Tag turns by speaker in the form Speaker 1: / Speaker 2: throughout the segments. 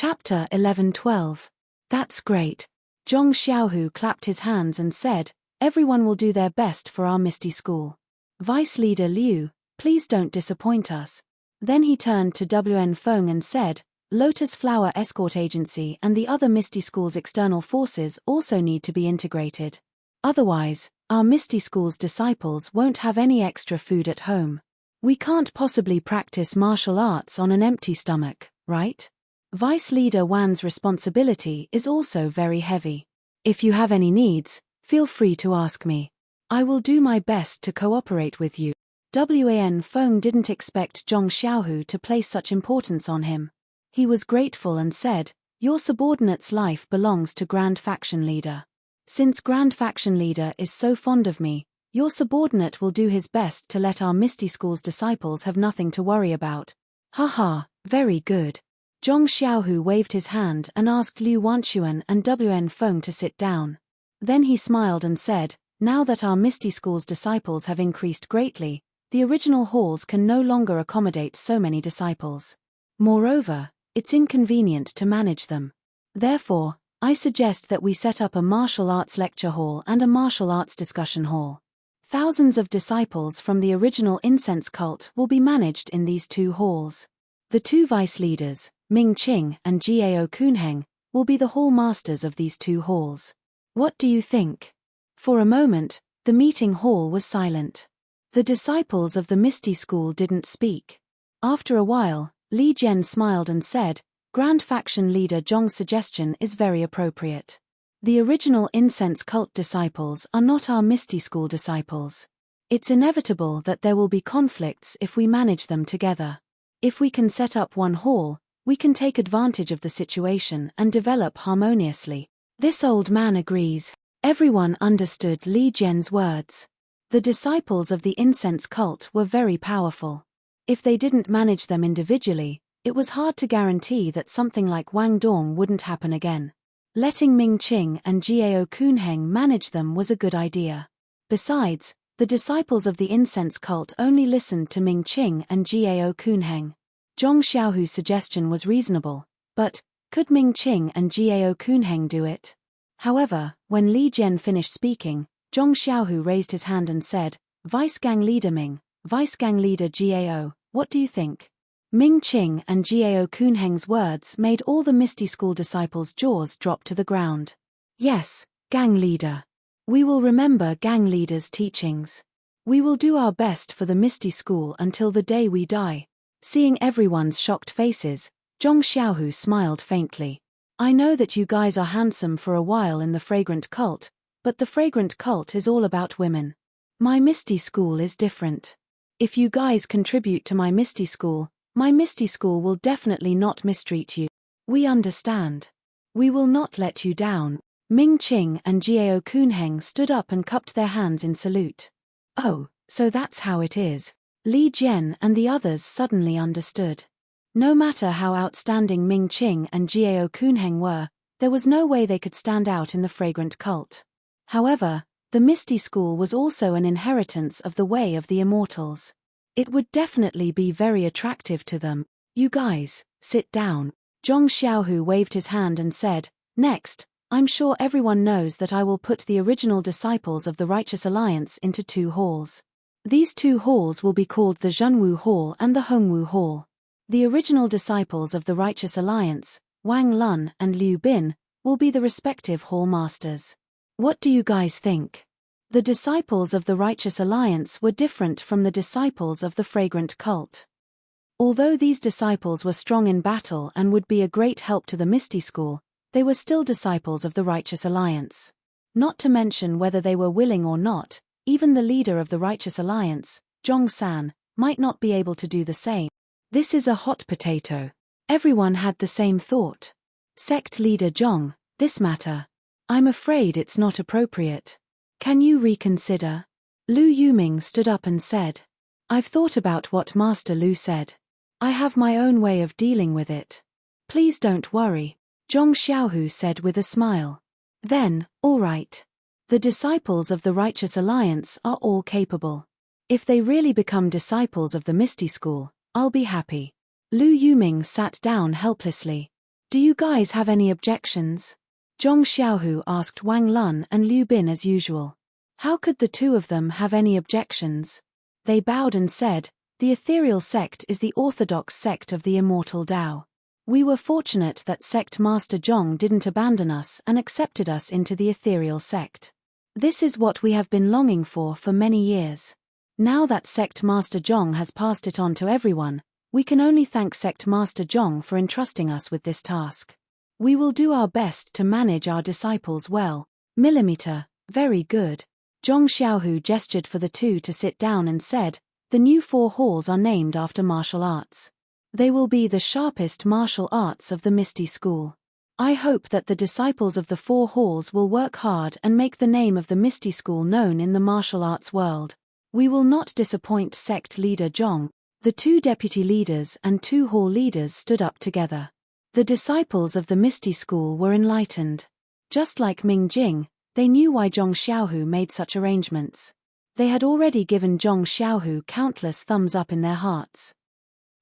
Speaker 1: Chapter 11-12. That's great. Zhong Xiaohu clapped his hands and said, everyone will do their best for our Misty School. Vice Leader Liu, please don't disappoint us. Then he turned to Wn Feng and said, Lotus Flower Escort Agency and the other Misty School's external forces also need to be integrated. Otherwise, our Misty School's disciples won't have any extra food at home. We can't possibly practice martial arts on an empty stomach, right? Vice Leader Wan's responsibility is also very heavy. If you have any needs, feel free to ask me. I will do my best to cooperate with you. Wan Feng didn't expect Zhong Xiaohu to place such importance on him. He was grateful and said, your subordinate's life belongs to Grand Faction Leader. Since Grand Faction Leader is so fond of me, your subordinate will do his best to let our Misty School's disciples have nothing to worry about. Haha, very good. Zhong Xiaohu waved his hand and asked Liu Wanquan and Wn Feng to sit down. Then he smiled and said, now that our Misty School's disciples have increased greatly, the original halls can no longer accommodate so many disciples. Moreover, it's inconvenient to manage them. Therefore, I suggest that we set up a martial arts lecture hall and a martial arts discussion hall. Thousands of disciples from the original incense cult will be managed in these two halls. The two vice leaders, Ming Qing and Gao Kunheng, will be the hall masters of these two halls. What do you think? For a moment, the meeting hall was silent. The disciples of the Misty School didn't speak. After a while, Li Jian smiled and said, Grand Faction Leader Zhong's suggestion is very appropriate. The original incense cult disciples are not our Misty School disciples. It's inevitable that there will be conflicts if we manage them together. If we can set up one hall, we can take advantage of the situation and develop harmoniously. This old man agrees. Everyone understood Li Jian's words. The disciples of the incense cult were very powerful. If they didn't manage them individually, it was hard to guarantee that something like Wang Dong wouldn't happen again. Letting Ming Qing and Gao Kunheng manage them was a good idea. Besides, the disciples of the incense cult only listened to Ming Qing and Gao Kunheng. Zhong Xiaohu's suggestion was reasonable, but could Ming Qing and Gao Kunheng do it? However, when Li Jian finished speaking, Zhong Xiaohu raised his hand and said, Vice Gang Leader Ming, Vice Gang Leader Gao, what do you think? Ming Qing and Gao Kunheng's words made all the Misty School disciples' jaws drop to the ground. Yes, Gang Leader. We will remember Gang Leader's teachings. We will do our best for the Misty School until the day we die. Seeing everyone's shocked faces, Zhong Xiaohu smiled faintly. I know that you guys are handsome for a while in the fragrant cult, but the fragrant cult is all about women. My Misty School is different. If you guys contribute to my Misty School will definitely not mistreat you. We understand. We will not let you down. Ming Qing and Gao Kunheng stood up and cupped their hands in salute. Oh, so that's how it is. Li Jian and the others suddenly understood. No matter how outstanding Ming Qing and Gao Kunheng were, there was no way they could stand out in the fragrant cult. However, the Misty School was also an inheritance of the way of the immortals. It would definitely be very attractive to them. You guys, sit down. Zhong Xiaohu waved his hand and said, next, I'm sure everyone knows that I will put the original disciples of the Righteous Alliance into two halls. These two halls will be called the Zhenwu Hall and the Hongwu Hall. The original disciples of the Righteous Alliance, Wang Lun and Liu Bin, will be the respective hall masters. What do you guys think? The disciples of the Righteous Alliance were different from the disciples of the fragrant cult. Although these disciples were strong in battle and would be a great help to the Misty School, they were still disciples of the Righteous Alliance. Not to mention whether they were willing or not, even the leader of the Righteous Alliance, Zhong San, might not be able to do the same. This is a hot potato. Everyone had the same thought. Sect leader Zhong, this matter. I'm afraid it's not appropriate. Can you reconsider? Lu Yuming stood up and said. I've thought about what Master Lu said. I have my own way of dealing with it. Please don't worry, Zhong Xiaohu said with a smile. Then, all right. The disciples of the Righteous Alliance are all capable. If they really become disciples of the Misty School, I'll be happy. Lu Yuming sat down helplessly. Do you guys have any objections? Zhong Xiaohu asked Wang Lun and Liu Bin as usual. How could the two of them have any objections? They bowed and said, the ethereal sect is the orthodox sect of the immortal Tao. We were fortunate that Sect Master Zhong didn't abandon us and accepted us into the ethereal sect. This is what we have been longing for many years. Now that Sect Master Zhong has passed it on to everyone, we can only thank Sect Master Zhong for entrusting us with this task. We will do our best to manage our disciples well. Millimeter, very good. Zhong Xiaohu gestured for the two to sit down and said, the new 4 halls are named after martial arts. They will be the sharpest martial arts of the Misty School. I hope that the disciples of the 4 halls will work hard and make the name of the Misty School known in the martial arts world. We will not disappoint sect leader Zhong. The 2 deputy leaders and 2 hall leaders stood up together. The disciples of the Misty School were enlightened. Just like Ming Jing, they knew why Zhong Xiaohu made such arrangements. They had already given Zhong Xiaohu countless thumbs up in their hearts.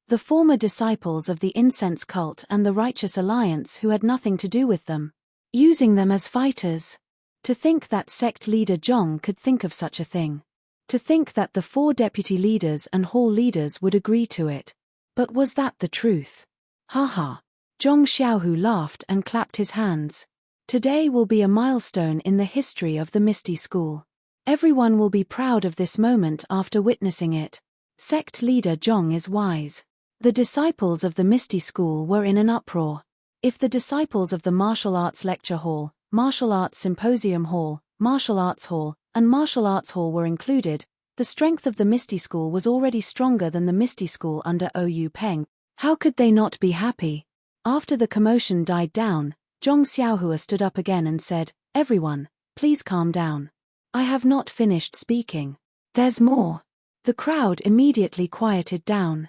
Speaker 1: The former disciples of the incense cult and the righteous alliance who had nothing to do with them, using them as fighters. To think that sect leader Zhong could think of such a thing. To think that the 4 deputy leaders and hall leaders would agree to it. But was that the truth? Ha ha. Zhong Xiaohu laughed and clapped his hands. Today will be a milestone in the history of the Misty School. Everyone will be proud of this moment after witnessing it. Sect leader Zhong is wise. The disciples of the Misty School were in an uproar. If the disciples of the Martial Arts Lecture Hall, Martial Arts Symposium Hall, Martial Arts Hall, and Martial Arts Hall were included, the strength of the Misty School was already stronger than the Misty School under Ou Peng. How could they not be happy? After the commotion died down, Zhong Xiaohua stood up again and said, everyone, please calm down. I have not finished speaking. There's more. The crowd immediately quieted down.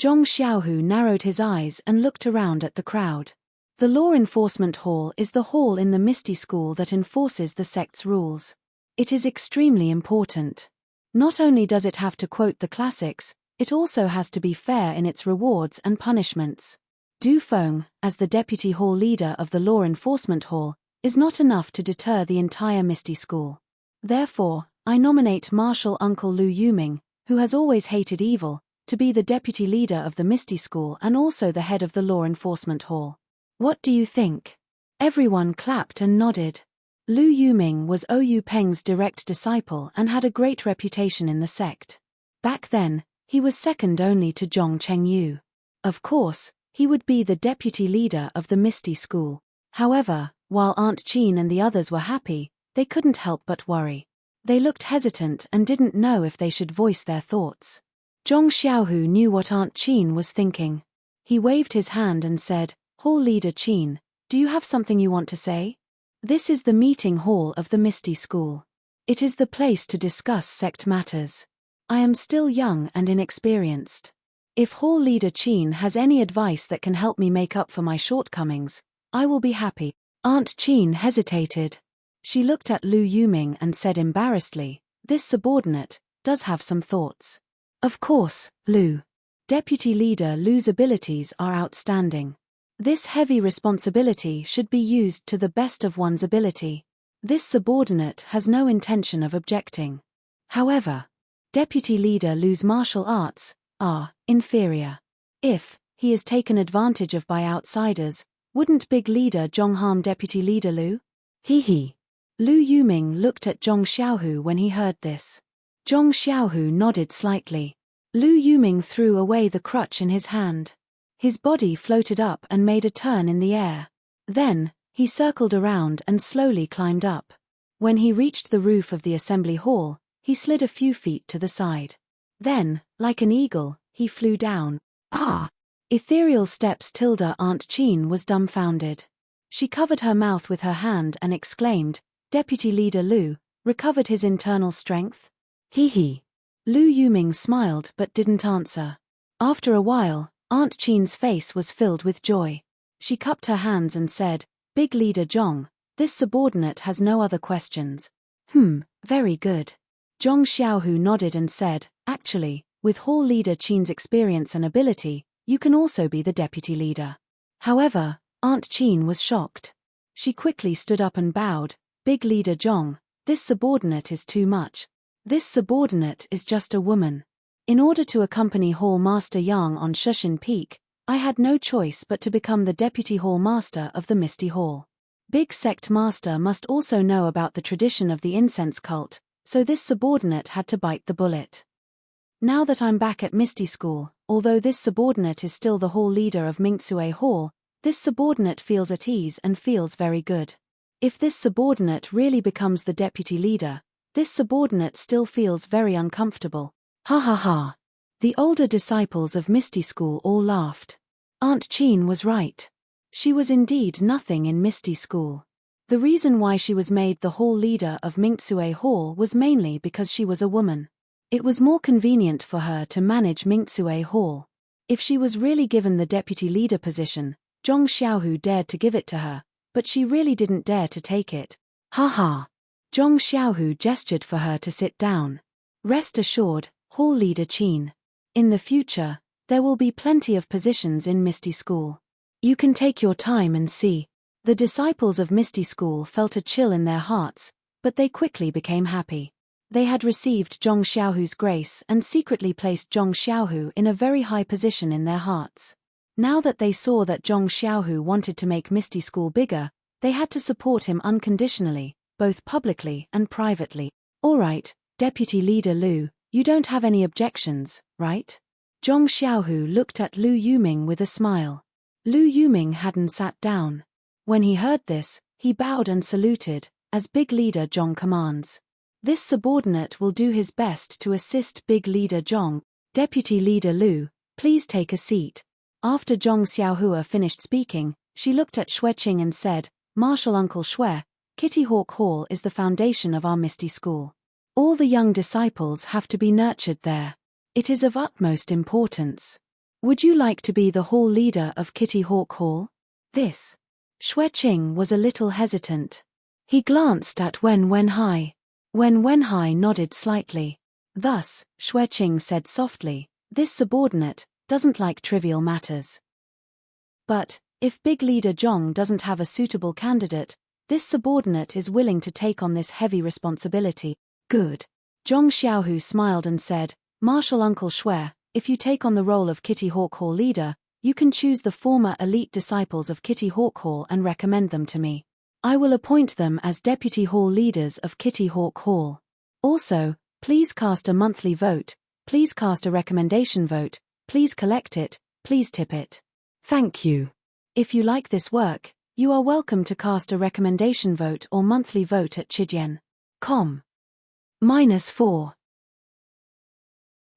Speaker 1: Zhong Xiaohu narrowed his eyes and looked around at the crowd. The Law Enforcement Hall is the hall in the Misty School that enforces the sect's rules. It is extremely important. Not only does it have to quote the classics, it also has to be fair in its rewards and punishments. Du Feng, as the deputy hall leader of the Law Enforcement Hall, is not enough to deter the entire Misty School. Therefore, I nominate Martial Uncle Lu Yuming, who has always hated evil, to be the deputy leader of the Misty School and also the head of the Law Enforcement Hall. What do you think? Everyone clapped and nodded. Lu Yuming was Ou Peng's direct disciple and had a great reputation in the sect. Back then, he was second only to Zhong Chengyu. Of course, he would be the deputy leader of the Misty School. However, while Aunt Qin and the others were happy, they couldn't help but worry. They looked hesitant and didn't know if they should voice their thoughts. Zhong Xiaohu knew what Aunt Qin was thinking. He waved his hand and said, Hall Leader Qin, do you have something you want to say? This is the meeting hall of the Misty School. It is the place to discuss sect matters. I am still young and inexperienced. If Hall Leader Qin has any advice that can help me make up for my shortcomings, I will be happy. Aunt Qin hesitated. She looked at Lu Yuming and said embarrassedly, this subordinate does have some thoughts. Of course, Lu. Deputy Leader Lu's abilities are outstanding. This heavy responsibility should be used to the best of one's ability. This subordinate has no intention of objecting. However, Deputy Leader Lu's martial arts are inferior. If he is taken advantage of by outsiders, wouldn't Big Leader Zhong harm Deputy Leader Lu? Hee. Lu Yuming looked at Zhong Xiaohu when he heard this. Zhong Xiaohu nodded slightly. Lu Yuming threw away the crutch in his hand. His body floated up and made a turn in the air. Then, he circled around and slowly climbed up. When he reached the roof of the assembly hall, he slid a few feet to the side. Then, like an eagle, he flew down. Ah! Ethereal steps. Aunt Qin was dumbfounded. She covered her mouth with her hand and exclaimed, Deputy Leader Lu, recovered his internal strength? Hee. Lu Yuming smiled but didn't answer. After a while, Aunt Qin's face was filled with joy. She cupped her hands and said, Big Leader Zhong, this subordinate has no other questions. Very good. Zhong Xiaohu nodded and said, actually, with Hall Leader Qin's experience and ability, you can also be the deputy leader. However, Aunt Chin was shocked. She quickly stood up and bowed. Big leader Zhong, this subordinate is too much. This subordinate is just a woman. In order to accompany Hall Master Yang on Shushin Peak, I had no choice but to become the Deputy Hall Master of the Misty Hall. Big Sect Master must also know about the tradition of the incense cult, so this subordinate had to bite the bullet. Now that I'm back at Misty School, although this subordinate is still the hall leader of Mingsue Hall, this subordinate feels at ease and feels very good. If this subordinate really becomes the deputy leader, this subordinate still feels very uncomfortable. Ha ha ha. The older disciples of Misty School all laughed. Aunt Chin was right. She was indeed nothing in Misty School. The reason why she was made the hall leader of Mingsue Hall was mainly because she was a woman. It was more convenient for her to manage Mingsue Hall. If she was really given the deputy leader position, Zhong Xiaohu dared to give it to her, but she really didn't dare to take it. Ha ha. Zhong Xiaohu gestured for her to sit down. Rest assured, Hall Leader Qin. In the future, there will be plenty of positions in Misty School. You can take your time and see. The disciples of Misty School felt a chill in their hearts, but they quickly became happy. They had received Zhong Xiaohu's grace and secretly placed Zhong Xiaohu in a very high position in their hearts. Now that they saw that Zhong Xiaohu wanted to make Misty School bigger, they had to support him unconditionally, both publicly and privately. All right, Deputy Leader Lu, you don't have any objections, right? Zhong Xiaohu looked at Lu Yuming with a smile. Lu Yuming hadn't sat down. When he heard this, he bowed and saluted, as Big Leader Zhong commands. This subordinate will do his best to assist Big Leader Zhong. Deputy Leader Lu, please take a seat. After Zhong Xiaohua finished speaking, she looked at Xueqing and said, Marshal Uncle Xue, Kitty Hawk Hall is the foundation of our Misty School. All the young disciples have to be nurtured there. It is of utmost importance. Would you like to be the hall leader of Kitty Hawk Hall? This. Xueqing was a little hesitant. He glanced at Wen Wenhai. Wen Wenhai nodded slightly. Thus, Xueqing said softly, this subordinate doesn't like trivial matters. But, if Big Leader Zhong doesn't have a suitable candidate, this subordinate is willing to take on this heavy responsibility. Good. Zhong Xiaohu smiled and said, Marshal Uncle Xue, if you take on the role of Kitty Hawk Hall leader, you can choose the former elite disciples of Kitty Hawk Hall and recommend them to me. I will appoint them as deputy hall leaders of Kitty Hawk Hall. Also, please cast a monthly vote, please cast a recommendation vote, please collect it, please tip it. Thank you. If you like this work, you are welcome to cast a recommendation vote or monthly vote at Chidian.com. -4.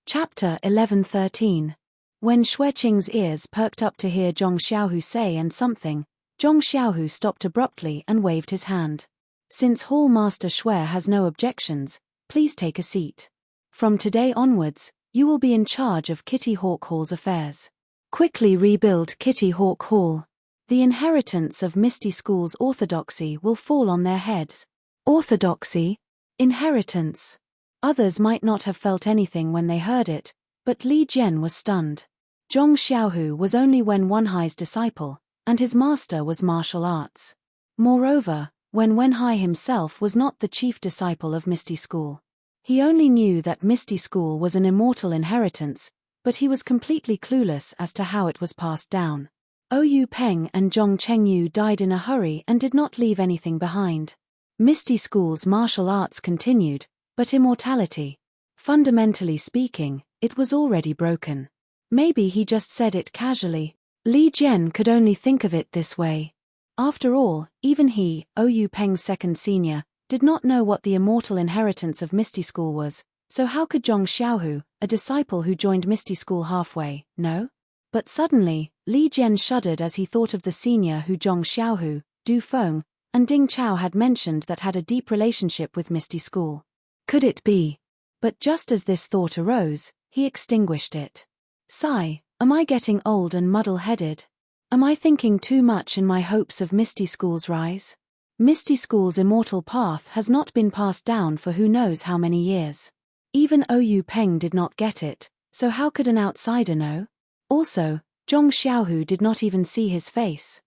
Speaker 1: Chapter 11:13. When Xueqing's ears perked up to hear Zhong Xiaohu say and something, Zhong Xiaohu stopped abruptly and waved his hand. Since Hall Master Xue has no objections, please take a seat. From today onwards, you will be in charge of Kitty Hawk Hall's affairs. Quickly rebuild Kitty Hawk Hall. The inheritance of Misty School's orthodoxy will fall on their heads. Orthodoxy? Inheritance. Others might not have felt anything when they heard it, but Li Jian was stunned. Zhong Xiaohu was only Wen Wenhai's disciple, and his master was martial arts. Moreover, Wen Wenhai himself was not the chief disciple of Misty School. He only knew that Misty School was an immortal inheritance, but he was completely clueless as to how it was passed down. Oyu Peng and Zhong Chengyu died in a hurry and did not leave anything behind. Misty School's martial arts continued, but immortality. Fundamentally speaking, it was already broken. Maybe he just said it casually. Li Jian could only think of it this way. After all, even he, Oyu Peng's second senior, did not know what the immortal inheritance of Misty School was, so how could Zhong Xiaohu, a disciple who joined Misty School halfway, know? But suddenly, Li Jian shuddered as he thought of the senior who Zhong Xiaohu, Du Feng, and Ding Chao had mentioned that had a deep relationship with Misty School. Could it be? But just as this thought arose, he extinguished it. Sigh, am I getting old and muddle-headed? Am I thinking too much in my hopes of Misty School's rise? Misty School's immortal path has not been passed down for who knows how many years. Even Oyu Peng did not get it, so how could an outsider know? Also, Zhong Xiaohu did not even see his face.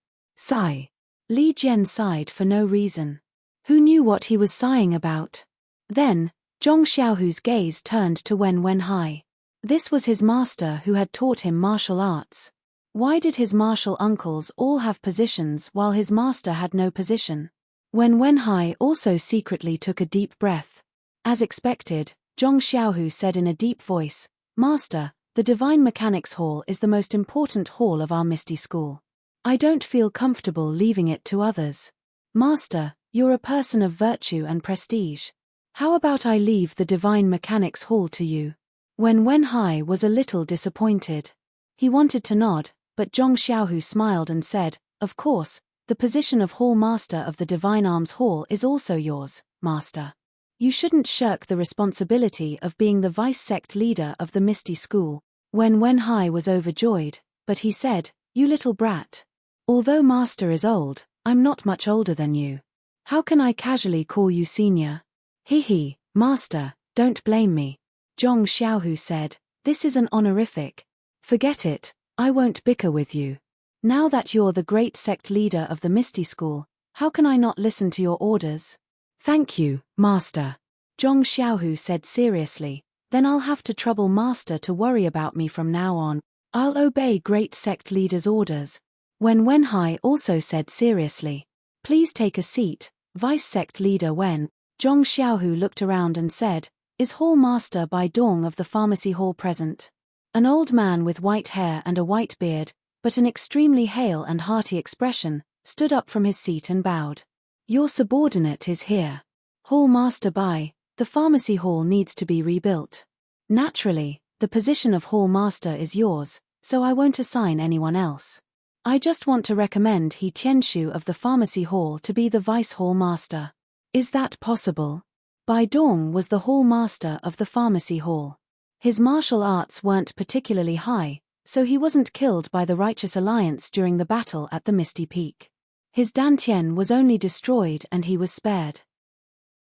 Speaker 1: Sigh. Li Jian sighed for no reason. Who knew what he was sighing about? Then, Zhong Xiaohu's gaze turned to Wen Wenhai. This was his master who had taught him martial arts. Why did his martial uncles all have positions while his master had no position? Wen Wenhai also secretly took a deep breath. As expected, Zhong Xiaohu said in a deep voice, "Master, the Divine Mechanics Hall is the most important hall of our Misty School. I don't feel comfortable leaving it to others. Master, you're a person of virtue and prestige. How about I leave the Divine Mechanics Hall to you?" Wen Wenhai was a little disappointed. He wanted to nod, but Zhong Xiaohu smiled and said, "Of course, the position of Hall Master of the Divine Arms Hall is also yours, Master. You shouldn't shirk the responsibility of being the vice-sect leader of the Misty School." Wen Wenhai was overjoyed, but he said, "You little brat. Although Master is old, I'm not much older than you. How can I casually call you senior?" "Hee, Master, don't blame me," Zhong Xiaohu said, "this is an honorific. Forget it, I won't bicker with you. Now that you're the great sect leader of the Misty School, how can I not listen to your orders?" "Thank you, Master," Zhong Xiaohu said seriously, "then I'll have to trouble Master to worry about me from now on. I'll obey great sect leader's orders." Wen Wenhai also said seriously, "Please take a seat, Vice Sect Leader Wen." Zhong Xiaohu looked around and said, "Is Hall Master Bai Dong of the Pharmacy Hall present?" An old man with white hair and a white beard, but an extremely hale and hearty expression, stood up from his seat and bowed. "Your subordinate is here. Hall Master Bai, the Pharmacy Hall needs to be rebuilt. Naturally, the position of Hall Master is yours, so I won't assign anyone else. I just want to recommend He Tianshu of the Pharmacy Hall to be the Vice Hall Master. Is that possible?" Bai Dong was the Hall Master of the Pharmacy Hall. His martial arts weren't particularly high, so he wasn't killed by the Righteous Alliance during the battle at the Misty Peak. His dantian was only destroyed and he was spared.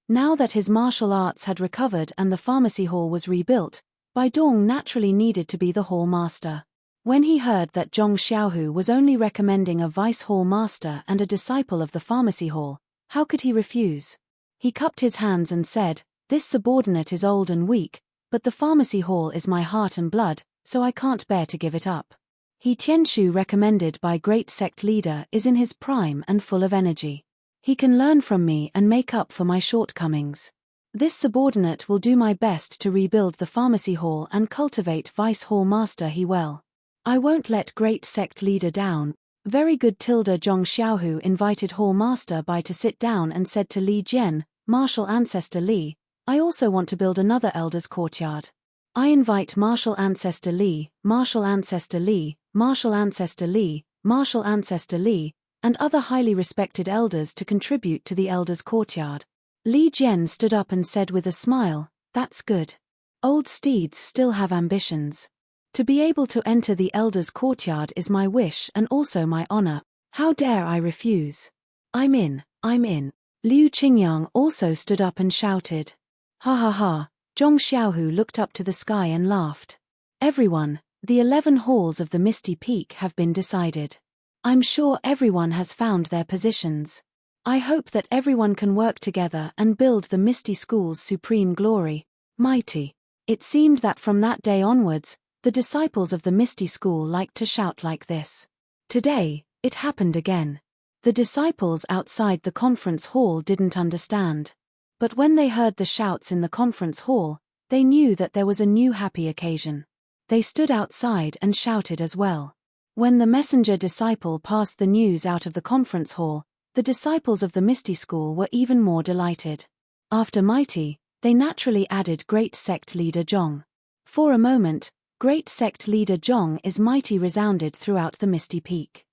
Speaker 1: Now that his martial arts had recovered and the Pharmacy Hall was rebuilt, Bai Dong naturally needed to be the Hall Master. When he heard that Zhong Xiaohu was only recommending a Vice Hall Master and a disciple of the Pharmacy Hall, how could he refuse? He cupped his hands and said, "This subordinate is old and weak, but the Pharmacy Hall is my heart and blood, so I can't bear to give it up. He Tianshu recommended by great sect leader is in his prime and full of energy. He can learn from me and make up for my shortcomings. This subordinate will do my best to rebuild the Pharmacy Hall and cultivate Vice Hall Master He well. I won't let great sect leader down." "Very good." Zhong Xiaohu invited Hall Master Bai to sit down and said to Li Jian, "Martial Ancestor Li, I also want to build another Elder's Courtyard. I invite Martial Ancestor Li, Martial Ancestor Li, Martial Ancestor Li, Martial Ancestor Li, and other highly respected elders to contribute to the Elder's Courtyard." Li Jian stood up and said with a smile, "That's good. Old steeds still have ambitions. To be able to enter the Elder's Courtyard is my wish and also my honor. How dare I refuse? I'm in, I'm in." Liu Qingyang also stood up and shouted. "Ha ha ha." Zhong Xiaohu looked up to the sky and laughed. "Everyone, the 11 halls of the Misty Peak have been decided. I'm sure everyone has found their positions. I hope that everyone can work together and build the Misty School's supreme glory. Mighty." It seemed that from that day onwards, the disciples of the Misty School liked to shout like this. Today, it happened again. The disciples outside the conference hall didn't understand. But when they heard the shouts in the conference hall, they knew that there was a new happy occasion. They stood outside and shouted as well. When the messenger disciple passed the news out of the conference hall, the disciples of the Misty School were even more delighted. After Mighty, they naturally added Great Sect Leader Zhong. For a moment, Great Sect Leader Zhong is mighty resounded throughout the Misty Peak.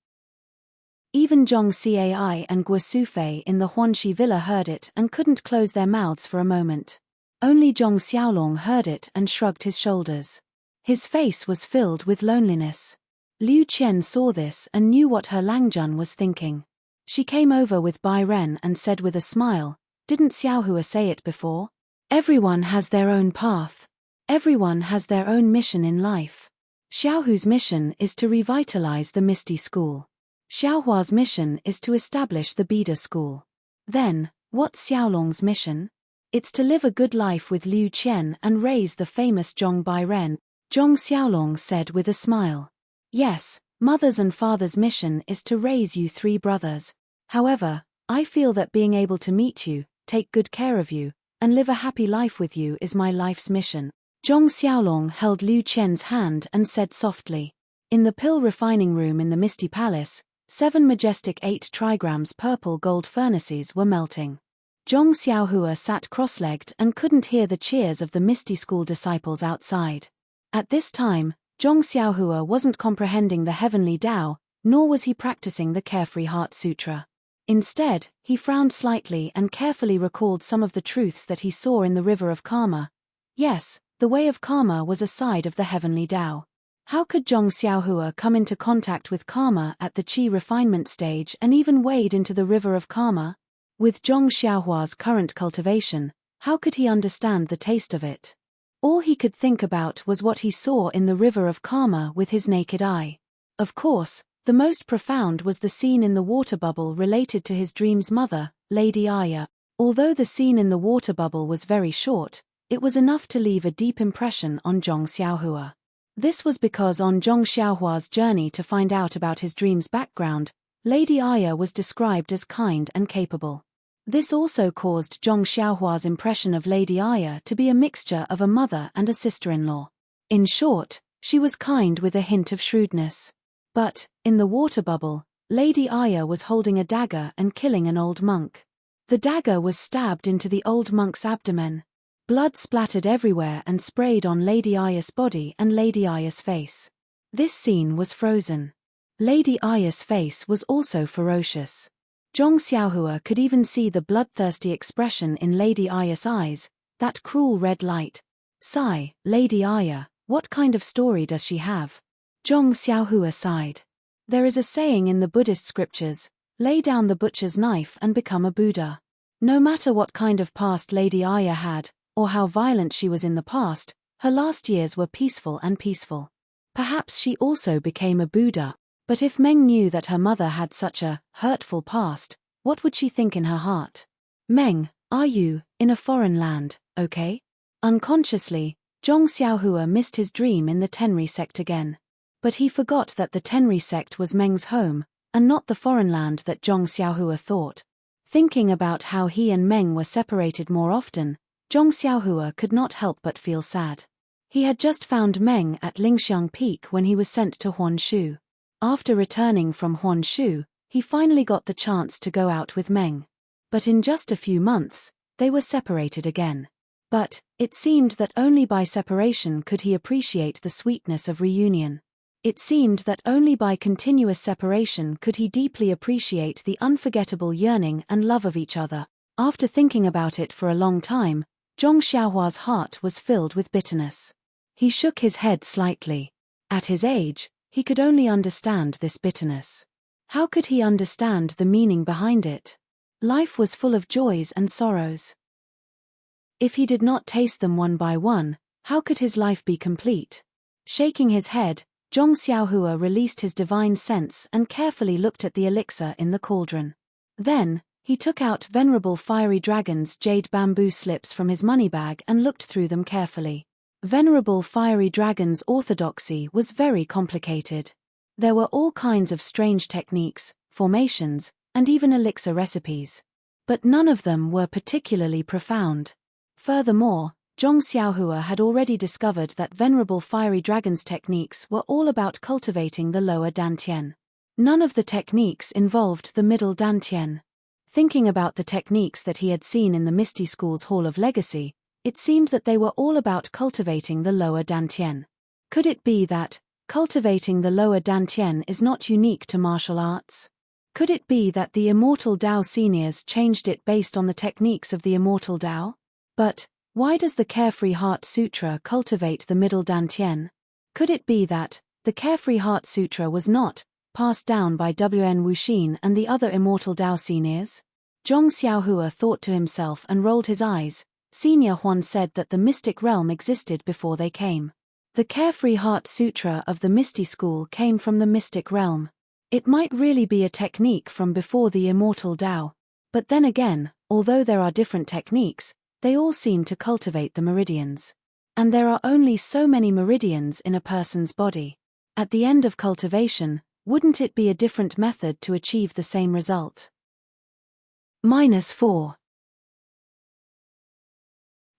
Speaker 1: Even Zhong Cai and Guo Sufei in the Huanxi Villa heard it and couldn't close their mouths for a moment. Only Zhong Xiaolong heard it and shrugged his shoulders. His face was filled with loneliness. Liu Qian saw this and knew what her Langjun was thinking. She came over with Bai Ren and said with a smile, "Didn't Xiaohua say it before? Everyone has their own path. Everyone has their own mission in life. Xiaohu's mission is to revitalize the Misty School. Xiaohua's mission is to establish the Bida school. Then, what's Xiaolong's mission? It's to live a good life with Liu Qian and raise the famous Zhong Bairen, Zhong Xiaolong said with a smile. Yes, mother's and father's mission is to raise you 3 brothers. However, I feel that being able to meet you, take good care of you, and live a happy life with you is my life's mission. Zhong Xiaolong held Liu Qian's hand and said softly. In the pill refining room in the Misty Palace, 7 majestic 8 trigrams purple gold furnaces were melting. Zhong Xiaohua sat cross-legged and couldn't hear the cheers of the Misty School disciples outside. At this time, Zhong Xiaohua wasn't comprehending the heavenly Tao, nor was he practicing the Carefree Heart Sutra. Instead, he frowned slightly and carefully recalled some of the truths that he saw in the river of karma. Yes, the way of karma was a side of the heavenly Tao. How could Zhong Xiaohua come into contact with karma at the qi refinement stage and even wade into the river of karma? With Zhong Xiaohua's current cultivation, how could he understand the taste of it? All he could think about was what he saw in the river of karma with his naked eye. Of course, the most profound was the scene in the water bubble related to his dream's mother, Lady Aya. Although the scene in the water bubble was very short, it was enough to leave a deep impression on Zhong Xiaohua. This was because on Zhong Xiaohua's journey to find out about his dream's background, Lady Aya was described as kind and capable. This also caused Zhong Xiaohua's impression of Lady Aya to be a mixture of a mother and a sister-in-law. In short, she was kind with a hint of shrewdness. But, in the water bubble, Lady Aya was holding a dagger and killing an old monk. The dagger was stabbed into the old monk's abdomen. Blood splattered everywhere and sprayed on Lady Aya's body and Lady Aya's face. This scene was frozen. Lady Aya's face was also ferocious. Zhong Xiaohua could even see the bloodthirsty expression in Lady Aya's eyes, that cruel red light. Sigh, Lady Aya, what kind of story does she have? Zhong Xiaohua sighed. There is a saying in the Buddhist scriptures, lay down the butcher's knife and become a Buddha. No matter what kind of past Lady Aya had, or how violent she was in the past, her last years were peaceful and peaceful. Perhaps she also became a Buddha, but if Meng knew that her mother had such a hurtful past, what would she think in her heart? Meng, are you, in a foreign land, okay? Unconsciously, Zhong Xiaohua missed his dream in the Tenri sect again. But he forgot that the Tenri sect was Meng's home, and not the foreign land that Zhong Xiaohua thought. Thinking about how he and Meng were separated more often, Zhong Xiaohua could not help but feel sad. He had just found Meng at Lingxiang Peak when he was sent to Huanshu. After returning from Huanshu, he finally got the chance to go out with Meng. But in just a few months, they were separated again. But, it seemed that only by separation could he appreciate the sweetness of reunion. It seemed that only by continuous separation could he deeply appreciate the unforgettable yearning and love of each other. After thinking about it for a long time, Zhong Xiaohua's heart was filled with bitterness. He shook his head slightly. At his age, he could only understand this bitterness. How could he understand the meaning behind it? Life was full of joys and sorrows. If he did not taste them one by one, how could his life be complete? Shaking his head, Zhong Xiaohua released his divine sense and carefully looked at the elixir in the cauldron. Then, he took out Venerable Fiery Dragon's jade bamboo slips from his money bag and looked through them carefully. Venerable Fiery Dragon's orthodoxy was very complicated. There were all kinds of strange techniques, formations, and even elixir recipes. But none of them were particularly profound. Furthermore, Zhong Xiaohua had already discovered that Venerable Fiery Dragon's techniques were all about cultivating the lower dantian. None of the techniques involved the middle dantian. Thinking about the techniques that he had seen in the Misty School's Hall of Legacy, it seemed that they were all about cultivating the lower dantian. Could it be that, cultivating the lower dantian is not unique to martial arts? Could it be that the Immortal Dao seniors changed it based on the techniques of the Immortal Dao? But, why does the Carefree Heart Sutra cultivate the middle dantian? Could it be that, the Carefree Heart Sutra was not passed down by Wn Wuxin and the other Immortal Dao seniors? Zhong Xiaohua thought to himself and rolled his eyes. Senior Huan said that the mystic realm existed before they came. The Carefree Heart Sutra of the Misty School came from the mystic realm. It might really be a technique from before the immortal Tao. But then again, although there are different techniques, they all seem to cultivate the meridians. And there are only so many meridians in a person's body. At the end of cultivation, wouldn't it be a different method to achieve the same result? -4.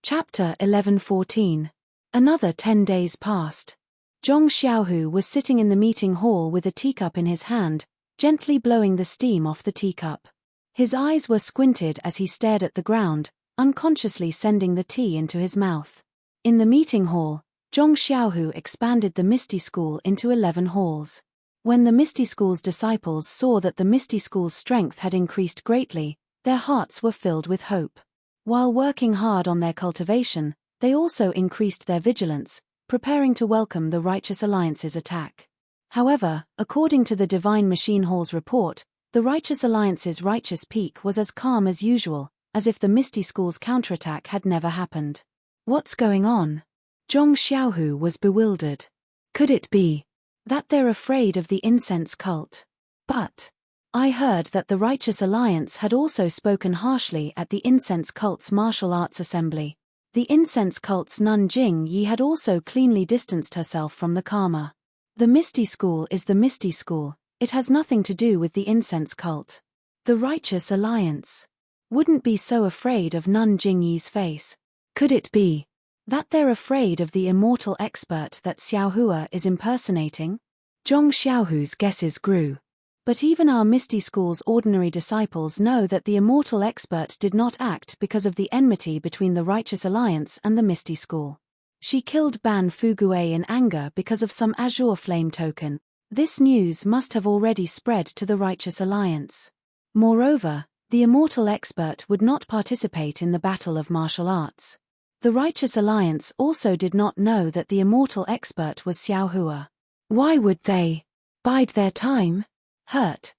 Speaker 1: Chapter 11:14. Another 10 days passed. Zhong Xiaohu was sitting in the meeting hall with a teacup in his hand, gently blowing the steam off the teacup. His eyes were squinted as he stared at the ground, unconsciously sending the tea into his mouth. In the meeting hall, Zhong Xiaohu expanded the Misty School into 11 halls. When the Misty School's disciples saw that the Misty School's strength had increased greatly, their hearts were filled with hope. While working hard on their cultivation, they also increased their vigilance, preparing to welcome the Righteous Alliance's attack. However, according to the Divine Machine Hall's report, the Righteous Alliance's righteous peak was as calm as usual, as if the Misty School's counterattack had never happened. What's going on? Zhong Xiaohu was bewildered. Could it be that they're afraid of the incense cult? But I heard that the Righteous Alliance had also spoken harshly at the incense cult's martial arts assembly. The incense cult's Nun Jing Yi had also cleanly distanced herself from the Karma. The Misty School is the Misty School, it has nothing to do with the incense cult. The Righteous Alliance wouldn't be so afraid of Nun Jing Yi's face. Could it be that they're afraid of the immortal expert that Xiaohua is impersonating? Zhong Xiaohu's guesses grew. But even our Misty School's ordinary disciples know that the immortal expert did not act because of the enmity between the Righteous Alliance and the Misty School. She killed Ban Fugue in anger because of some azure flame token. This news must have already spread to the Righteous Alliance. Moreover, the immortal expert would not participate in the battle of martial arts. The Righteous Alliance also did not know that the immortal expert was Xiaohua. Why would they bide their time? Hurt,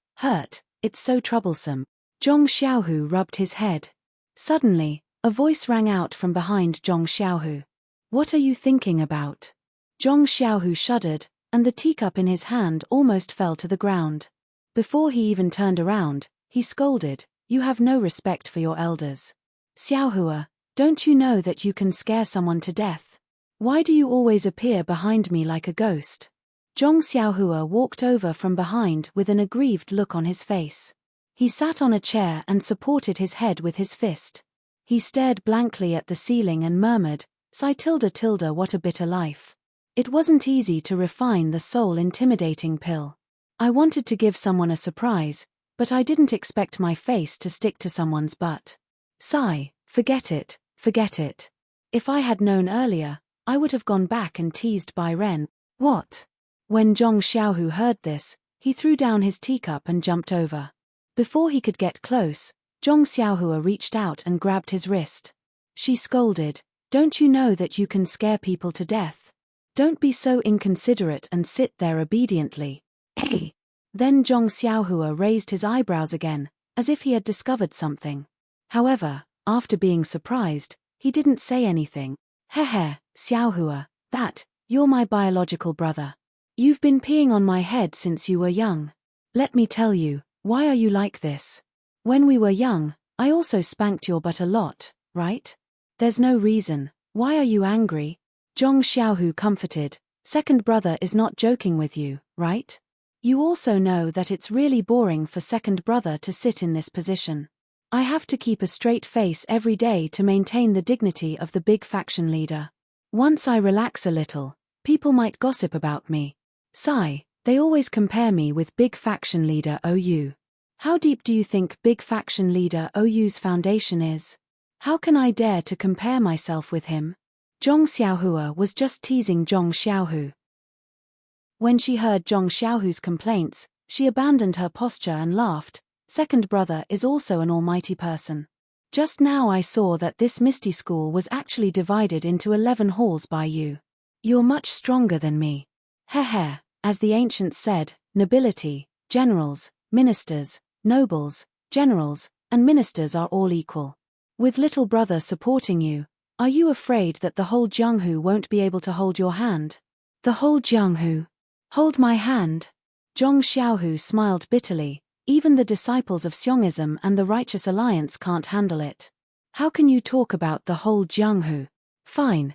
Speaker 1: it's so troublesome. Zhong Xiaohu rubbed his head. Suddenly, a voice rang out from behind Zhong Xiaohu. What are you thinking about? Zhong Xiaohu shuddered, and the teacup in his hand almost fell to the ground. Before he even turned around, he scolded, "You have no respect for your elders. Xiaohua, don't you know that you can scare someone to death? Why do you always appear behind me like a ghost?" Zhong Xiaohua walked over from behind with an aggrieved look on his face. He sat on a chair and supported his head with his fist. He stared blankly at the ceiling and murmured, "Sigh tilde, what a bitter life." It wasn't easy to refine the soul-intimidating pill. I wanted to give someone a surprise, but I didn't expect my face to stick to someone's butt. Sigh, forget it. If I had known earlier, I would have gone back and teased Bai Ren. What? When Zhong Xiaohu heard this, he threw down his teacup and jumped over. Before he could get close, Zhong Xiaohua reached out and grabbed his wrist. She scolded, "Don't you know that you can scare people to death? Don't be so inconsiderate and sit there obediently." Hey! Then Zhong Xiaohua raised his eyebrows again, as if he had discovered something. However, after being surprised, he didn't say anything. Hehe, Xiaohua, you're my biological brother. You've been peeing on my head since you were young. Let me tell you, why are you like this? When we were young, I also spanked your butt a lot, right? There's no reason. Why are you angry? Zhong Xiaohu comforted, "Second brother is not joking with you, right? You also know that it's really boring for second brother to sit in this position. I have to keep a straight face every day to maintain the dignity of the big faction leader. Once I relax a little, people might gossip about me. Sigh, they always compare me with big faction leader OU. How deep do you think big faction leader OU's foundation is? How can I dare to compare myself with him?" Zhong Xiaohua was just teasing Zhong Xiaohu. When she heard Zhong Xiaohu's complaints, she abandoned her posture and laughed. "Second brother is also an almighty person. Just now I saw that this Misty School was actually divided into 11 halls by you. You're much stronger than me. Hehe, as the ancients said, nobility, generals, ministers, nobles, generals, and ministers are all equal. With little brother supporting you, are you afraid that the whole Jianghu won't be able to hold your hand?" "The whole Jianghu? Hold my hand?" Zhong Xiaohu smiled bitterly. Even the disciples of Xiongism and the Righteous Alliance can't handle it. How can you talk about the whole Jianghu? Fine,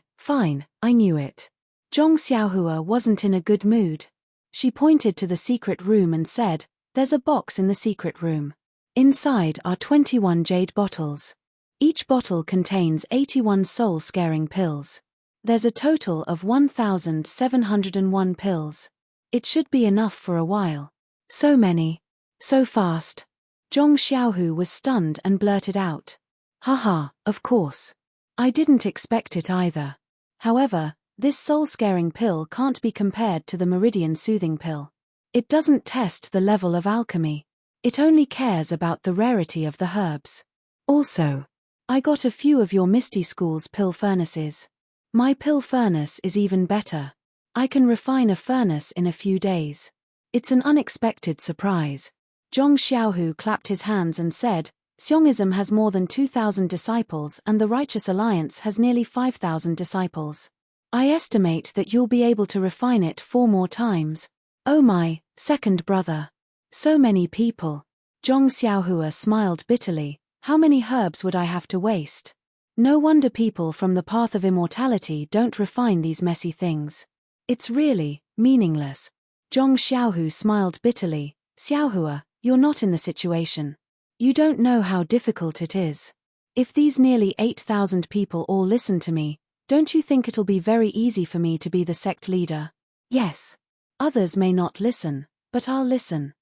Speaker 1: I knew it. Zhong Xiaohua wasn't in a good mood. She pointed to the secret room and said, "There's a box in the secret room. Inside are 21 jade bottles. Each bottle contains 81 soul-scaring pills. There's a total of 1,701 pills. It should be enough for a while." So many. So fast. Zhong Xiaohu was stunned and blurted out, "Haha, of course. I didn't expect it either. However, this soul-scaring pill can't be compared to the meridian soothing pill. It doesn't test the level of alchemy. It only cares about the rarity of the herbs. Also, I got a few of your Misty School's pill furnaces. My pill furnace is even better. I can refine a furnace in a few days. It's an unexpected surprise." Zhong Xiaohu clapped his hands and said, "Xiongism has more than 2,000 disciples and the Righteous Alliance has nearly 5,000 disciples. I estimate that you'll be able to refine it 4 more times. Oh my, second brother. So many people." Zhong Xiaohua smiled bitterly. "How many herbs would I have to waste? No wonder people from the path of immortality don't refine these messy things. It's really meaningless." Zhong Xiaohu smiled bitterly. "Xiaohua, you're not in the situation. You don't know how difficult it is. If these nearly 8,000 people all listen to me, don't you think it'll be very easy for me to be the sect leader? Yes. Others may not listen, but I'll listen.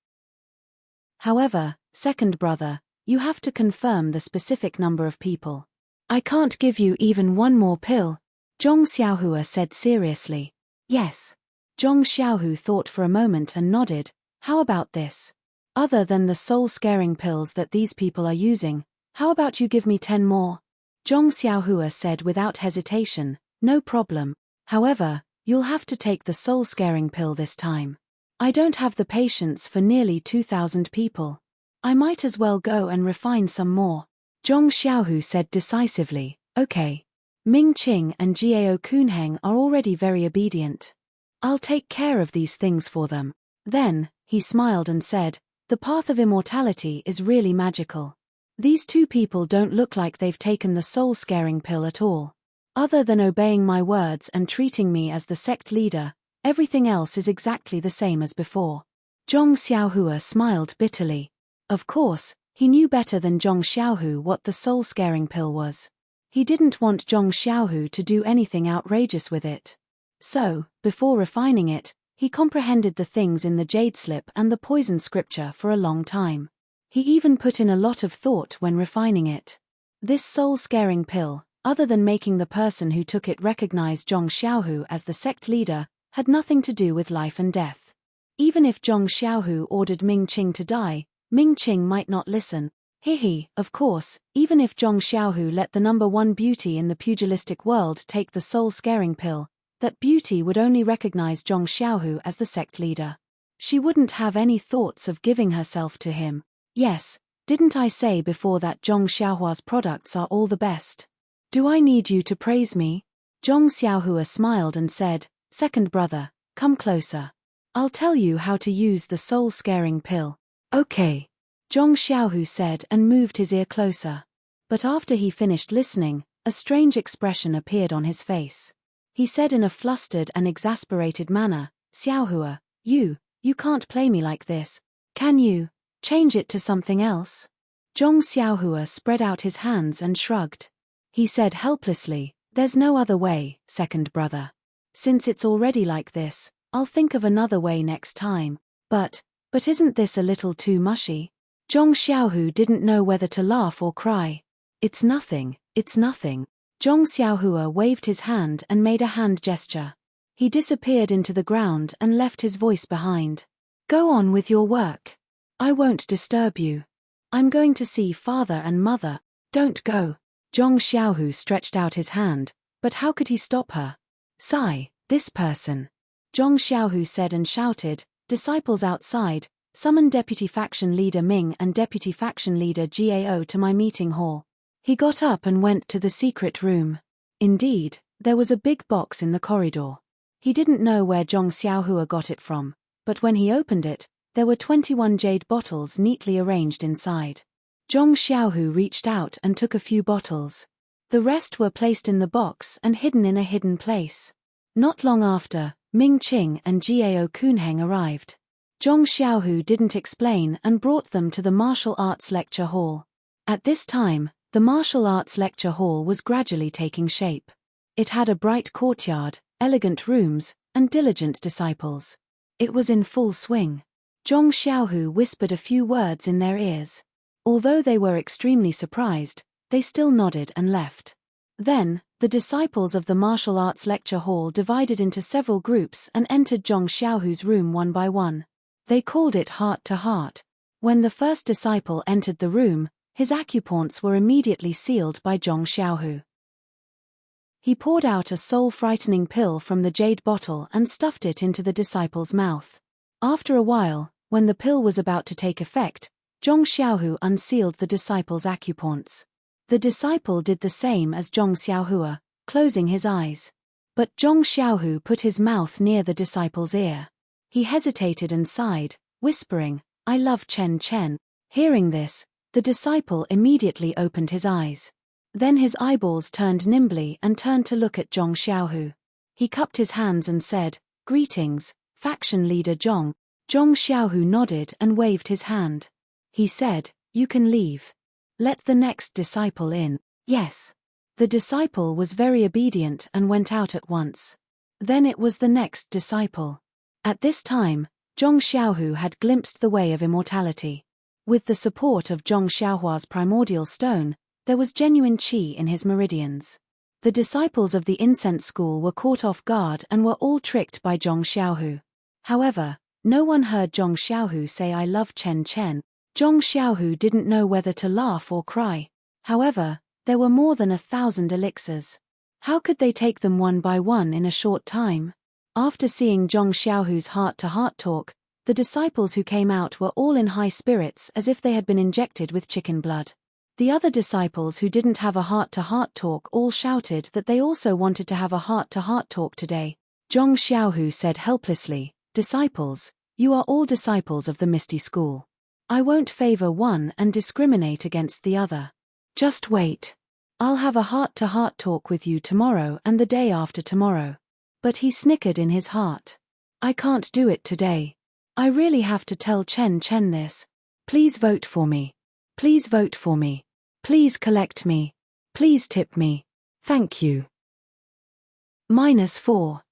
Speaker 1: However, second brother, you have to confirm the specific number of people. I can't give you even 1 more pill," Zhong Xiaohua said seriously. "Yes." Zhong Xiaohu thought for a moment and nodded. "How about this? Other than the soul-scaring pills that these people are using, how about you give me 10 more? Zhong Xiaohua said without hesitation, "No problem. However, you'll have to take the soul-scaring pill this time. I don't have the patience for nearly 2,000 people. I might as well go and refine some more." Zhong Xiaohu said decisively, "Okay. Ming Qing and Jiao Kunheng are already very obedient. I'll take care of these things for them." Then, he smiled and said, "The path of immortality is really magical. These 2 people don't look like they've taken the soul-scaring pill at all. Other than obeying my words and treating me as the sect leader, everything else is exactly the same as before." Zhong Xiaohua smiled bitterly. Of course, he knew better than Zhong Xiaohu what the soul-scaring pill was. He didn't want Zhong Xiaohu to do anything outrageous with it. So, before refining it, he comprehended the things in the jade slip and the poison scripture for a long time. He even put in a lot of thought when refining it. This soul-scaring pill, other than making the person who took it recognize Zhong Xiaohu as the sect leader, had nothing to do with life and death. Even if Zhong Xiaohu ordered Ming Qing to die, Ming Qing might not listen. Of course, even if Zhong Xiaohu let the number 1 beauty in the pugilistic world take the soul-scaring pill, that beauty would only recognize Zhong Xiaohu as the sect leader. She wouldn't have any thoughts of giving herself to him. Yes, didn't I say before that Zhong Xiaohua's products are all the best? Do I need you to praise me? Zhong Xiaohua smiled and said, "Second brother, come closer. I'll tell you how to use the soul-scaring pill." "Okay," Zhong Xiaohu said and moved his ear closer. But after he finished listening, a strange expression appeared on his face. He said in a flustered and exasperated manner, "Xiaohua, you can't play me like this. Can you change it to something else?" Zhong Xiaohua spread out his hands and shrugged. He said helplessly, "There's no other way, second brother. Since it's already like this, I'll think of another way next time. But isn't this a little too mushy?" Zhong Xiaohu didn't know whether to laugh or cry. It's nothing. Zhong Xiaohua waved his hand and made a hand gesture. He disappeared into the ground and left his voice behind. "Go on with your work. I won't disturb you. I'm going to see father and mother." "Don't go." Zhong Xiaohu stretched out his hand, but how could he stop her? "Sigh, this person," Zhong Xiaohu said and shouted, "Disciples outside, summon Deputy Faction Leader Ming and Deputy Faction Leader Gao to my meeting hall." He got up and went to the secret room. Indeed, there was a big box in the corridor. He didn't know where Zhong Xiaohua got it from, but when he opened it, there were 21 jade bottles neatly arranged inside. Zhong Xiaohu reached out and took a few bottles. The rest were placed in the box and hidden in a hidden place. Not long after, Ming Qing and Jiao Kunheng arrived. Zhong Xiaohu didn't explain and brought them to the martial arts lecture hall. At this time, the martial arts lecture hall was gradually taking shape. It had a bright courtyard, elegant rooms, and diligent disciples. It was in full swing. Zhong Xiaohu whispered a few words in their ears. Although they were extremely surprised, they still nodded and left. Then, the disciples of the martial arts lecture hall divided into several groups and entered Zhong Xiaohu's room one by one. They called it heart to heart. When the first disciple entered the room, his acupoints were immediately sealed by Zhong Xiaohu. He poured out a soul-frightening pill from the jade bottle and stuffed it into the disciple's mouth. After a while, when the pill was about to take effect, Zhong Xiaohu unsealed the disciple's acupoints. The disciple did the same as Zhong Xiaohua, closing his eyes. But Zhong Xiaohu put his mouth near the disciple's ear. He hesitated and sighed, whispering, "I love Chen Chen." Hearing this, the disciple immediately opened his eyes. Then his eyeballs turned nimbly and turned to look at Zhong Xiaohu. He cupped his hands and said, "Greetings, faction leader Zhong." Zhong Xiaohu nodded and waved his hand. He said, "You can leave. Let the next disciple in." "Yes." The disciple was very obedient and went out at once. Then it was the next disciple. At this time, Zhong Xiaohu had glimpsed the way of immortality. With the support of Zhong Xiaohua's primordial stone, there was genuine qi in his meridians. The disciples of the incense school were caught off guard and were all tricked by Zhong Xiaohu. However, no one heard Zhong Xiaohu say "I love Chen Chen." Zhong Xiaohu didn't know whether to laugh or cry. However, there were more than 1,000 elixirs. How could they take them one by one in a short time? After seeing Zhong Xiaohu's heart-to-heart talk, the disciples who came out were all in high spirits as if they had been injected with chicken blood. The other disciples who didn't have a heart-to-heart talk all shouted that they also wanted to have a heart-to-heart talk today. Zhong Xiaohu said helplessly, "Disciples, you are all disciples of the Misty School. I won't favor one and discriminate against the other. Just wait. I'll have a heart-to-heart talk with you tomorrow and the day after tomorrow." But he snickered in his heart. "I can't do it today. I really have to tell Chen Chen this. Please vote for me. Please vote for me. Please collect me. Please tip me. Thank you." -4.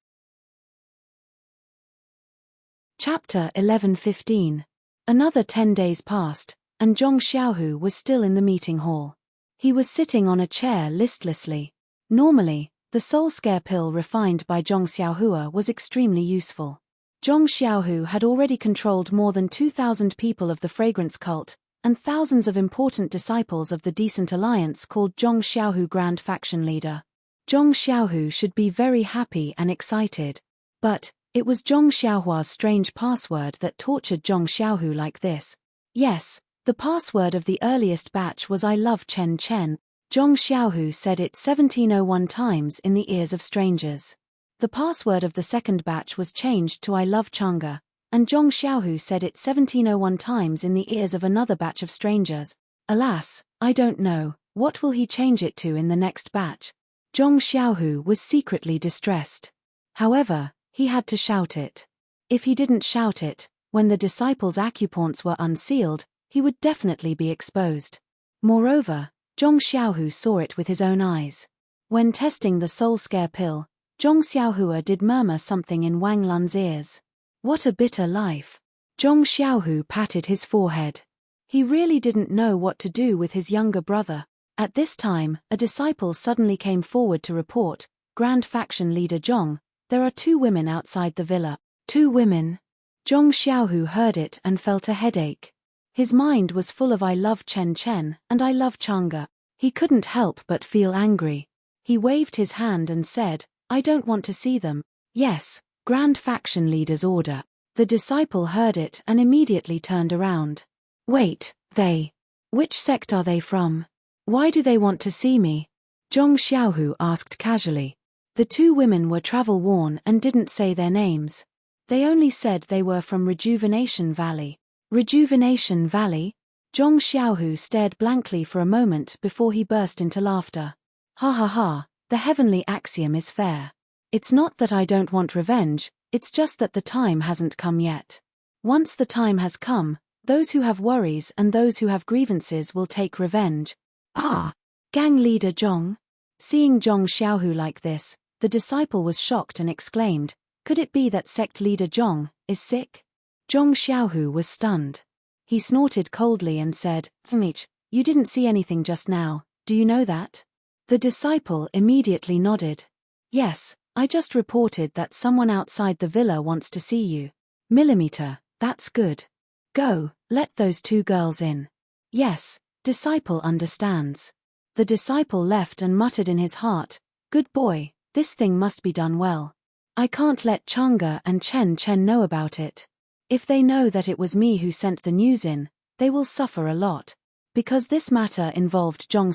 Speaker 1: Chapter 11:15. Another 10 days passed, and Zhong Xiaohu was still in the meeting hall. He was sitting on a chair listlessly. Normally, the soul scare pill refined by Zhong Xiaohua was extremely useful. Zhong Xiaohu had already controlled more than 2,000 people of the fragrance cult, and thousands of important disciples of the Decent Alliance called Zhong Xiaohu Grand Faction Leader. Zhong Xiaohu should be very happy and excited. But it was Zhong Xiaohua's strange password that tortured Zhong Xiaohu like this. Yes, the password of the earliest batch was "I love Chen Chen." Zhong Xiaohu said it 1701 times in the ears of strangers. The password of the second batch was changed to "I love Chang'e," and Zhong Xiaohu said it 1701 times in the ears of another batch of strangers. Alas, I don't know, what will he change it to in the next batch? Zhong Xiaohu was secretly distressed. However, he had to shout it. If he didn't shout it, when the disciples' acupoints were unsealed, he would definitely be exposed. Moreover, Zhong Xiaohu saw it with his own eyes. When testing the soul scare pill, Zhong Xiaohua did murmur something in Wang Lun's ears. What a bitter life. Zhong Xiaohu patted his forehead. He really didn't know what to do with his younger brother. At this time, a disciple suddenly came forward to report, "Grand Faction Leader Zhong, there are 2 women outside the villa." 2 women? Zhong Xiaohu heard it and felt a headache. His mind was full of "I love Chen Chen" and "I love Chang'e." He couldn't help but feel angry. He waved his hand and said, "I don't want to see them." "Yes, Grand Faction Leader's order." The disciple heard it and immediately turned around. "Wait, they? Which sect are they from? Why do they want to see me?" Zhong Xiaohu asked casually. The 2 women were travel-worn and didn't say their names. They only said they were from Rejuvenation Valley. Rejuvenation Valley? Zhong Xiaohu stared blankly for a moment before he burst into laughter. Ha ha ha, the heavenly axiom is fair. It's not that I don't want revenge, it's just that the time hasn't come yet. Once the time has come, those who have worries and those who have grievances will take revenge. Ah! Gang leader Zhong? Seeing Zhong Xiaohu like this, the disciple was shocked and exclaimed, could it be that sect leader Zhong is sick? Zhong Xiaohu was stunned. He snorted coldly and said, Fmich, you didn't see anything just now, do you know that? The disciple immediately nodded. Yes, I just reported that someone outside the villa wants to see you. Millimeter, that's good. Go, let those two girls in. Yes, disciple understands. The disciple left and muttered in his heart, good boy, this thing must be done well. I can't let Chang'e and Chen Chen know about it. If they know that it was me who sent the news in, they will suffer a lot. Because this matter involved Zhong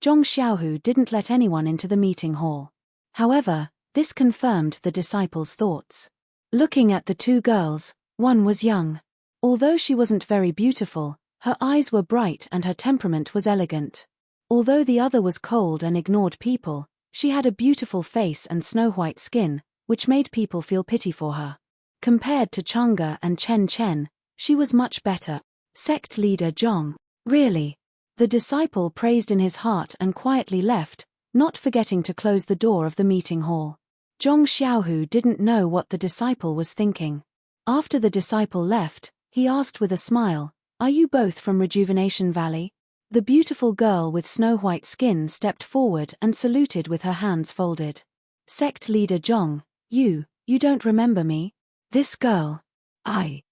Speaker 1: Xiaohu didn't let anyone into the meeting hall. However, this confirmed the disciple's thoughts. Looking at the two girls, one was young. Although she wasn't very beautiful, her eyes were bright and her temperament was elegant. Although the other was cold and ignored people, she had a beautiful face and snow-white skin, which made people feel pity for her. Compared to Chang'e and Chen Chen, she was much better. Sect leader Zhong. Really? The disciple praised in his heart and quietly left, not forgetting to close the door of the meeting hall. Zhong Xiaohu didn't know what the disciple was thinking. After the disciple left, he asked with a smile, are you both from Rejuvenation Valley? The beautiful girl with snow-white skin stepped forward and saluted with her hands folded. Sect leader Zhong, you don't remember me? This girl. I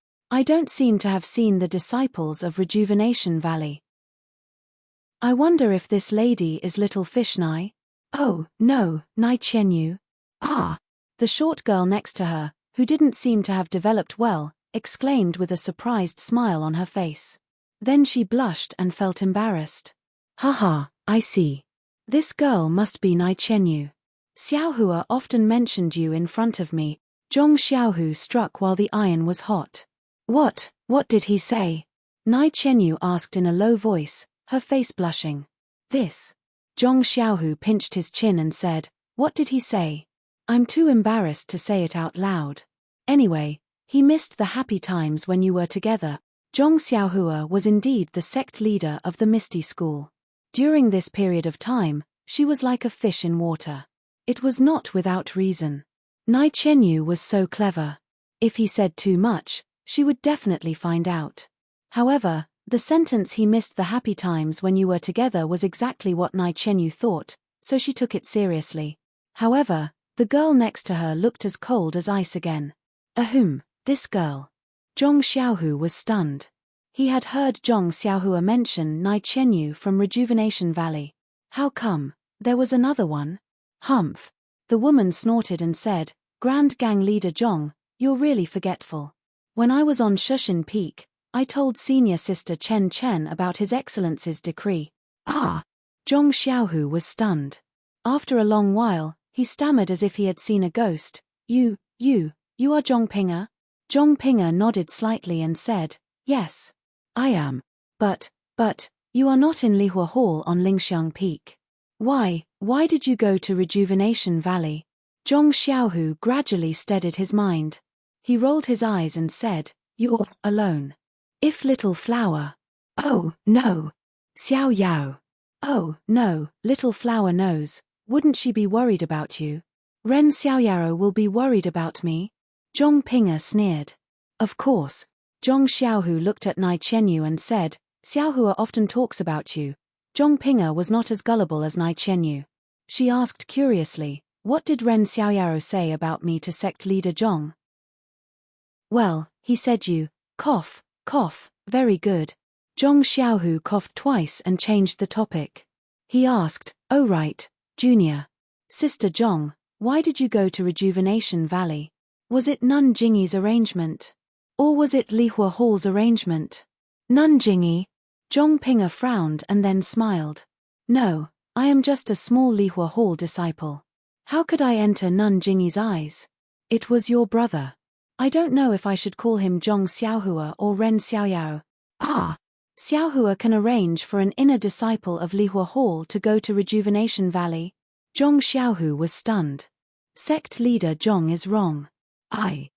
Speaker 1: don't seem to have seen the disciples of Rejuvenation Valley. I wonder if this lady is little fish Nai? Oh, no, Nai Qianyu. Ah! The short girl next to her, who didn't seem to have developed well, exclaimed with a surprised smile on her face. Then she blushed and felt embarrassed. Haha, I see. This girl must be Nai Qianyu. Xiaohua often mentioned you in front of me. Zhong Xiaohu struck while the iron was hot. What did he say? Nai Qianyu asked in a low voice, her face blushing. This. Zhong Xiaohu pinched his chin and said, what did he say? I'm too embarrassed to say it out loud. Anyway, he missed the happy times when you were together. Zhong Xiaohua was indeed the sect leader of the Misty School. During this period of time, she was like a fish in water. It was not without reason. Nai Qianyu was so clever. If he said too much, she would definitely find out. However, the sentence he missed the happy times when you were together was exactly what Nai Qianyu thought, so she took it seriously. However, the girl next to her looked as cold as ice again. Ahem, this girl. Zhong Xiaohu was stunned. He had heard Zhong Xiaohua mention Nai Qianyu from Rejuvenation Valley. How come? There was another one? Humph. The woman snorted and said, Grand Gang leader Zhong, you're really forgetful. When I was on Shushan Peak, I told senior sister Chen Chen about His Excellency's decree. Ah! Zhong Xiaohu was stunned. After a long while, he stammered as if he had seen a ghost. You are Zhong Pinga? Zhong Pinga nodded slightly and said, yes, I am. But, you are not in Lihua Hall on Lingxiang Peak. Why did you go to Rejuvenation Valley? Zhong Xiaohu gradually steadied his mind. He rolled his eyes and said, you're alone. If Little Flower. Oh, no. Xiao Yao. Oh, no, Little Flower knows. Wouldn't she be worried about you? Ren Xiaoyaro will be worried about me? Zhong Pinga sneered. Of course. Zhong Xiaohu looked at Nai Qianyu and said, Xiaohua often talks about you. Zhong Pinga was not as gullible as Nai Qianyu. She asked curiously, what did Ren Xiaoyaro say about me to sect leader Zhong? Well, he said you, cough, very good. Zhong Xiaohu coughed twice and changed the topic. He asked, oh right, Junior. Sister Zhong, why did you go to Rejuvenation Valley? Was it Nun Jingyi's arrangement? Or was it Lihua Hall's arrangement? Nun Jingyi. Zhong Pinga frowned and then smiled. No, I am just a small Lihua Hall disciple. How could I enter Nun Jingyi's eyes? It was your brother. I don't know if I should call him Zhong Xiaohua or Ren Xiaoyao. Ah! Xiaohua can arrange for an inner disciple of Lihua Hall to go to Rejuvenation Valley. Zhong Xiaohu was stunned. Sect leader Zhong is wrong. I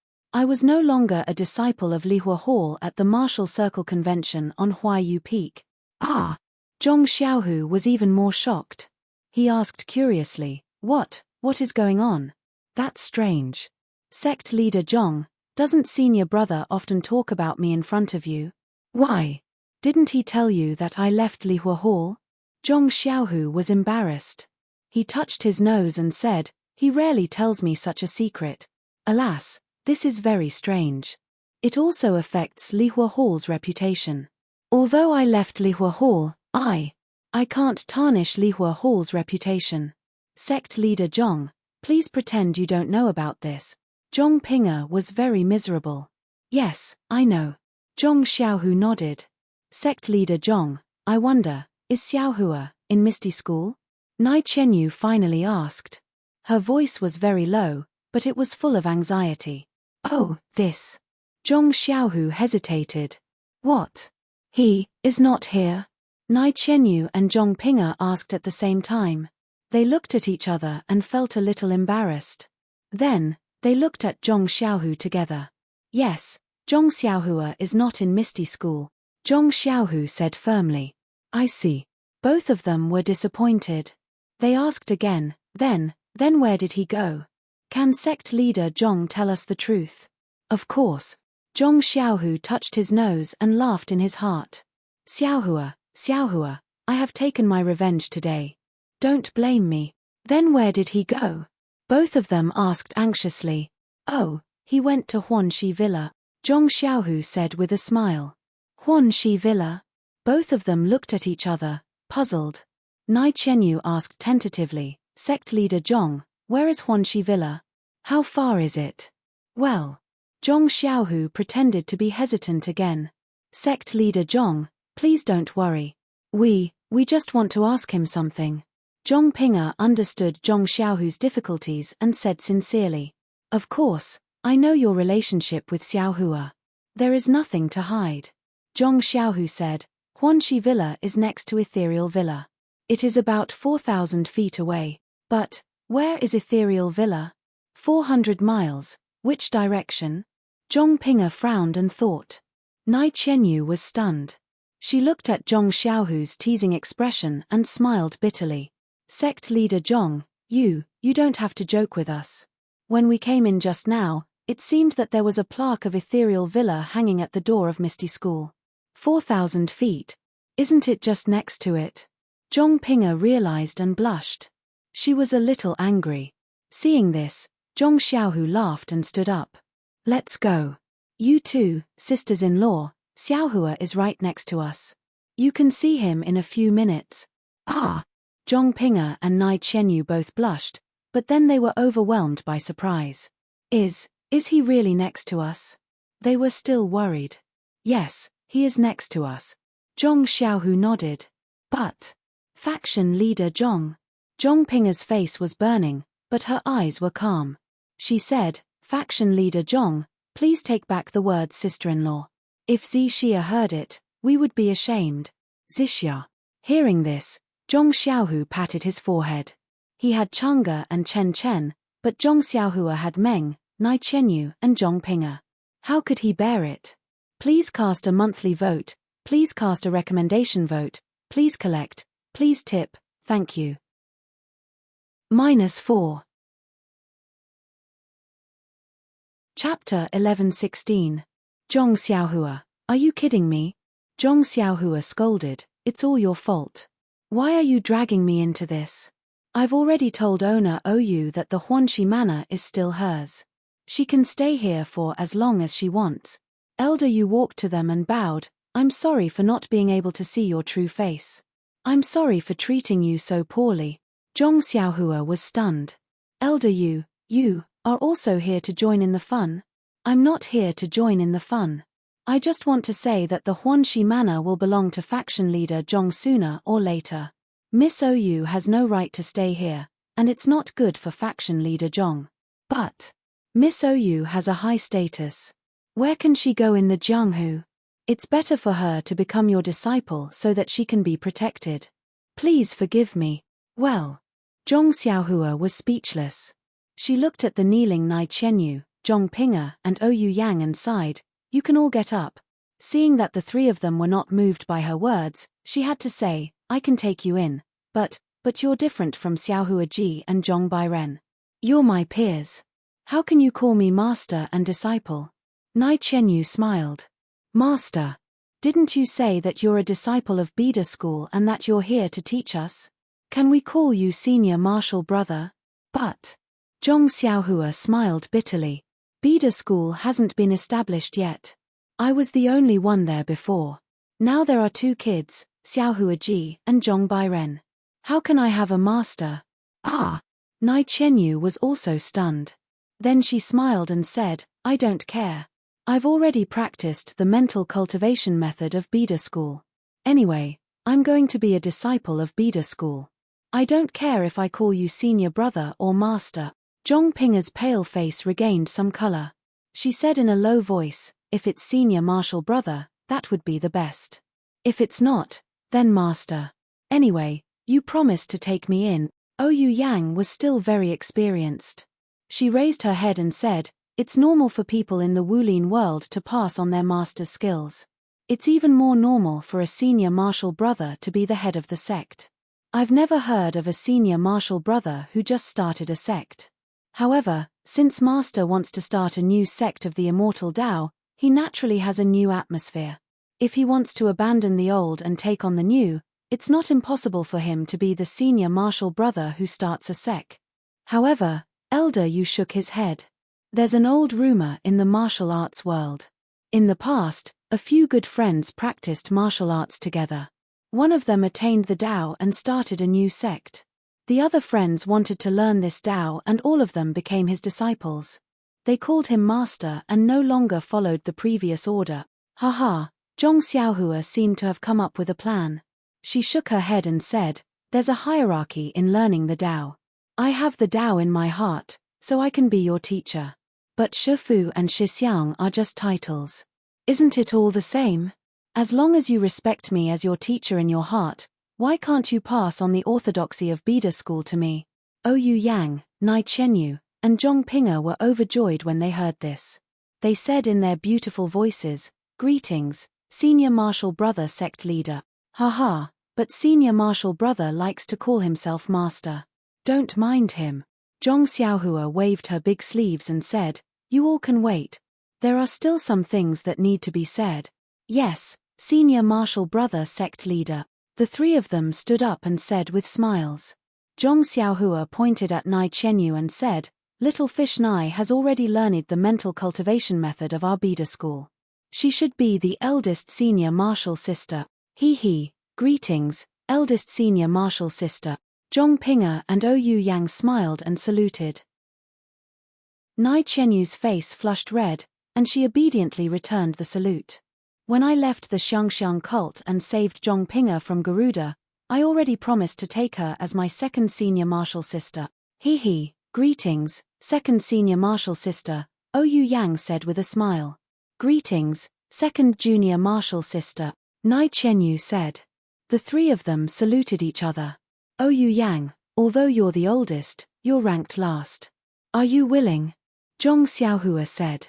Speaker 1: was no longer a disciple of Lihua Hall at the Martial Circle Convention on Huayu Peak. Ah! Zhong Xiaohu was even more shocked. He asked curiously, What is going on? That's strange. Sect leader Zhong, doesn't senior brother often talk about me in front of you? Why? Didn't he tell you that I left Lihua Hall? Zhong Xiaohu was embarrassed. He touched his nose and said, He rarely tells me such a secret. Alas, this is very strange. It also affects Lihua Hall's reputation. Although I left Lihua Hall, I can't tarnish Lihua Hall's reputation. Sect leader Zhong, please pretend you don't know about this. Zhong Ping'er was very miserable. Yes, I know. Zhong Xiaohu nodded. Sect leader Zhong, I wonder, is Xiaohua in Misty School? Nai Chenyu finally asked. Her voice was very low, but it was full of anxiety. Oh, this. Zhong Xiaohu hesitated. What? He is not here? Nai Chenyu and Zhong Ping'er asked at the same time. They looked at each other and felt a little embarrassed. Then, they looked at Zhong Xiaohu together. Yes, Zhong Xiaohua is not in Misty School, Zhong Xiaohu said firmly. I see. Both of them were disappointed. They asked again, then where did he go? Can sect leader Zhong tell us the truth? Of course. Zhong Xiaohu touched his nose and laughed in his heart. Xiaohua, I have taken my revenge today. Don't blame me. Then where did he go? Both of them asked anxiously. Oh, he went to Huanxi Villa, Zhong Xiaohu said with a smile. Huanxi Villa? Both of them looked at each other, puzzled. Nai Chenyu asked tentatively, Sect leader Zhong, where is Huanxi Villa? How far is it? Well. Zhong Xiaohu pretended to be hesitant again. Sect leader Zhong, please don't worry. We just want to ask him something. Zhong Ping'er understood Zhong Xiaohu's difficulties and said sincerely. Of course, I know your relationship with Xiaohua. There is nothing to hide. Zhong Xiaohu said, Huanxi Villa is next to Ethereal Villa. It is about 4,000 feet away. But, where is Ethereal Villa? 400 miles, which direction? Zhong Ping'er frowned and thought. Nai Chenyu was stunned. She looked at Zhong Xiaohu's teasing expression and smiled bitterly. Sect leader Zhong, you don't have to joke with us. When we came in just now, it seemed that there was a plaque of Ethereal Villa hanging at the door of Misty School. 4,000 feet. Isn't it just next to it? Zhong Ping'er realized and blushed. She was a little angry. Seeing this, Zhong Xiaohu laughed and stood up. Let's go. You two, sisters-in-law, Xiaohua is right next to us. You can see him in a few minutes. Ah! Zhong Ping'er and Nai Chenyu both blushed, but then they were overwhelmed by surprise. Is he really next to us? They were still worried. Yes, he is next to us. Zhong Xiaohu nodded. But faction leader Zhong. Zhong Ping'er's face was burning, but her eyes were calm. She said, Faction leader Zhong, please take back the word sister-in-law. If Zixia heard it, we would be ashamed. Zixia. Hearing this, Zhong Xiaohu patted his forehead. He had Chang'e and Chen Chen, but Zhong Xiaohua had Meng, Nai Chenyu and Zhong Ping'er. How could he bear it? Please cast a monthly vote, please cast a recommendation vote, please collect, please tip, thank you. -4. Chapter 11:16. Zhong Xiaohua, are you kidding me? Zhong Xiaohua scolded, it's all your fault. Why are you dragging me into this? I've already told owner Ou that the Huanxi Manor is still hers. She can stay here for as long as she wants. Elder Yu walked to them and bowed, I'm sorry for not being able to see your true face. I'm sorry for treating you so poorly. Zhong Xiaohua was stunned. Elder Yu, you are also here to join in the fun? I'm not here to join in the fun. I just want to say that the Huanxi Manor will belong to faction leader Zhong sooner or later. Miss Ou has no right to stay here, and it's not good for faction leader Zhong. But Miss OU has a high status. Where can she go in the Jianghu? It's better for her to become your disciple so that she can be protected. Please forgive me. Well. Zhong Xiaohua was speechless. She looked at the kneeling Nai Qianyu, Zhong Pinga, and OU Yang and sighed, "You can all get up." Seeing that the three of them were not moved by her words, she had to say, "I can take you in. But you're different from Xiaohua Ji and Zhong Bairen. You're my peers. How can you call me master and disciple?" Nai Qianyu smiled. "Master. Didn't you say that you're a disciple of Bida School and that you're here to teach us? Can we call you senior martial brother?" But Zhong Xiaohua smiled bitterly. "Bida School hasn't been established yet. I was the only one there before. Now there are two kids, Xiaohua Ji and Zhong Bairen. How can I have a master?" "Ah!" Nai Qianyu was also stunned. Then she smiled and said, "I don't care. I've already practiced the mental cultivation method of Bida School. Anyway, I'm going to be a disciple of Bida School. I don't care if I call you senior brother or master." Zhong Pinga's pale face regained some color. She said in a low voice, "If it's senior martial brother, that would be the best. If it's not, then master. Anyway, you promised to take me in." OU Yang was still very experienced. She raised her head and said, "It's normal for people in the Wulin world to pass on their master's skills. It's even more normal for a senior martial brother to be the head of the sect. I've never heard of a senior martial brother who just started a sect. However, since Master wants to start a new sect of the Immortal Tao, he naturally has a new atmosphere. If he wants to abandon the old and take on the new, it's not impossible for him to be the senior martial brother who starts a sect." However, Elder Yu shook his head. "There's an old rumor in the martial arts world. In the past, a few good friends practiced martial arts together. One of them attained the Tao and started a new sect. The other friends wanted to learn this Tao and all of them became his disciples. They called him master and no longer followed the previous order." Haha, Zhong Xiaohua seemed to have come up with a plan. She shook her head and said, "There's a hierarchy in learning the Tao. I have the Tao in my heart, so I can be your teacher. But Shifu and Shixiang are just titles. Isn't it all the same? As long as you respect me as your teacher in your heart, why can't you pass on the orthodoxy of Bida School to me?" OU Yang, Nai Qianyu, and Zhong Pinga were overjoyed when they heard this. They said in their beautiful voices, "Greetings, senior martial brother sect leader." "Haha, but senior martial brother likes to call himself master. Don't mind him." Zhong Xiaohua waved her big sleeves and said, "You all can wait. There are still some things that need to be said." "Yes, senior martial brother sect leader." The three of them stood up and said with smiles. Zhong Xiaohua pointed at Nai Qianyu and said, "Little fish Nai has already learned the mental cultivation method of our Bida School. She should be the eldest senior martial sister." He, greetings, eldest senior martial sister." Zhong Pinga and OU Yang smiled and saluted. Nai Qianyu's face flushed red, and she obediently returned the salute. "When I left the Xiangxiang cult and saved Zhong Pinga from Garuda, I already promised to take her as my second senior martial sister." He, greetings, second senior martial sister, OU Yang said with a smile. "Greetings, second junior martial sister," Nai Qianyu said. The three of them saluted each other. "OU Yang, although you're the oldest, you're ranked last. Are you willing?" Zhong Xiaohua said.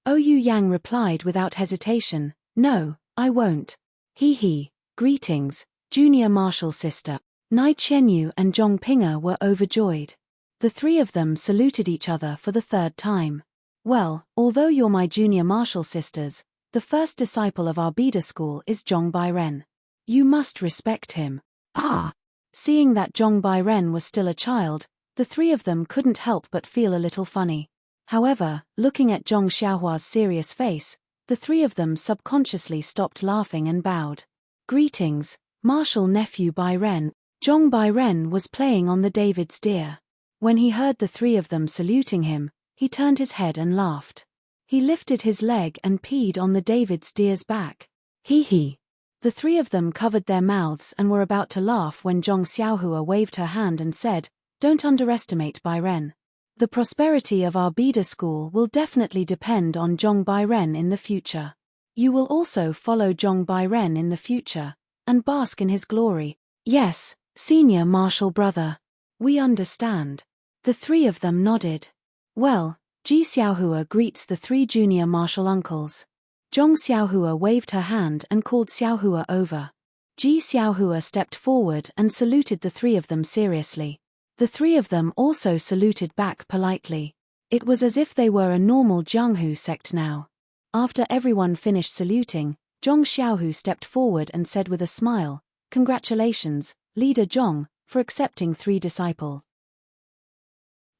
Speaker 1: OU Yang replied without hesitation, "No, I won't." He, greetings, junior martial sister. Nai Qianyu and Zhong Pinga were overjoyed. The three of them saluted each other for the third time. "Well, although you're my junior martial sisters, the first disciple of our Bida School is Zhong Bairen. You must respect him." "Ah!" Seeing that Zhong Bairen was still a child, the three of them couldn't help but feel a little funny. However, looking at Zhong Xiaohua's serious face, the three of them subconsciously stopped laughing and bowed. "Greetings, martial nephew Bairen." Zhong Bairen was playing on the David's deer. When he heard the three of them saluting him, he turned his head and laughed. He lifted his leg and peed on the David's deer's back. He. The three of them covered their mouths and were about to laugh when Zhong Xiaohua waved her hand and said, "Don't underestimate Bairen. The prosperity of our Bida school will definitely depend on Zhong Bairen in the future. You will also follow Zhong Bairen in the future, and bask in his glory. Yes, senior martial brother. We understand. The three of them nodded. Well, Ji Xiaohua greets the three junior martial uncles. Zhong Xiaohua waved her hand and called Xiaohua over. Ji Xiaohua stepped forward and saluted the three of them seriously. The three of them also saluted back politely. It was as if they were a normal Jianghu sect now. After everyone finished saluting, Zhong Xiaohu stepped forward and said with a smile, "Congratulations, Leader Zhong, for accepting 3 disciples."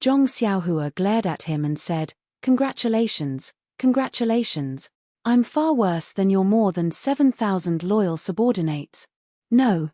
Speaker 1: Zhong Xiaohua glared at him and said, "Congratulations, congratulations. I'm far worse than your more than 7,000 loyal subordinates." No,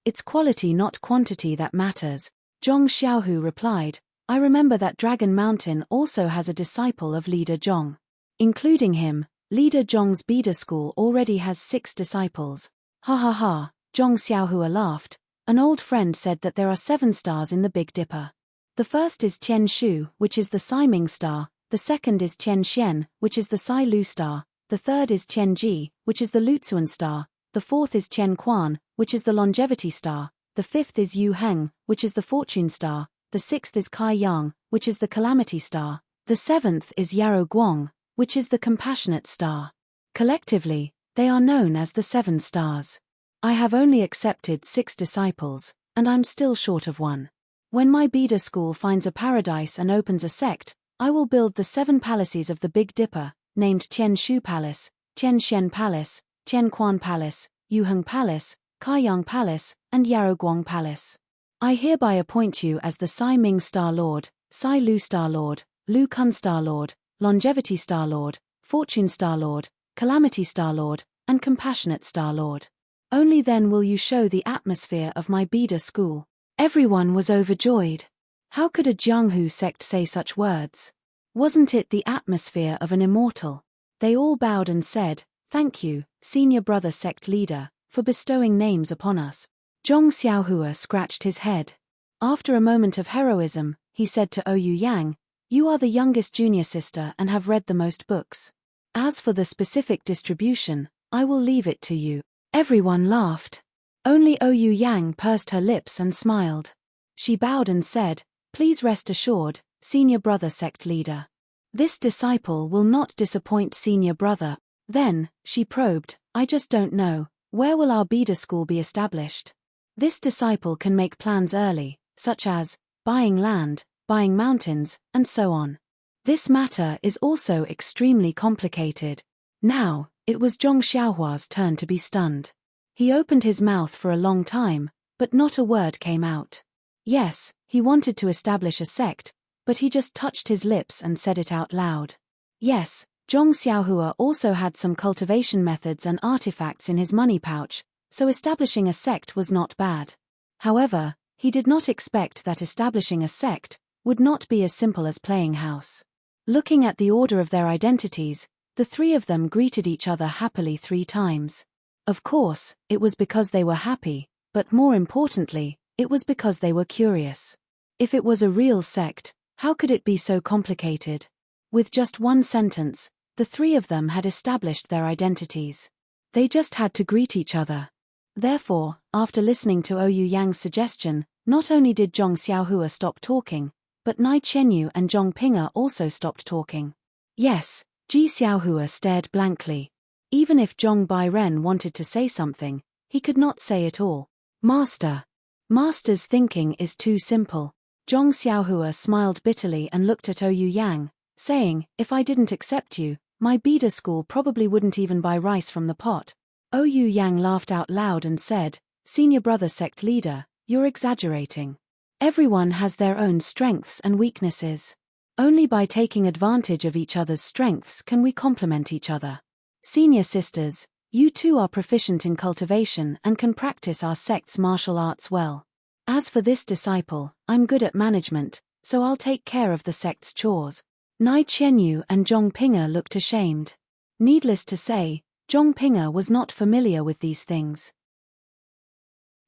Speaker 1: it's quality not quantity that matters," Zhong Xiaohu replied. "I remember that Dragon Mountain also has a disciple of Leader Zhong. Including him, Leader Zhong's Bida school already has 6 disciples. Ha ha ha," Zhong Xiaohua laughed. "An old friend said that there are 7 stars in the Big Dipper. The first is Qian Shu, which is the Sai Ming star, the second is Qian Xian, which is the Sai Lu star, the third is Qian Ji, which is the Luxuan star, the fourth is Qian Quan, which is the Longevity star, the fifth is Yu Heng, which is the Fortune star, the sixth is Kai Yang, which is the Calamity star, the seventh is Yarrow Guang, which is the Compassionate star. Collectively, they are known as the 7 stars. I have only accepted 6 disciples, and I'm still short of 1. When my Bida school finds a paradise and opens a sect, I will build the 7 palaces of the Big Dipper, named Qian Shu Palace, Qian Xian Palace, Qian Quan Palace, Yu Heng Palace, Kai Yang Palace, and Yarrow Guang Palace. I hereby appoint you as the Sai Ming Star Lord, Sai Lu Star Lord, Lu Kun Star Lord, Longevity Star Lord, Fortune Star Lord, Calamity Star Lord, and Compassionate Star Lord. Only then will you show the atmosphere of my Bida school." Everyone was overjoyed. How could a Jianghu sect say such words? Wasn't it the atmosphere of an immortal? They all bowed and said, "Thank you, senior brother sect leader, for bestowing names upon us." Zhong Xiaohua scratched his head. After a moment of heroism, he said to Ouyang, Yang, "You are the youngest junior sister and have read the most books. As for the specific distribution, I will leave it to you." Everyone laughed. Only Ouyang Yang pursed her lips and smiled. She bowed and said, "Please rest assured, senior brother sect leader. This disciple will not disappoint senior brother." Then, she probed, "I just don't know, where will our Bida school be established? This disciple can make plans early, such as buying land, buying mountains, and so on. This matter is also extremely complicated." Now, it was Zhong Xiaohua's turn to be stunned. He opened his mouth for a long time, but not a word came out. Yes, he wanted to establish a sect, but he just touched his lips and said it out loud. Yes, Zhong Xiaohua also had some cultivation methods and artifacts in his money pouch, so establishing a sect was not bad. However, he did not expect that establishing a sect would not be as simple as playing house. Looking at the order of their identities, the 3 of them greeted each other happily 3 times. Of course, it was because they were happy, but more importantly, it was because they were curious. If it was a real sect, how could it be so complicated? With just 1 sentence, the 3 of them had established their identities. They just had to greet each other. Therefore, after listening to Ouyang Yang's suggestion, not only did Zhong Xiaohua stop talking, but Nai Chenyu and Zhong Ping'er also stopped talking. Yes, Ji Xiaohua stared blankly. Even if Zhong Bairen wanted to say something, he could not say it all. Master's thinking is too simple. Zhong Xiaohua smiled bitterly and looked at Ouyang Yang, saying, "If I didn't accept you, my Bida school probably wouldn't even buy rice from the pot." Ouyang Yang laughed out loud and said, "Senior brother sect leader, you're exaggerating. Everyone has their own strengths and weaknesses. Only by taking advantage of each other's strengths can we complement each other. Senior sisters, you too are proficient in cultivation and can practice our sect's martial arts well. As for this disciple, I'm good at management, so I'll take care of the sect's chores." Nai Chenyu and Zhong Ping'er looked ashamed. Needless to say, Zhong Ping'er was not familiar with these things.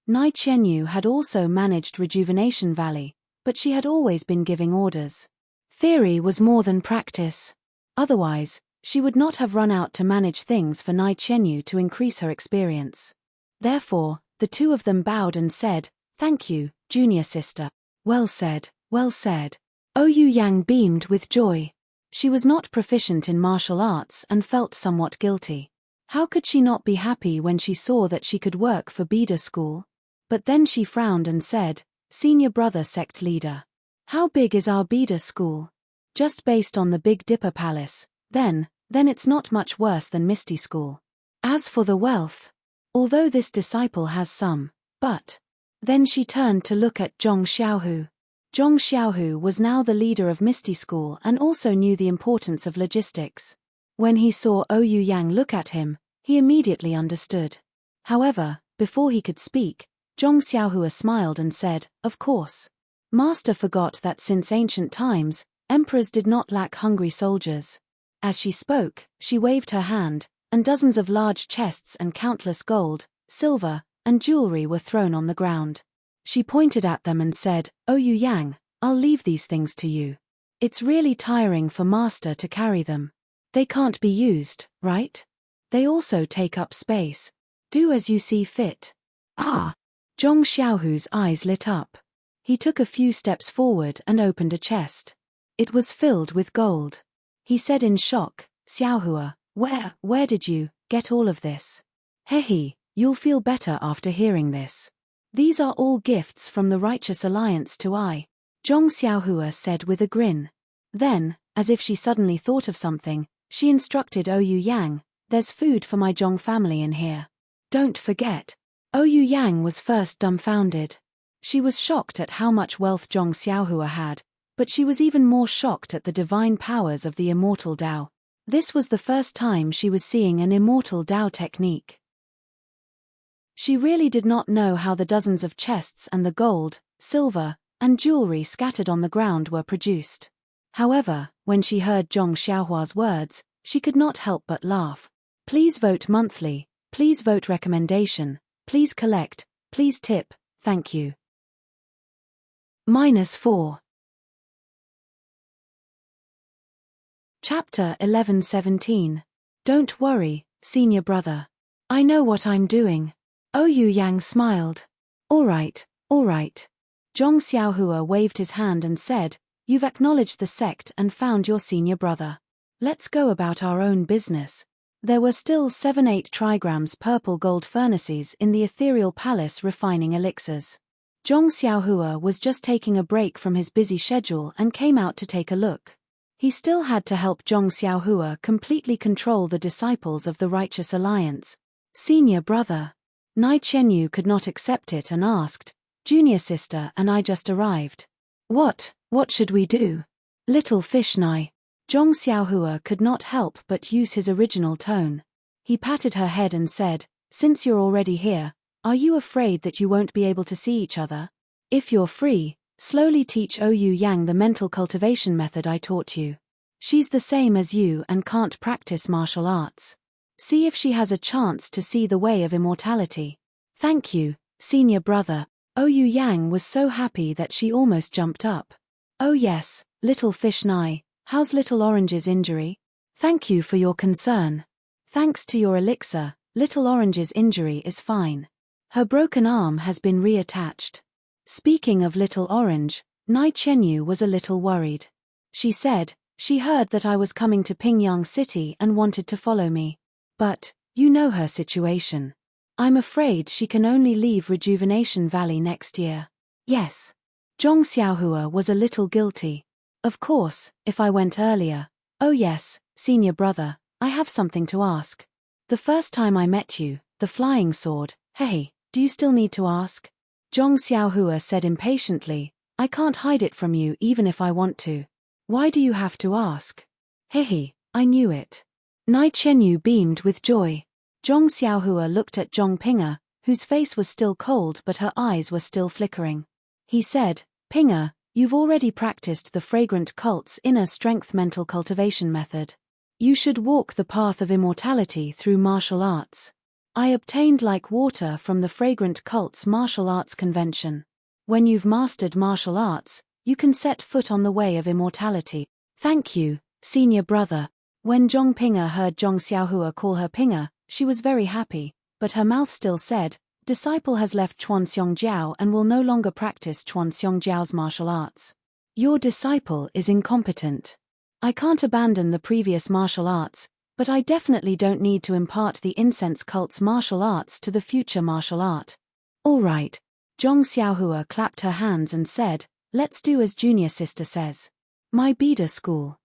Speaker 1: Nai Chenyu had also managed Rejuvenation Valley, but she had always been giving orders. Theory was more than practice. Otherwise, she would not have run out to manage things for Nai Chenyu to increase her experience. Therefore, the two of them bowed and said, "Thank you, junior sister." "Well said, well said." Ouyang Yang beamed with joy. She was not proficient in martial arts and felt somewhat guilty. How could she not be happy when she saw that she could work for Bida school? But then she frowned and said, "Senior brother sect leader. How big is our Bida school?" "Just based on the Big Dipper Palace, then it's not much worse than Misty School. As for the wealth, although this disciple has some, but..." Then she turned to look at Zhong Xiaohu. Zhong Xiaohu was now the leader of Misty School and also knew the importance of logistics. When he saw Ouyang Yang look at him, he immediately understood. However, before he could speak, Zhong Xiaohu smiled and said, "Of course. Master forgot that since ancient times, emperors did not lack hungry soldiers." As she spoke, she waved her hand, and dozens of large chests and countless gold, silver, and jewelry were thrown on the ground. She pointed at them and said, "Ouyang Yang, I'll leave these things to you. It's really tiring for Master to carry them. They can't be used, right? They also take up space. Do as you see fit." "Ah!" Zhong Xiaohu's eyes lit up. He took a few steps forward and opened a chest. It was filled with gold. He said in shock, "Xiaohua, where did you get all of this?" "Hehe, you'll feel better after hearing this. These are all gifts from the Righteous Alliance to I," Zhong Xiaohua said with a grin. Then, as if she suddenly thought of something, she instructed Ouyang Yang, "There's food for my Zhong family in here. Don't forget." Ouyang Yang was first dumbfounded. She was shocked at how much wealth Zhong Xiaohua had, but she was even more shocked at the divine powers of the immortal Dao. This was the first time she was seeing an immortal Dao technique. She really did not know how the dozens of chests and the gold, silver, and jewelry scattered on the ground were produced. However, when she heard Zhong Xiaohua's words, she could not help but laugh. "Please vote monthly, please vote recommendation, please collect, please tip, thank you." -4. Chapter 11:17. Don't worry, senior brother. I know what I'm doing. Ouyang Yang smiled. All right. Zhong Xiaohua waved his hand and said, "You've acknowledged the sect and found your senior brother. Let's go about our own business." There were still 7-8 trigrams purple gold furnaces in the ethereal palace refining elixirs. Zhong Xiaohua was just taking a break from his busy schedule and came out to take a look. He still had to help Zhong Xiaohua completely control the disciples of the Righteous Alliance. "Senior brother." Nai Chenyu could not accept it and asked, "Junior sister and I just arrived. What should we do?" "Little fish Nai." Zhong Xiaohua could not help but use his original tone. He patted her head and said, "Since you're already here, are you afraid that you won't be able to see each other? If you're free, slowly teach Ouyang Yang the mental cultivation method I taught you. She's the same as you and can't practice martial arts. See if she has a chance to see the way of immortality." "Thank you, senior brother." Ouyang Yang was so happy that she almost jumped up. "Oh yes, little fish Nai, how's little Orange's injury? Thank you for your concern. Thanks to your elixir, little Orange's injury is fine. Her broken arm has been reattached." Speaking of little Orange, Nai Chenyu was a little worried. She said, "She heard that I was coming to Pingyang City and wanted to follow me. But, you know her situation. I'm afraid she can only leave Rejuvenation Valley next year." "Yes." Zhong Xiaohua was a little guilty. "Of course, if I went earlier." "Oh yes, senior brother, I have something to ask. The first time I met you, the flying sword, hey, do you still need to ask?" Zhong Xiaohua said impatiently, "I can't hide it from you even if I want to. Why do you have to ask?" "Hehe, I knew it." Nai Chenyu beamed with joy. Zhong Xiaohua looked at Zhong Pinga, whose face was still cold but her eyes were still flickering. He said, "Pinga, you've already practiced the fragrant cult's inner strength mental cultivation method. You should walk the path of immortality through martial arts. I obtained like water from the fragrant cult's martial arts convention. When you've mastered martial arts, you can set foot on the way of immortality." Thank you, senior brother. When Zhong Pinga heard Zhong Xiaohua call her Pinga, she was very happy, but her mouth still said, disciple has left Chuanxiong Jiao and will no longer practice Chuanxiong Jiao's martial arts. Your disciple is incompetent. I can't abandon the previous martial arts, but I definitely don't need to impart the incense cult's martial arts to the future martial art. All right. Zhong Xiaohua clapped her hands and said, let's do as junior sister says. My Bida school.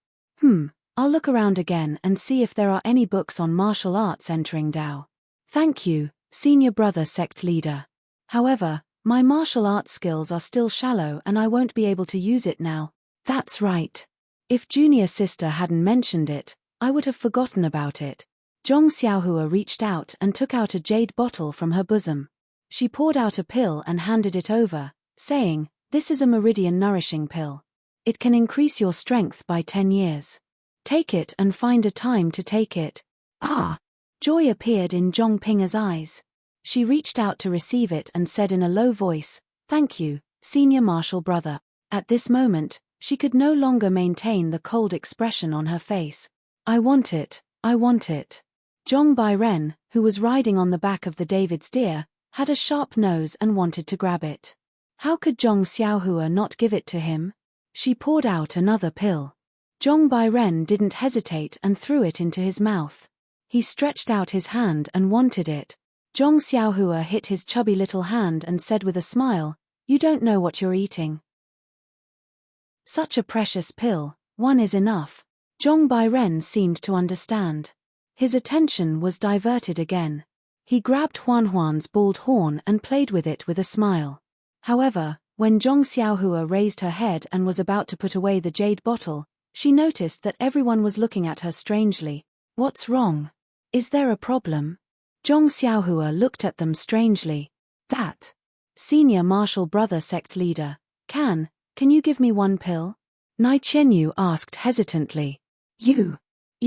Speaker 1: I'll look around again and see if there are any books on martial arts entering Dao. Thank you, senior brother sect leader. However, my martial arts skills are still shallow and I won't be able to use it now. That's right. If junior sister hadn't mentioned it, I would have forgotten about it. Zhong Xiaohua reached out and took out a jade bottle from her bosom. She poured out a pill and handed it over, saying, this is a meridian nourishing pill. It can increase your strength by 10 years. Take it and find a time to take it. Ah! Joy appeared in Zhong Pinga's eyes. She reached out to receive it and said in a low voice, thank you, senior martial brother. At this moment, she could no longer maintain the cold expression on her face. I want it, I want it. Zhong Bairen, who was riding on the back of the David's deer, had a sharp nose and wanted to grab it. How could Zhong Xiaohua not give it to him? She poured out another pill. Zhong Bairen didn't hesitate and threw it into his mouth. He stretched out his hand and wanted it. Zhong Xiaohua hit his chubby little hand and said with a smile, you don't know what you're eating. Such a precious pill, one is enough. Zhong Bairen seemed to understand. His attention was diverted again. He grabbed Huan's bald horn and played with it with a smile. However, when Zhong Xiaohua raised her head and was about to put away the jade bottle, she noticed that everyone was looking at her strangely. What's wrong? Is there a problem? Zhong Xiaohua looked at them strangely. That. Senior martial brother sect leader, can you give me one pill? Nai Chenyu asked hesitantly. You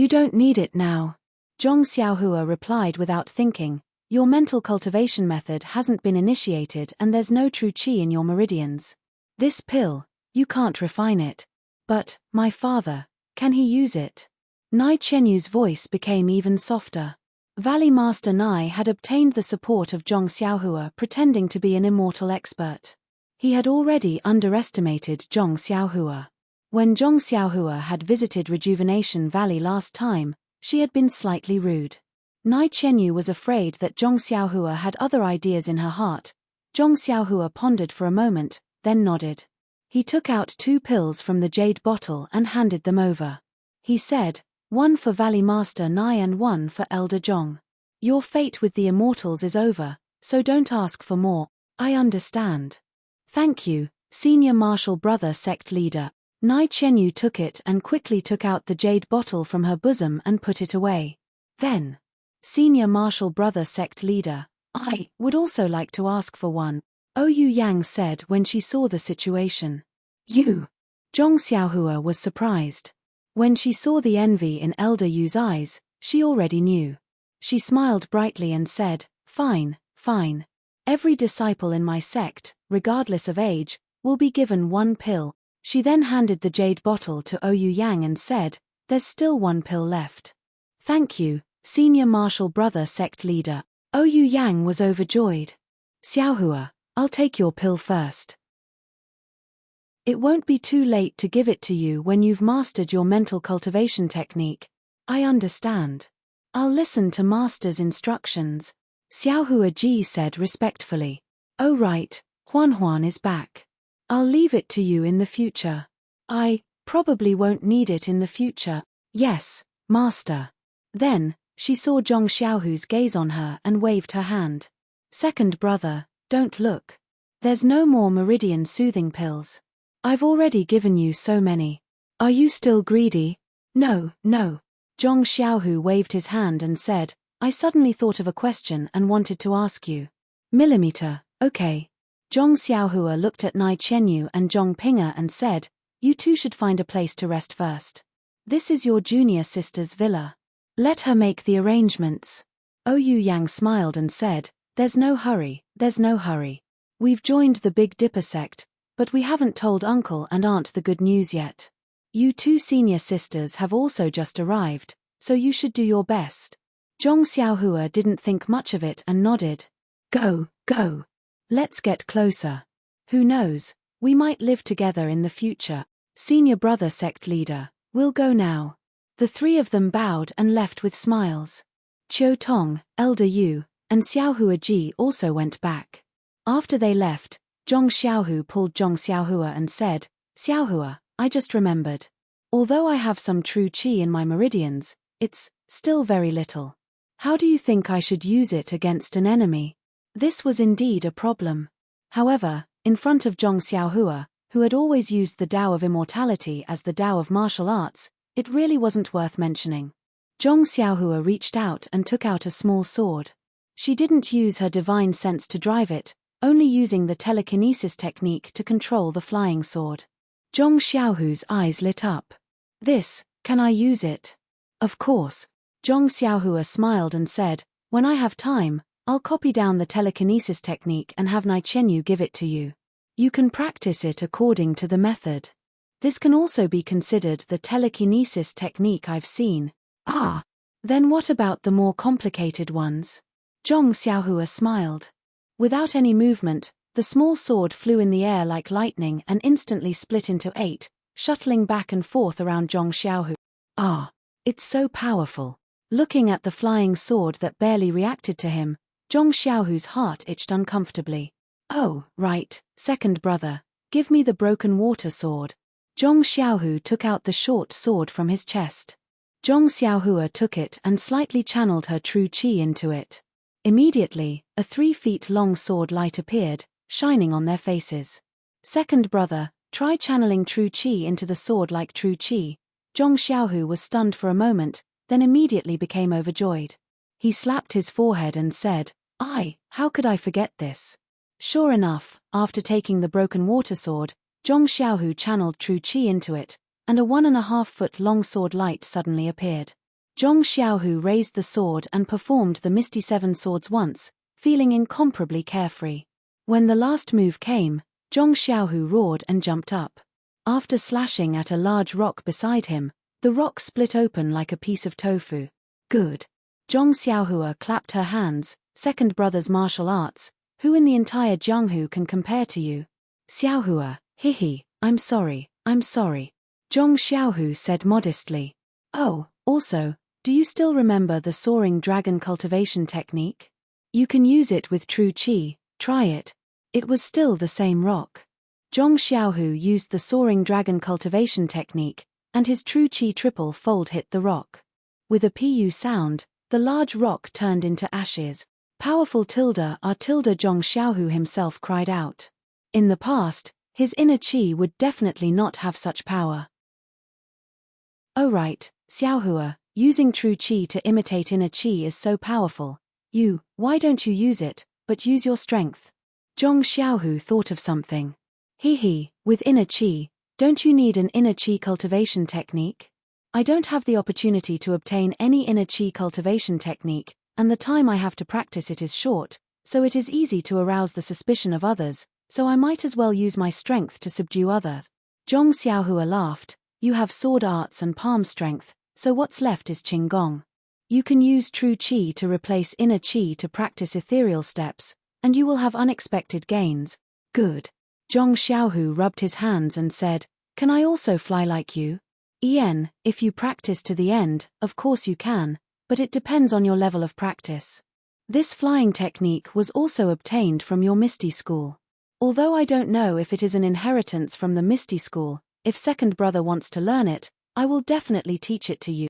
Speaker 1: don't need it now. Zhong Xiaohua replied without thinking, your mental cultivation method hasn't been initiated and there's no true qi in your meridians. This pill, you can't refine it. But, my father, can he use it? Nai Chenyu's voice became even softer. Valley Master Nai had obtained the support of Zhong Xiaohua pretending to be an immortal expert. He had already underestimated Zhong Xiaohua. When Zhong Xiaohua had visited Rejuvenation Valley last time, she had been slightly rude. Nai Chenyu was afraid that Zhong Xiaohua had other ideas in her heart. Zhong Xiaohua pondered for a moment, then nodded. He took out 2 pills from the jade bottle and handed them over. He said, one for Valley Master Nai and one for Elder Zhong. Your fate with the immortals is over, so don't ask for more. I understand. Thank you, senior martial brother sect leader. Nai Chenyu took it and quickly took out the jade bottle from her bosom and put it away. Then, senior martial brother sect leader, I would also like to ask for one. Oyu Yang said when she saw the situation. You. Zhong Xiaohua was surprised. When she saw the envy in Elder Yu's eyes, she already knew. She smiled brightly and said, fine, fine. Every disciple in my sect, regardless of age, will be given 1 pill. She then handed the jade bottle to Oyu Yang and said, there's still 1 pill left. Thank you, senior martial brother sect leader. Oyu Yang was overjoyed. Xiaohua, I'll take your pill first. It won't be too late to give it to you when you've mastered your mental cultivation technique. I understand. I'll listen to master's instructions. Xiaohua Ji said respectfully. Oh right, Huan is back. I'll leave it to you in the future. I probably won't need it in the future. Yes, master. Then, she saw Zhong Xiaohu's gaze on her and waved her hand. Second brother, don't look. There's no more meridian soothing pills. I've already given you so many. Are you still greedy? No. Zhong Xiaohu waved his hand and said, I suddenly thought of a question and wanted to ask you. Millimeter, okay. Zhong Xiaohua looked at Nai Chenyu and Zhong Pinga and said, you two should find a place to rest first. This is your junior sister's villa. Let her make the arrangements. Oyu Yang smiled and said, there's no hurry. We've joined the Big Dipper sect, but we haven't told Uncle and Aunt the good news yet. You two senior sisters have also just arrived, so you should do your best. Zhong Xiaohua didn't think much of it and nodded. Go, go. Let's get closer. Who knows, we might live together in the future. Senior brother sect leader, we'll go now. The three of them bowed and left with smiles. Qiu Tong, Elder Yu, and Xiaohua Ji also went back. After they left, Zhong Xiaohu pulled Zhong Xiaohua and said, Xiaohua, I just remembered. Although I have some true qi in my meridians, it's still very little. How do you think I should use it against an enemy? This was indeed a problem. However, in front of Zhong Xiaohua, who had always used the Tao of Immortality as the Tao of martial arts, it really wasn't worth mentioning. Zhong Xiaohua reached out and took out a small sword. She didn't use her divine sense to drive it, only using the telekinesis technique to control the flying sword. Zhong Xiaohu's eyes lit up. This, can I use it? Of course. Zhong Xiaohua smiled and said, when I have time, I'll copy down the telekinesis technique and have Nai Chenyu give it to you. You can practice it according to the method. This can also be considered the telekinesis technique I've seen. Ah! Then what about the more complicated ones? Zhong Xiaohua smiled. Without any movement, the small sword flew in the air like lightning and instantly split into 8, shuttling back and forth around Zhong Xiaohu. Ah! It's so powerful. Looking at the flying sword that barely reacted to him, Zhong Xiaohu's heart itched uncomfortably. Oh, right, second brother, give me the broken water sword. Zhong Xiaohu took out the short sword from his chest. Zhong Xiaohua took it and slightly channeled her true qi into it. Immediately, a 3-feet-long sword light appeared, shining on their faces. Second brother, try channeling true qi into the sword like true qi. Zhong Xiaohu was stunned for a moment, then immediately became overjoyed. He slapped his forehead and said, how could I forget this? Sure enough, after taking the broken water sword, Zhong Xiaohu channeled true qi into it, and a 1.5-foot-long sword light suddenly appeared. Zhong Xiaohu raised the sword and performed the Misty 7 swords once, feeling incomparably carefree. When the last move came, Zhong Xiaohu roared and jumped up. After slashing at a large rock beside him, the rock split open like a piece of tofu. Good. Zhong Xiaohua clapped her hands, second brother's martial arts, who in the entire Jianghu can compare to you? Xiaohua, hihi, I'm sorry. Zhong Xiaohu said modestly. Oh, also, do you still remember the soaring dragon cultivation technique? You can use it with true qi, try it. It was still the same rock. Zhong Xiaohu used the soaring dragon cultivation technique, and his true qi triple fold hit the rock. With a pu sound, the large rock turned into ashes. Powerful tilde are tilde Zhong Xiaohu himself cried out. In the past, his inner qi would definitely not have such power. Oh right, Xiaohua, using true qi to imitate inner qi is so powerful. Why don't you use it, but use your strength? Zhong Xiaohu thought of something. With inner qi, don't you need an inner qi cultivation technique? I don't have the opportunity to obtain any inner qi cultivation technique, and the time I have to practice it is short, so it is easy to arouse the suspicion of others, so I might as well use my strength to subdue others. Zhong Xiaohua laughed. You have sword arts and palm strength, so what's left is qinggong. You can use true qi to replace inner qi to practice ethereal steps, and you will have unexpected gains. Good. Zhong Xiaohu rubbed his hands and said, can I also fly like you? If you practice to the end, of course you can, but it depends on your level of practice. This flying technique was also obtained from your Misty school. Although I don't know if it is an inheritance from the Misty school, if second brother wants to learn it, I will definitely teach it to you.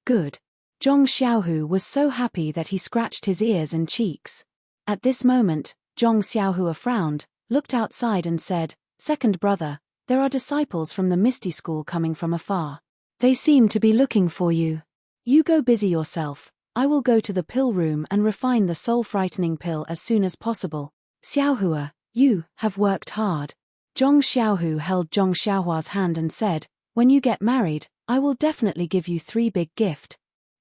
Speaker 1: Good. Zhong Xiaohu was so happy that he scratched his ears and cheeks. At this moment, Zhong Xiaohua frowned, looked outside and said, second brother, there are disciples from the Misty school coming from afar. They seem to be looking for you. You go busy yourself. I will go to the pill room and refine the soul-frightening pill as soon as possible. Xiaohua, you have worked hard. Zhong Xiaohu held Zhong Xiaohua's hand and said, when you get married, I will definitely give you 3 big gifts.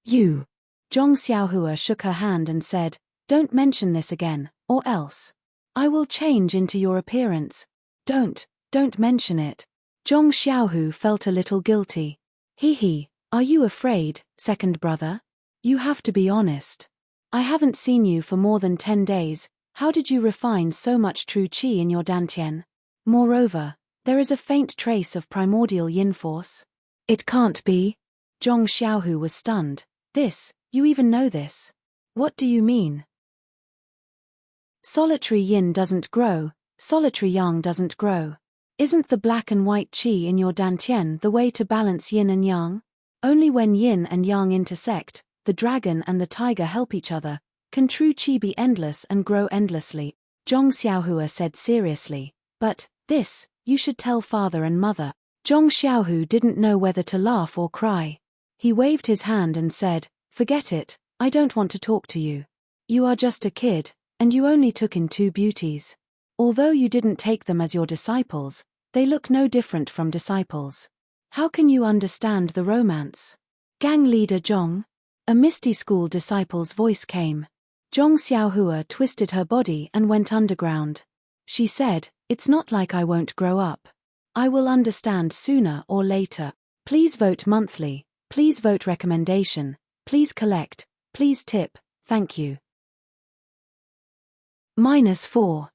Speaker 1: Zhong Xiaohua shook her hand and said, don't mention this again, or else I will change into your appearance. Don't mention it. Zhong Xiaohu felt a little guilty. He, are you afraid, second brother? You have to be honest. I haven't seen you for more than 10 days, how did you refine so much true qi in your dantian? Moreover, there is a faint trace of primordial yin force. It can't be. Zhong Xiaohu was stunned. This, you even know this? What do you mean? Solitary yin doesn't grow, solitary yang doesn't grow. Isn't the black and white qi in your dantian the way to balance yin and yang? Only when yin and yang intersect, the dragon and the tiger help each other, can true qi be endless and grow endlessly, Zhong Xiaohua said seriously. But, this, you should tell father and mother. Zhong Xiaohu didn't know whether to laugh or cry. He waved his hand and said, forget it, I don't want to talk to you. You are just a kid, and you only took in 2 beauties. Although you didn't take them as your disciples, they look no different from disciples. How can you understand the romance? Gang leader Zhong? A Misty School disciple's voice came. Zhong Xiaohua twisted her body and went underground. She said, it's not like I won't grow up. I will understand sooner or later. Please vote monthly, please vote recommendation, please collect, please tip, thank you. -4.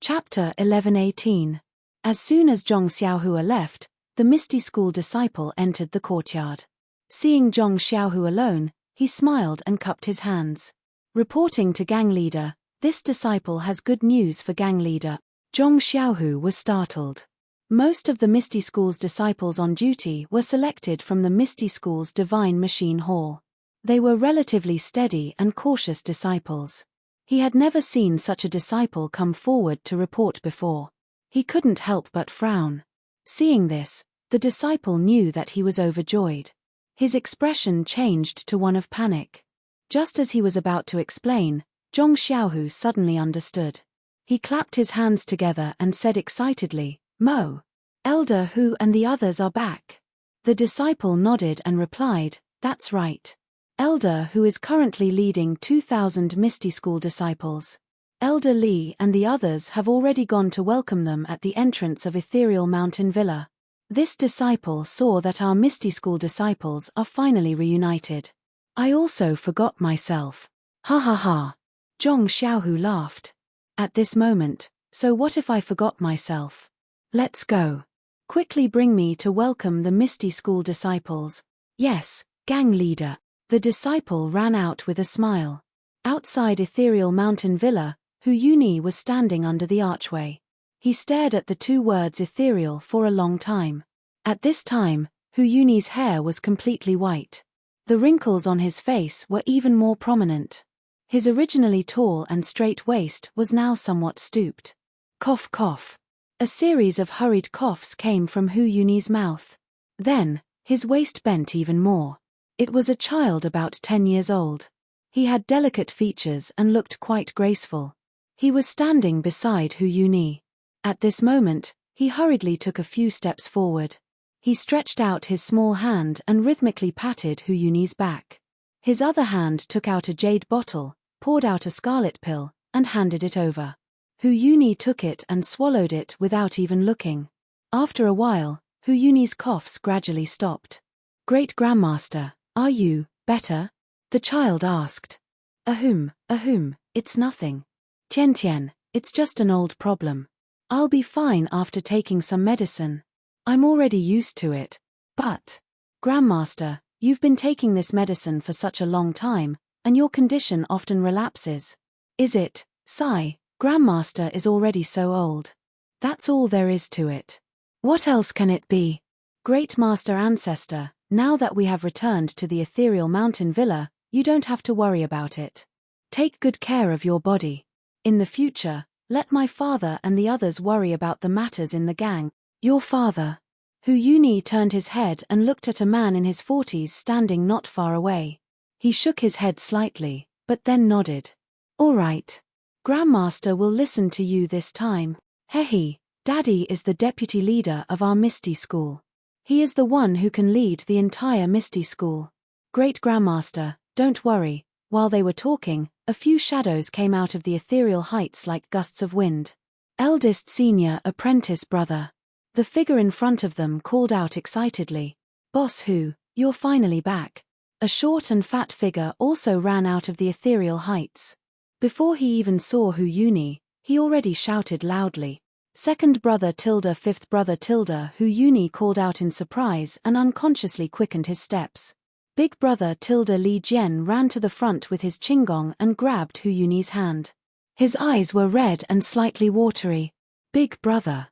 Speaker 1: Chapter 11:18. As soon as Zhong Xiaohua left, the Misty School disciple entered the courtyard. Seeing Zhong Xiaohu alone, he smiled and cupped his hands. Reporting to gang leader, this disciple has good news for gang leader. Zhong Xiaohu was startled. Most of the Misty School's disciples on duty were selected from the Misty School's Divine Machine Hall. They were relatively steady and cautious disciples. He had never seen such a disciple come forward to report before. He couldn't help but frown. Seeing this, the disciple knew that he was overjoyed. His expression changed to one of panic. Just as he was about to explain, Zhong Xiaohu suddenly understood. He clapped his hands together and said excitedly, Mo! Elder Hu and the others are back. The disciple nodded and replied, that's right. Elder Hu is currently leading 2,000 Misty School disciples. Elder Li and the others have already gone to welcome them at the entrance of Ethereal Mountain Villa. This disciple saw that our Misty School disciples are finally reunited. I also forgot myself. Ha ha ha. Zhong Xiaohu laughed. At this moment, so what if I forgot myself? Let's go. Quickly bring me to welcome the Misty School disciples. Yes, gang leader. The disciple ran out with a smile. Outside Ethereal Mountain Villa, Hu Yuni was standing under the archway. He stared at the 2 words ethereal for a long time. At this time, Hu Yuni's hair was completely white. The wrinkles on his face were even more prominent. His originally tall and straight waist was now somewhat stooped. Cough cough. A series of hurried coughs came from Hu Yuni's mouth. Then, his waist bent even more. It was a child about 10 years old. He had delicate features and looked quite graceful. He was standing beside Hu Yuni. At this moment, he hurriedly took a few steps forward. He stretched out his small hand and rhythmically patted Hu Yuni's back. His other hand took out a jade bottle, poured out a scarlet pill, and handed it over. Hu Yuni took it and swallowed it without even looking. After a while, Hu Yuni's coughs gradually stopped. Great Grandmaster, are you better? The child asked. Ahum, it's nothing. Tian, it's just an old problem. I'll be fine after taking some medicine. I'm already used to it. But, Grandmaster, you've been taking this medicine for such a long time, and your condition often relapses. Is it, Sai? Grandmaster is already so old. That's all there is to it. What else can it be? Great Master Ancestor, now that we have returned to the Ethereal Mountain Villa, you don't have to worry about it. Take good care of your body. In the future, let my father and the others worry about the matters in the gang. Your father. Hu Yuni turned his head and looked at a man in his 40s standing not far away. He shook his head slightly, but then nodded. All right. Grandmaster will listen to you this time. Hehe, Daddy is the deputy leader of our Misty School. He is the one who can lead the entire Misty School. Great Grandmaster, don't worry. While they were talking, a few shadows came out of the ethereal heights like gusts of wind. Eldest senior apprentice brother. The figure in front of them called out excitedly. Boss Hu, you're finally back. A short and fat figure also ran out of the ethereal heights. Before he even saw Hu Yuni, he already shouted loudly. Second brother tilde fifth brother tilde Hu Yuni called out in surprise and unconsciously quickened his steps. Big brother tilde Li Jian ran to the front with his qinggong and grabbed Hu Yuni's hand. His eyes were red and slightly watery. Big brother.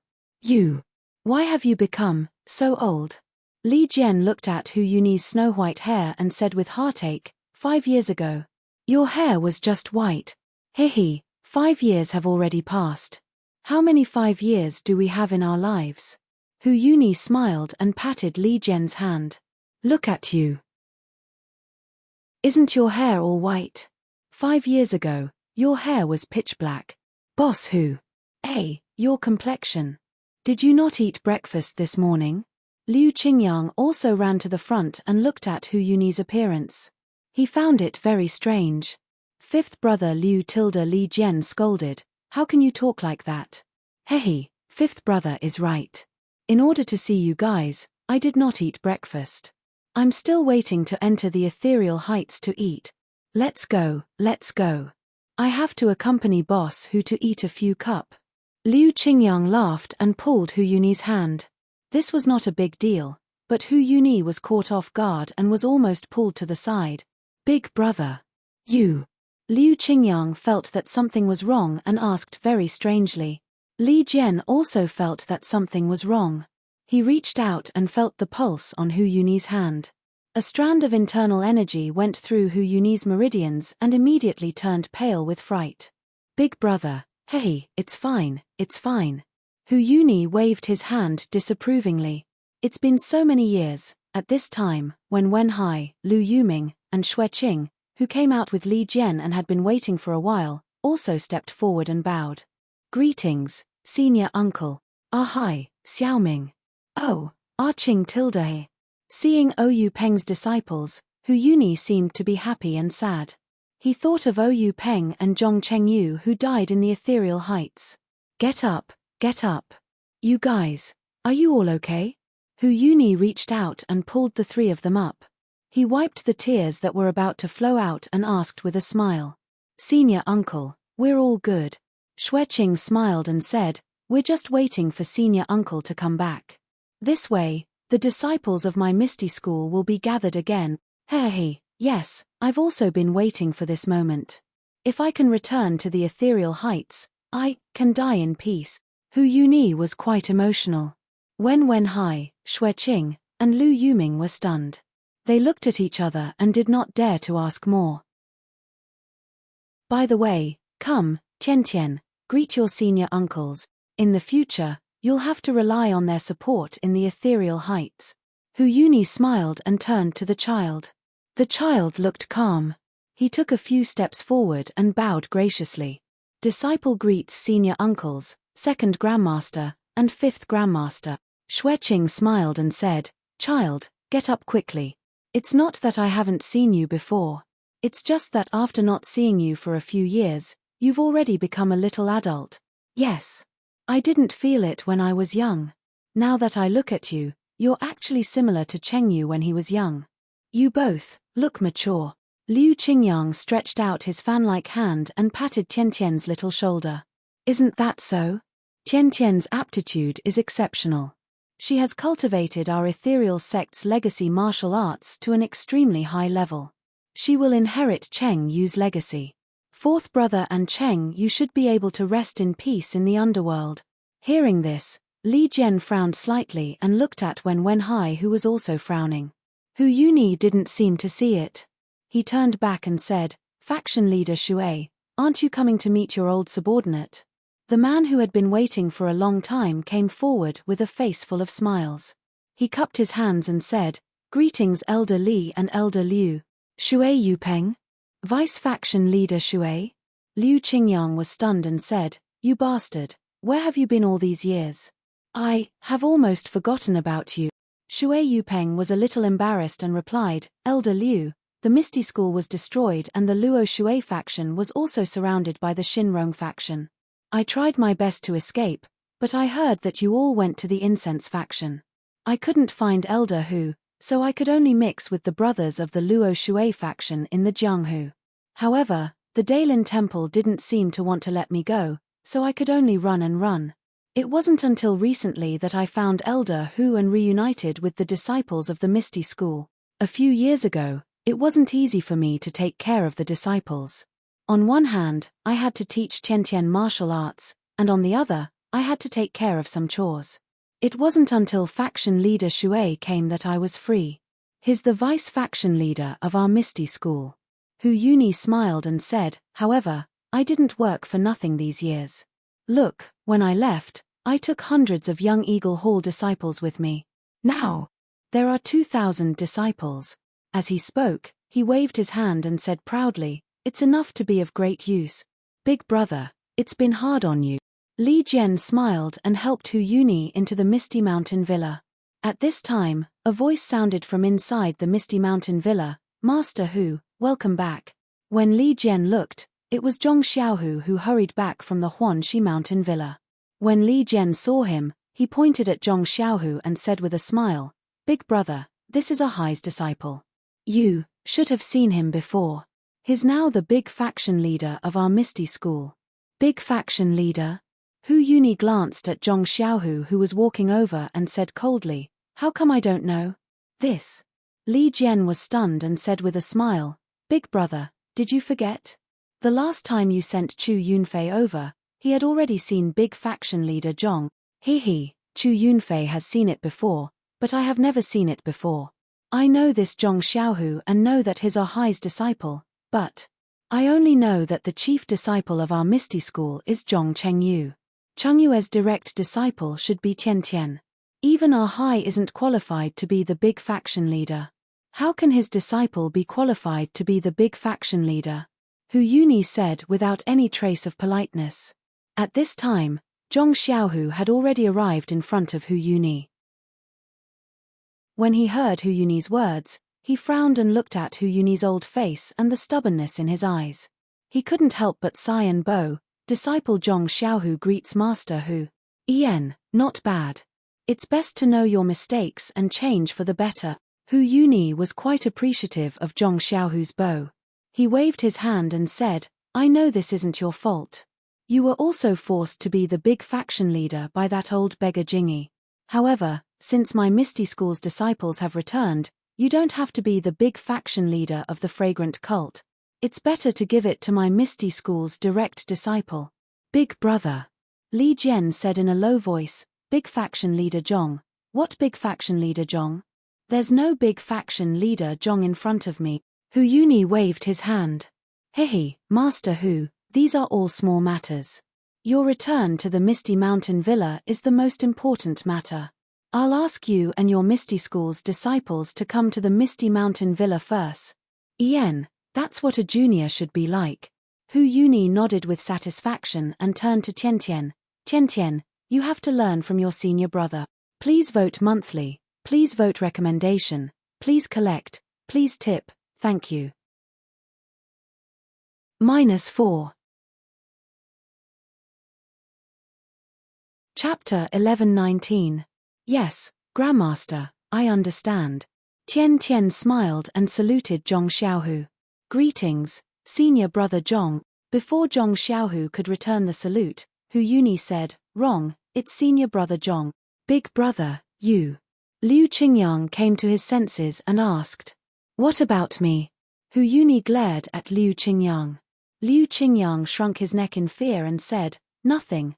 Speaker 1: Why have you become so old? Li Jian looked at Hu Yuni's snow-white hair and said with heartache, 5 years ago. Your hair was just white. Hehe, 5 years have already passed. How many 5 years do we have in our lives? Hu Yuni smiled and patted Li Jian's hand. Look at you. Isn't your hair all white? 5 years ago, your hair was pitch black. Boss Hu. Your complexion. Did you not eat breakfast this morning? Liu Qingyang also ran to the front and looked at Hu Yuni's appearance. He found it very strange. Fifth brother Liu tilde Li Jian scolded, how can you talk like that? Hehe, fifth brother is right. In order to see you guys, I did not eat breakfast. I'm still waiting to enter the ethereal heights to eat. Let's go. I have to accompany Boss Hu to eat a few cup. Liu Qingyang laughed and pulled Hu Yuni's hand. This was not a big deal, but Hu Yuni was caught off guard and was almost pulled to the side. Big brother. You. Liu Qingyang felt that something was wrong and asked very strangely. Li Jian also felt that something was wrong. He reached out and felt the pulse on Hu Yuni's hand. A strand of internal energy went through Hu Yuni's meridians and immediately turned pale with fright. Big brother, hey, it's fine. Hu Yuni waved his hand disapprovingly. It's been so many years. At this time, when Wenhai, Lu Yuming, and Xue Qing, who came out with Li Jian and had been waiting for a while, also stepped forward and bowed. Greetings, senior uncle. Hi, Xiaoming. Oh, Qing tilde. Seeing Ou Peng's disciples, Hu Yuni seemed to be happy and sad. He thought of Ou Peng and Zhong Chengyu who died in the ethereal heights. Get up. You guys, are you all okay? Hu Yuni reached out and pulled the 3 of them up. He wiped the tears that were about to flow out and asked with a smile. Senior uncle, we're all good. Xue Qing smiled and said, we're just waiting for senior uncle to come back. This way, the disciples of my misty school will be gathered again. Hey, yes, I've also been waiting for this moment. If I can return to the ethereal heights, I can die in peace. Hu Yuni was quite emotional. When Wenhai, Xue Qing, and Lu Yuming were stunned. They looked at each other and did not dare to ask more. By the way, come, Tian, greet your senior uncles. In the future, you'll have to rely on their support in the ethereal heights. Hu Yuni smiled and turned to the child. The child looked calm. He took a few steps forward and bowed graciously. Disciple greets senior uncles, 2nd Grandmaster, and 5th Grandmaster. Xue Qing smiled and said, child, get up quickly. It's not that I haven't seen you before. It's just that after not seeing you for a few years, you've already become a little adult. Yes. I didn't feel it when I was young. Now that I look at you, you're actually similar to Chengyu when he was young. You both look mature. Liu Qingyang stretched out his fan-like hand and patted Tian's little shoulder. Isn't that so? Tian's aptitude is exceptional. She has cultivated our ethereal sect's legacy martial arts to an extremely high level. She will inherit Cheng Yu's legacy. 4th brother and Cheng Yu should be able to rest in peace in the underworld. Hearing this, Li Jian frowned slightly and looked at Wenhai who was also frowning. Hu Yuni didn't seem to see it. He turned back and said, Faction leader Xue, aren't you coming to meet your old subordinate? The man who had been waiting for a long time came forward with a face full of smiles. He cupped his hands and said, Greetings Elder Li and Elder Liu. Xue Yupeng? Vice faction leader Xue? Liu Qingyang was stunned and said, You bastard, where have you been all these years? I have almost forgotten about you. Xue Yupeng was a little embarrassed and replied, Elder Liu, the Misty School was destroyed and the Luo Xue faction was also surrounded by the Shinrong faction. I tried my best to escape, but I heard that you all went to the incense faction. I couldn't find Elder Hu, so I could only mix with the brothers of the Luo Shui faction in the Jianghu. However, the Dailin Temple didn't seem to want to let me go, so I could only run and run. It wasn't until recently that I found Elder Hu and reunited with the disciples of the Misty School. A few years ago, it wasn't easy for me to take care of the disciples. On one hand, I had to teach Tiantian martial arts, and on the other, I had to take care of some chores. It wasn't until faction leader Shui came that I was free. He's the vice faction leader of our Misty School. Hu Yuni smiled and said, however, I didn't work for nothing these years. Look, when I left, I took hundreds of young Eagle Hall disciples with me. Now, there are 2,000 disciples. As he spoke, he waved his hand and said proudly, it's enough to be of great use. Big brother, it's been hard on you. Li Jian smiled and helped Hu Yuni into the Misty Mountain Villa. At this time, a voice sounded from inside the Misty Mountain Villa, Master Hu, welcome back. When Li Jian looked, it was Zhong Xiaohu who hurried back from the Huanxi Mountain Villa. When Li Jian saw him, he pointed at Zhong Xiaohu and said with a smile, Big brother, this is a Hai's disciple. You should have seen him before. He's now the big faction leader of our Misty School. Big faction leader? Hu Yuni glanced at Zhong Xiaohu who was walking over and said coldly, how come I don't know this? Li Jian was stunned and said with a smile, Big brother, did you forget? The last time you sent Chu Yunfei over, he had already seen big faction leader Zhong. Chu Yunfei has seen it before, but I have never seen it before. I know this Zhong Xiaohu and know that he's our Hai's disciple, but I only know that the chief disciple of our Misty School is Zhong Chengyu. Chengyue's direct disciple should be Tiantian. Even our Hai isn't qualified to be the big faction leader. How can his disciple be qualified to be the big faction leader? Hu Yuni said without any trace of politeness. At this time, Zhong Xiaohu had already arrived in front of Hu Yuni. When he heard Hu Yuni's words, he frowned and looked at Hu Yuni's old face and the stubbornness in his eyes. He couldn't help but sigh and bow. Disciple Zhong Xiaohu greets Master Hu. Not bad. It's best to know your mistakes and change for the better. Hu Yuni was quite appreciative of Zhong Xiaohu's bow. He waved his hand and said, I know this isn't your fault. You were also forced to be the big faction leader by that old beggar Jingy. However, since my Misty School's disciples have returned, you don't have to be the big faction leader of the fragrant cult. It's better to give it to my Misty School's direct disciple. Big brother. Li Jian said in a low voice, Big faction leader Zhong. What big faction leader Zhong? There's no big faction leader Zhong in front of me. Hu Yuni waved his hand. Master Hu, these are all small matters. Your return to the Misty Mountain Villa is the most important matter. I'll ask you and your Misty School's disciples to come to the Misty Mountain Villa first. That's what a junior should be like. Hu Yuni nodded with satisfaction and turned to Tiantian. Tiantian, you have to learn from your senior brother. Please vote monthly, please vote recommendation, please collect, please tip, thank you. -4. Chapter 11-19. Yes, Grandmaster, I understand. Tian smiled and saluted Zhong Xiaohu. Greetings, senior brother Zhong. Before Zhong Xiaohu could return the salute, Hu Yuni said, wrong, it's senior brother Zhong. Big brother, you. Liu Qingyang came to his senses and asked, what about me? Hu Yuni glared at Liu Qingyang. Liu Qingyang shrunk his neck in fear and said, nothing.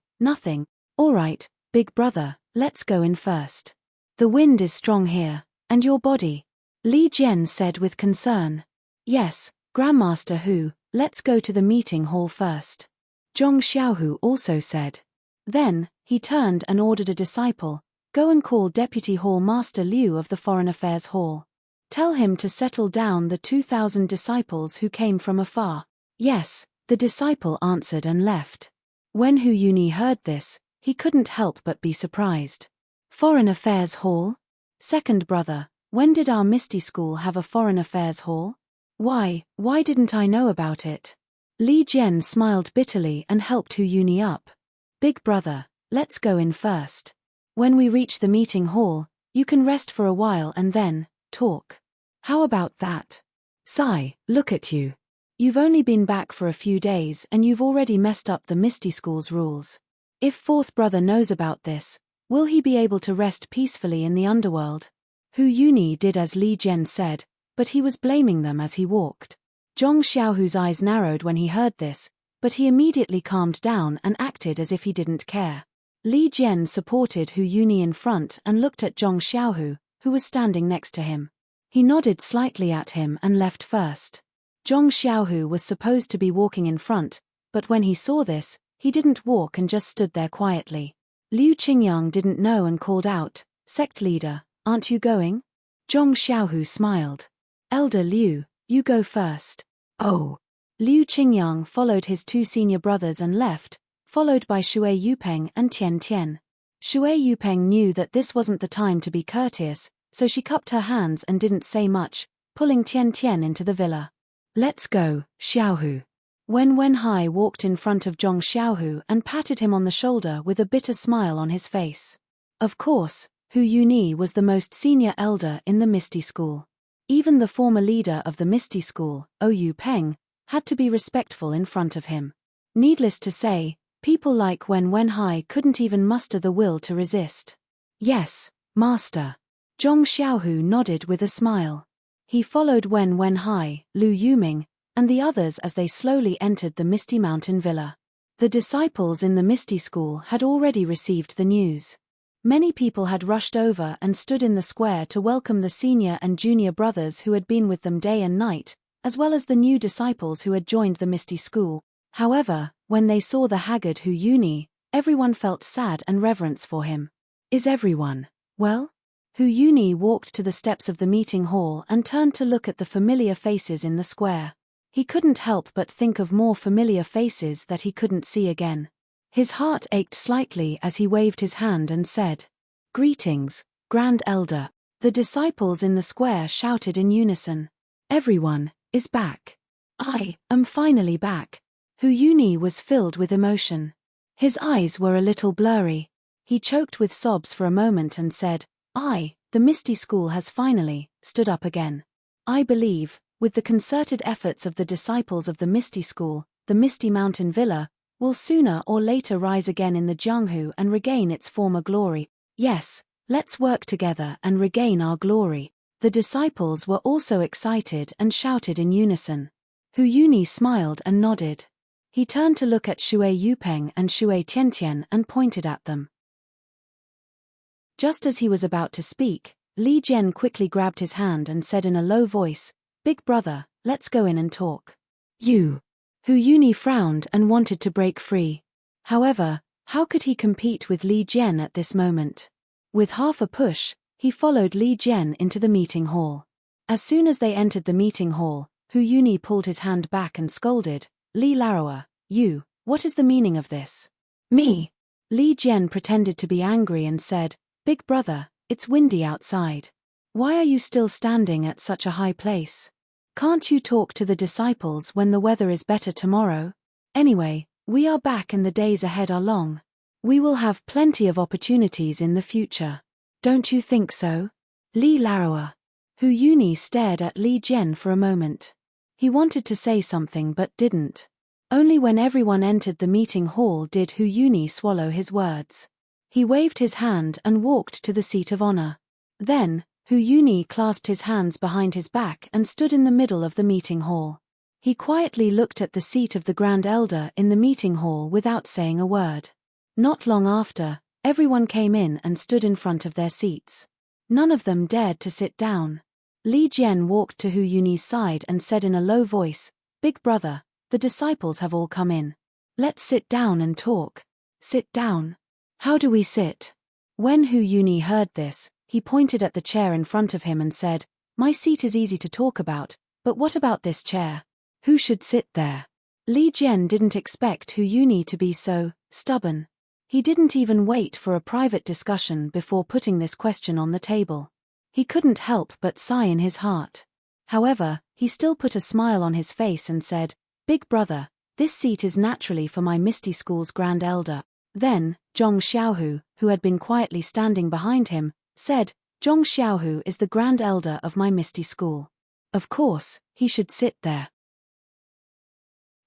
Speaker 1: All right, big brother, let's go in first. The wind is strong here, and your body. Li Jian said with concern. Yes, Grandmaster Hu, let's go to the meeting hall first. Zhong Xiaohu also said. Then, he turned and ordered a disciple, go and call Deputy Hall Master Liu of the Foreign Affairs Hall. Tell him to settle down the 2,000 disciples who came from afar. Yes, the disciple answered and left. When Hu Yuni heard this, he couldn't help but be surprised. Foreign Affairs Hall? Second brother, when did our Misty School have a Foreign Affairs Hall? Why didn't I know about it? Li Jian smiled bitterly and helped Hu Yuni up. Big brother, let's go in first. When we reach the meeting hall, you can rest for a while and then talk. How about that? Sigh, look at you. You've only been back for a few days and you've already messed up the Misty School's rules. If fourth brother knows about this, will he be able to rest peacefully in the underworld? Hu Yuni did as Li Jian said, but he was blaming them as he walked. Zhong Xiaohu's eyes narrowed when he heard this, but he immediately calmed down and acted as if he didn't care. Li Jian supported Hu Yuni in front and looked at Zhong Xiaohu, who was standing next to him. He nodded slightly at him and left first. Zhong Xiaohu was supposed to be walking in front, but when he saw this, he didn't walk and just stood there quietly. Liu Qingyang didn't know and called out, "Sect leader, aren't you going?" Zhong Xiaohu smiled. "Elder Liu, you go first." "Oh." Liu Qingyang followed his two senior brothers and left, followed by Shui Yupeng and Tian Tian. Shui Yupeng knew that this wasn't the time to be courteous, so she cupped her hands and didn't say much, pulling Tian Tian into the villa. "Let's go, Xiaohu." Wen Wenhai walked in front of Zhong Xiaohu and patted him on the shoulder with a bitter smile on his face. Of course, Hu Yuni was the most senior elder in the Misty School. Even the former leader of the Misty School, Ou Peng, had to be respectful in front of him. Needless to say, people like Wen Wenhai couldn't even muster the will to resist. "Yes, master." Zhong Xiaohu nodded with a smile. He followed Wen Wenhai, Lu Yuming, and the others as they slowly entered the Misty Mountain Villa. The disciples in the Misty School had already received the news. Many people had rushed over and stood in the square to welcome the senior and junior brothers who had been with them day and night, as well as the new disciples who had joined the Misty School. However, when they saw the haggard Hu Yuni, everyone felt sad and reverence for him. "Is everyone well?" Hu Yuni walked to the steps of the meeting hall and turned to look at the familiar faces in the square. He couldn't help but think of more familiar faces that he couldn't see again. His heart ached slightly as he waved his hand and said, "Greetings, Grand Elder." The disciples in the square shouted in unison, "Everyone is back. I am finally back." Hu Yuni was filled with emotion. His eyes were a little blurry. He choked with sobs for a moment and said, The Misty School has finally stood up again. I believe, with the concerted efforts of the disciples of the Misty School, the Misty Mountain Villa will sooner or later rise again in the Jianghu and regain its former glory. Yes, let's work together and regain our glory." The disciples were also excited and shouted in unison. Hu Yuni smiled and nodded. He turned to look at Shui Yupeng and Shui Tiantian and pointed at them. Just as he was about to speak, Li Jian quickly grabbed his hand and said in a low voice, "Big brother, let's go in and talk." "You." Hu Yuni frowned and wanted to break free. However, how could he compete with Li Jian at this moment? With half a push, he followed Li Jian into the meeting hall. As soon as they entered the meeting hall, Hu Yuni pulled his hand back and scolded, "Li Laroa, you, what is the meaning of this?" "Me." Li Jian pretended to be angry and said, "Big brother, it's windy outside. Why are you still standing at such a high place? Can't you talk to the disciples when the weather is better tomorrow? Anyway, we are back and the days ahead are long. We will have plenty of opportunities in the future. Don't you think so?" Li Laroa. Hu Yuni stared at Li Jian for a moment. He wanted to say something but didn't. Only when everyone entered the meeting hall did Hu Yuni swallow his words. He waved his hand and walked to the seat of honor. Then, Hu Yuni clasped his hands behind his back and stood in the middle of the meeting hall. He quietly looked at the seat of the Grand Elder in the meeting hall without saying a word. Not long after, everyone came in and stood in front of their seats. None of them dared to sit down. Li Jian walked to Hu Yuni's side and said in a low voice, "Big brother, the disciples have all come in. Let's sit down and talk." "Sit down? How do we sit?" When Hu Yuni heard this, he pointed at the chair in front of him and said, "My seat is easy to talk about, but what about this chair? Who should sit there?" Li Jian didn't expect Hu Yuni to be so stubborn. He didn't even wait for a private discussion before putting this question on the table. He couldn't help but sigh in his heart. However, he still put a smile on his face and said, "Big brother, this seat is naturally for my Misty School's Grand Elder." Then, Zhong Xiaohu, who had been quietly standing behind him, said, Zhong Xiaohu is the Grand Elder of my Misty School. Of course, he should sit there.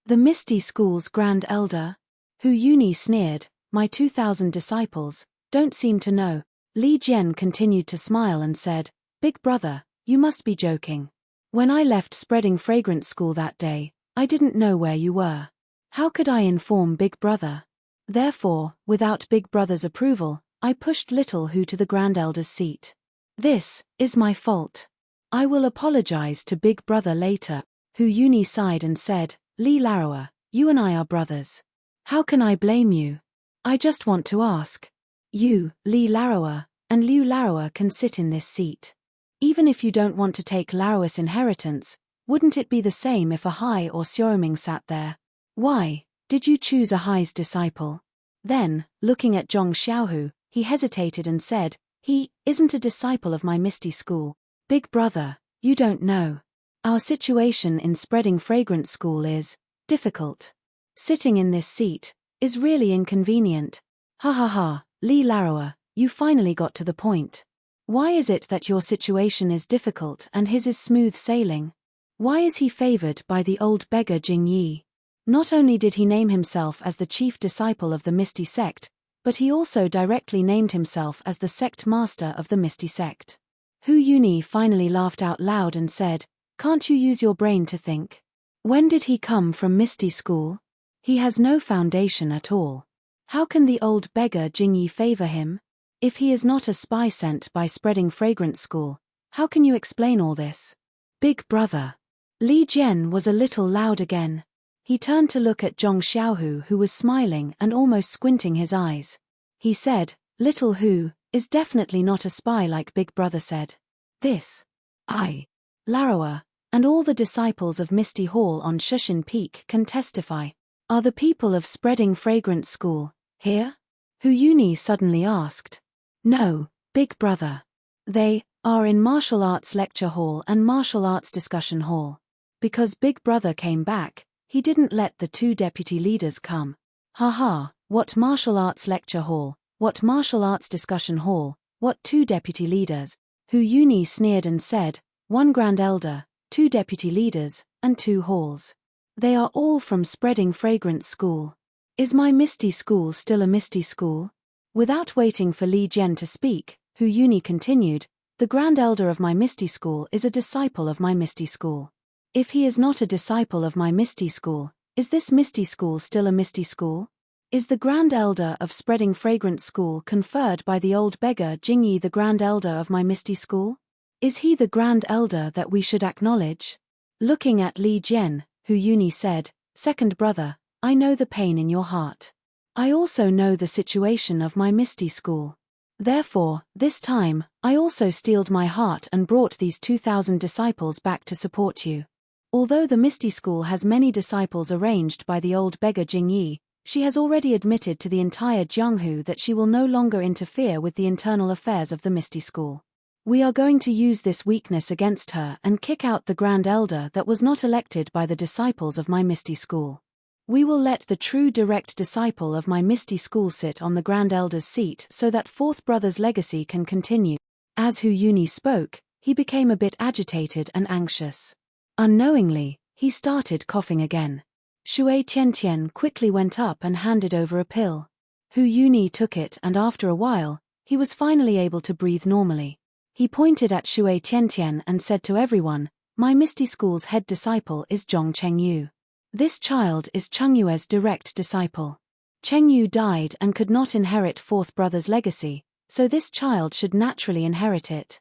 Speaker 1: The Misty School's Grand Elder? Hu Yuni sneered, my 2,000 disciples don't seem to know. Li Jian continued to smile and said, Big brother, you must be joking. When I left Spreading Fragrance School that day, I didn't know where you were. How could I inform Big brother? Therefore, without Big brother's approval, I pushed Little Hu to the Grand Elder's seat. This is my fault. I will apologize to Big brother later. Hu Yuni sighed and said, Li Laroa, you and I are brothers. How can I blame you? I just want to ask. You, Li Laroa, and Liu Laroa can sit in this seat. Even if you don't want to take Laroa's inheritance, wouldn't it be the same if a Hai or Xiaoming sat there? Why did you choose a Hai's disciple? Then, looking at Zhong Xiaohu, he hesitated and said, he isn't a disciple of my Misty School. Big brother, you don't know. Our situation in Spreading Fragrance School is difficult. Sitting in this seat is really inconvenient. Ha ha ha, Li Laroa, you finally got to the point. Why is it that your situation is difficult and his is smooth sailing? Why is he favored by the old beggar Jing Yi? Not only did he name himself as the chief disciple of the Misty Sect, but he also directly named himself as the sect master of the Misty Sect. Hu Yuni finally laughed out loud and said, Can't you use your brain to think? When did he come from Misty School? He has no foundation at all. How can the old beggar Jing Yi favor him? If he is not a spy sent by Spreading Fragrance School, how can you explain all this? Big brother. Li Jian was a little loud again. He turned to look at Zhong Xiaohu, who was smiling and almost squinting his eyes. He said, Little Hu is definitely not a spy like Big brother said. This, I, Laroa, and all the disciples of Misty Hall on Shushin Peak can testify. Are the people of Spreading Fragrance School here? Hu Yuni suddenly asked. No, Big brother. They are in Martial Arts Lecture Hall and Martial Arts Discussion Hall. Because Big brother came back, he didn't let the two deputy leaders come. Haha, what Martial Arts Lecture Hall, what Martial Arts Discussion Hall, what two deputy leaders? Hu Yuni sneered and said, one Grand Elder, two deputy leaders, and two halls. They are all from Spreading Fragrance School. Is my Misty School still a Misty School? Without waiting for Li Jian to speak, Hu Yuni continued, the Grand Elder of my Misty School is a disciple of my Misty School. If he is not a disciple of my Misty School, is this Misty School still a Misty School? Is the Grand Elder of Spreading Fragrance School conferred by the old beggar Jing Yi the Grand Elder of my Misty School? Is he the Grand Elder that we should acknowledge? Looking at Li Jian, Hu Yuni said, Second brother, I know the pain in your heart. I also know the situation of my Misty School. Therefore, this time, I also steeled my heart and brought these 2,000 disciples back to support you. Although the Misty School has many disciples arranged by the old beggar Jing Yi, she has already admitted to the entire Jianghu that she will no longer interfere with the internal affairs of the Misty School. We are going to use this weakness against her and kick out the Grand Elder that was not elected by the disciples of my Misty School. We will let the true direct disciple of my Misty School sit on the Grand Elder's seat so that fourth brother's legacy can continue. As Hu Yuni spoke, he became a bit agitated and anxious. Unknowingly, he started coughing again. Shui Tiantian quickly went up and handed over a pill. Hu Yuni took it and after a while, he was finally able to breathe normally. He pointed at Shui Tiantian and said to everyone, my Misty School's head disciple is Zhong Chengyu. This child is Chengyue's direct disciple. Chengyu died and could not inherit fourth brother's legacy, so this child should naturally inherit it.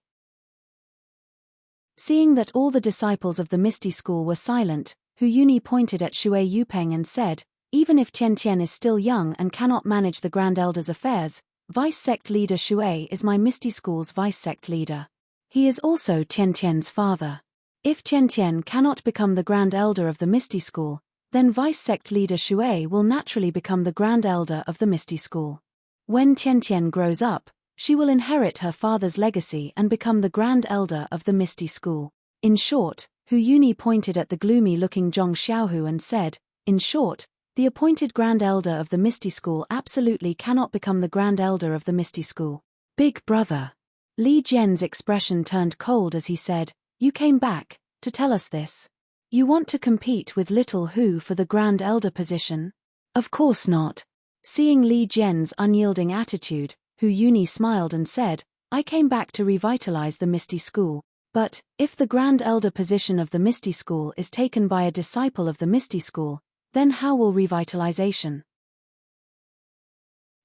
Speaker 1: Seeing that all the disciples of the Misty School were silent, Hu Yuni pointed at Shui Yupeng and said, even if Tiantian is still young and cannot manage the Grand Elder's affairs, Vice-Sect Leader Shui is my Misty School's Vice-Sect Leader. He is also Tiantian's father. If Tiantian cannot become the Grand Elder of the Misty School, then Vice-Sect Leader Shui will naturally become the Grand Elder of the Misty School. When Tiantian grows up, she will inherit her father's legacy and become the Grand Elder of the Misty School. In short, Hu Yuni pointed at the gloomy-looking Zhong Xiaohu and said, in short, The appointed Grand Elder of the Misty School absolutely cannot become the Grand Elder of the Misty School. Big brother. Li Jian's expression turned cold as he said, "You came back to tell us this? You want to compete with Little Hu for the Grand Elder position?" "Of course not." Seeing Li Jian's unyielding attitude, Hu Yuni smiled and said, "I came back to revitalize the Misty School. But, if the Grand Elder position of the Misty School is taken by a disciple of the Misty School, then how will revitalization?"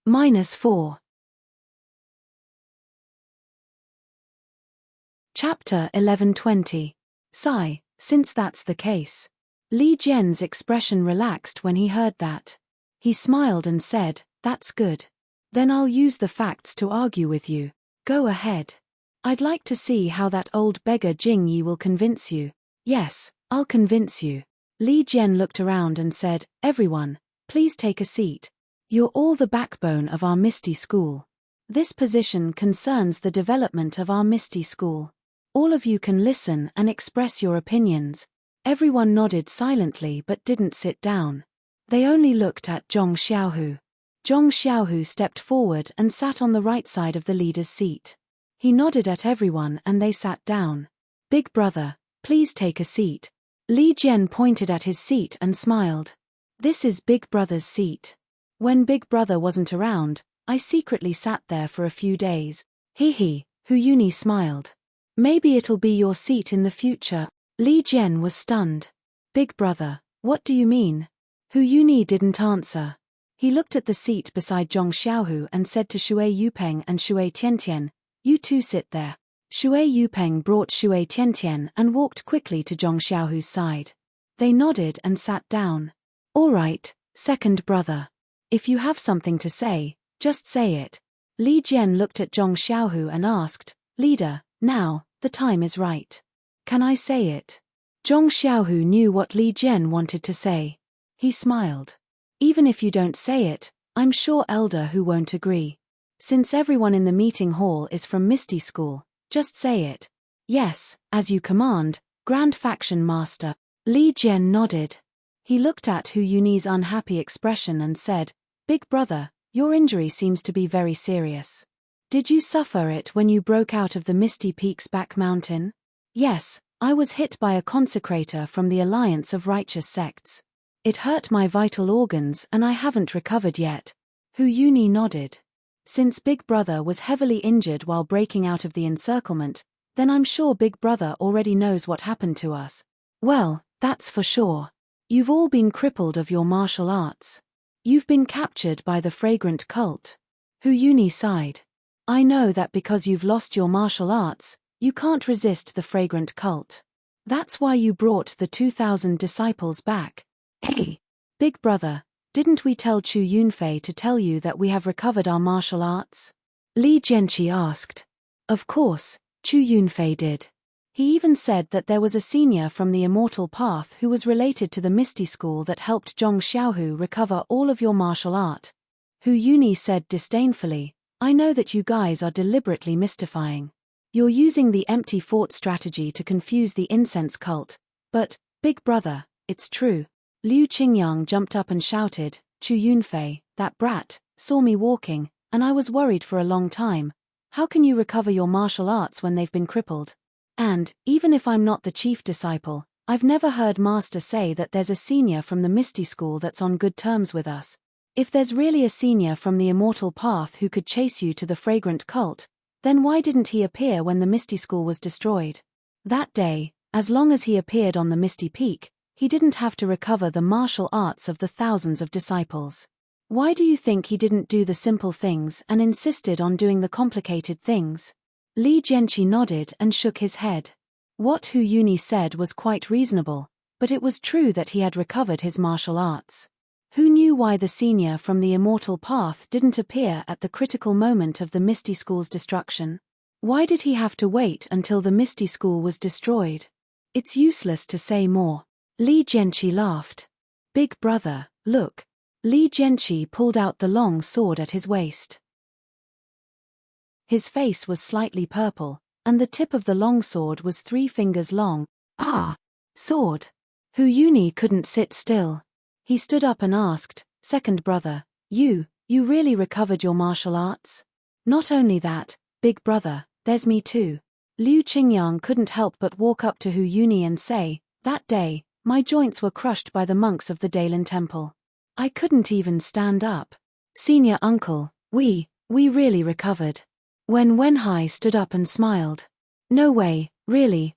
Speaker 1: -4. Chapter 11:20. Sigh, since that's the case. Li Jian's expression relaxed when he heard that. He smiled and said, "That's good. Then I'll use the facts to argue with you. Go ahead. I'd like to see how that old beggar Jing Yi will convince you." "Yes, I'll convince you." Li Jian looked around and said, "Everyone, please take a seat. You're all the backbone of our Misty School. This position concerns the development of our Misty School. All of you can listen and express your opinions." Everyone nodded silently but didn't sit down. They only looked at Zhong Xiaohu. Zhong Xiaohu stepped forward and sat on the right side of the leader's seat. He nodded at everyone and they sat down. "Big brother, please take a seat." Li Jian pointed at his seat and smiled. "This is Big Brother's seat. When Big Brother wasn't around, I secretly sat there for a few days." "Hee." Hu Yuni smiled. "Maybe it'll be your seat in the future." Li Jian was stunned. "Big brother, what do you mean?" Hu Yuni didn't answer. He looked at the seat beside Zhong Xiaohu and said to Shui Yupeng and Shui Tiantian, "You two sit there." Shui Yupeng brought Shui Tiantian and walked quickly to Zhong Xiaohu's side. They nodded and sat down. "All right, second brother. If you have something to say, just say it." Li Jian looked at Zhong Xiaohu and asked, "Leader, now, the time is right. Can I say it?" Zhong Xiaohu knew what Li Jian wanted to say. He smiled. "Even if you don't say it, I'm sure Elder Hu won't agree. Since everyone in the meeting hall is from Misty School, just say it." "Yes, as you command, Grand Faction Master." Li Jian nodded. He looked at Hu Yuni's unhappy expression and said, "Big brother, your injury seems to be very serious. Did you suffer it when you broke out of the Misty Peaks back mountain?" "Yes, I was hit by a consecrator from the Alliance of Righteous Sects. It hurt my vital organs and I haven't recovered yet." Hu Yuni nodded. "Since Big Brother was heavily injured while breaking out of the encirclement, then I'm sure Big Brother already knows what happened to us." "Well, that's for sure. You've all been crippled of your martial arts. You've been captured by the fragrant cult." Hu Yuni sighed. "I know that because you've lost your martial arts, you can't resist the fragrant cult. That's why you brought the 2,000 disciples back." "Hey, Big Brother, didn't we tell Chu Yunfei to tell you that we have recovered our martial arts?" Li Jianqi asked. "Of course, Chu Yunfei did. He even said that there was a senior from the Immortal Path who was related to the Misty School that helped Zhong Xiaohu recover all of your martial art." Hu Yuni said disdainfully, "I know that you guys are deliberately mystifying. You're using the empty fort strategy to confuse the incense cult. But, Big Brother, it's true." Liu Qingyang jumped up and shouted, "Chu Yunfei, that brat, saw me walking, and I was worried for a long time. How can you recover your martial arts when they've been crippled? And, even if I'm not the chief disciple, I've never heard Master say that there's a senior from the Misty School that's on good terms with us. If there's really a senior from the Immortal Path who could chase you to the fragrant cult, then why didn't he appear when the Misty School was destroyed? That day, as long as he appeared on the Misty Peak, he didn't have to recover the martial arts of the thousands of disciples. Why do you think he didn't do the simple things and insisted on doing the complicated things?" Li Jianqi nodded and shook his head. What Hu Yuni said was quite reasonable, but it was true that he had recovered his martial arts. Who knew why the senior from the Immortal Path didn't appear at the critical moment of the Misty School's destruction? Why did he have to wait until the Misty School was destroyed? It's useless to say more. Li Jianqi laughed. "Big brother, look." Li Jianqi pulled out the long sword at his waist. His face was slightly purple, and the tip of the long sword was 3 fingers long. "Ah! Sword!" Hu Yuni couldn't sit still. He stood up and asked, "Second brother, you really recovered your martial arts?" "Not only that, big brother, there's me too." Liu Qingyang couldn't help but walk up to Hu Yuni and say, "That day, my joints were crushed by the monks of the Dailin Temple. I couldn't even stand up. Senior uncle, we really recovered." When Wenhai stood up and smiled. "No way, really?"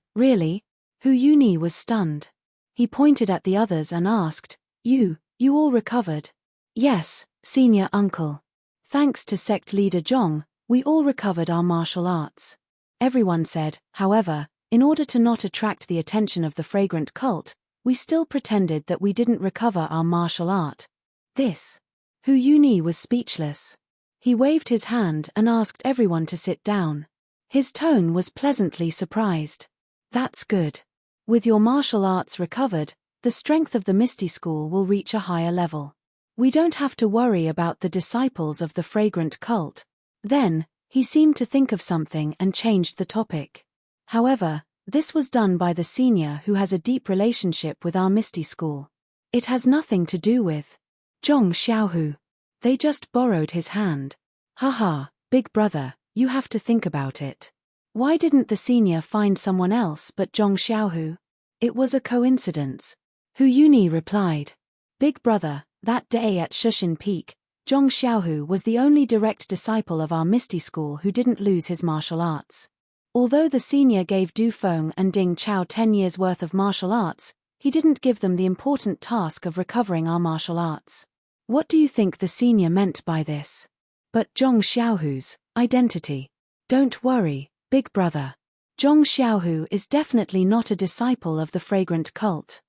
Speaker 1: Hu Yuni was stunned. He pointed at the others and asked, You all recovered?" "Yes, senior uncle. Thanks to sect leader Zhong, we all recovered our martial arts." Everyone said, however, in order to not attract the attention of the fragrant cult, we still pretended that we didn't recover our martial art. This. Hu Yuni was speechless. He waved his hand and asked everyone to sit down. His tone was pleasantly surprised. "That's good. With your martial arts recovered, the strength of the Misty School will reach a higher level. We don't have to worry about the disciples of the fragrant cult." Then, he seemed to think of something and changed the topic. "However, this was done by the senior who has a deep relationship with our Misty School. It has nothing to do with Zhong Xiaohu. They just borrowed his hand." "Haha, big brother, you have to think about it. Why didn't the senior find someone else but Zhong Xiaohu?" "It was a coincidence," Hu Yuni replied. "Big brother, that day at Shushin Peak, Zhong Xiaohu was the only direct disciple of our Misty School who didn't lose his martial arts. Although the senior gave Du Feng and Ding Chao 10 years' worth of martial arts, he didn't give them the important task of recovering our martial arts." "What do you think the senior meant by this?" "But Zhong Xiaohu's identity." "Don't worry, big brother. Zhong Xiaohu is definitely not a disciple of the fragrant cult.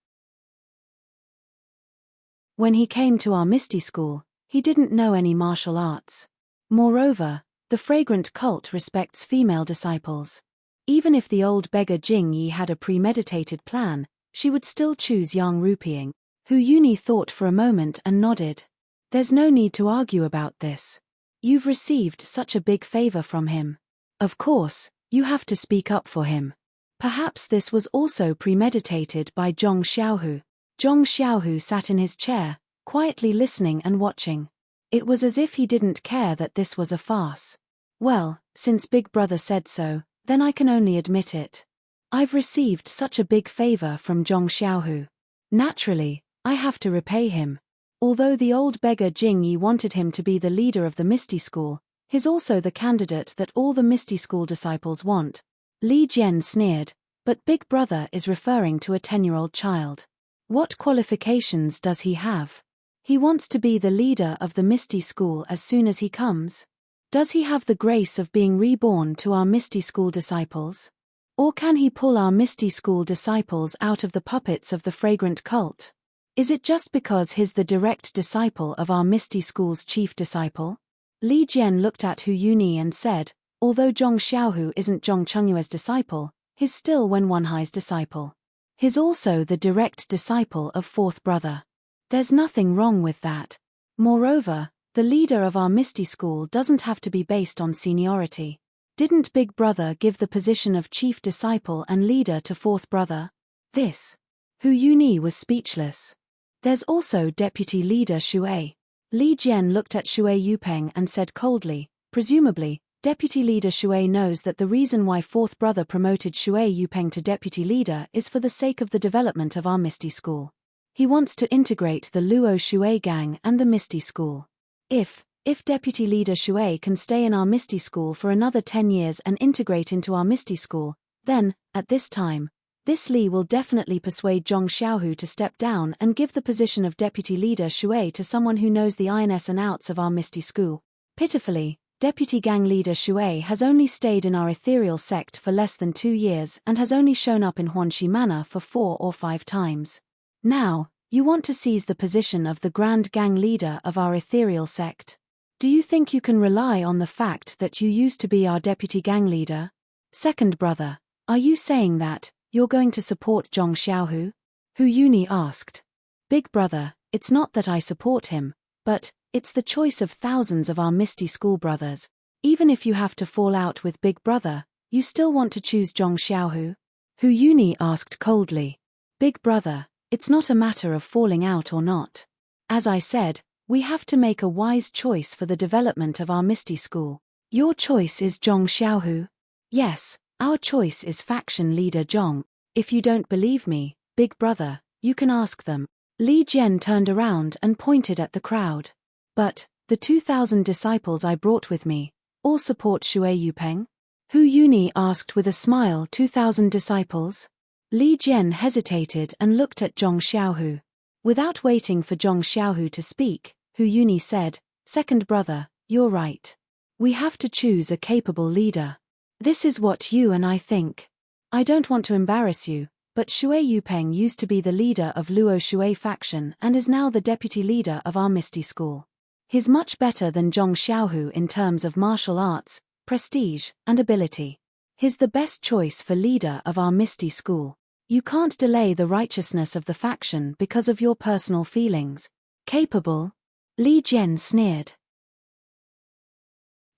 Speaker 1: When he came to our Misty School, he didn't know any martial arts. Moreover, the fragrant cult respects female disciples. Even if the old beggar Jing Yi had a premeditated plan, she would still choose Yang Rupiying." Hu Yuni thought for a moment and nodded. "There's no need to argue about this. You've received such a big favor from him. Of course, you have to speak up for him. Perhaps this was also premeditated by Zhong Xiaohu." Zhong Xiaohu sat in his chair, quietly listening and watching. It was as if he didn't care that this was a farce. "Well, since Big Brother said so, then I can only admit it. I've received such a big favor from Zhong Xiaohu. Naturally, I have to repay him. Although the old beggar Jing Yi wanted him to be the leader of the Misty School, he's also the candidate that all the Misty School disciples want." Li Jian sneered, "But Big Brother is referring to a 10-year-old child. What qualifications does he have? He wants to be the leader of the Misty School as soon as he comes. Does he have the grace of being reborn to our Misty School disciples? Or can he pull our Misty School disciples out of the puppets of the fragrant cult? Is it just because he's the direct disciple of our Misty School's chief disciple?" Li Jian looked at Hu Yuni and said, "Although Zhong Xiaohu isn't Zhong Chengyue's disciple, he's still Wenhai's disciple. He's also the direct disciple of fourth brother. There's nothing wrong with that. Moreover, the leader of our Misty School doesn't have to be based on seniority. Didn't Big Brother give the position of chief disciple and leader to fourth brother?" This. Hu Yuni was speechless. "There's also deputy leader Xue." Li Jian looked at Xue Yupeng and said coldly, "Presumably, Deputy Leader Xue knows that the reason why fourth brother promoted Xue Yupeng to deputy leader is for the sake of the development of our Misty School. He wants to integrate the Luo Xue gang and the Misty School. If Deputy Leader Xue can stay in our Misty School for another 10 years and integrate into our Misty School, then, at this time, this Li will definitely persuade Zhong Xiaohu to step down and give the position of Deputy Leader Xue to someone who knows the ins and outs of our Misty School. Pitifully, Deputy Gang Leader Xue has only stayed in our ethereal sect for less than 2 years and has only shown up in Huanxi Manor for 4 or 5 times. Now, you want to seize the position of the Grand Gang Leader of our ethereal sect. Do you think you can rely on the fact that you used to be our Deputy Gang Leader? Second brother, are you saying that you're going to support Zhong Xiaohu?" Hu Yuni asked. "Big brother, it's not that I support him, but it's the choice of thousands of our Misty School brothers. Even if you have to fall out with Big Brother, you still want to choose Zhong Xiaohu?" Hu Yuni asked coldly. "Big brother, it's not a matter of falling out or not. As I said, we have to make a wise choice for the development of our Misty School. Your choice is Zhong Xiaohu? Yes, our choice is faction leader Zhong. If you don't believe me, big brother, you can ask them. Li Jian turned around and pointed at the crowd. But, the 2,000 disciples I brought with me, all support Shui Yupeng? Hu Yuni asked with a smile. 2,000 disciples? Li Jian hesitated and looked at Zhong Xiaohu. Without waiting for Zhong Xiaohu to speak, Hu Yuni said, "Second brother, you're right. We have to choose a capable leader. This is what you and I think. I don't want to embarrass you, but Shui Yupeng used to be the leader of Luo Shui faction and is now the deputy leader of our Misty School. He's much better than Zhong Xiaohu in terms of martial arts, prestige, and ability. He's the best choice for leader of our Misty School. You can't delay the righteousness of the faction because of your personal feelings." Capable? Li Jian sneered.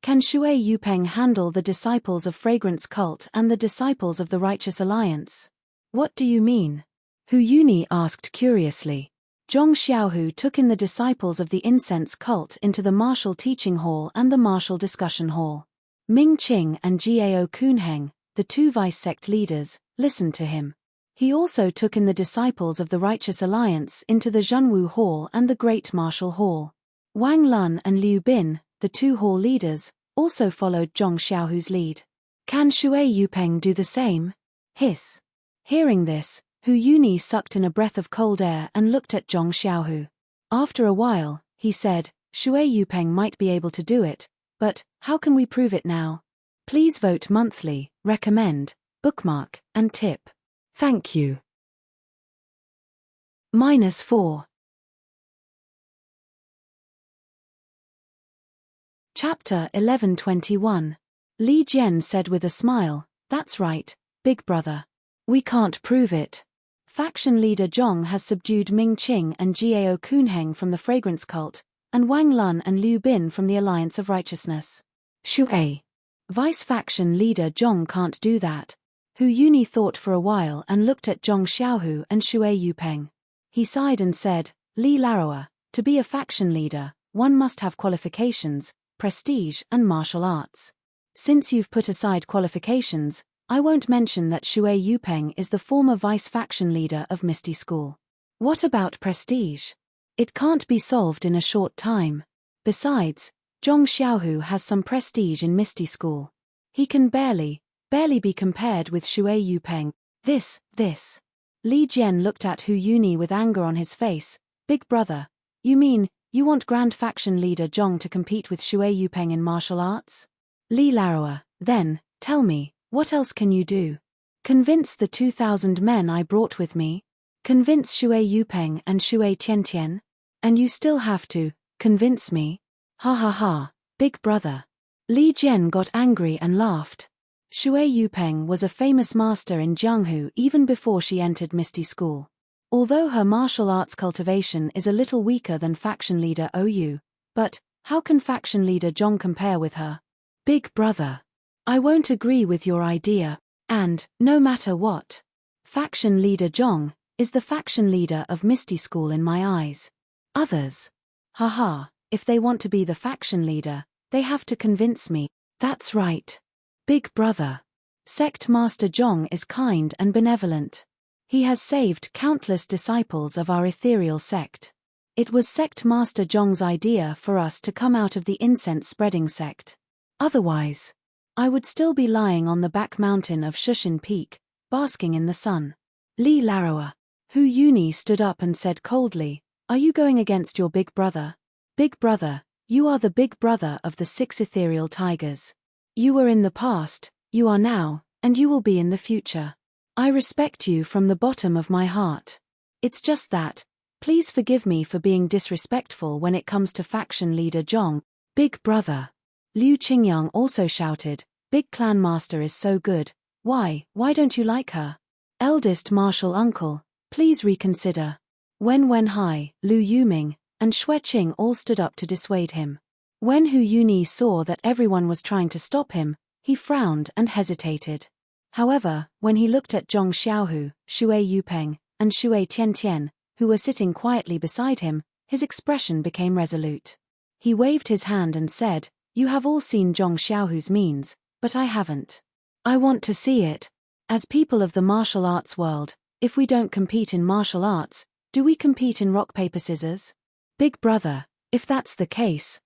Speaker 1: Can Shui Yupeng handle the disciples of Fragrance Cult and the disciples of the Righteous Alliance? What do you mean? Hu Yuni asked curiously. Zhong Xiaohu took in the disciples of the Incense Cult into the Martial Teaching Hall and the Martial Discussion Hall. Ming Qing and Gao Kunheng, the two vice-sect leaders, listened to him. He also took in the disciples of the Righteous Alliance into the Zhenwu Hall and the Great Martial Hall. Wang Lun and Liu Bin, the two hall leaders, also followed Zhong Xiaohu's lead. Can Shui Yupeng do the same? Hiss. Hearing this, Hu Yuni sucked in a breath of cold air and looked at Zhong Xiaohu. After a while, he said, "Shui Yupeng might be able to do it, but how can we prove it now? Please vote monthly, recommend, bookmark, and tip. Thank you." -4. Chapter 11:21. Li Jian said with a smile, "That's right, big brother. We can't prove it. Faction leader Zhong has subdued Ming Qing and Gao Kunheng from the Fragrance Cult, and Wang Lun and Liu Bin from the Alliance of Righteousness. Shui. Vice-faction leader Zhong can't do that." Hu Yuni thought for a while and looked at Zhong Xiaohu and Shui Yupeng. He sighed and said, "Li Laroa, to be a faction leader, one must have qualifications, prestige and martial arts. Since you've put aside qualifications, I won't mention that Shui Yupeng is the former vice-faction leader of Misty School. What about prestige? It can't be solved in a short time. Besides, Zhong Xiaohu has some prestige in Misty School. He can barely be compared with Shui Yupeng. This. Li Jian looked at Hu Yuni with anger on his face. "Big brother, you mean, you want Grand Faction leader Zhong to compete with Shui Yupeng in martial arts? Li Laroa, then, tell me, what else can you do? Convince the 2,000 men I brought with me? Convince Shui Yupeng and Shui Tiantian? And you still have to convince me? Ha ha ha, big brother." Li Jian got angry and laughed. Shui Yupeng was a famous master in Jianghu even before she entered Misty School. Although her martial arts cultivation is a little weaker than faction leader Ou, but how can faction leader Zhong compare with her? Big brother, I won't agree with your idea, and, no matter what, faction leader Zhong is the faction leader of Misty School in my eyes. Others? Haha, if they want to be the faction leader, they have to convince me. That's right. Big brother. Sect Master Zhong is kind and benevolent. He has saved countless disciples of our ethereal sect. It was Sect Master Zhong's idea for us to come out of the incense-spreading sect. Otherwise, I would still be lying on the back mountain of Shushin Peak, basking in the sun. Li Laroa. Hu Yuni stood up and said coldly, "Are you going against your big brother? Big brother, you are the big brother of the 6 ethereal tigers. You were in the past, you are now, and you will be in the future. I respect you from the bottom of my heart. It's just that, please forgive me for being disrespectful when it comes to faction leader Zhong." Big brother. Liu Qingyang also shouted, "Big clan master is so good, why don't you like her? Eldest martial uncle, please reconsider." Wen Wenhai, Lu Yuming, and Xue Qing all stood up to dissuade him. When Hu Yuni saw that everyone was trying to stop him, he frowned and hesitated. However, when he looked at Zhong Xiaohu, Shui Yupeng, and Shui Tiantian, who were sitting quietly beside him, his expression became resolute. He waved his hand and said, "You have all seen Zhong Xiaohu's means, but I haven't. I want to see it. As people of the martial arts world, if we don't compete in martial arts, do we compete in rock paper scissors? Big brother, if that's the case,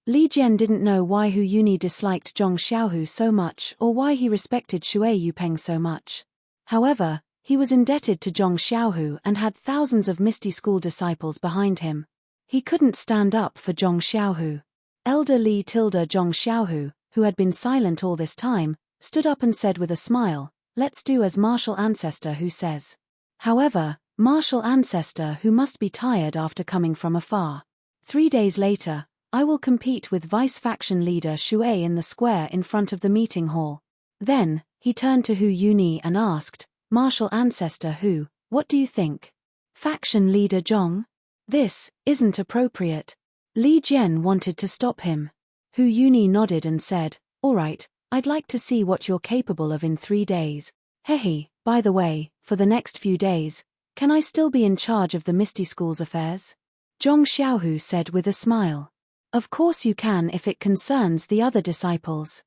Speaker 1: Li Jian didn't know why Hu Yuni disliked Zhong Xiaohu so much or why he respected Shui Yupeng so much. However, he was indebted to Zhong Xiaohu and had thousands of Misty School disciples behind him. He couldn't stand up for Zhong Xiaohu. Elder Li Tilda Zhong Xiaohu, who had been silent all this time, stood up and said with a smile, "Let's do as martial ancestor who says." However, martial ancestor who must be tired after coming from afar. 3 days later, I will compete with vice-faction leader Shui in the square in front of the meeting hall. Then, he turned to Hu Yuni and asked, "Martial ancestor Hu, what do you think? Faction leader Zhong? This isn't appropriate." Li Jian wanted to stop him. Hu Yuni nodded and said, "All right, I'd like to see what you're capable of in 3 days. Hehe, by the way, for the next few days, can I still be in charge of the Misty School's affairs?" Zhong Xiaohu said with a smile. "Of course you can if it concerns the other disciples.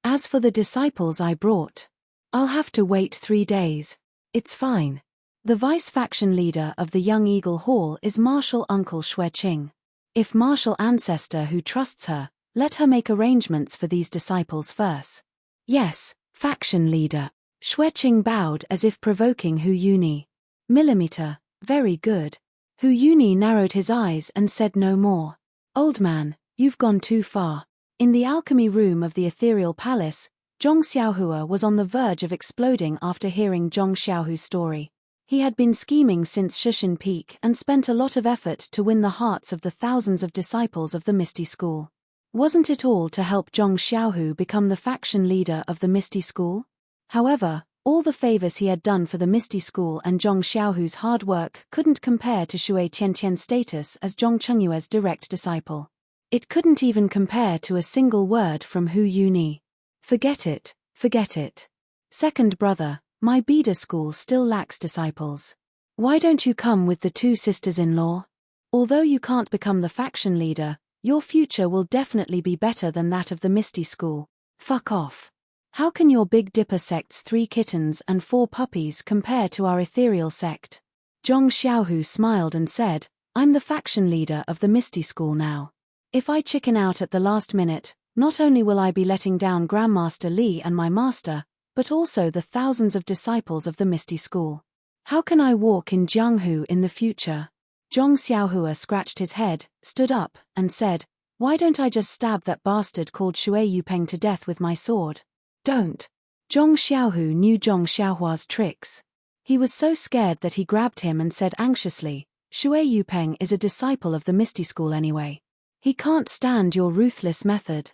Speaker 1: As for the disciples I brought, I'll have to wait 3 days. It's fine. The vice-faction leader of the Young Eagle Hall is Martial Uncle Xueqing. If Martial Ancestor who trusts her, let her make arrangements for these disciples first." "Yes, faction leader." Xueqing bowed as if provoking Hu Yuni. "Millimeter, very good." Hu Yuni narrowed his eyes and said no more. "Old man, you've gone too far." In the alchemy room of the ethereal palace, Zhong Xiaohua was on the verge of exploding after hearing Zhong Xiaohu's story. He had been scheming since Shushan Peak and spent a lot of effort to win the hearts of the thousands of disciples of the Misty School. Wasn't it all to help Zhong Xiaohu become the faction leader of the Misty School? However, all the favors he had done for the Misty School and Zhong Xiaohu's hard work couldn't compare to Shui Tiantian's status as Zhong Chengyue's direct disciple. It couldn't even compare to a single word from Hu Yuni. Forget it, forget it. Second brother, my Bida school still lacks disciples. Why don't you come with the 2 sisters-in-law? Although you can't become the faction leader, your future will definitely be better than that of the Misty School. Fuck off. How can your Big Dipper sect's 3 kittens and 4 puppies compare to our ethereal sect? Zhong Xiaohu smiled and said, "I'm the faction leader of the Misty School now. If I chicken out at the last minute, not only will I be letting down Grandmaster Li and my master, but also the thousands of disciples of the Misty School. How can I walk in Jianghu in the future?" Zhong Xiaohua scratched his head, stood up, and said, "Why don't I just stab that bastard called Shui Yupeng to death with my sword?" "Don't." Zhong Xiaohu knew Zhong Xiaohua's tricks. He was so scared that he grabbed him and said anxiously, "Shui Yupeng is a disciple of the Misty School anyway. He can't stand your ruthless method.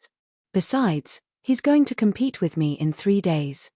Speaker 1: Besides, he's going to compete with me in 3 days.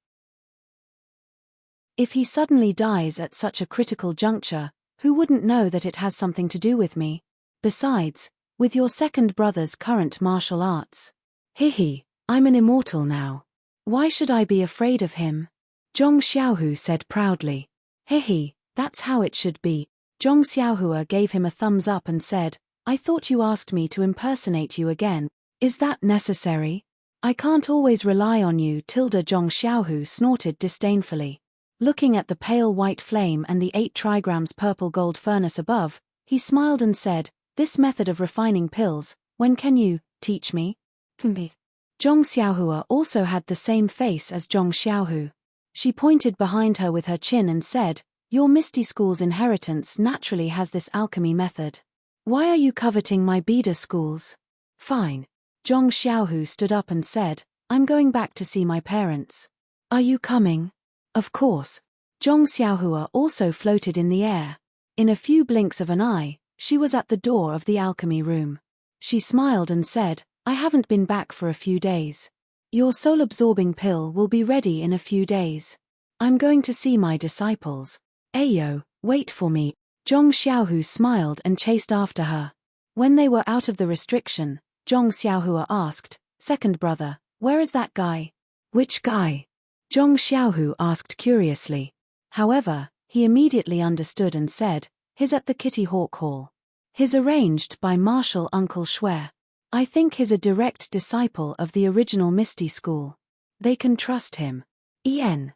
Speaker 1: If he suddenly dies at such a critical juncture, who wouldn't know that it has something to do with me? Besides, with your second brother's current martial arts. Hihi, I'm an immortal now. Why should I be afraid of him?" Zhong Xiaohu said proudly. "Hihi, that's how it should be." Zhong Xiaohua gave him a thumbs up and said, "I thought you asked me to impersonate you again. Is that necessary? I can't always rely on you." Tilda Zhong Xiaohu snorted disdainfully. Looking at the pale white flame and the 8 trigrams purple gold furnace above, he smiled and said, "This method of refining pills, when can you teach me?" Zhong Xiaohua also had the same face as Zhong Xiaohu. She pointed behind her with her chin and said, "Your Misty School's inheritance naturally has this alchemy method. Why are you coveting my Bida schools?" "Fine." Zhong Xiaohu stood up and said, "I'm going back to see my parents." "Are you coming?" "Of course." Zhong Xiaohua also floated in the air. In a few blinks of an eye, she was at the door of the alchemy room. She smiled and said, "I haven't been back for a few days. Your soul-absorbing pill will be ready in a few days. I'm going to see my disciples. Ayo, wait for me." Zhong Xiaohu smiled and chased after her. When they were out of the restriction, Zhong Xiaohua asked, "Second brother, where is that guy?" "Which guy?" Zhong Xiaohu asked curiously. However, he immediately understood and said, His at the Kitty Hawk Hall. His arranged by Marshal Uncle Schwer. I think he's a direct disciple of the original Misty School. They can trust him. En.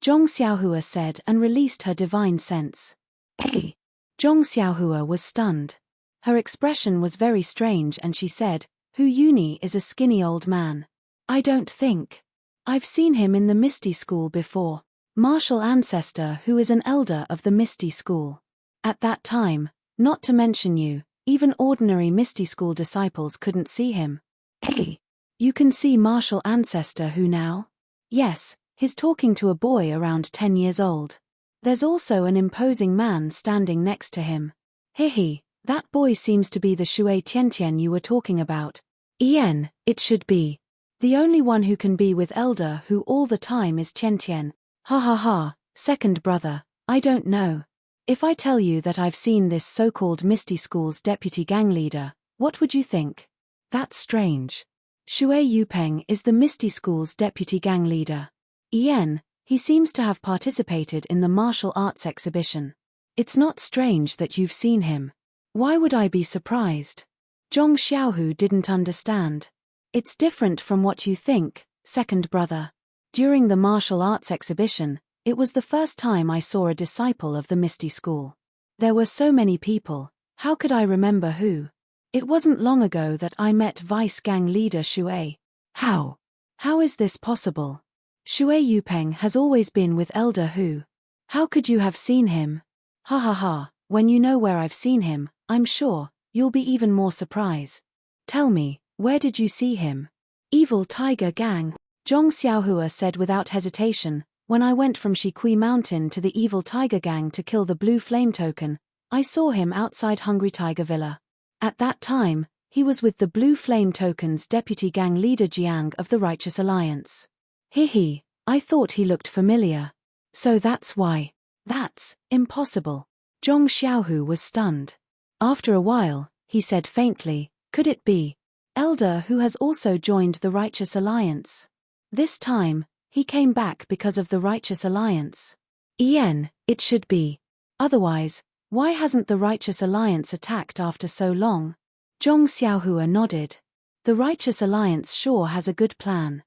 Speaker 1: Zhong Xiaohua said and released her divine sense. Hey. Zhong Xiaohua was stunned. Her expression was very strange and she said, Hu Yuni is a skinny old man. I don't think. I've seen him in the Misty School before. Martial ancestor who is an elder of the Misty School. At that time, not to mention you, even ordinary Misty School disciples couldn't see him. Hey. You can see martial ancestor who now? Yes, he's talking to a boy around 10 years old. There's also an imposing man standing next to him. Hihi, that boy seems to be the Shui Tiantian you were talking about. En, it should be. The only one who can be with elder who all the time is Tiantian. Ha ha ha, second brother, I don't know. If I tell you that I've seen this so-called Misty School's deputy gang leader, what would you think? That's strange. Shui Yupeng is the Misty School's deputy gang leader. En, he seems to have participated in the martial arts exhibition. It's not strange that you've seen him. Why would I be surprised? Zhong Xiaohu didn't understand. It's different from what you think, second brother. During the martial arts exhibition, it was the first time I saw a disciple of the Misty School. There were so many people, how could I remember who? It wasn't long ago that I met Vice Gang leader Shui. How? How is this possible? Shui Yupeng has always been with Elder Hu. How could you have seen him? Ha ha ha, when you know where I've seen him, I'm sure, you'll be even more surprised. Tell me, where did you see him? Evil Tiger Gang, Zhong Xiaohua said without hesitation, when I went from Shikui Mountain to the Evil Tiger Gang to kill the Blue Flame Token, I saw him outside Hungry Tiger Villa. At that time, he was with the Blue Flame Token's deputy gang leader Jiang of the Righteous Alliance. Hihi, I thought he looked familiar. So that's why. That's impossible. Zhong Xiaohu was stunned. After a while, he said faintly, could it be Elder who has also joined the Righteous Alliance? This time, he came back because of the Righteous Alliance. En, it should be. Otherwise, why hasn't the Righteous Alliance attacked after so long? Zhong Xiaohua nodded. The Righteous Alliance sure has a good plan.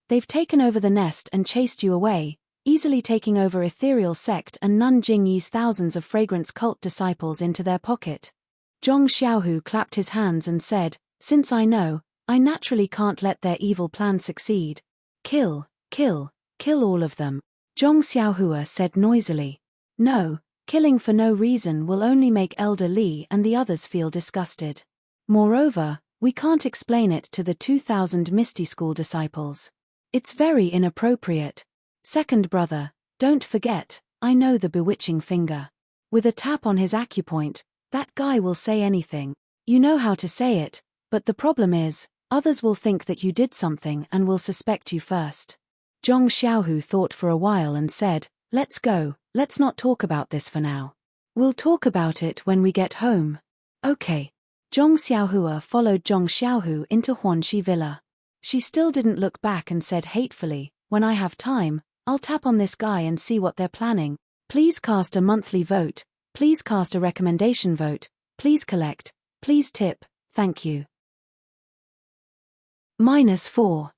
Speaker 1: They've taken over the nest and chased you away, easily taking over Ethereal Sect and Nun Jingyi's thousands of fragrance cult disciples into their pocket. Zhong Xiaohu clapped his hands and said, since I know, I naturally can't let their evil plan succeed. Kill all of them. Zhong Xiaohua said noisily. No, killing for no reason will only make Elder Li and the others feel disgusted. Moreover, we can't explain it to the 2,000 Misty School disciples. It's very inappropriate. Second brother, don't forget, I know the bewitching finger. With a tap on his acupoint, that guy will say anything. You know how to say it, but the problem is, others will think that you did something and will suspect you first. Zhong Xiaohu thought for a while and said, let's go, let's not talk about this for now. We'll talk about it when we get home. Okay. Zhong Xiaohua followed Zhong Xiaohu into Huanxi Villa. She still didn't look back and said hatefully, when I have time, I'll tap on this guy and see what they're planning. Please cast a monthly vote, please cast a recommendation vote, please collect, please tip, thank you. -4.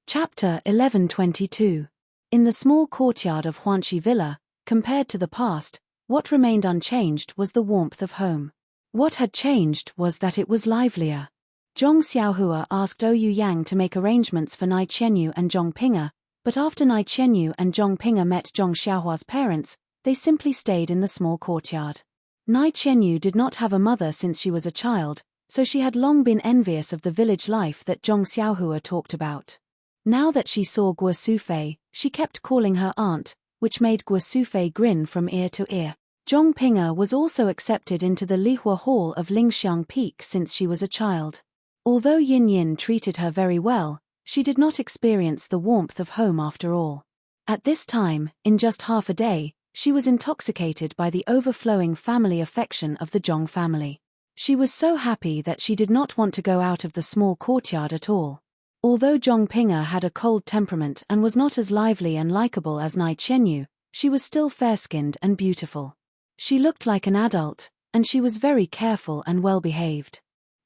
Speaker 1: Chapter 1122. In the small courtyard of Huanxi Villa, compared to the past, what remained unchanged was the warmth of home. What had changed was that it was livelier. Zhong Xiaohua asked Ouyang Yang to make arrangements for Nai Qianyu and Zhong Pinga, but after Nai Qianyu and Zhong Pinga met Zhong Xiaohua's parents, they simply stayed in the small courtyard. Nai Qianyu did not have a mother since she was a child, so she had long been envious of the village life that Zhong Xiaohua talked about. Now that she saw Guo Sufei, she kept calling her aunt, which made Guo Sufei grin from ear to ear. Zhong Pinga was also accepted into the Lihua Hall of Lingxiang Peak since she was a child. Although Yin Yin treated her very well, she did not experience the warmth of home after all. At this time, in just half a day, she was intoxicated by the overflowing family affection of the Zhong family. She was so happy that she did not want to go out of the small courtyard at all. Although Zhong Pinga had a cold temperament and was not as lively and likable as Nai Chenyu, she was still fair-skinned and beautiful. She looked like an adult, and she was very careful and well-behaved.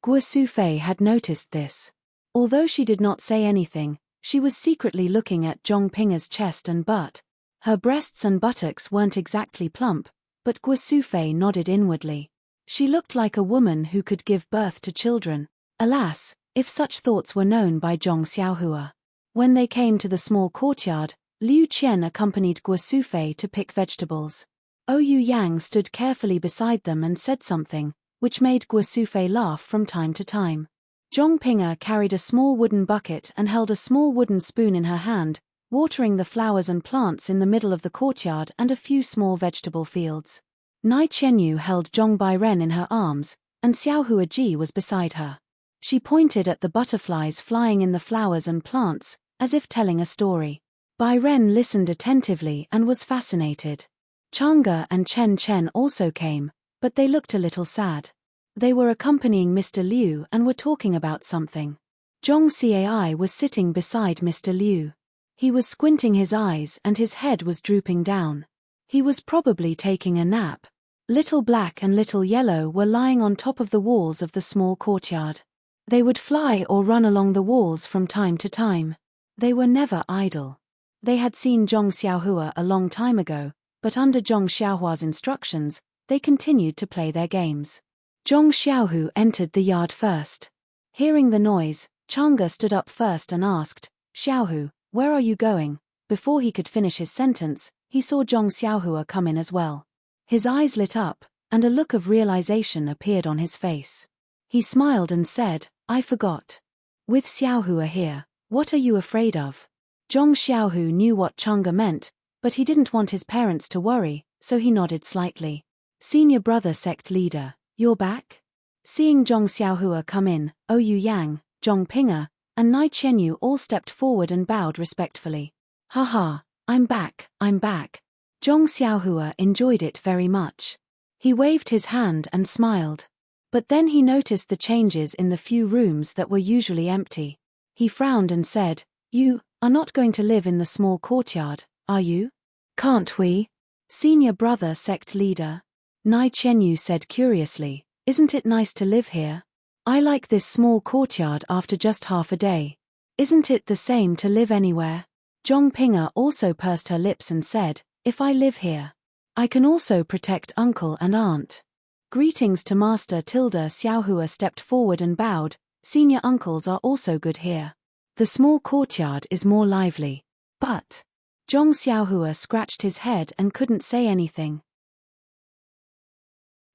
Speaker 1: Guo Sufei had noticed this. Although she did not say anything, she was secretly looking at Zhong Pinga's chest and butt. Her breasts and buttocks weren't exactly plump, but Guo Sufei nodded inwardly. She looked like a woman who could give birth to children. Alas, if such thoughts were known by Zhong Xiaohua. When they came to the small courtyard, Liu Qian accompanied Guo Sufei to pick vegetables. Oyu Yang stood carefully beside them and said something, which made Guo Sufei laugh from time to time. Zhong Pinga carried a small wooden bucket and held a small wooden spoon in her hand, watering the flowers and plants in the middle of the courtyard and a few small vegetable fields. Nai Chenyu held Zhong Bairen in her arms, and Xiaohua Ji was beside her. She pointed at the butterflies flying in the flowers and plants, as if telling a story. Bairen listened attentively and was fascinated. Chang'e and Chen Chen also came, but they looked a little sad. They were accompanying Mr. Liu and were talking about something. Zhong Cai was sitting beside Mr. Liu. He was squinting his eyes and his head was drooping down. He was probably taking a nap. Little Black and Little Yellow were lying on top of the walls of the small courtyard. They would fly or run along the walls from time to time. They were never idle. They had seen Zhong Xiaohua a long time ago, but under Zhong Xiaohua's instructions, they continued to play their games. Zhong Xiaohu entered the yard first. Hearing the noise, Chang'e stood up first and asked, "Xiaohu, where are you going?" Before he could finish his sentence, he saw Zhong Xiaohua come in as well. His eyes lit up, and a look of realization appeared on his face. He smiled and said, "I forgot. With Xiaohua here, what are you afraid of?" Zhong Xiaohu knew what Chang'e meant, but he didn't want his parents to worry, so he nodded slightly. "Senior brother sect leader, you're back?" Seeing Zhong Xiaohua come in, Oyu Yang, Zhong Pinga, and Nai Chenyu all stepped forward and bowed respectfully. "Haha, I'm back, I'm back." Zhong Xiaohua enjoyed it very much. He waved his hand and smiled. But then he noticed the changes in the few rooms that were usually empty. He frowned and said, "You are not going to live in the small courtyard, are you?" "Can't we?" "Senior brother sect leader," Nai Chenyu said curiously, "isn't it nice to live here? I like this small courtyard after just half a day. Isn't it the same to live anywhere?" Zhong Pinga also pursed her lips and said, "If I live here, I can also protect uncle and aunt." Greetings to Master Tilda. Xiaohua stepped forward and bowed. "Senior uncles are also good here. The small courtyard is more lively." "But..." Zhong Xiaohua scratched his head and couldn't say anything.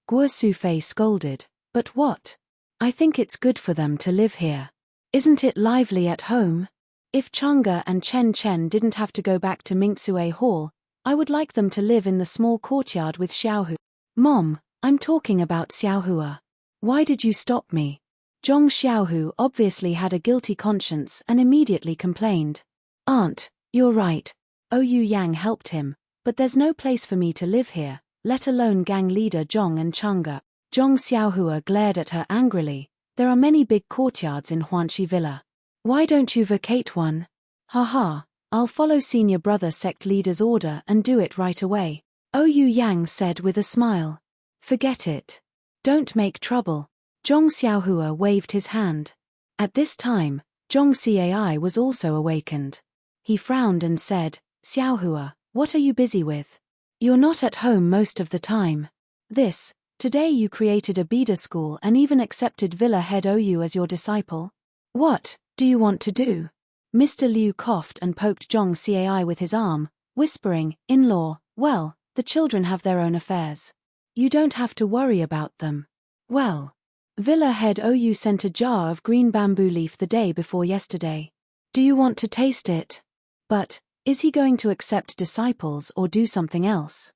Speaker 1: Guo Sufei scolded, "But what? I think it's good for them to live here. Isn't it lively at home? If Chang'e and Chen Chen didn't have to go back to Mingxue Hall, I would like them to live in the small courtyard with Xiaohu." "Mom, I'm talking about Xiaohua. Why did you stop me?" Zhong Xiaohu obviously had a guilty conscience and immediately complained. "Aunt, you're right. Oyu Yang helped him, but there's no place for me to live here, let alone gang leader Zhong and Chang'e." Zhong Xiaohua glared at her angrily. "There are many big courtyards in Huanxi Villa. Why don't you vacate one?" "Haha, I'll follow senior brother sect leader's order and do it right away," Oyu Yang said with a smile. "Forget it. Don't make trouble." Zhong Xiaohua waved his hand. At this time, Zhong Cai was also awakened. He frowned and said, "Xiaohua, what are you busy with? You're not at home most of the time. Today you created a Bida school and even accepted Villa head Oyu as your disciple. What do you want to do?" Mr. Liu coughed and poked Zhong Cai with his arm, whispering, "In-law, well, the children have their own affairs. You don't have to worry about them." "Well, Villa head Oyu sent a jar of green bamboo leaf the day before yesterday. Do you want to taste it? But, is he going to accept disciples or do something else?"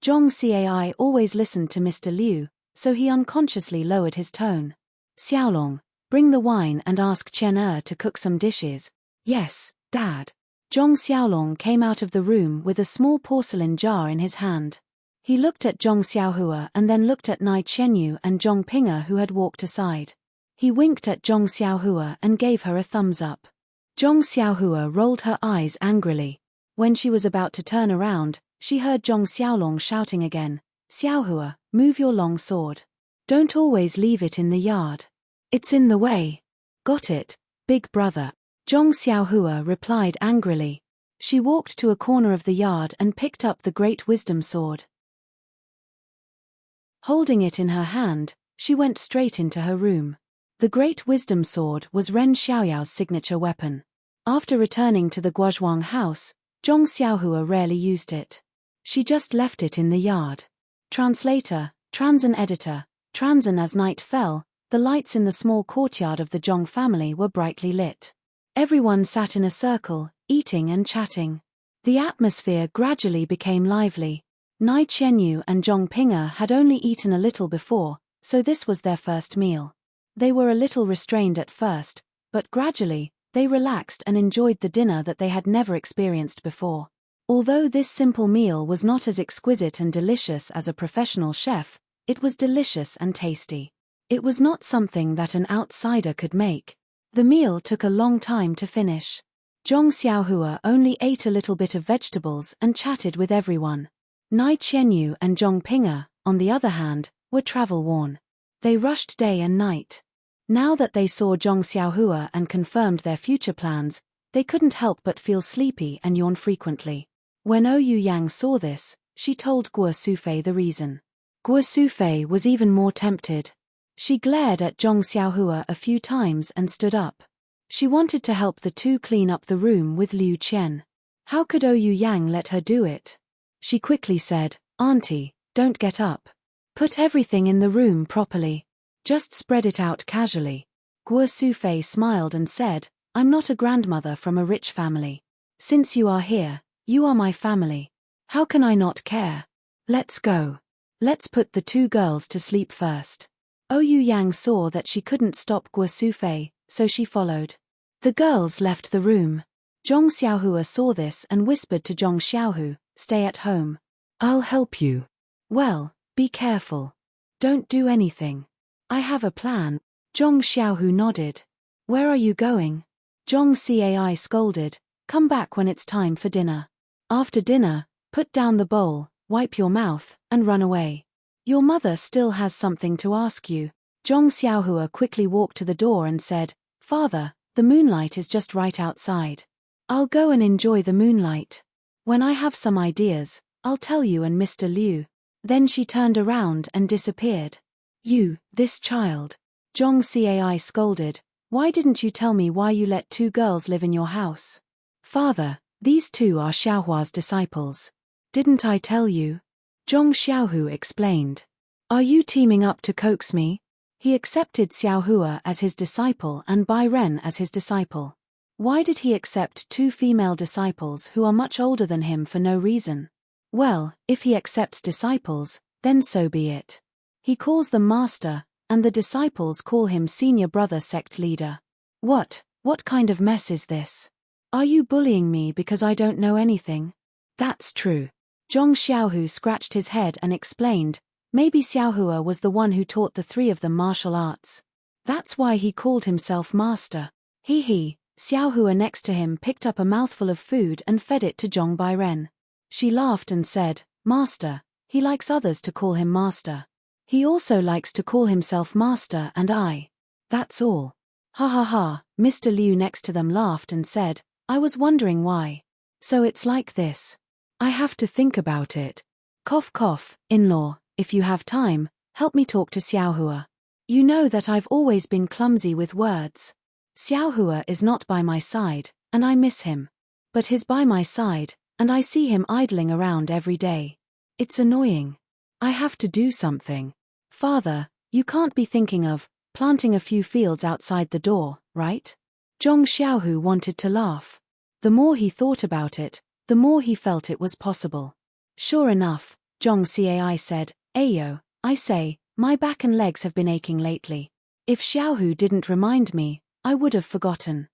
Speaker 1: Zhong Cai always listened to Mr. Liu, so he unconsciously lowered his tone. "Xiaolong, bring the wine and ask Chen to cook some dishes." "Yes, Dad." Zhong Xiaolong came out of the room with a small porcelain jar in his hand. He looked at Zhong Xiaohua and then looked at Nai Chenyu and Zhong Pinga who had walked aside. He winked at Zhong Xiaohua and gave her a thumbs up. Zhong Xiaohua rolled her eyes angrily. When she was about to turn around, she heard Zhong Xiaolong shouting again, "Xiaohua, move your long sword. Don't always leave it in the yard. It's in the way." "Got it, big brother," Zhong Xiaohua replied angrily. She walked to a corner of the yard and picked up the Great Wisdom Sword. Holding it in her hand, she went straight into her room. The Great Wisdom Sword was Ren Xiaoyao's signature weapon. After returning to the Guozhuang house, Zhong Xiaohua rarely used it. She just left it in the yard. Translator, Transan editor, Transan. As night fell, the lights in the small courtyard of the Zhong family were brightly lit. Everyone sat in a circle, eating and chatting. The atmosphere gradually became lively. Nai Qianyu and Zhong Ping'er had only eaten a little before, so this was their first meal. They were a little restrained at first, but gradually, they relaxed and enjoyed the dinner that they had never experienced before. Although this simple meal was not as exquisite and delicious as a professional chef, it was delicious and tasty. It was not something that an outsider could make. The meal took a long time to finish. Zhong Xiaohua only ate a little bit of vegetables and chatted with everyone. Nai Qianyu and Zhong Ping'er, on the other hand, were travel-worn. They rushed day and night. Now that they saw Zhong Xiaohua and confirmed their future plans, they couldn't help but feel sleepy and yawn frequently. When Ouyang Yang saw this, she told Guo Sufei the reason. Guo Sufei was even more tempted. She glared at Zhong Xiaohua a few times and stood up. She wanted to help the two clean up the room with Liu Qian. How could Ouyang Yang let her do it? She quickly said, "Auntie, don't get up. Put everything in the room properly. Just spread it out casually." Guo Sufei smiled and said, "I'm not a grandmother from a rich family. Since you are here, you are my family. How can I not care? Let's go. Let's put the two girls to sleep first." Ouyang Yang saw that she couldn't stop Guo Sufei, so she followed. The girls left the room. Zhong Xiaohua saw this and whispered to Zhong Xiaohu, "Stay at home. I'll help you." "Well, be careful. Don't do anything. I have a plan." Zhong Xiaohu nodded. "Where are you going?" Zhong Cai scolded, "Come back when it's time for dinner. After dinner, put down the bowl, wipe your mouth, and run away. Your mother still has something to ask you." Zhong Xiaohua quickly walked to the door and said, "Father, the moonlight is just right outside. I'll go and enjoy the moonlight. When I have some ideas, I'll tell you and Mr. Liu." Then she turned around and disappeared. "You, this child," Zhong Cai scolded, "why didn't you tell me why you let two girls live in your house?" "Father, these two are Xiaohua's disciples. Didn't I tell you?" Zhong Xiaohu explained. "Are you teaming up to coax me?" He accepted Xiaohua as his disciple and Bai Ren as his disciple. Why did he accept two female disciples who are much older than him for no reason? Well, if he accepts disciples, then so be it. He calls them master, and the disciples call him senior brother sect leader. What kind of mess is this? Are you bullying me because I don't know anything? That's true. Zhong Xiaohu scratched his head and explained, maybe Xiaohua was the one who taught the three of them martial arts. That's why he called himself master. He. Xiaohua next to him picked up a mouthful of food and fed it to Zhong Bairen. She laughed and said, "Master, he likes others to call him master. He also likes to call himself master and I. That's all." Ha ha ha, Mr. Liu next to them laughed and said, "I was wondering why. So it's like this. I have to think about it. Cough cough, in-law, if you have time, help me talk to Xiaohua. You know that I've always been clumsy with words. Xiaohua is not by my side, and I miss him. But he's by my side, and I see him idling around every day. It's annoying. I have to do something. Father, you can't be thinking of planting a few fields outside the door, right?" Zhong Xiaohu wanted to laugh. The more he thought about it, the more he felt it was possible. "Sure enough," Zhong Cai said, "Ayo, I say, my back and legs have been aching lately. If Xiaohu didn't remind me, I would have forgotten."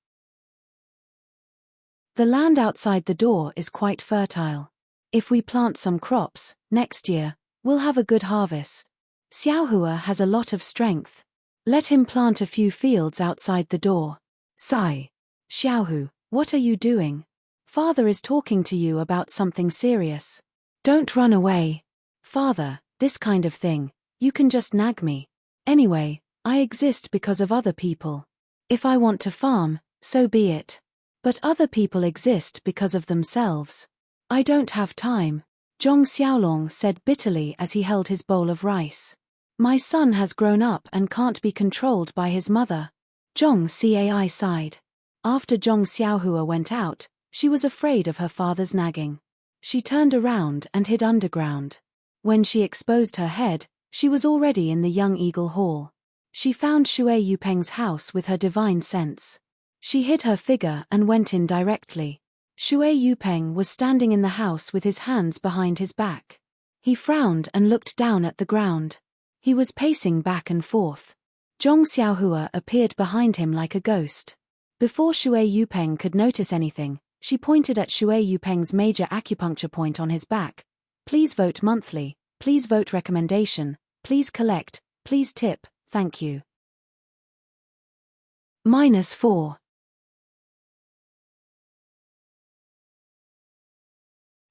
Speaker 1: The land outside the door is quite fertile. If we plant some crops, next year, we'll have a good harvest. Xiaohua has a lot of strength. Let him plant a few fields outside the door. Sigh. Xiaohu, what are you doing? Father is talking to you about something serious. Don't run away. Father, this kind of thing, you can just nag me. Anyway, I exist because of other people. If I want to farm, so be it. But other people exist because of themselves. I don't have time, Zhong Xiaolong said bitterly as he held his bowl of rice. My son has grown up and can't be controlled by his mother. Zhong Cai sighed. After Zhong Xiaohua went out, she was afraid of her father's nagging. She turned around and hid underground. When she exposed her head, she was already in the Young Eagle Hall. She found Shui Yupeng's house with her divine sense. She hid her figure and went in directly. Shui Yupeng was standing in the house with his hands behind his back. He frowned and looked down at the ground. He was pacing back and forth. Zhong Xiaohua appeared behind him like a ghost. Before Shui Yupeng could notice anything, she pointed at Shui Yupeng's major acupuncture point on his back. Please vote monthly, please vote recommendation, please collect, please tip, thank you. -4.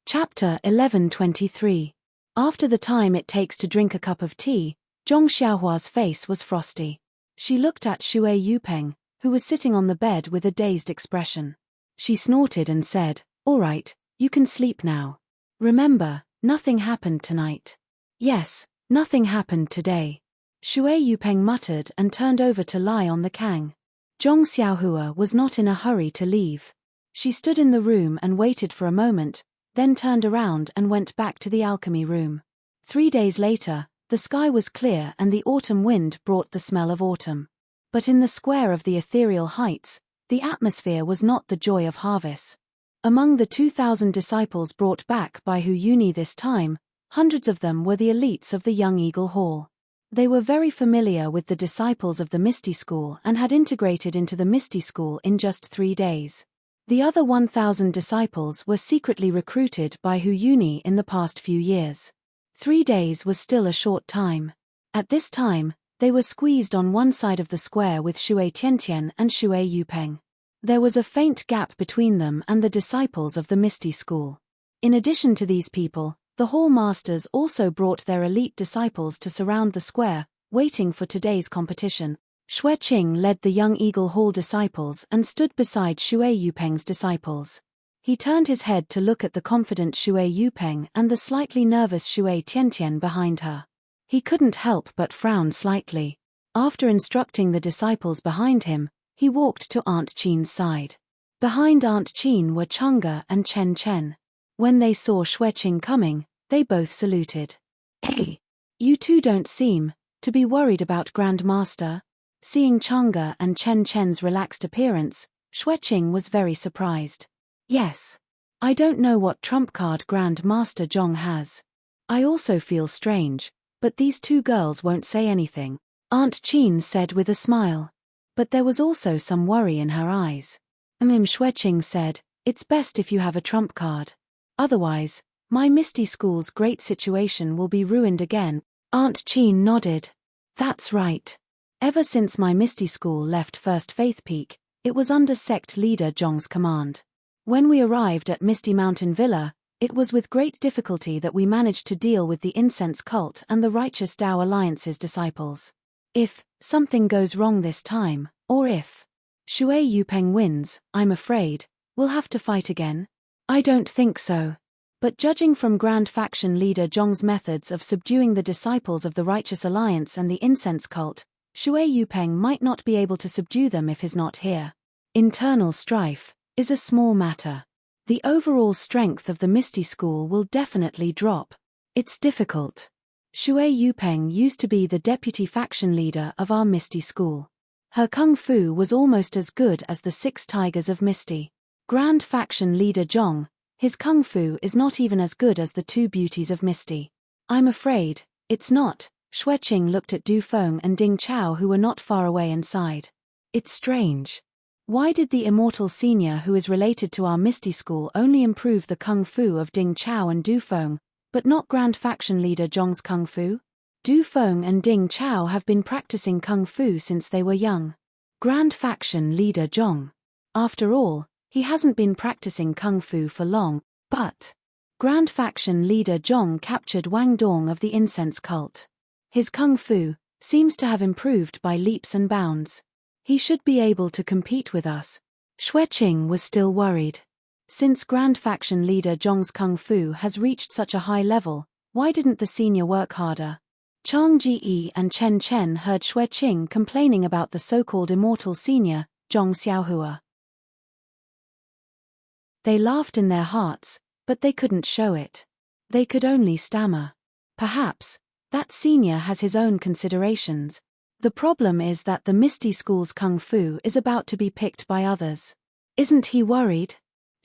Speaker 1: Chapter 11:23. After the time it takes to drink a cup of tea, Zhong Xiaohua's face was frosty. She looked at Shui Yupeng, who was sitting on the bed with a dazed expression. She snorted and said, "All right, you can sleep now. Remember, nothing happened tonight." "Yes, nothing happened today." Shui Yupeng muttered and turned over to lie on the kang. Zhong Xiaohua was not in a hurry to leave. She stood in the room and waited for a moment, then turned around and went back to the alchemy room. 3 days later, the sky was clear and the autumn wind brought the smell of autumn. But in the square of the ethereal heights, the atmosphere was not the joy of harvest. Among the 2,000 disciples brought back by Hu Yuni this time, hundreds of them were the elites of the Young Eagle Hall. They were very familiar with the disciples of the Misty School and had integrated into the Misty School in just 3 days. The other 1,000 disciples were secretly recruited by Hu Yuni in the past few years. 3 days was still a short time. At this time, they were squeezed on one side of the square with Shui Tiantian and Shui Yupeng. There was a faint gap between them and the disciples of the Misty School. In addition to these people, the Hall Masters also brought their elite disciples to surround the square, waiting for today's competition. Xue Qing led the Young Eagle Hall disciples and stood beside Shui Yupeng's disciples. He turned his head to look at the confident Shui Yupeng and the slightly nervous Shui Tiantian behind her. He couldn't help but frown slightly. After instructing the disciples behind him, he walked to Aunt Qin's side. Behind Aunt Qin were Chang'e and Chen Chen. When they saw Xue Qing coming, they both saluted. "Hey, you two don't seem to be worried about Grand Master?" Seeing Chang'e and Chen Chen's relaxed appearance, Xue Qing was very surprised. "Yes. I don't know what trump card Grand Master Zhong has. I also feel strange, but these two girls won't say anything," Aunt Qin said with a smile. But there was also some worry in her eyes. Xue Qing said, "It's best if you have a trump card. Otherwise, my Misty School's great situation will be ruined again." Aunt Qin nodded. "That's right. Ever since my Misty School left First Faith Peak, it was under sect leader Zhong's command. When we arrived at Misty Mountain Villa, it was with great difficulty that we managed to deal with the incense cult and the Righteous Tao Alliance's disciples. If something goes wrong this time, or if Shui Yupeng wins, I'm afraid we'll have to fight again." "I don't think so. But judging from Grand Faction leader Zhong's methods of subduing the disciples of the Righteous Alliance and the incense cult, Shui Yupeng might not be able to subdue them if he's not here. Internal strife is a small matter. The overall strength of the Misty School will definitely drop. It's difficult. Shui Yupeng used to be the deputy faction leader of our Misty School. Her kung fu was almost as good as the 6 tigers of Misty. Grand Faction leader Zhong, his kung fu is not even as good as the 2 beauties of Misty. I'm afraid it's not." Xue Qing looked at Du Feng and Ding Chao, who were not far away, and sighed. "It's strange. Why did the immortal senior who is related to our Misty School only improve the kung fu of Ding Chao and Du Feng, but not Grand Faction leader Zhong's kung fu?" Du Feng and Ding Chao have been practicing kung fu since they were young. Grand Faction Leader Zhong. After all, he hasn't been practicing kung fu for long, but Grand Faction Leader Zhong captured Wang Dong of the incense cult. His kung fu seems to have improved by leaps and bounds. He should be able to compete with us. Xueqing was still worried. Since Grand Faction Leader Zhong's kung fu has reached such a high level, why didn't the senior work harder? Chang Ji and Chen Chen heard Xueqing complaining about the so-called immortal senior, Zhong Xiaohua. They laughed in their hearts, but they couldn't show it. They could only stammer. Perhaps that senior has his own considerations. The problem is that the Misty School's kung fu is about to be picked by others. Isn't he worried?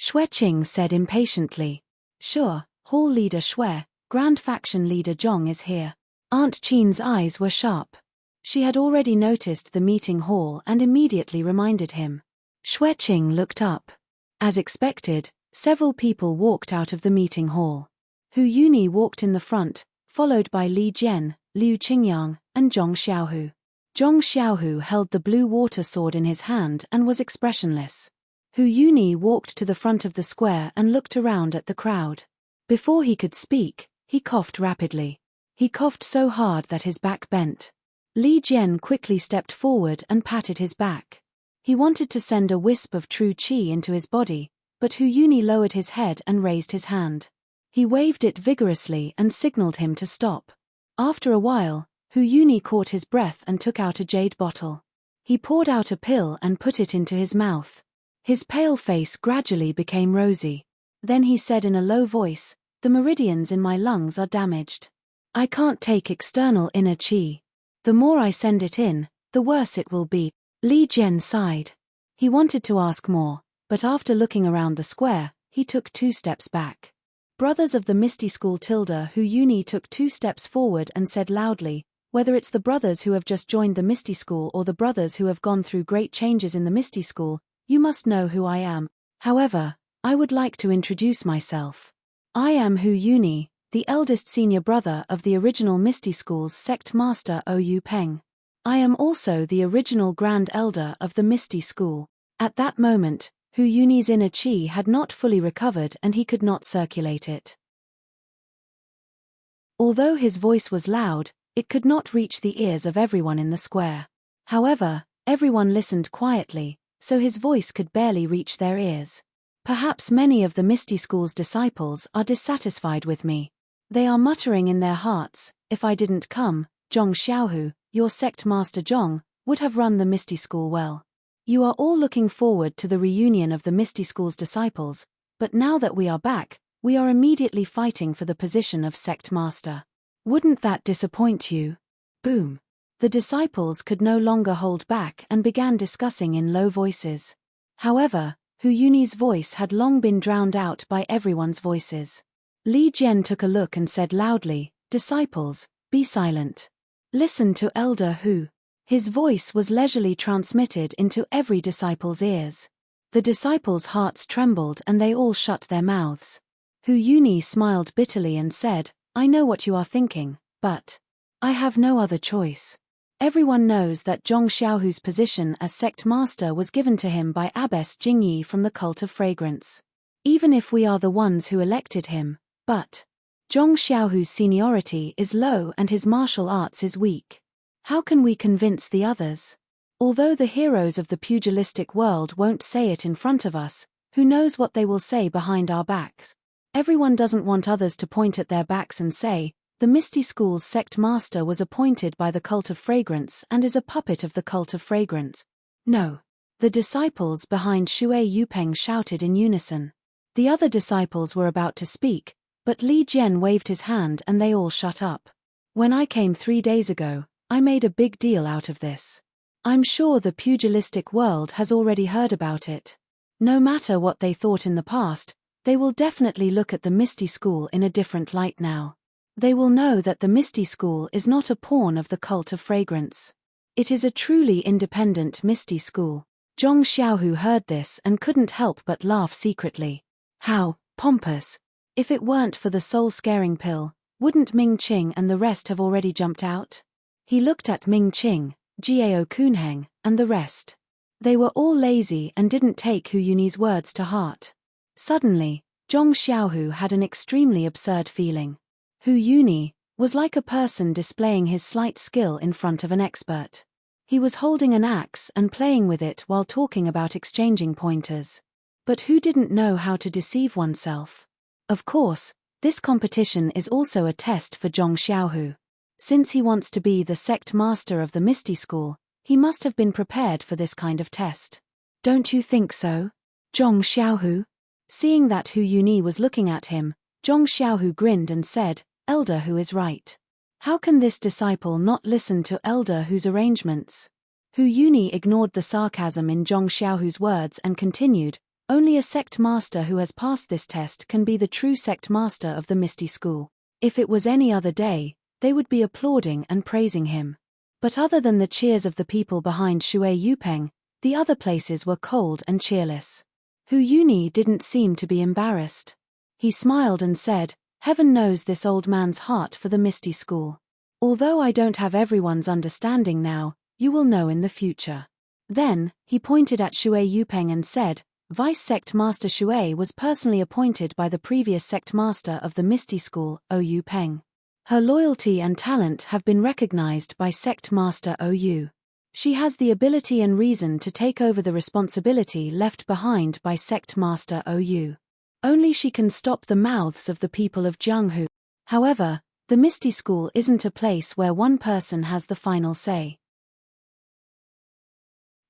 Speaker 1: Xueqing said impatiently. Sure, Hall Leader Xue, Grand Faction Leader Zhong is here. Aunt Qin's eyes were sharp. She had already noticed the meeting hall and immediately reminded him. Xueqing looked up. As expected, several people walked out of the meeting hall. Hu Yuni walked in the front, followed by Li Jian, Liu Qingyang, and Zhong Xiaohu. Zhong Xiaohu held the blue water sword in his hand and was expressionless. Hu Yuni walked to the front of the square and looked around at the crowd. Before he could speak, he coughed rapidly. He coughed so hard that his back bent. Li Jian quickly stepped forward and patted his back. He wanted to send a wisp of true qi into his body, but Hu Yuni lowered his head and raised his hand. He waved it vigorously and signaled him to stop. After a while, Hu Yuni caught his breath and took out a jade bottle. He poured out a pill and put it into his mouth. His pale face gradually became rosy. Then he said in a low voice, "The meridians in my lungs are damaged. I can't take external inner qi. The more I send it in, the worse it will be." Li Jian sighed. He wanted to ask more, but after looking around the square, he took 2 steps back. Brothers of the Misty School Tilda Hu Yuni took 2 steps forward and said loudly, "Whether it's the brothers who have just joined the Misty School or the brothers who have gone through great changes in the Misty School, you must know who I am. However, I would like to introduce myself. I am Hu Yuni, the eldest senior brother of the original Misty School's sect master Ou Peng. I am also the original Grand Elder of the Misty School." At that moment, Hu Yuni's inner qi had not fully recovered and he could not circulate it. Although his voice was loud, it could not reach the ears of everyone in the square. However, everyone listened quietly, so his voice could barely reach their ears. Perhaps many of the Misty School's disciples are dissatisfied with me. They are muttering in their hearts, "If I didn't come, Zhong Xiaohu, your sect master Zhong, would have run the Misty School well. You are all looking forward to the reunion of the Misty School's disciples, but now that we are back, we are immediately fighting for the position of sect master. Wouldn't that disappoint you?" Boom. The disciples could no longer hold back and began discussing in low voices. However, Hu Yuni's voice had long been drowned out by everyone's voices. Li Jian took a look and said loudly, "Disciples, be silent. Listen to Elder Hu." His voice was leisurely transmitted into every disciple's ears. The disciples' hearts trembled and they all shut their mouths. Hu Yuni smiled bitterly and said, "I know what you are thinking, but I have no other choice. Everyone knows that Zhong Xiaohu's position as sect master was given to him by Abbess Jingyi from the Cult of Fragrance. Even if we are the ones who elected him, but Zhong Xiaohu's seniority is low and his martial arts is weak. How can we convince the others? Although the heroes of the pugilistic world won't say it in front of us, who knows what they will say behind our backs? Everyone doesn't want others to point at their backs and say, 'The Misty School's sect master was appointed by the Cult of Fragrance and is a puppet of the Cult of Fragrance.' No." The disciples behind Shui Yupeng shouted in unison. The other disciples were about to speak, but Li Jian waved his hand and they all shut up. "When I came 3 days ago, I made a big deal out of this. I'm sure the pugilistic world has already heard about it. No matter what they thought in the past, they will definitely look at the Misty School in a different light now. They will know that the Misty School is not a pawn of the Cult of Fragrance. It is a truly independent Misty School." Zhong Xiaohu heard this and couldn't help but laugh secretly. How pompous! If it weren't for the soul-scaring pill, Wouldn't Ming Qing and the rest have already jumped out? He looked at Ming Qing, Gao Kunheng, and the rest. They were all lazy and didn't take Hu Yuni's words to heart. Suddenly, Zhong Xiaohu had an extremely absurd feeling. Hu Yuni was like a person displaying his slight skill in front of an expert. He was holding an axe and playing with it while talking about exchanging pointers. But who didn't know how to deceive oneself? Of course, this competition is also a test for Zhong Xiaohu. Since he wants to be the sect master of the Misty School, he must have been prepared for this kind of test. Don't you think so, Zhong Xiaohu? Seeing that Hu Yuni was looking at him, Zhong Xiaohu grinned and said, Elder Hu is right. How can this disciple not listen to Elder Hu's arrangements? Hu Yuni ignored the sarcasm in Zhong Xiaohu's words and continued, only a sect master who has passed this test can be the true sect master of the Misty School. If it was any other day, they would be applauding and praising him. But other than the cheers of the people behind Shui Yupeng, the other places were cold and cheerless. Hu Yuni didn't seem to be embarrassed. He smiled and said, Heaven knows this old man's heart for the Misty School. Although I don't have everyone's understanding now, you will know in the future. Then, he pointed at Shui Yupeng and said, Vice Sect Master Shui was personally appointed by the previous Sect Master of the Misty School, Ou Peng. Her loyalty and talent have been recognized by Sect Master Ou. She has the ability and reason to take over the responsibility left behind by Sect Master Ou. Only she can stop the mouths of the people of Jianghu. However, the Misty School isn't a place where one person has the final say.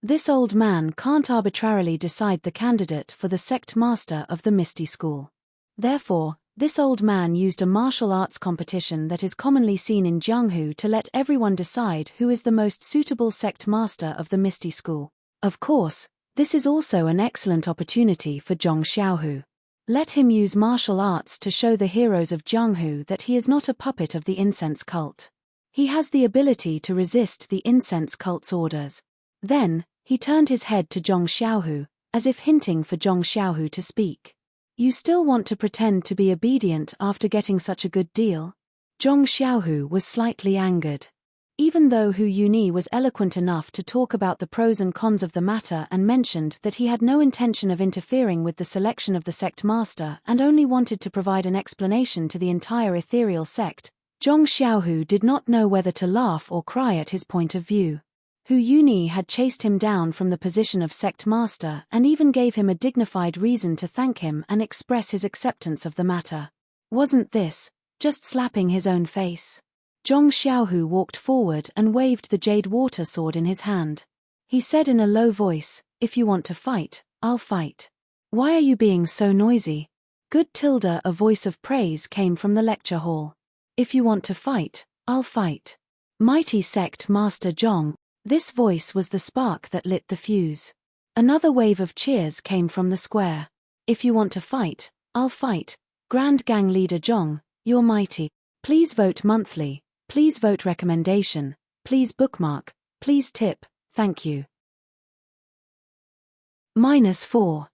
Speaker 1: This old man can't arbitrarily decide the candidate for the sect master of the Misty School. Therefore, this old man used a martial arts competition that is commonly seen in Jianghu to let everyone decide who is the most suitable sect master of the Misty School. Of course, this is also an excellent opportunity for Zhong Xiaohu. Let him use martial arts to show the heroes of Jianghu that he is not a puppet of the incense cult. He has the ability to resist the incense cult's orders. Then, he turned his head to Zhong Xiaohu, as if hinting for Zhong Xiaohu to speak. You still want to pretend to be obedient after getting such a good deal? Zhong Xiaohu was slightly angered. Even though Hu Yuni was eloquent enough to talk about the pros and cons of the matter and mentioned that he had no intention of interfering with the selection of the sect master and only wanted to provide an explanation to the entire ethereal sect, Zhong Xiaohu did not know whether to laugh or cry at his point of view. Hu Yuni had chased him down from the position of sect master and even gave him a dignified reason to thank him and express his acceptance of the matter. Wasn't this just slapping his own face? Zhong Xiaohu walked forward and waved the jade water sword in his hand. He said in a low voice, If you want to fight, I'll fight. Why are you being so noisy? Good Tilda, a voice of praise came from the lecture hall. If you want to fight, I'll fight. Mighty Sect Master Zhong. This voice was the spark that lit the fuse. Another wave of cheers came from the square. If you want to fight, I'll fight. Grand Gang Leader Zhong, you're mighty. Please vote monthly. Please vote recommendation. Please bookmark. Please tip. Thank you. -4.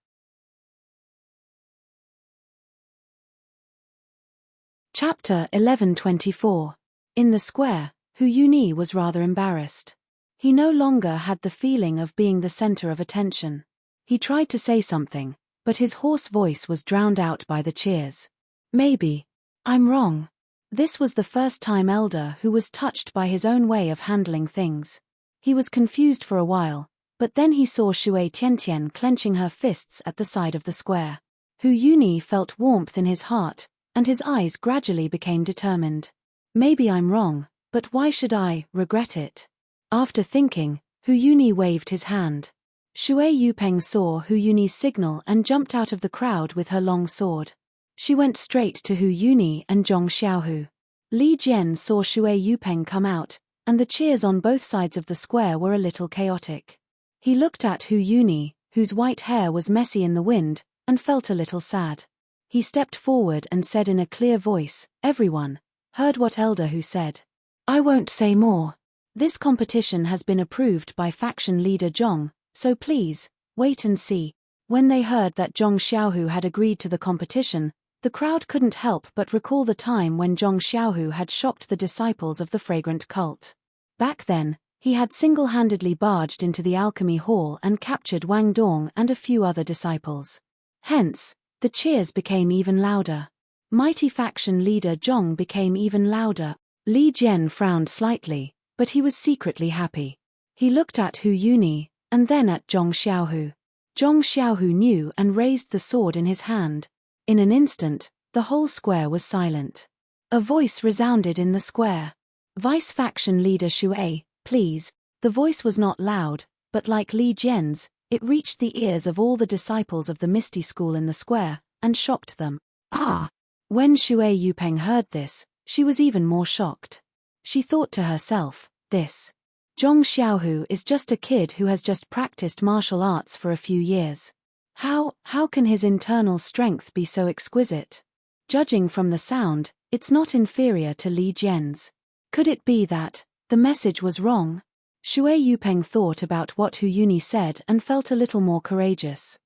Speaker 1: Chapter 1124. In the square, Hu Yuni was rather embarrassed. He no longer had the feeling of being the center of attention. He tried to say something, but his hoarse voice was drowned out by the cheers. Maybe I'm wrong. This was the first time Elder Hu was touched by his own way of handling things. He was confused for a while, but then he saw Shui Tiantian clenching her fists at the side of the square. Hu Yuni felt warmth in his heart, and his eyes gradually became determined. Maybe I'm wrong, but why should I regret it? After thinking, Hu Yuni waved his hand. Shui Yupeng saw Hu Yuni's signal and jumped out of the crowd with her long sword. She went straight to Hu Yuni and Zhong Xiaohu. Li Jian saw Shui Yupeng come out, and the cheers on both sides of the square were a little chaotic. He looked at Hu Yuni, whose white hair was messy in the wind, and felt a little sad. He stepped forward and said in a clear voice, Everyone heard what Elder Hu said. I won't say more. This competition has been approved by faction leader Zhong, so please, wait and see. When they heard that Zhong Xiaohu had agreed to the competition, The crowd couldn't help but recall the time when Zhong Xiaohu had shocked the disciples of the fragrant cult. Back then, he had single-handedly barged into the alchemy hall and captured Wang Dong and a few other disciples. Hence, the cheers became even louder. Mighty faction leader Zhong became even louder. Li Jian frowned slightly, but he was secretly happy. He looked at Hu Yuni, and then at Zhong Xiaohu. Zhong Xiaohu knew and raised the sword in his hand. In an instant, the whole square was silent. A voice resounded in the square. Vice faction leader Shui, please. The voice was not loud, but like Li Jian's, it reached the ears of all the disciples of the Misty School in the square, and shocked them. Ah! When Shui Yupeng heard this, she was even more shocked. She thought to herself, this Zhong Xiaohu is just a kid who has just practiced martial arts for a few years. How can his internal strength be so exquisite? Judging from the sound, it's not inferior to Li Jian's. Could it be that the message was wrong? Shui Yupeng thought about what Hu Yuni said and felt a little more courageous.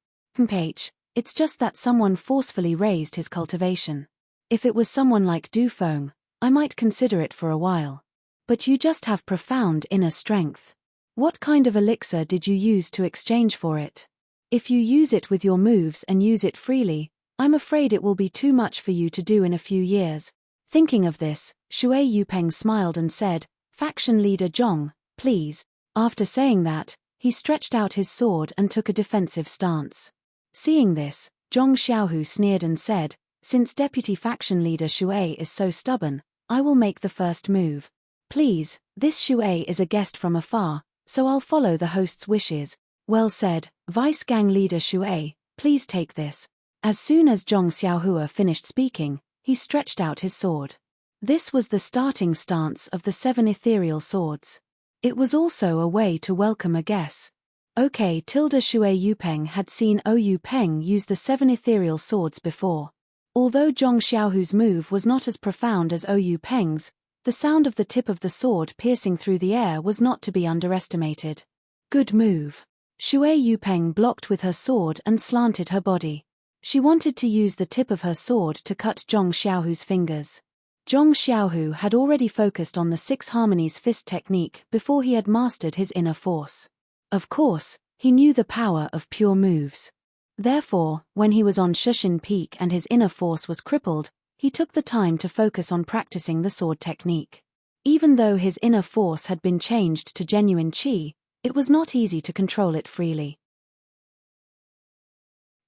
Speaker 1: It's just that someone forcefully raised his cultivation. If it was someone like Du Feng, I might consider it for a while. But you just have profound inner strength. What kind of elixir did you use to exchange for it? If you use it with your moves and use it freely, I'm afraid it will be too much for you to do in a few years. Thinking of this, Shui Yupeng smiled and said, Faction leader Zhong, please. After saying that, he stretched out his sword and took a defensive stance. Seeing this, Zhong Xiaohu sneered and said, since deputy faction leader Shui is so stubborn, I will make the first move. Please, this Shui is a guest from afar, so I'll follow the host's wishes. Well said, Vice Gang leader Shui, please take this. As soon as Zhong Xiaohua finished speaking, he stretched out his sword. This was the starting stance of the 7 ethereal swords. It was also a way to welcome a guest. Okay, Shui Yupeng had seen Ou Peng use the 7 ethereal swords before. Although Zhong Xiaohu's move was not as profound as Ou Peng's, the sound of the tip of the sword piercing through the air was not to be underestimated. Good move. Shui Yupeng blocked with her sword and slanted her body. She wanted to use the tip of her sword to cut Zhong Xiaohu's fingers. Zhong Xiaohu had already focused on the 6 harmonies fist technique before he had mastered his inner force. Of course, he knew the power of pure moves. Therefore, when he was on Shushin Peak and his inner force was crippled, he took the time to focus on practicing the sword technique. Even though his inner force had been changed to genuine qi, it was not easy to control it freely.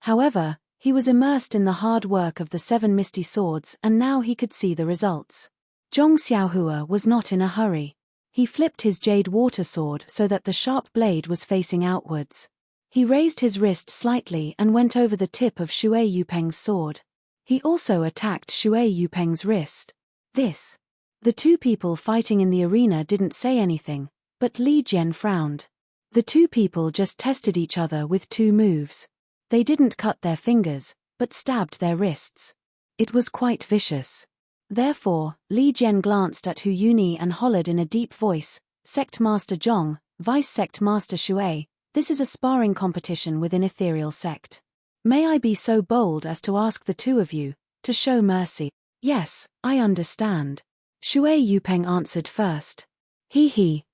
Speaker 1: However, he was immersed in the hard work of the 7 misty swords and now he could see the results. Zhong Xiaohua was not in a hurry. He flipped his jade water sword so that the sharp blade was facing outwards. He raised his wrist slightly and went over the tip of Shui Yupeng's sword. He also attacked Shui Yupeng's wrist. The 2 people fighting in the arena didn't say anything, but Li Jian frowned. The 2 people just tested each other with 2 moves. They didn't cut their fingers, but stabbed their wrists. It was quite vicious. Therefore, Li Jian glanced at Hu Yuni and hollered in a deep voice, Sect Master Zhong, Vice Sect Master Shui, this is a sparring competition within Ethereal Sect. May I be so bold as to ask the 2 of you to show mercy? Yes, I understand. Shui Yupeng answered first.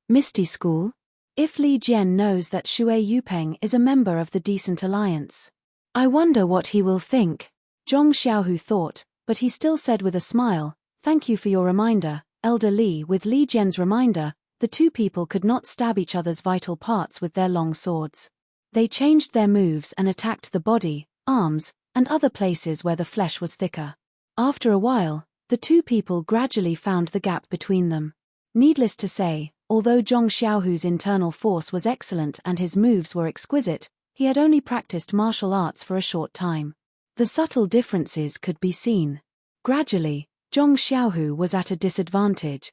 Speaker 1: Misty School? If Li Jian knows that Shui Yupeng is a member of the Decent Alliance, I wonder what he will think. Zhong Xiaohu thought, but he still said with a smile, thank you for your reminder, Elder Li. With Li Jian's reminder, the 2 people could not stab each other's vital parts with their long swords. They changed their moves and attacked the body, arms, and other places where the flesh was thicker. After a while, the 2 people gradually found the gap between them. Needless to say, although Zhong Xiaohu's internal force was excellent and his moves were exquisite, he had only practiced martial arts for a short time. The subtle differences could be seen. Gradually, Zhong Xiaohu was at a disadvantage.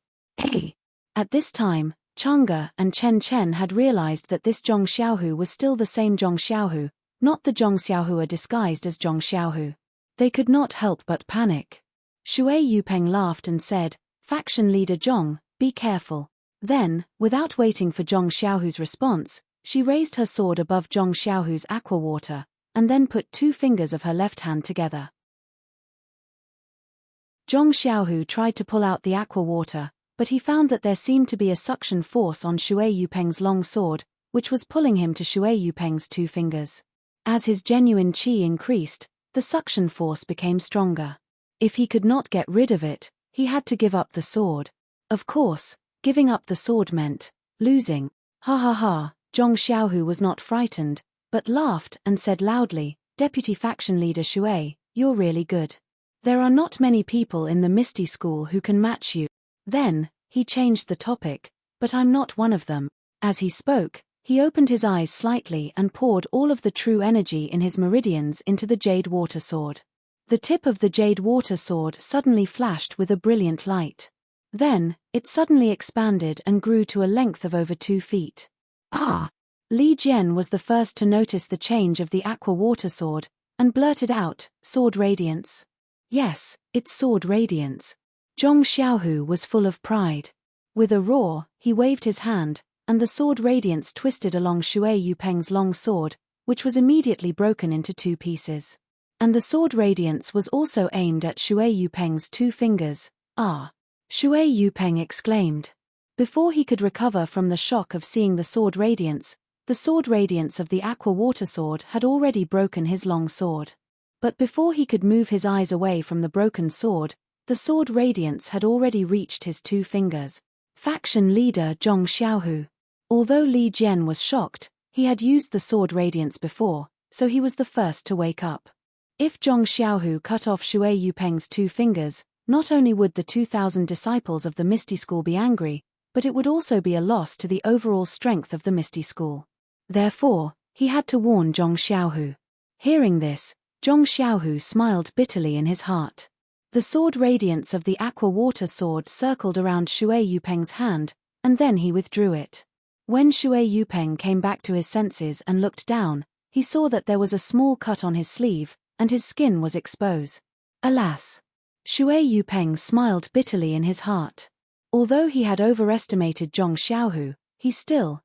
Speaker 1: At this time, Chang'e and Chen Chen had realized that this Zhong Xiaohu was still the same Zhong Xiaohu, not the Zhong Xiaohua disguised as Zhong Xiaohu. They could not help but panic. Shui Yupeng laughed and said, Faction leader Zhong, be careful. Then, without waiting for Zhong Xiaohu's response, she raised her sword above Zhong Xiaohu's aqua water, and then put 2 fingers of her left hand together. Zhong Xiaohu tried to pull out the aqua water, but he found that there seemed to be a suction force on Shui Yupeng's long sword, which was pulling him to Shui Yupeng's 2 fingers. As his genuine qi increased, the suction force became stronger. If he could not get rid of it, he had to give up the sword. Of course, giving up the sword meant losing. Ha ha ha. Zhong Xiaohu was not frightened, but laughed and said loudly, "Deputy Faction Leader Shui, you're really good. There are not many people in the Misty School who can match you." Then, he changed the topic, "But I'm not one of them." As he spoke, he opened his eyes slightly and poured all of the true energy in his meridians into the jade water sword. The tip of the jade water sword suddenly flashed with a brilliant light. Then, it suddenly expanded and grew to a length of over 2 feet. Ah! Li Jian was the first to notice the change of the aqua water sword, and blurted out, "Sword radiance." Yes, it's sword radiance. Zhong Xiaohu was full of pride. With a roar, he waved his hand, and the sword radiance twisted along Shui Yupeng's long sword, which was immediately broken into 2 pieces. And the sword radiance was also aimed at Shui Yupeng's 2 fingers. Ah! Shui Yupeng exclaimed. Before he could recover from the shock of seeing the sword radiance of the aqua water sword had already broken his long sword. But before he could move his eyes away from the broken sword, the sword radiance had already reached his 2 fingers. Faction leader Zhong Xiaohu. Although Li Jian was shocked, he had used the sword radiance before, so he was the first to wake up. If Zhong Xiaohu cut off Shui Yupeng's 2 fingers, not only would the 2,000 disciples of the Misty School be angry, but it would also be a loss to the overall strength of the Misty School. Therefore, he had to warn Zhong Xiaohu. Hearing this, Zhong Xiaohu smiled bitterly in his heart. The sword radiance of the aqua water sword circled around Shui Yupeng's hand, and then he withdrew it. When Shui Yupeng came back to his senses and looked down, he saw that there was a small cut on his sleeve, and his skin was exposed. Alas! Shui Yupeng smiled bitterly in his heart. Although he had overestimated Zhong Xiaohu, he still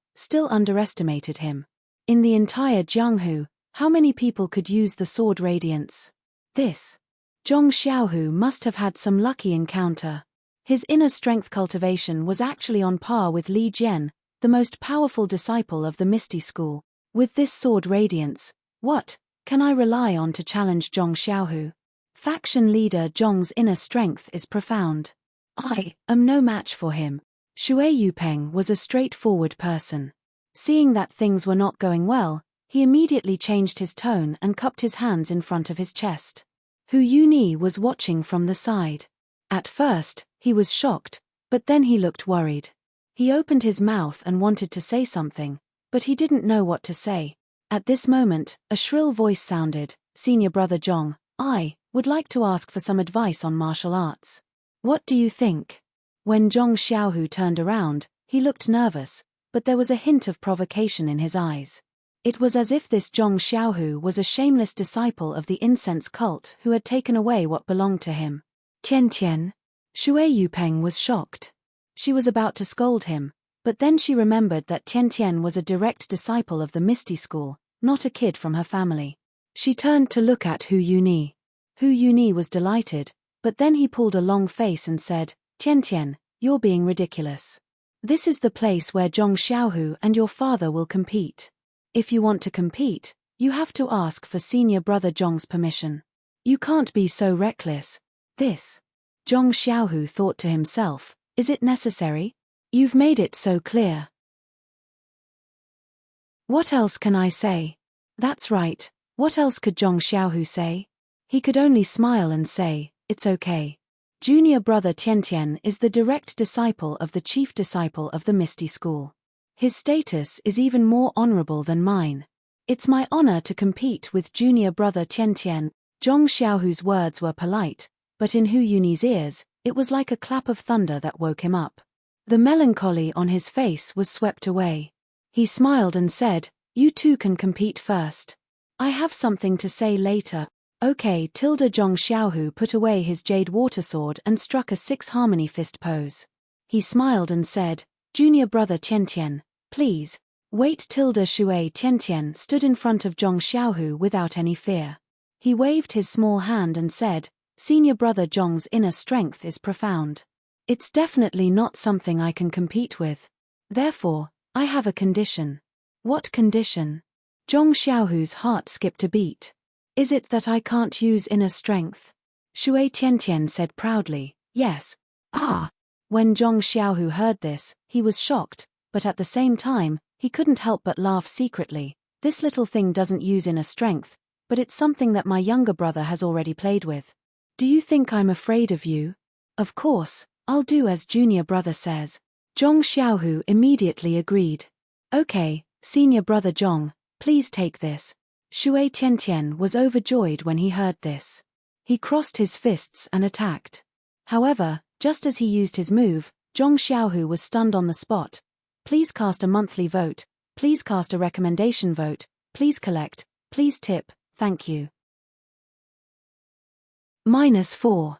Speaker 1: underestimated him. In the entire Jianghu, how many people could use the sword radiance? Zhong Xiaohu must have had some lucky encounter. His inner strength cultivation was actually on par with Li Jian, the most powerful disciple of the Misty School. With this sword radiance, what can I rely on to challenge Zhong Xiaohu? Faction leader Zhong's inner strength is profound. I am no match for him. Shui Yupeng was a straightforward person. Seeing that things were not going well, he immediately changed his tone and cupped his hands in front of his chest. Hu Yuni was watching from the side. At first, he was shocked, but then he looked worried. He opened his mouth and wanted to say something, but he didn't know what to say. At this moment, a shrill voice sounded, "Senior brother Zhong, I would like to ask for some advice on martial arts. What do you think?" When Zhong Xiaohu turned around, he looked nervous, but there was a hint of provocation in his eyes. It was as if this Zhong Xiaohu was a shameless disciple of the incense cult who had taken away what belonged to him. Tian. Shui Yupeng was shocked. She was about to scold him, but then she remembered that Tian was a direct disciple of the Misty School, not a kid from her family. She turned to look at Hu Yuni. Hu Yuni was delighted, but then he pulled a long face and said, Tian, you're being ridiculous. This is the place where Zhong Xiaohu and your father will compete. If you want to compete, you have to ask for senior brother Zhong's permission. You can't be so reckless. Zhong Xiaohu thought to himself, is it necessary? You've made it so clear. What else can I say? That's right, what else could Zhong Xiaohu say? He could only smile and say, it's okay. Junior brother Tian is the direct disciple of the chief disciple of the Misty School. His status is even more honorable than mine. It's my honor to compete with junior brother Tian. Zhong Xiaohu's words were polite, but in Hu Yuni's ears, it was like a clap of thunder that woke him up. The melancholy on his face was swept away. He smiled and said, you two can compete first. I have something to say later. Okay. Zhong Xiaohu put away his jade water sword and struck a 6-harmony fist pose. He smiled and said, Junior brother Tian, please, wait. Shui Tian stood in front of Zhong Xiaohu without any fear. He waved his small hand and said, Senior brother Zhong's inner strength is profound. It's definitely not something I can compete with. Therefore, I have a condition. What condition? Zhong Xiaohu's heart skipped a beat. Is it that I can't use inner strength? Shui Tiantian said proudly, yes. Ah! When Zhong Xiaohu heard this, he was shocked, but at the same time, he couldn't help but laugh secretly. This little thing doesn't use inner strength, but it's something that my younger brother has already played with. Do you think I'm afraid of you? Of course, I'll do as junior brother says. Zhong Xiaohu immediately agreed. Okay, senior brother Zhong, please take this. Shui Tiantian was overjoyed when he heard this. He crossed his fists and attacked. However, just as he used his move, Zhong Xiaohu was stunned on the spot. Please cast a monthly vote, please cast a recommendation vote, please collect, please tip, thank you. -4.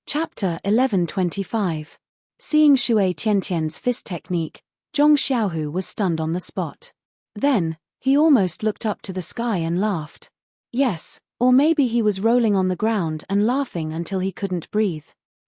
Speaker 1: Chapter 1125. Seeing Shui Tiantian's fist technique, Zhong Xiaohu was stunned on the spot. Then, he almost looked up to the sky and laughed. Yes, or maybe he was rolling on the ground and laughing until he couldn't breathe.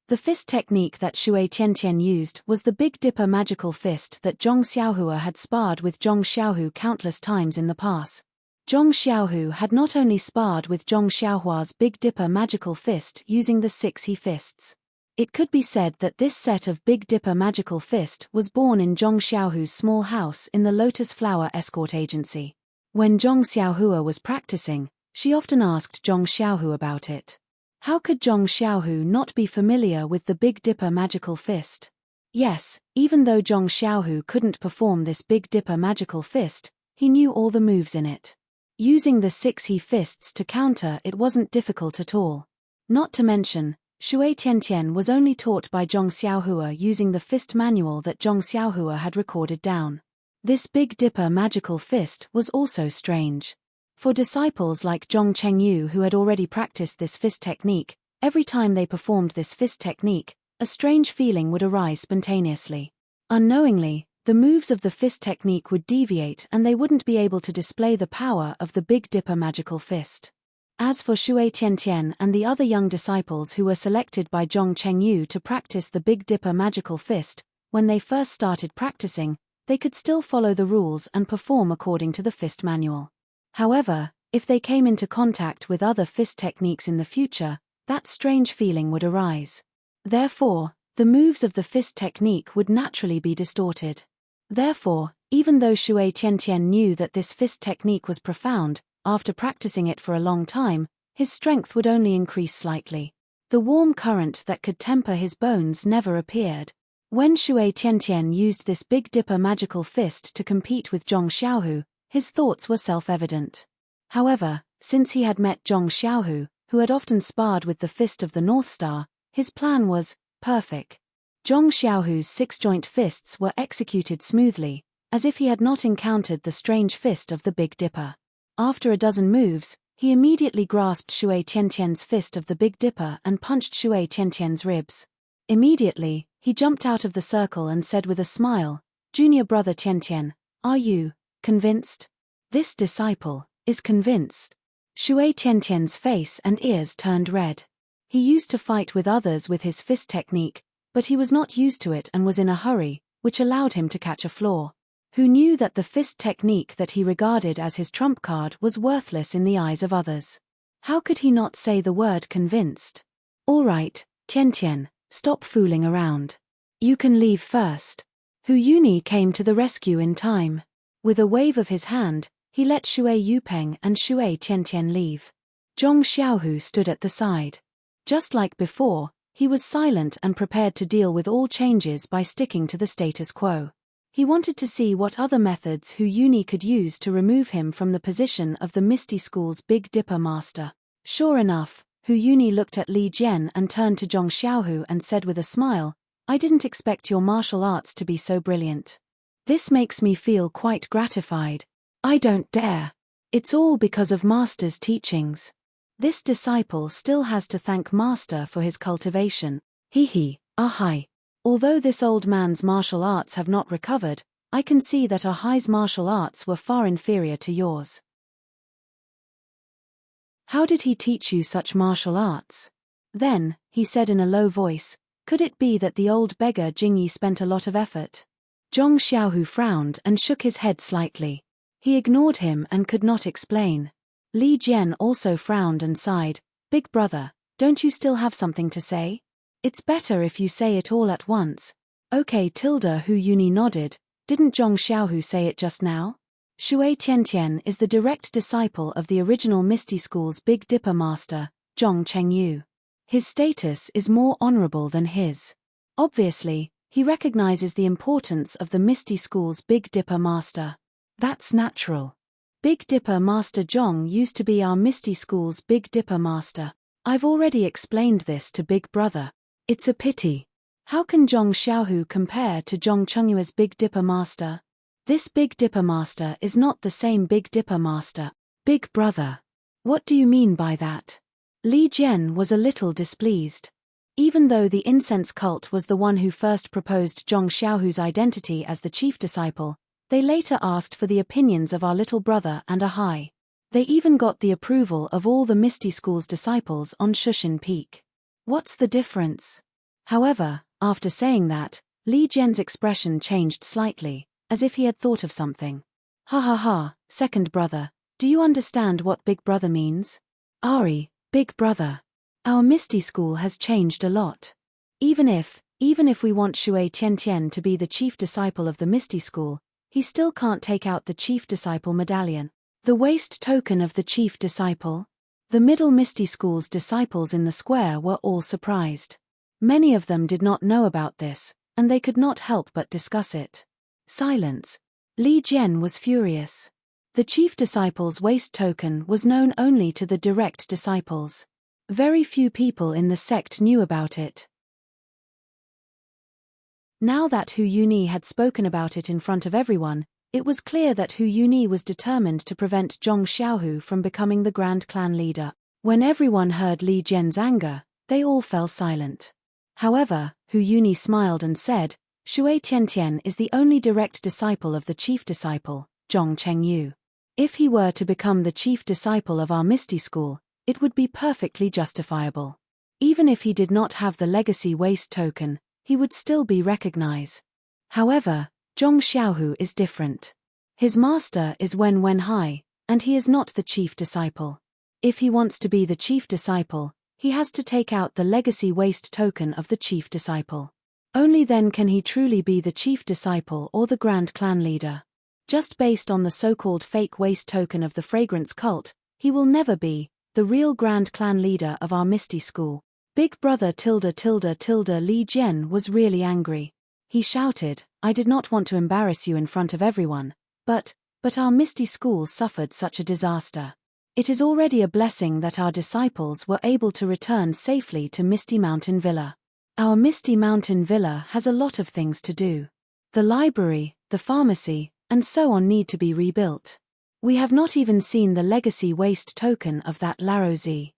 Speaker 1: The fist technique that Shui Tiantian used was the Big Dipper magical fist that Zhong Xiaohua had sparred with Zhong Xiaohu countless times in the past. Zhong Xiaohu had not only sparred with Zhong Xiaohua's Big Dipper magical fist using the 6 he fists. It could be said that this set of Big Dipper magical fist was born in Zhong Xiaohu's small house in the Lotus Flower Escort Agency. When Zhong Xiaohua was practicing, she often asked Zhong Xiaohu about it. How could Zhong Xiaohu not be familiar with the Big Dipper magical fist? Yes, even though Zhong Xiaohu couldn't perform this Big Dipper magical fist, he knew all the moves in it. Using the 6 he fists to counter it wasn't difficult at all. Not to mention, Shui Tiantian was only taught by Zhong Xiaohua using the fist manual that Zhong Xiaohua had recorded down. This Big Dipper magical fist was also strange. For disciples like Zhong Chengyu who had already practiced this fist technique, every time they performed this fist technique, a strange feeling would arise spontaneously. Unknowingly, the moves of the fist technique would deviate and they wouldn't be able to display the power of the Big Dipper magical fist. As for Shui Tiantian and the other young disciples who were selected by Zhong Chengyu to practice the Big Dipper magical fist, when they first started practicing, they could still follow the rules and perform according to the fist manual. However, if they came into contact with other fist techniques in the future, that strange feeling would arise. Therefore, the moves of the fist technique would naturally be distorted. Therefore, even though Shui Tiantian knew that this fist technique was profound, after practicing it for a long time, his strength would only increase slightly. The warm current that could temper his bones never appeared. When Shui Tiantian used this Big Dipper magical fist to compete with Zhong Xiaohu, his thoughts were self-evident. However, since he had met Zhong Xiaohu, who had often sparred with the fist of the North Star, his plan was perfect. Zhong Xiaohu's 6-joint fists were executed smoothly, as if he had not encountered the strange fist of the Big Dipper. After a dozen moves, he immediately grasped Shui Tiantian's fist of the Big Dipper and punched Shui Tiantian's ribs. Immediately, he jumped out of the circle and said with a smile, "Junior brother Tiantian, are you convinced?" This disciple is convinced. Shui Tiantian's face and ears turned red. He used to fight with others with his fist technique, but he was not used to it and was in a hurry, which allowed him to catch a flaw. Who knew that the fist technique that he regarded as his trump card was worthless in the eyes of others? How could he not say the word convinced? All right, Tiantian, stop fooling around. You can leave first. Hu Yuni came to the rescue in time. With a wave of his hand, he let Shui Yupeng and Shui Tiantian leave. Zhong Xiaohu stood at the side. Just like before, he was silent and prepared to deal with all changes by sticking to the status quo. He wanted to see what other methods Hu Yuni could use to remove him from the position of the Misty School's Big Dipper master. Sure enough, Hu Yuni looked at Li Jian and turned to Zhong Xiaohu and said with a smile, "I didn't expect your martial arts to be so brilliant. This makes me feel quite gratified. I don't dare. It's all because of Master's teachings." This disciple still has to thank Master for his cultivation. Ahai. Although this old man's martial arts have not recovered, I can see that Ahai's martial arts were far inferior to yours. How did he teach you such martial arts? Then, he said in a low voice, could it be that the old beggar Jingyi spent a lot of effort? Zhong Xiaohu frowned and shook his head slightly. He ignored him and could not explain. Li Jian also frowned and sighed. Big brother, don't you still have something to say? It's better if you say it all at once. Okay. Hu Yuni nodded. Didn't Zhong Xiaohu say it just now? Shui Tiantian is the direct disciple of the original Misty School's Big Dipper master, Zhong Chengyu. His status is more honorable than his. Obviously, he recognizes the importance of the Misty School's Big Dipper master. That's natural. Big Dipper Master Zhong used to be our Misty School's Big Dipper master. I've already explained this to Big Brother. It's a pity. How can Zhong Xiaohu compare to Zhong Chengyu's Big Dipper master? This Big Dipper master is not the same Big Dipper master. Big Brother. What do you mean by that? Li Jian was a little displeased. Even though the incense cult was the one who first proposed Zhong Xiaohu's identity as the chief disciple, they later asked for the opinions of our little brother and Ahai. They even got the approval of all the Misty School's disciples on Shushan Peak. What's the difference? However, after saying that, Li Jian's expression changed slightly, as if he had thought of something. Ha ha ha, second brother, do you understand what Big Brother means? Ari, Big Brother. Our Misty School has changed a lot. Even if we want Shui Tiantian to be the chief disciple of the Misty School, he still can't take out the chief disciple medallion. The waist token of the chief disciple? The Middle Misty School's disciples in the square were all surprised. Many of them did not know about this, and they could not help but discuss it. Silence. Li Jian was furious. The chief disciple's waist token was known only to the direct disciples. Very few people in the sect knew about it. Now that Hu Yuni had spoken about it in front of everyone, it was clear that Hu Yuni was determined to prevent Zhong Xiaohu from becoming the Grand Clan leader. When everyone heard Li Jian's anger, they all fell silent. However, Hu Yuni smiled and said, Shui Tiantian is the only direct disciple of the chief disciple, Zhong Chengyu. If he were to become the chief disciple of our Misty School, it would be perfectly justifiable. Even if he did not have the legacy waist token, he would still be recognized. However, Zhong Xiaohu is different. His master is Wen Wenhai, and he is not the chief disciple. If he wants to be the chief disciple, he has to take out the legacy waist token of the chief disciple. Only then can he truly be the chief disciple or the Grand Clan leader. Just based on the so-called fake waist token of the fragrance cult, he will never be the real Grand Clan leader of our Misty School. Big Brother Li Jian was really angry. He shouted, I did not want to embarrass you in front of everyone, but our Misty School suffered such a disaster. It is already a blessing that our disciples were able to return safely to Misty Mountain Villa. Our Misty Mountain Villa has a lot of things to do. The library, the pharmacy, and so on need to be rebuilt. We have not even seen the legacy waist token of that Larozi.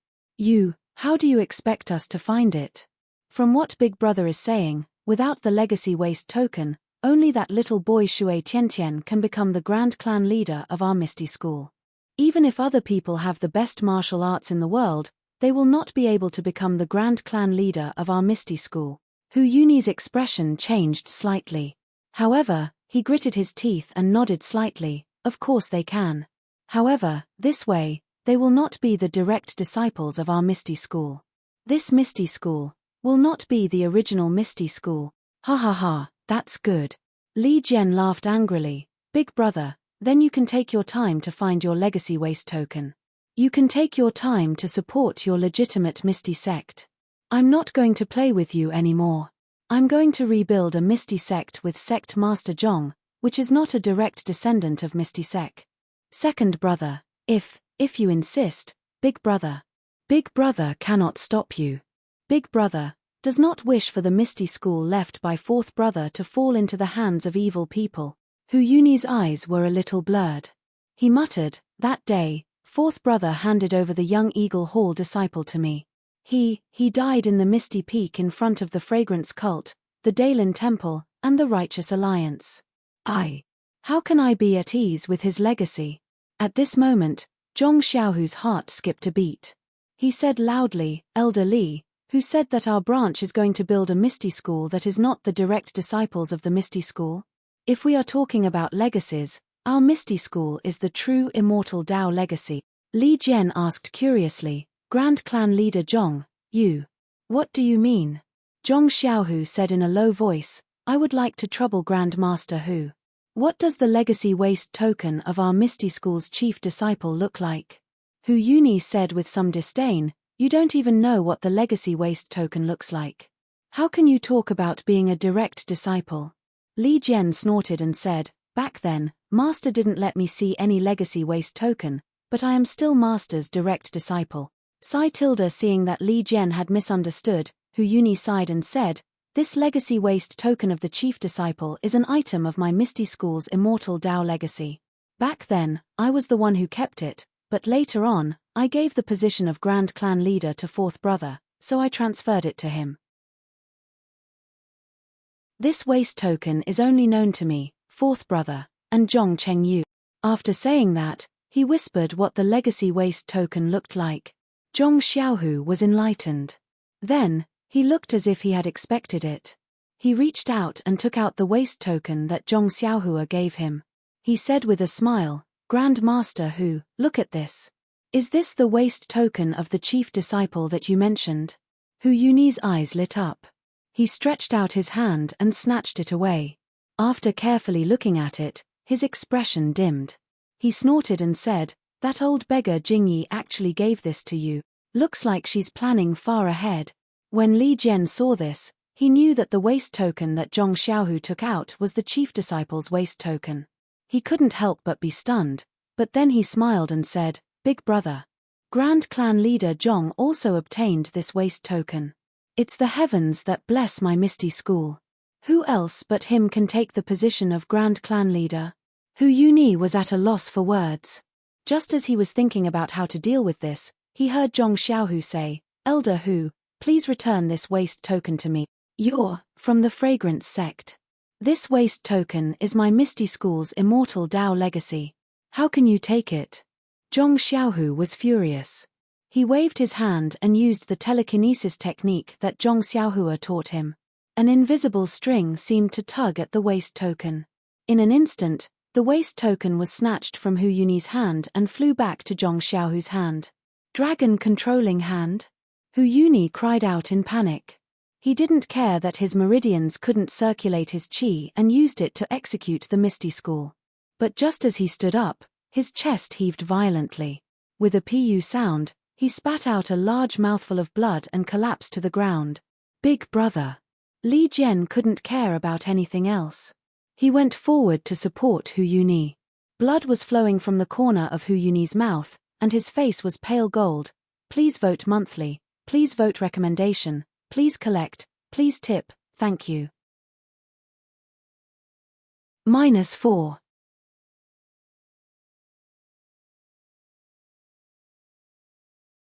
Speaker 1: How do you expect us to find it? From what Big Brother is saying, without the legacy waist token, only that little boy Shui Tiantian can become the Grand Clan leader of our Misty School. Even if other people have the best martial arts in the world, they will not be able to become the Grand Clan leader of our Misty School. Hu Yuni's expression changed slightly. However, he gritted his teeth and nodded slightly. Of course they can. However, this way, they will not be the direct disciples of our Misty School. This Misty School will not be the original Misty School. Ha ha ha, that's good. Li Jian laughed angrily. Big Brother, then you can take your time to find your legacy waist token. You can take your time to support your legitimate Misty sect. I'm not going to play with you anymore. I'm going to rebuild a Misty sect with Sect Master Zhong, which is not a direct descendant of Misty Sect. Second brother, if you insist, Big Brother. Big Brother cannot stop you. Big Brother does not wish for the Misty School left by fourth brother to fall into the hands of evil people. Hu Yuni's eyes were a little blurred. He muttered, that day, fourth brother handed over the young Eagle Hall disciple to me. He died in the Misty Peak in front of the Fragrance Cult, the Daylin Temple, and the Righteous Alliance. How can I be at ease with his legacy? At this moment, Zhong Xiaohu's heart skipped a beat. He said loudly, Elder Li, who said that our branch is going to build a Misty School that is not the direct disciples of the Misty School? If we are talking about legacies, our Misty School is the true immortal Dao legacy. Li Jian asked curiously, Grand Clan Leader Zhong, you. What do you mean? Zhong Xiaohu said in a low voice, I would like to trouble Grand Master Hu. What does the legacy waste token of our Misty School's chief disciple look like? Hu Yuni said with some disdain, you don't even know what the legacy waste token looks like. How can you talk about being a direct disciple? Li Jian snorted and said, back then, Master didn't let me see any legacy waste token, but I am still Master's direct disciple. Sai Tilda seeing that Li Jian had misunderstood, Hu Yuni sighed and said, this legacy waste token of the chief disciple is an item of my Misty School's immortal Dao legacy. Back then, I was the one who kept it, but later on, I gave the position of Grand Clan Leader to fourth brother, so I transferred it to him. This waste token is only known to me, fourth brother, and Zhong Chengyu. After saying that, he whispered what the legacy waste token looked like. Zhong Xiaohu was enlightened. Then, he looked as if he had expected it. He reached out and took out the waste token that Zhong Xiaohua gave him. He said with a smile, Grand Master Hu, look at this. Is this the waste token of the chief disciple that you mentioned? Hu Yuni's eyes lit up. He stretched out his hand and snatched it away. After carefully looking at it, his expression dimmed. He snorted and said, that old beggar Jingyi actually gave this to you. Looks like she's planning far ahead. When Li Jian saw this, he knew that the waste token that Zhong Xiaohu took out was the chief disciple's waste token. He couldn't help but be stunned, but then he smiled and said, Big brother. Grand Clan Leader Zhong also obtained this waste token. It's the heavens that bless my Misty School. Who else but him can take the position of Grand Clan Leader? Hu Yuni was at a loss for words. Just as he was thinking about how to deal with this, he heard Zhong Xiaohu say, Elder Hu, please return this waste token to me. You're from the Fragrance sect. This waste token is my Misty School's immortal Dao legacy. How can you take it? Zhong Xiaohu was furious. He waved his hand and used the telekinesis technique that Zhong Xiaohua taught him. An invisible string seemed to tug at the waste token. In an instant, the waste token was snatched from Hu Yuni's hand and flew back to Zhong Xiaohu's hand. Dragon controlling hand? Hu Yuni cried out in panic. He didn't care that his meridians couldn't circulate his qi and used it to execute the Misty School. But just as he stood up, his chest heaved violently. With a pu sound, he spat out a large mouthful of blood and collapsed to the ground. Big brother. Li Jian couldn't care about anything else. He went forward to support Hu Yuni. Blood was flowing from the corner of Hu Yuni's mouth, and his face was pale gold. Please vote monthly. Please vote recommendation, please collect, please tip, thank you. -4.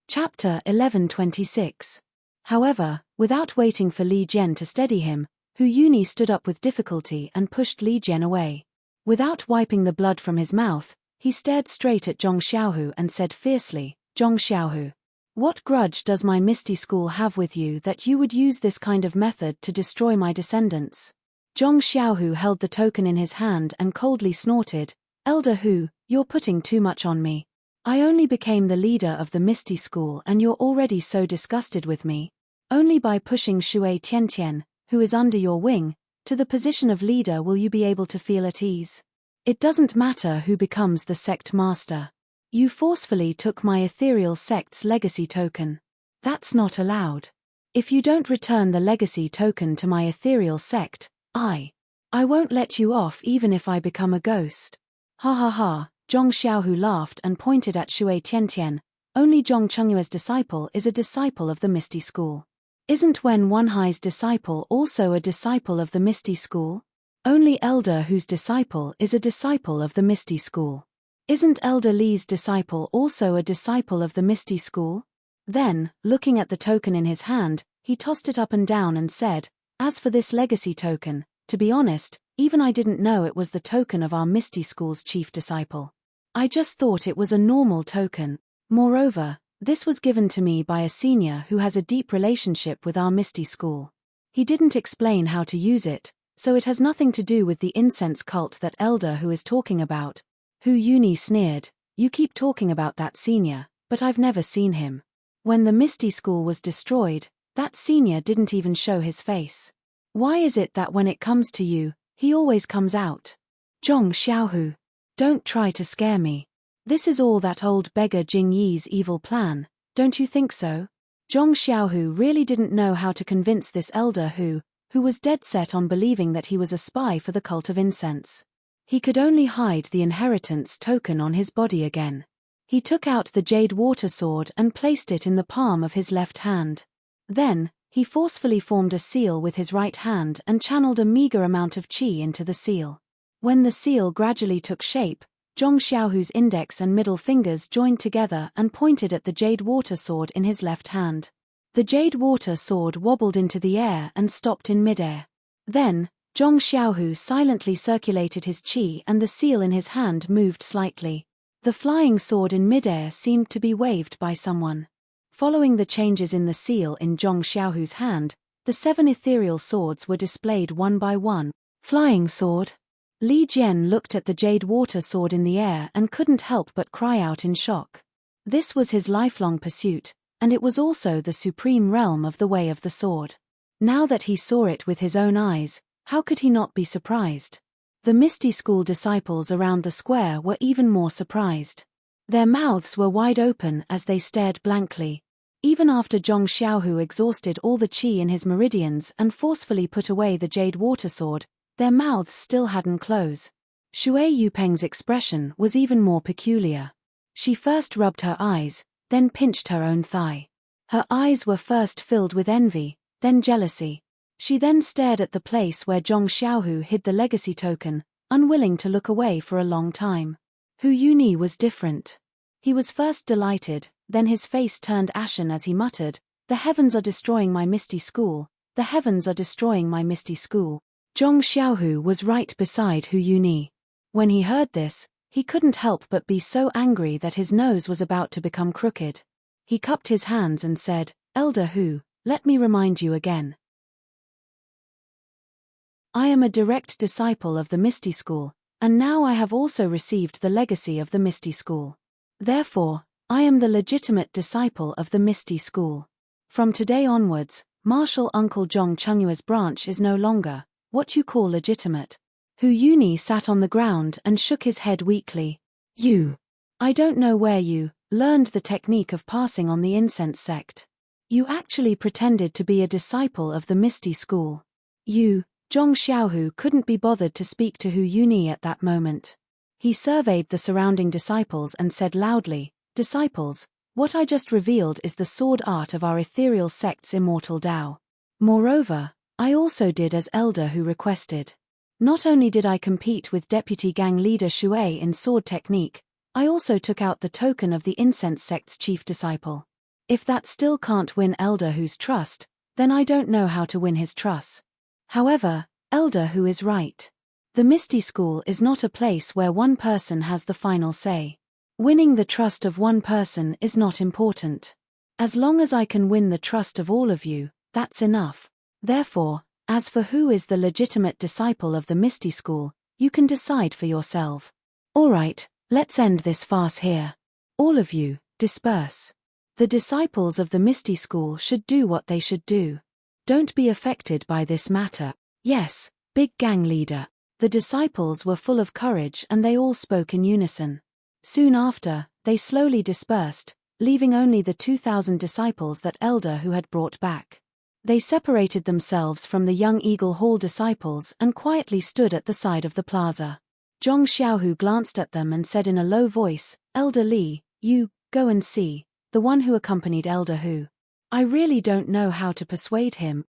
Speaker 1: Chapter 11:26. However, without waiting for Li Jian to steady him, Hu Yuni stood up with difficulty and pushed Li Jian away. Without wiping the blood from his mouth, he stared straight at Zhong Xiaohu and said fiercely, Zhong Xiaohu. What grudge does my Misty School have with you that you would use this kind of method to destroy my descendants? Zhong Xiaohu held the token in his hand and coldly snorted, Elder Hu, you're putting too much on me. I only became the leader of the Misty School and you're already so disgusted with me. Only by pushing Shui Tiantian, who is under your wing, to the position of leader will you be able to feel at ease. It doesn't matter who becomes the sect master. You forcefully took my ethereal sect's legacy token. That's not allowed. If you don't return the legacy token to my ethereal sect, I won't let you off even if I become a ghost. Ha ha ha, Zhong Xiaohu laughed and pointed at Shui Tiantian. Only Zhong Chengyue's disciple is a disciple of the Misty School. Isn't Wen Wenhai's disciple also a disciple of the Misty School? Only Elder Hu's disciple is a disciple of the Misty School. Isn't Elder Li's disciple also a disciple of the Misty School? Then, looking at the token in his hand, he tossed it up and down and said, as for this legacy token, to be honest, even I didn't know it was the token of our Misty School's chief disciple. I just thought it was a normal token. Moreover, this was given to me by a senior who has a deep relationship with our Misty school. He didn't explain how to use it, so it has nothing to do with the incense cult that Elder Who is talking about. Hu Uni sneered, you keep talking about that senior, but I've never seen him. When the Misty school was destroyed, that senior didn't even show his face. Why is it that when it comes to you, he always comes out? Zhong Xiaohu. Don't try to scare me. This is all that old beggar Jing Yi's evil plan, don't you think so? Zhong Xiaohu really didn't know how to convince this Elder Who was dead set on believing that he was a spy for the cult of incense. He could only hide the inheritance token on his body again. He took out the jade water sword and placed it in the palm of his left hand. Then, he forcefully formed a seal with his right hand and channeled a meager amount of qi into the seal. When the seal gradually took shape, Zhong Xiaohu's index and middle fingers joined together and pointed at the jade water sword in his left hand. The jade water sword wobbled into the air and stopped in midair. Then, Zhong Xiaohu silently circulated his qi and the seal in his hand moved slightly. The flying sword in midair seemed to be waved by someone. Following the changes in the seal in Zhong Xiaohu's hand, the 7 ethereal swords were displayed one by one. Flying sword. Li Jian looked at the jade water sword in the air and couldn't help but cry out in shock. This was his lifelong pursuit, and it was also the supreme realm of the way of the sword. Now that he saw it with his own eyes, how could he not be surprised? The Misty School disciples around the square were even more surprised. Their mouths were wide open as they stared blankly. Even after Zhong Xiaohu exhausted all the qi in his meridians and forcefully put away the jade water sword, their mouths still hadn't closed. Shui Yupeng's expression was even more peculiar. She first rubbed her eyes, then pinched her own thigh. Her eyes were first filled with envy, then jealousy. She then stared at the place where Zhong Xiaohu hid the legacy token, unwilling to look away for a long time. Hu Yuni was different. He was first delighted, then his face turned ashen as he muttered, "The heavens are destroying my Misty school, the heavens are destroying my Misty school." Zhong Xiaohu was right beside Hu Yuni. When he heard this, he couldn't help but be so angry that his nose was about to become crooked. He cupped his hands and said, "Elder Hu, let me remind you again. I am a direct disciple of the Misty School, and now I have also received the legacy of the Misty School. Therefore, I am the legitimate disciple of the Misty School. From today onwards, Martial Uncle Zhong Chengyue's branch is no longer what you call legitimate." Hu Yuni sat on the ground and shook his head weakly. I don't know where you learned the technique of passing on the incense sect. You actually pretended to be a disciple of the Misty School. Zhong Xiaohu couldn't be bothered to speak to Hu Yuni at that moment. He surveyed the surrounding disciples and said loudly, "Disciples, what I just revealed is the sword art of our ethereal sect's immortal Tao. Moreover, I also did as Elder Who requested. Not only did I compete with Deputy Gang Leader Shui in sword technique, I also took out the token of the incense sect's chief disciple. If that still can't win Elder Who's trust, then I don't know how to win his trust." However, Elder Who is right. The Misty School is not a place where one person has the final say. Winning the trust of one person is not important. As long as I can win the trust of all of you, that's enough. Therefore, as for who is the legitimate disciple of the Misty School, you can decide for yourself. Alright, let's end this farce here. All of you, disperse. The disciples of the Misty School should do what they should do. Don't be affected by this matter. Yes, big gang leader. The disciples were full of courage and they all spoke in unison. Soon after, they slowly dispersed, leaving only the 2,000 disciples that Elder Who had brought back. They separated themselves from the young Eagle Hall disciples and quietly stood at the side of the plaza. Zhong Xiaohu glanced at them and said in a low voice, "Elder Li, you, go and see, the one who accompanied Elder Who. I really don't know how to persuade him."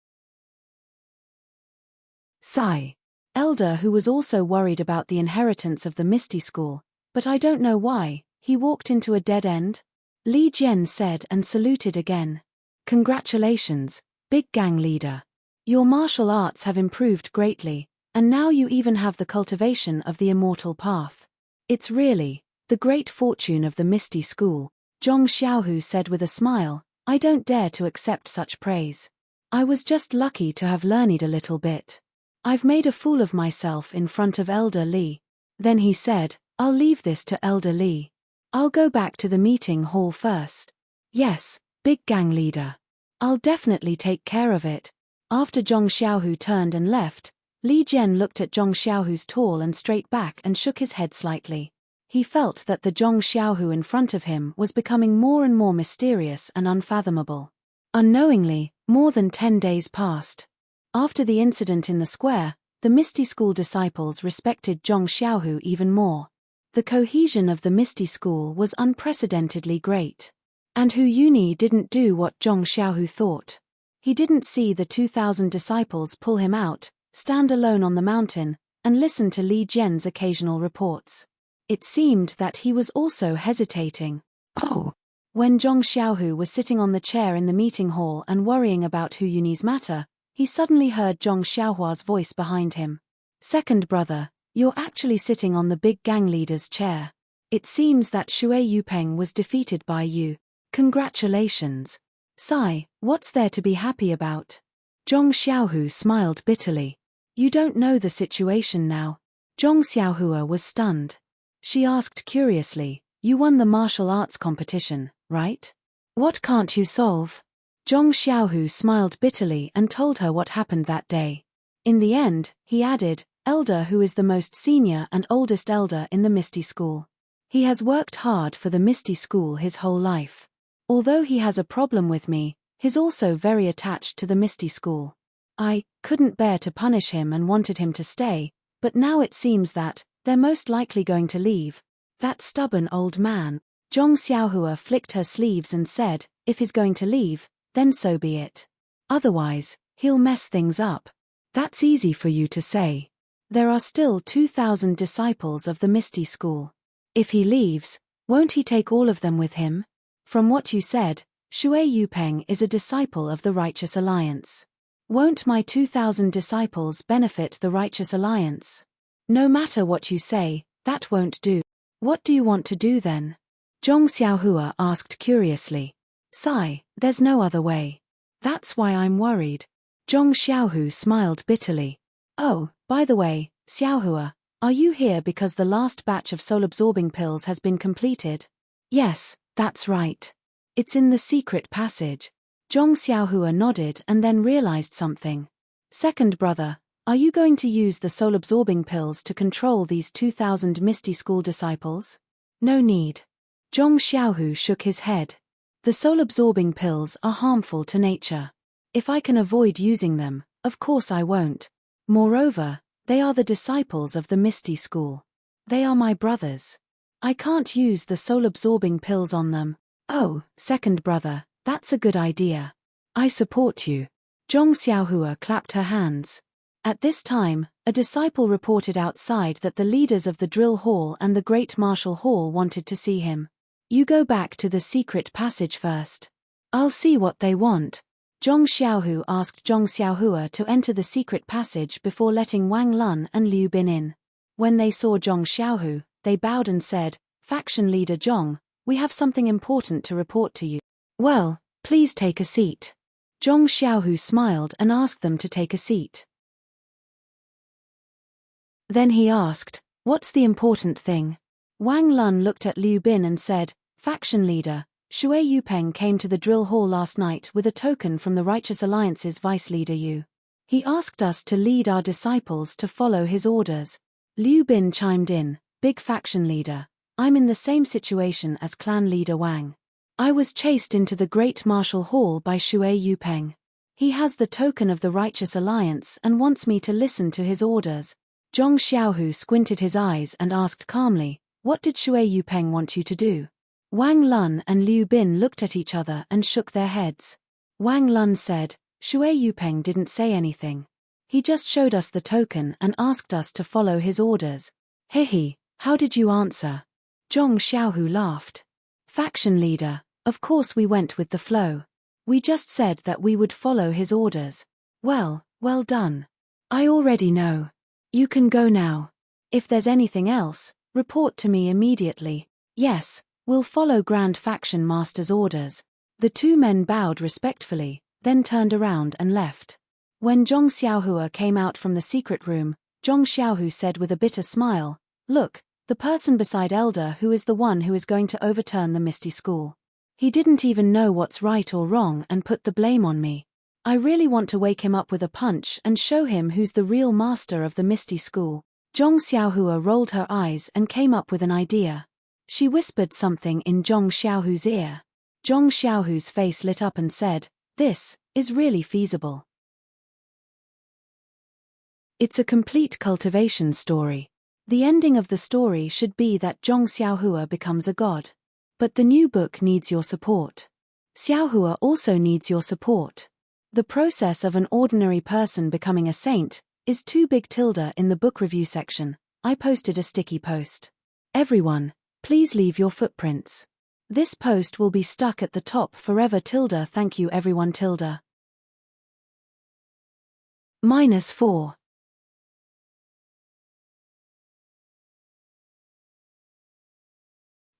Speaker 1: Sigh. Elder Who was also worried about the inheritance of the Misty School, but I don't know why, he walked into a dead end? Li Jian said and saluted again. "Congratulations, big gang leader. Your martial arts have improved greatly, and now you even have the cultivation of the immortal path. It's really The great fortune of the Misty School, Zhong Xiaohu said with a smile, I don't dare to accept such praise. I was just lucky to have learned a little bit. I've made a fool of myself in front of Elder Li. Then he said, I'll leave this to Elder Li. I'll go back to the meeting hall first. Yes, big gang leader. I'll definitely take care of it. After Zhong Xiaohu turned and left, Li Jian looked at Zhong Xiaohu's tall and straight back and shook his head slightly. He felt that the Zhong Xiaohu in front of him was becoming more and more mysterious and unfathomable. Unknowingly, more than 10 days passed. After the incident in the square, the Misty School disciples respected Zhong Xiaohu even more. The cohesion of the Misty School was unprecedentedly great. And Hu Yuni didn't do what Zhong Xiaohu thought. He didn't see the 2,000 disciples pull him out, stand alone on the mountain, and listen to Li Jian's occasional reports. It seemed that he was also hesitating. Oh! When Zhong Xiaohu was sitting on the chair in the meeting hall and worrying about Hu Yuni's matter, he suddenly heard Zhong Xiaohua's voice behind him. Second brother, you're actually sitting on the big gang leader's chair. It seems that Shui Yupeng was defeated by you. Congratulations. Sai, what's there to be happy about? Zhong Xiaohu smiled bitterly. You don't know the situation now. Zhong Xiaohua was stunned. She asked curiously, you won the martial arts competition, right? What can't you solve? Zhong Xiaohu smiled bitterly and told her what happened that day. In the end, he added, Elder who is the most senior and oldest elder in the Misty School. He has worked hard for the Misty School his whole life. Although he has a problem with me, he's also very attached to the Misty School. I couldn't bear to punish him and wanted him to stay, but now it seems that they're most likely going to leave. That stubborn old man. Zhong Xiaohua flicked her sleeves and said, if he's going to leave, then so be it. Otherwise, he'll mess things up. That's easy for you to say. There are still 2,000 disciples of the Misty School. If he leaves, won't he take all of them with him? From what you said, Shui Yupeng is a disciple of the Righteous Alliance. Won't my 2,000 disciples benefit the Righteous Alliance? No matter what you say, that won't do. What do you want to do then? Zhong Xiaohua asked curiously. Sai, there's no other way. That's why I'm worried. Zhong Xiaohu smiled bitterly. Oh, by the way, Xiaohua, are you here because the last batch of soul-absorbing pills has been completed? Yes, that's right. It's in the secret passage. Zhong Xiaohua nodded and then realized something. Second brother, are you going to use the soul-absorbing pills to control these 2,000 Misty School disciples? No need. Zhong Xiaohu shook his head. The soul-absorbing pills are harmful to nature. If I can avoid using them, of course I won't. Moreover, they are the disciples of the Misty School. They are my brothers. I can't use the soul-absorbing pills on them. Oh, second brother, that's a good idea. I support you. Zhong Xiaohua clapped her hands. At this time, a disciple reported outside that the leaders of the drill hall and the Great Martial Hall wanted to see him. You go back to the secret passage first. I'll see what they want. Zhong Xiaohu asked Zhong Xiaohua to enter the secret passage before letting Wang Lun and Liu Bin in. When they saw Zhong Xiaohu, they bowed and said, Faction leader Zhong, we have something important to report to you. Well, please take a seat. Zhong Xiaohu smiled and asked them to take a seat. Then he asked, what's the important thing? Wang Lun looked at Liu Bin and said, Faction leader, Shui Yupeng came to the drill hall last night with a token from the Righteous Alliance's vice leader Yu. He asked us to lead our disciples to follow his orders. Liu Bin chimed in, big faction leader, I'm in the same situation as clan leader Wang. I was chased into the Great Martial Hall by Shui Yupeng. He has the token of the Righteous Alliance and wants me to listen to his orders. Zhong Xiaohu squinted his eyes and asked calmly, what did Shui Yupeng want you to do? Wang Lun and Liu Bin looked at each other and shook their heads. Wang Lun said, Shui Yupeng didn't say anything. He just showed us the token and asked us to follow his orders. Hehe, how did you answer? Zhong Xiaohu laughed. Faction leader, of course we went with the flow. We just said that we would follow his orders. Well done. I already know. You can go now. If there's anything else, report to me immediately. Yes, we'll follow Grand Faction Master's orders. The two men bowed respectfully, then turned around and left. When Zhong Xiaohua came out from the secret room, Zhong Xiaohu said with a bitter smile, "Look, the person beside Elder who is the one who is going to overturn the Misty School. He didn't even know what's right or wrong and put the blame on me. I really want to wake him up with a punch and show him who's the real master of the Misty School." Zhong Xiaohua rolled her eyes and came up with an idea. She whispered something in Zhong Xiaohu's ear. Zhong Xiaohu's face lit up and said, "This is really feasible. It's a complete cultivation story. The ending of the story should be that Zhong Xiaohua becomes a god. But the new book needs your support. Xiaohua also needs your support. The process of an ordinary person becoming a saint is too big. In the book review section, I posted a sticky post. Everyone, please leave your footprints. This post will be stuck at the top forever. Thank you everyone. -4.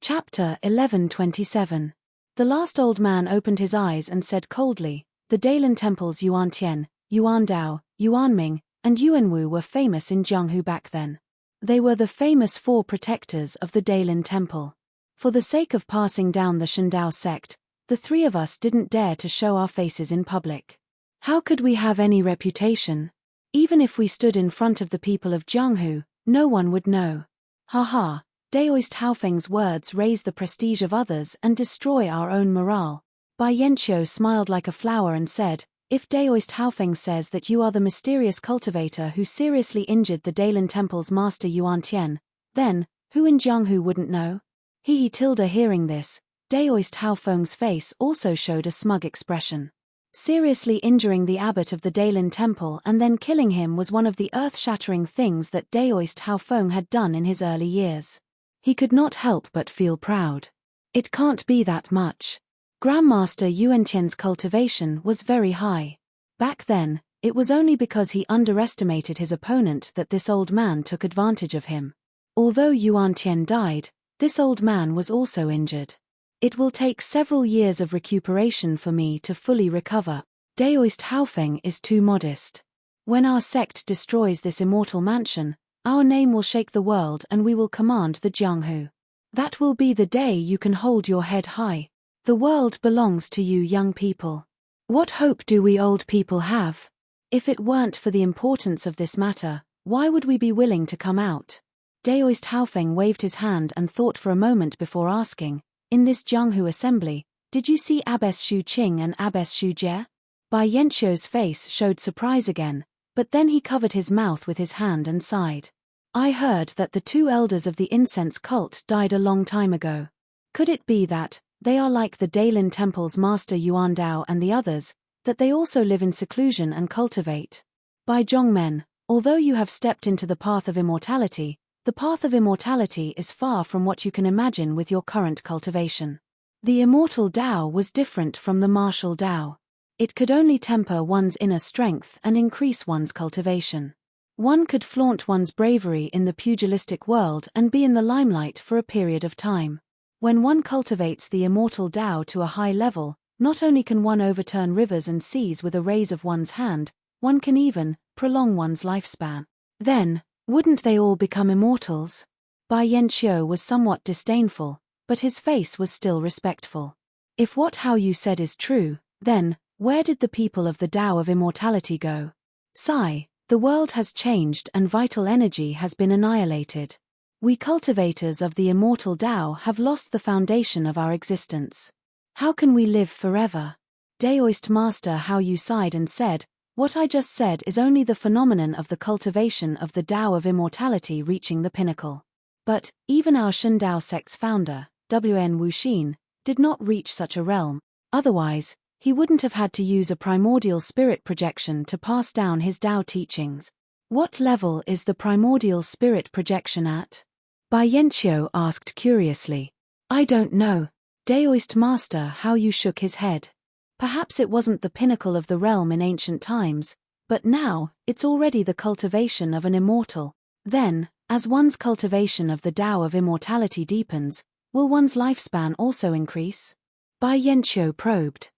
Speaker 1: Chapter 11:27. The last old man opened his eyes and said coldly, "The Dailin temples Yuantian, Yuandao, Yuanming, and Yuanwu were famous in Jianghu back then. They were the famous 4 protectors of the Dailin temple. For the sake of passing down the Shandao sect, the 3 of us didn't dare to show our faces in public. How could we have any reputation? Even if we stood in front of the people of Jianghu, no one would know. Haha." Daoist Haofeng's words raise the prestige of others and destroy our own morale. Bai Yanqiu smiled like a flower and said, "If Daoist Haofeng says that you are the mysterious cultivator who seriously injured the Dailin temple's master Yuantian, then, who in Jianghu wouldn't know?" Hearing this, Daoist Haofeng's face also showed a smug expression. Seriously injuring the abbot of the Dailin temple and then killing him was one of the earth-shattering things that Daoist Haofeng had done in his early years. He could not help but feel proud. It can't be that much. Grandmaster Yuantian's cultivation was very high. Back then, it was only because he underestimated his opponent that this old man took advantage of him. Although Yuantian died, this old man was also injured. It will take several years of recuperation for me to fully recover. Daoist Haofeng is too modest. When our sect destroys this immortal mansion, our name will shake the world and we will command the Jianghu. That will be the day you can hold your head high. The world belongs to you young people. What hope do we old people have? If it weren't for the importance of this matter, why would we be willing to come out?" Daoist Haofeng waved his hand and thought for a moment before asking, "In this Jianghu assembly, did you see Abbess Xu Qing and Abbess Xu Jie?" Bai Yanqiu's face showed surprise again, but then he covered his mouth with his hand and sighed. "I heard that the 2 elders of the incense cult died a long time ago. Could it be that they are like the Dailin temple's master Yuandao and the others, that they also live in seclusion and cultivate? Bai Zhongmen, although you have stepped into the path of immortality, the path of immortality is far from what you can imagine with your current cultivation. The immortal Dao was different from the martial Dao. It could only temper one's inner strength and increase one's cultivation. One could flaunt one's bravery in the pugilistic world and be in the limelight for a period of time. When one cultivates the immortal Dao to a high level, not only can one overturn rivers and seas with a raise of one's hand, one can even prolong one's lifespan. Then, wouldn't they all become immortals?" Bai Yanqiu was somewhat disdainful, but his face was still respectful. "If what Hao Yu said is true, then, where did the people of the Tao of Immortality go? Sigh, the world has changed and vital energy has been annihilated. We cultivators of the immortal Tao have lost the foundation of our existence. How can we live forever?" Daoist Master Hao Yu sighed and said, "What I just said is only the phenomenon of the cultivation of the Tao of Immortality reaching the pinnacle. But, even our Shandao sect's founder, Wn Wuxin, did not reach such a realm. Otherwise, he wouldn't have had to use a primordial spirit projection to pass down his Tao teachings. What level is the primordial spirit projection at?" Bai Yanqiu asked curiously. "I don't know." Daoist Master Hao Yu shook his head. "Perhaps it wasn't the pinnacle of the realm in ancient times, but now, it's already the cultivation of an immortal. Then, as one's cultivation of the Tao of Immortality deepens, Will one's lifespan also increase? Bai Yanqiu probed.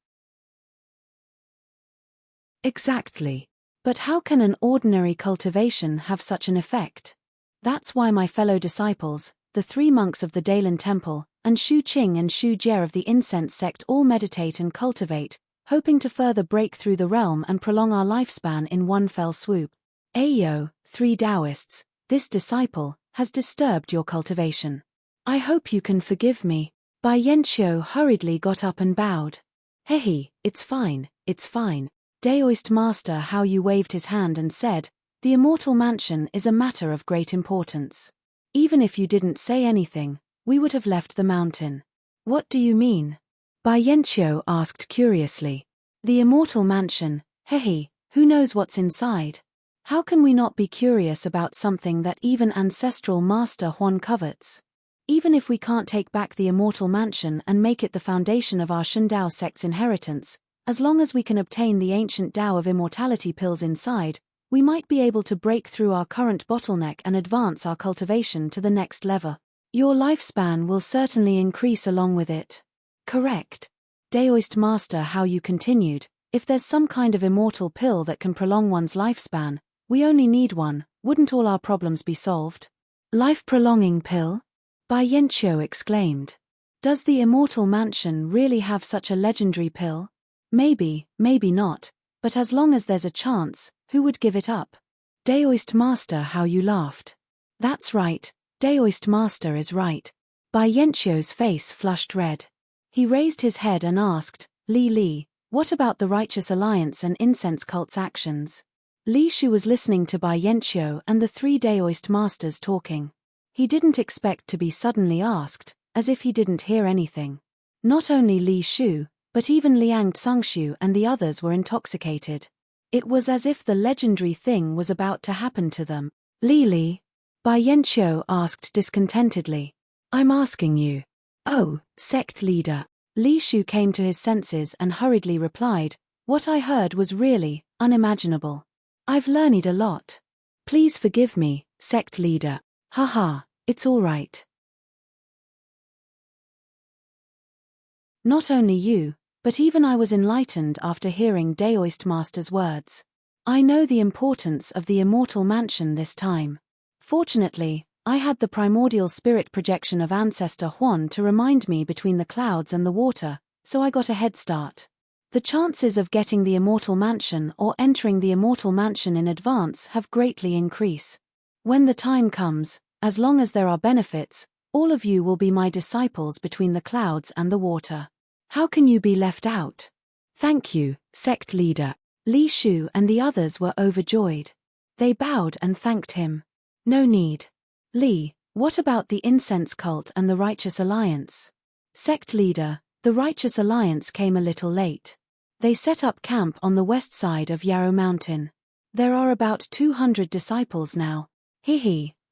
Speaker 1: Exactly. But how can an ordinary cultivation have such an effect? That's why my fellow disciples, the 3 monks of the Dalan Temple, and Shu Qing and Shu Jie of the incense sect all meditate and cultivate, hoping to further break through the realm and prolong our lifespan in one fell swoop. Ayo, 3 Taoists, this disciple has disturbed your cultivation. I hope you can forgive me. Bai Yanqiu hurriedly got up and bowed. Hehe, it's fine, it's fine. Daoist Master Hao Yu waved his hand and said, the immortal mansion is a matter of great importance. Even if you didn't say anything, we would have left the mountain. What do you mean? Bai Yanqiu asked curiously. The immortal mansion, hehe, who knows what's inside? How can we not be curious about something that even ancestral Master Huan covets? Even if we can't take back the immortal mansion and make it the foundation of our Shundao sect's inheritance, as long as we can obtain the ancient Tao of immortality pills inside, we might be able to break through our current bottleneck and advance our cultivation to the next level. Your lifespan will certainly increase along with it. Correct. Daoist Master Hao Yu continued, if there's some kind of immortal pill that can prolong one's lifespan, we only need one, wouldn't all our problems be solved? Life-prolonging pill? Bai Yanqiu exclaimed. Does the immortal mansion really have such a legendary pill? Maybe, maybe not, but as long as there's a chance, who would give it up? Daoist Master Hao Yu laughed. That's right, Daoist Master is right. Bai Yanqiu's face flushed red. He raised his head and asked, Li, what about the Righteous Alliance and incense cult's actions? Li Shu was listening to Bai Yanqiu and the 3 Daoist masters talking. He didn't expect to be suddenly asked, as if he didn't hear anything. Not only Li Shu, but even Liang Tsunxiu and the others were intoxicated. It was as if the legendary thing was about to happen to them. Li, Bai Yanqiu asked discontentedly. I'm asking you. Oh, sect leader. Li Shu came to his senses and hurriedly replied, what I heard was really unimaginable. I've learned a lot. Please forgive me, sect leader. Haha, it's all right. Not only you, but even I was enlightened after hearing Daoist Master's words. I know the importance of the immortal mansion this time. Fortunately, I had the primordial spirit projection of Ancestor Huan to remind me between the clouds and the water, so I got a head start. The chances of getting the immortal mansion or entering the immortal mansion in advance have greatly increased. When the time comes, as long as there are benefits, all of you will be my disciples between the clouds and the water. How can you be left out? Thank you, sect leader. Li Shu and the others were overjoyed. They bowed and thanked him. No need. Li, what about the incense cult and the Righteous Alliance? Sect leader, the Righteous Alliance came a little late. They set up camp on the west side of Yarrow Mountain. There are about 200 disciples now.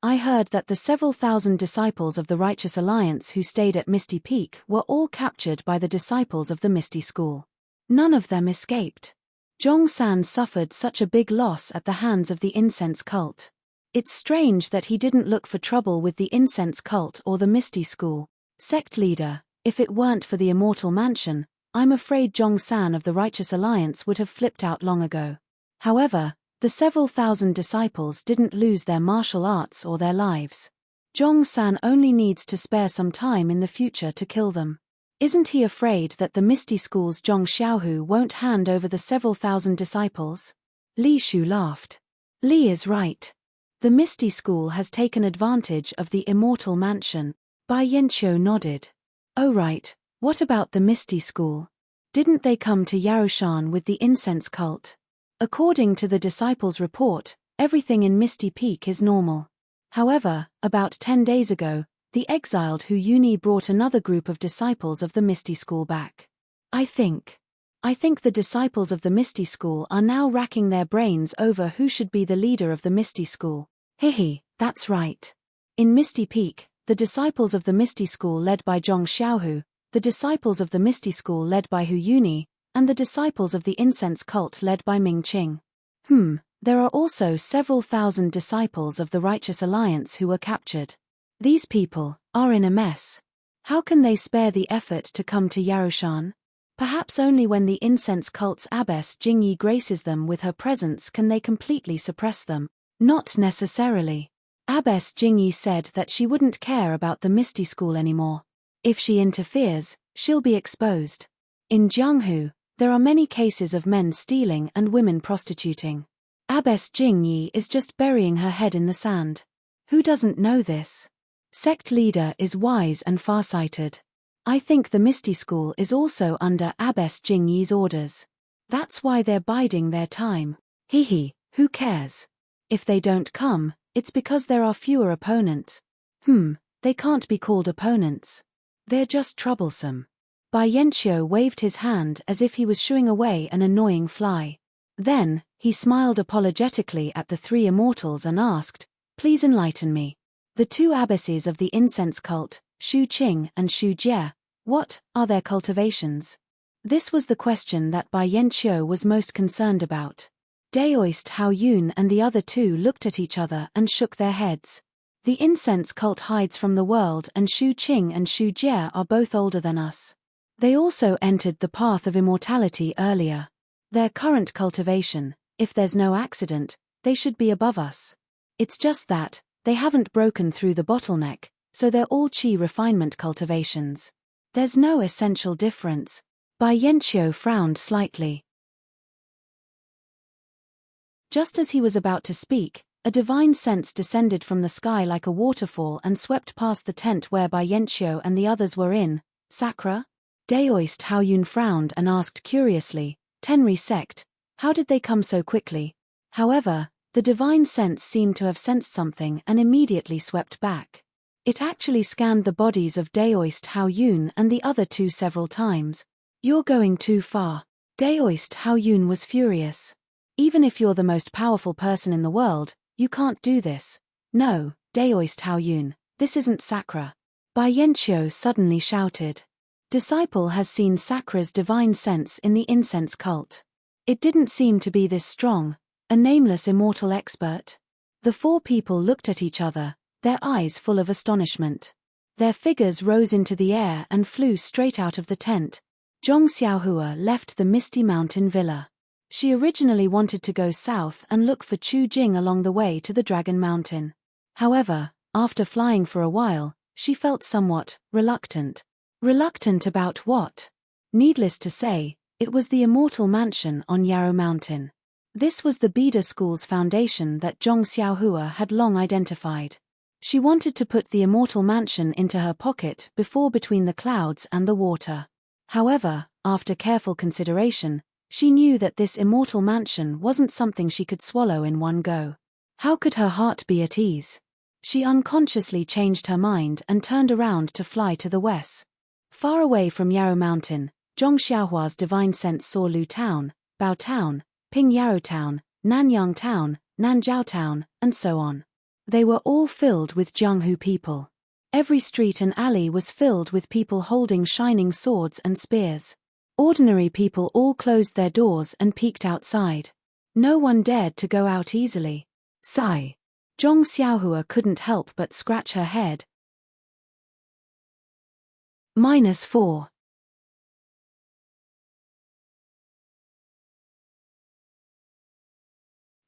Speaker 1: I heard that the several thousand disciples of the Righteous Alliance who stayed at Misty Peak were all captured by the disciples of the Misty School. None of them escaped. Zhongsan suffered such a big loss at the hands of the incense cult. It's strange that he didn't look for trouble with the incense cult or the Misty School. Sect leader, if it weren't for the immortal mansion, I'm afraid Zhongsan of the Righteous Alliance would have flipped out long ago. However, the several thousand disciples didn't lose their martial arts or their lives. Zhongsan only needs to spare some time in the future to kill them. Isn't he afraid that the Misty School's Zhong Xiaohu won't hand over the several thousand disciples? Li Shu laughed. Li is right. The Misty School has taken advantage of the immortal mansion. Bai Yanqiu nodded. Oh right, what about the Misty School? Didn't they come to Yaroshan with the incense cult? According to the disciples' report, everything in Misty Peak is normal. However, about 10 days ago, the exiled Hu Yuni brought another group of disciples of the Misty School back. I think the disciples of the Misty School are now racking their brains over who should be the leader of the Misty School. That's right. In Misty Peak, the disciples of the Misty School led by Zhong Xiaohu, the disciples of the Misty School led by Hu Yuni, and the disciples of the incense cult led by Ming Qing. There are also several thousand disciples of the Righteous Alliance who were captured. These people are in a mess. How can they spare the effort to come to Yaroshan? Perhaps only when the incense cult's abbess Jingyi graces them with her presence can they completely suppress them. Not necessarily. Abbess Jingyi said that she wouldn't care about the Misty School anymore. If she interferes, she'll be exposed. In Jianghu, there are many cases of men stealing and women prostituting. Abbess Jingyi is just burying her head in the sand. Who doesn't know this? Sect leader is wise and farsighted. I think the Misty School is also under Abbess Jingyi's orders. That's why they're biding their time. Who cares? If they don't come, it's because there are fewer opponents. They can't be called opponents. They're just troublesome. Bai Yanqiu waved his hand as if he was shooing away an annoying fly. Then, he smiled apologetically at the three immortals and asked, "Please enlighten me. The two abbesses of the incense cult, Shu Qing and Shu Jie, what are their cultivations?" This was the question that Bai Yanqiu was most concerned about. Daoist Hao Yun and the other two looked at each other and shook their heads. The incense cult hides from the world and Shu Qing and Shu Jie are both older than us. They also entered the path of immortality earlier. Their current cultivation, if there's no accident, they should be above us. It's just that, they haven't broken through the bottleneck, so they're all qi refinement cultivations. There's no essential difference. Bai Yanqiu frowned slightly. Just as he was about to speak, a divine sense descended from the sky like a waterfall and swept past the tent where Bai Yanqiu and the others were in. Sakura? Daoist Hao Yun frowned and asked curiously, "Tenri sect, how did they come so quickly?" However, the divine sense seemed to have sensed something and immediately swept back. It actually scanned the bodies of Daoist Hao Yun and the other two several times. "You're going too far." Daoist Hao Yun was furious. "Even if you're the most powerful person in the world, you can't do this." "No, Daoist Hao Yun, this isn't Sakura." Bai Yanqiu suddenly shouted. Disciple has seen Sakura's divine sense in the incense cult. It didn't seem to be this strong. A nameless immortal expert? The four people looked at each other, their eyes full of astonishment. Their figures rose into the air and flew straight out of the tent. Zhong Xiaohua left the Misty Mountain Villa. She originally wanted to go south and look for Chu Jing along the way to the Dragon Mountain. However, after flying for a while, she felt somewhat reluctant. Reluctant about what? Needless to say, it was the immortal mansion on Yarrow Mountain. This was the Bida School's foundation that Zhong Xiaohua had long identified. She wanted to put the immortal mansion into her pocket before between the clouds and the water. However, after careful consideration, she knew that this immortal mansion wasn't something she could swallow in one go. How could her heart be at ease? She unconsciously changed her mind and turned around to fly to the west. Far away from Yarrow Mountain, Zhong Xiaohua's divine sense saw Lu Town, Bao Town, Ping Yarrow Town, Nanyang Town, Nanjiao Town, and so on. They were all filled with Jianghu people. Every street and alley was filled with people holding shining swords and spears. Ordinary people all closed their doors and peeked outside. No one dared to go out easily. Sigh. Zhong Xiaohua couldn't help but scratch her head. -4.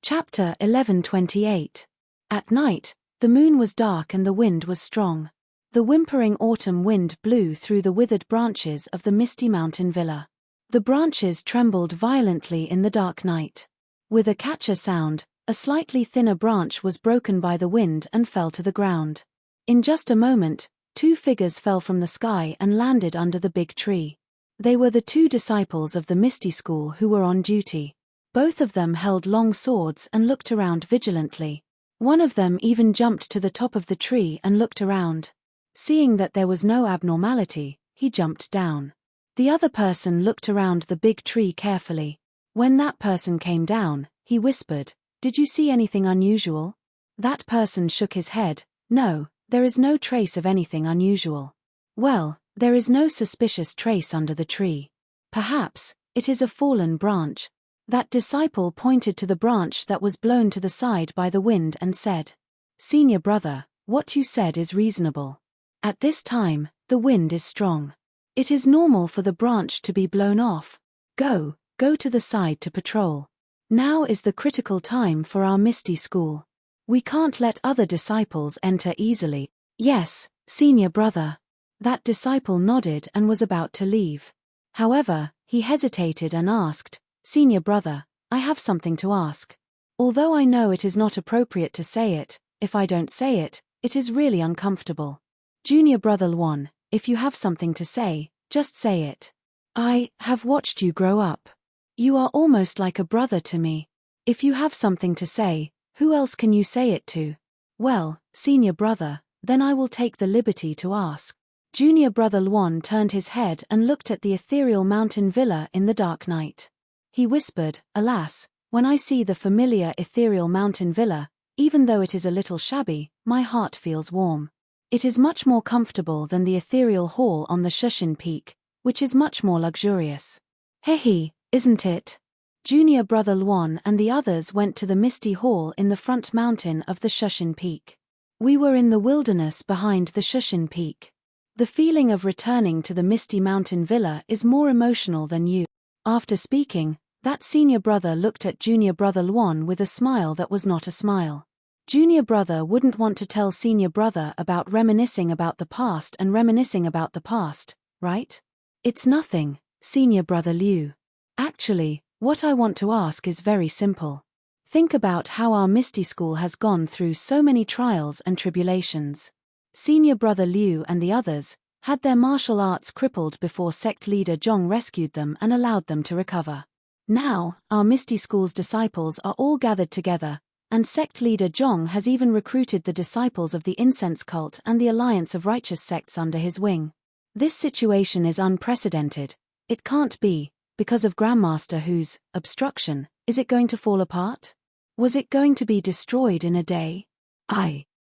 Speaker 1: Chapter 11:28. At night, the moon was dark and the wind was strong. The whimpering autumn wind blew through the withered branches of the Misty Mountain Villa. The branches trembled violently in the dark night. With a catcher sound, a slightly thinner branch was broken by the wind and fell to the ground. In just a moment, two figures fell from the sky and landed under the big tree. They were the two disciples of the Misty School who were on duty. Both of them held long swords and looked around vigilantly. One of them even jumped to the top of the tree and looked around. Seeing that there was no abnormality, he jumped down. The other person looked around the big tree carefully. When that person came down, he whispered, "Did you see anything unusual?" That person shook his head. "No, there is no trace of anything unusual." "Well, there is no suspicious trace under the tree. Perhaps it is a fallen branch." That disciple pointed to the branch that was blown to the side by the wind and said, "Senior brother, what you said is reasonable." At this time, The wind is strong. It is normal for the branch to be blown off. Go to the side to patrol. Now is the critical time for our misty school. We can't let other disciples enter easily. Yes, senior brother. That disciple nodded and was about to leave. However, he hesitated and asked, Senior brother, I have something to ask. Although I know it is not appropriate to say it, if I don't say it, it is really uncomfortable. Junior brother Luan, if you have something to say, just say it. I have watched you grow up. You are almost like a brother to me. If you have something to say, who else can you say it to? Well, senior brother, then I will take the liberty to ask. Junior brother Luan turned his head and looked at the ethereal mountain villa in the dark night. He whispered, Alas, when I see the familiar ethereal mountain villa, even though it is a little shabby, my heart feels warm. It is much more comfortable than the ethereal hall on the Shushan Peak, which is much more luxurious. Hehe, isn't it? Junior brother Luan and the others went to the misty hall in the front mountain of the Shushan Peak. We were in the wilderness behind the Shushan Peak. The feeling of returning to the misty mountain villa is more emotional than you. After speaking, that senior brother looked at junior brother Luan with a smile that was not a smile. Junior brother wouldn't want to tell senior brother about reminiscing about the past and reminiscing about the past, right? It's nothing, senior brother Liu. Actually, what I want to ask is very simple. Think about how our misty school has gone through so many trials and tribulations. Senior brother Liu and the others had their martial arts crippled before sect leader Zhong rescued them and allowed them to recover. Now, our misty school's disciples are all gathered together, and sect leader Zhong has even recruited the disciples of the incense cult and the alliance of righteous sects under his wing. This situation is unprecedented. It can't be, because of Grandmaster Hu's obstruction. Is it going to fall apart? Was it going to be destroyed in a day?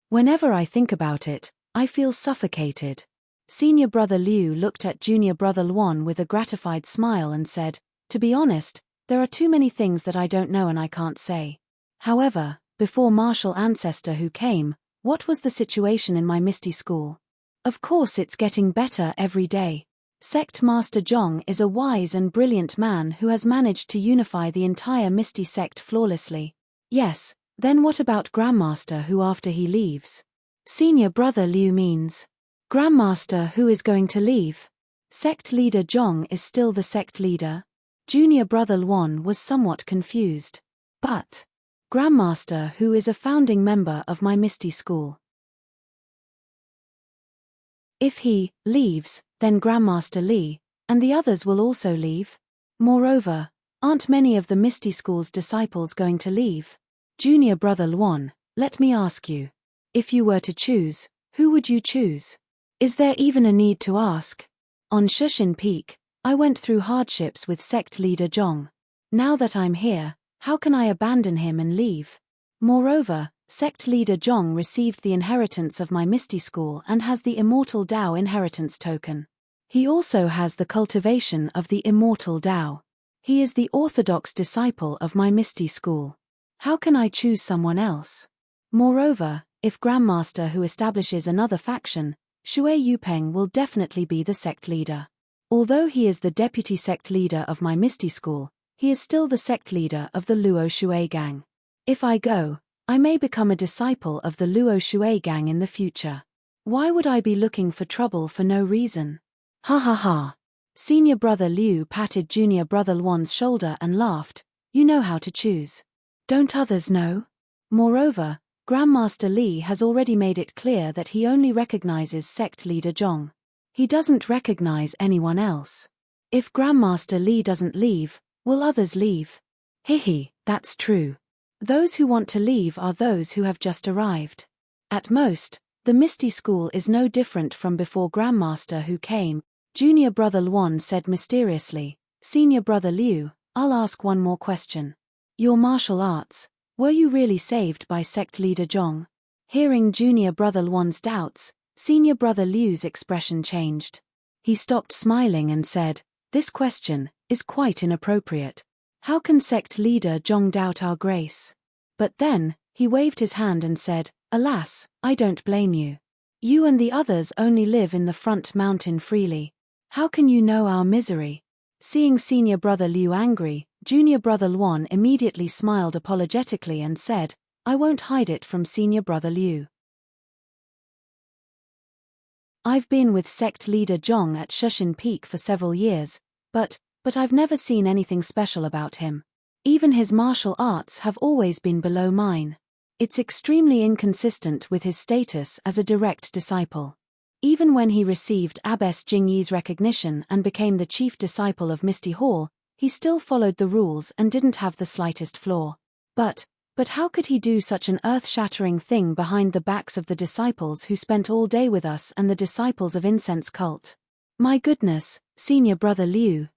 Speaker 1: Whenever I think about it, I feel suffocated. Senior brother Liu looked at junior brother Luan with a gratified smile and said, To be honest, there are too many things that I don't know and I can't say. However, before martial ancestor Hu came, what was the situation in my misty school? Of course it's getting better every day. Sect Master Zhong is a wise and brilliant man who has managed to unify the entire misty sect flawlessly. Yes, then what about Grandmaster Hu after he leaves? Senior brother Liu means Grandmaster Hu is going to leave. Sect leader Zhong is still the sect leader. Junior brother Luan was somewhat confused. But Grandmaster Hu is a founding member of my misty school. If he leaves, then Grandmaster Li and the others will also leave. Moreover, aren't many of the misty school's disciples going to leave? Junior brother Luan, let me ask you. If you were to choose, who would you choose? Is there even a need to ask? On Shushan Peak, I went through hardships with sect leader Zhong. Now that I'm here, how can I abandon him and leave? Moreover, sect leader Zhong received the inheritance of my misty school and has the immortal Dao inheritance token. He also has the cultivation of the immortal Dao. He is the orthodox disciple of my misty school. How can I choose someone else? Moreover, if Grandmaster Hu establishes another faction, Shui Yupeng will definitely be the sect leader. Although he is the deputy sect leader of my misty school, he is still the sect leader of the Luo Shui gang. If I go, I may become a disciple of the Luo Shui gang in the future. Why would I be looking for trouble for no reason? Ha ha ha. Senior brother Liu patted junior brother Luan's shoulder and laughed. You know how to choose. Don't others know? Moreover, Grandmaster Li has already made it clear that he only recognizes sect leader Zhong. He doesn't recognize anyone else. If Grandmaster Li doesn't leave, will others leave? Hehe, that's true. Those who want to leave are those who have just arrived. At most, the misty school is no different from before Grandmaster Hu came. Junior brother Luan said mysteriously, Senior brother Liu, I'll ask one more question. Your martial arts, were you really saved by sect leader Zhong? Hearing junior brother Luan's doubts, senior brother Liu's expression changed. He stopped smiling and said, This question is quite inappropriate. How can sect leader Zhong doubt our grace? But then, he waved his hand and said, Alas, I don't blame you. You and the others only live in the front mountain freely. How can you know our misery? Seeing senior brother Liu angry, junior brother Luan immediately smiled apologetically and said, I won't hide it from senior brother Liu. I've been with sect leader Zhong at Shushin Peak for several years, but I've never seen anything special about him. Even his martial arts have always been below mine. It's extremely inconsistent with his status as a direct disciple. Even when he received Abbess Jingyi's recognition and became the chief disciple of Misty Hall, he still followed the rules and didn't have the slightest flaw. But how could he do such an earth-shattering thing behind the backs of the disciples who spent all day with us and the disciples of incense cult? My goodness, senior brother Liu,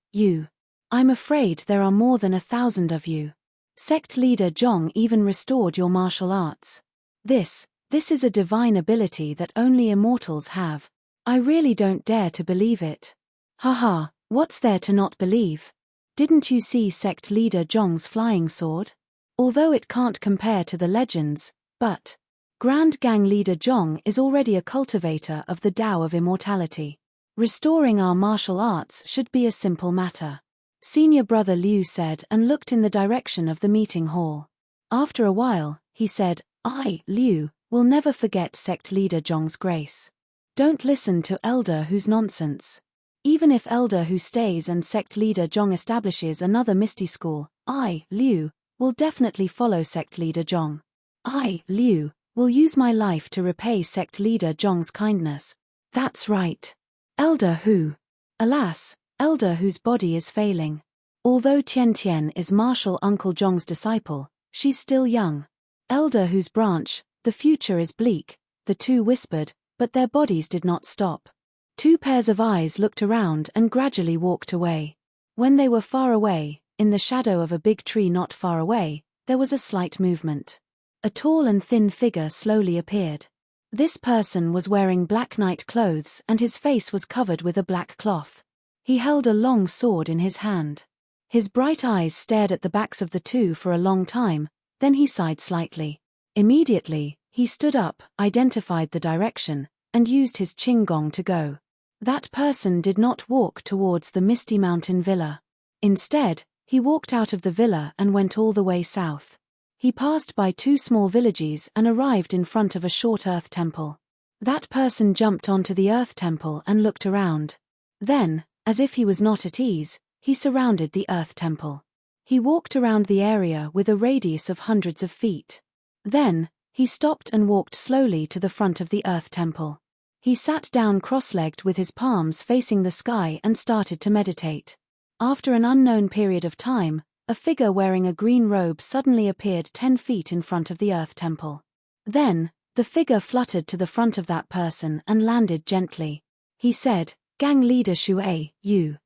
Speaker 1: I'm afraid there are more than 1,000 of you. Sect leader Zhong even restored your martial arts. This is a divine ability that only immortals have. I really don't dare to believe it. Haha, what's there to not believe? Didn't you see sect leader Zhong's flying sword? Although it can't compare to the legends, but Grand Gang leader Zhong is already a cultivator of the Tao of immortality. Restoring our martial arts should be a simple matter. Senior brother Liu said and looked in the direction of the meeting hall. After a while, he said, I, Liu, will never forget sect leader Zhong's grace. Don't listen to Elder Hu's nonsense. Even if Elder Hu stays and sect leader Zhong establishes another Misty school, I, Liu, will definitely follow sect leader Zhong. I, Liu, will use my life to repay sect leader Zhong's kindness. That's right. Elder Hu. Alas, Elder Hu's body is failing. Although Tian Tian is martial Uncle Zhong's disciple, she's still young. Elder Hu's branch, the future is bleak, the two whispered, but their bodies did not stop. Two pairs of eyes looked around and gradually walked away. When they were far away, in the shadow of a big tree not far away, there was a slight movement. A tall and thin figure slowly appeared. This person was wearing black night clothes and his face was covered with a black cloth. He held a long sword in his hand. His bright eyes stared at the backs of the two for a long time, then he sighed slightly. Immediately, he stood up, identified the direction, and used his qinggong to go. That person did not walk towards the Misty Mountain Villa. Instead, he walked out of the villa and went all the way south. He passed by two small villages and arrived in front of a short earth temple. That person jumped onto the earth temple and looked around. Then, as if he was not at ease, he surrounded the earth temple. He walked around the area with a radius of hundreds of feet. Then, he stopped and walked slowly to the front of the earth temple. He sat down cross-legged with his palms facing the sky and started to meditate. After an unknown period of time, a figure wearing a green robe suddenly appeared 10 feet in front of the earth temple. Then, the figure fluttered to the front of that person and landed gently. He said, Gang leader Shui, you're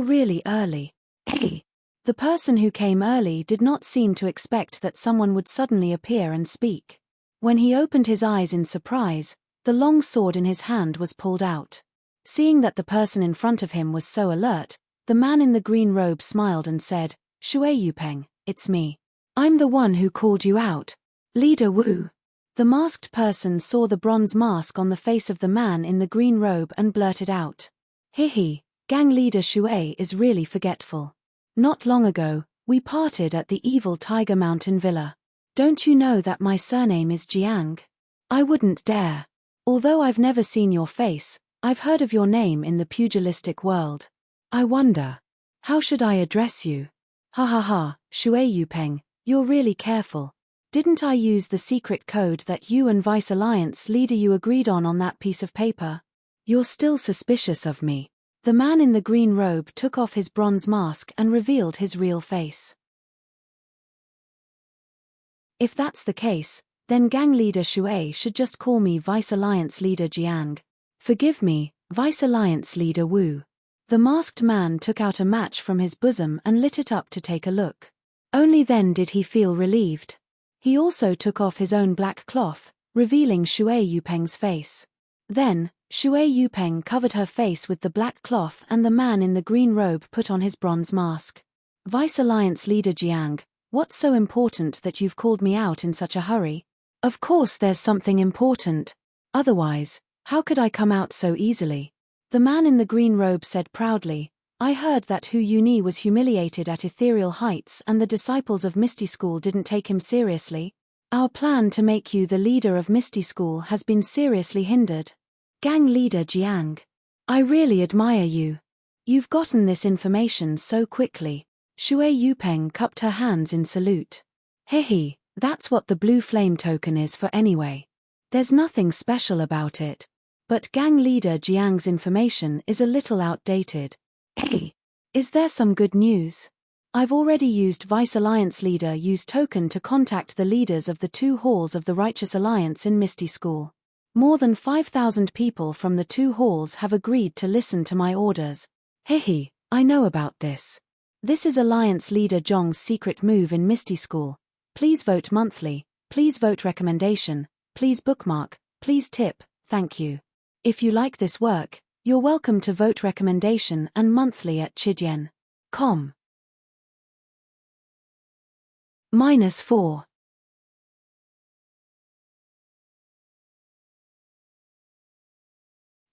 Speaker 1: really early. Hey! The person who came early did not seem to expect that someone would suddenly appear and speak. When he opened his eyes in surprise, the long sword in his hand was pulled out. Seeing that the person in front of him was so alert, the man in the green robe smiled and said, Shui Yupeng, it's me. I'm the one who called you out. Leader Wu. The masked person saw the bronze mask on the face of the man in the green robe and blurted out. Hihi, gang leader Shui is really forgetful. Not long ago, we parted at the evil Tiger Mountain Villa. Don't you know that my surname is Jiang? I wouldn't dare. Although I've never seen your face, I've heard of your name in the pugilistic world. I wonder, how should I address you? Ha ha ha, Shui Yupeng, you're really careful. Didn't I use the secret code that you and Vice Alliance leader you agreed on that piece of paper? You're still suspicious of me. The man in the green robe took off his bronze mask and revealed his real face. If that's the case, then gang leader Shui should just call me Vice Alliance leader Jiang. Forgive me, Vice Alliance leader Wu. The masked man took out a match from his bosom and lit it up to take a look. Only then did he feel relieved. He also took off his own black cloth, revealing Shui Yupeng's face. Then, Shui Yupeng covered her face with the black cloth and the man in the green robe put on his bronze mask. Vice Alliance leader Jiang, what's so important that you've called me out in such a hurry? Of course there's something important. Otherwise, How could I come out so easily? The man in the green robe said proudly, I heard that Hu Yuni was humiliated at ethereal heights and the disciples of Misty School didn't take him seriously. Our plan to make you the leader of Misty School has been seriously hindered. Gang leader Jiang. I really admire you. You've gotten this information so quickly. Shui Yupeng cupped her hands in salute. Hehe, that's what the blue flame token is for anyway. There's nothing special about it. But gang leader Jiang's information is a little outdated. Hey, is there some good news? I've already used Vice Alliance leader Yu's token to contact the leaders of the 2 halls of the Righteous Alliance in Misty School. More than 5,000 people from the 2 halls have agreed to listen to my orders. Hehe, I know about this. This is Alliance leader Zhong's secret move in Misty School. Please vote monthly, please vote recommendation, please bookmark, please tip, thank you. If you like this work, you're welcome to vote recommendation and monthly at Chidian.com. -4.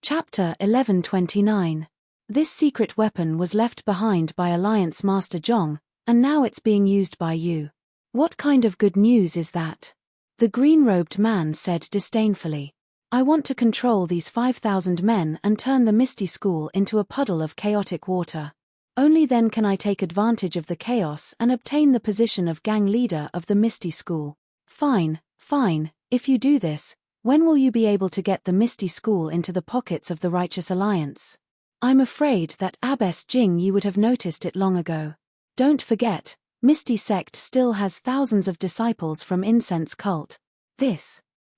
Speaker 1: Chapter 1129. This secret weapon was left behind by Alliance Master Zhong, and now it's being used by you. What kind of good news is that? The green-robed man said disdainfully. I want to control these 5,000 men and turn the Misty School into a puddle of chaotic water. Only then can I take advantage of the chaos and obtain the position of gang leader of the Misty School. Fine, fine, if you do this, when will you be able to get the Misty School into the pockets of the Righteous Alliance? I'm afraid that Abbess Jing Yi would have noticed it long ago. Don't forget, Misty Sect still has thousands of disciples from Incense Cult.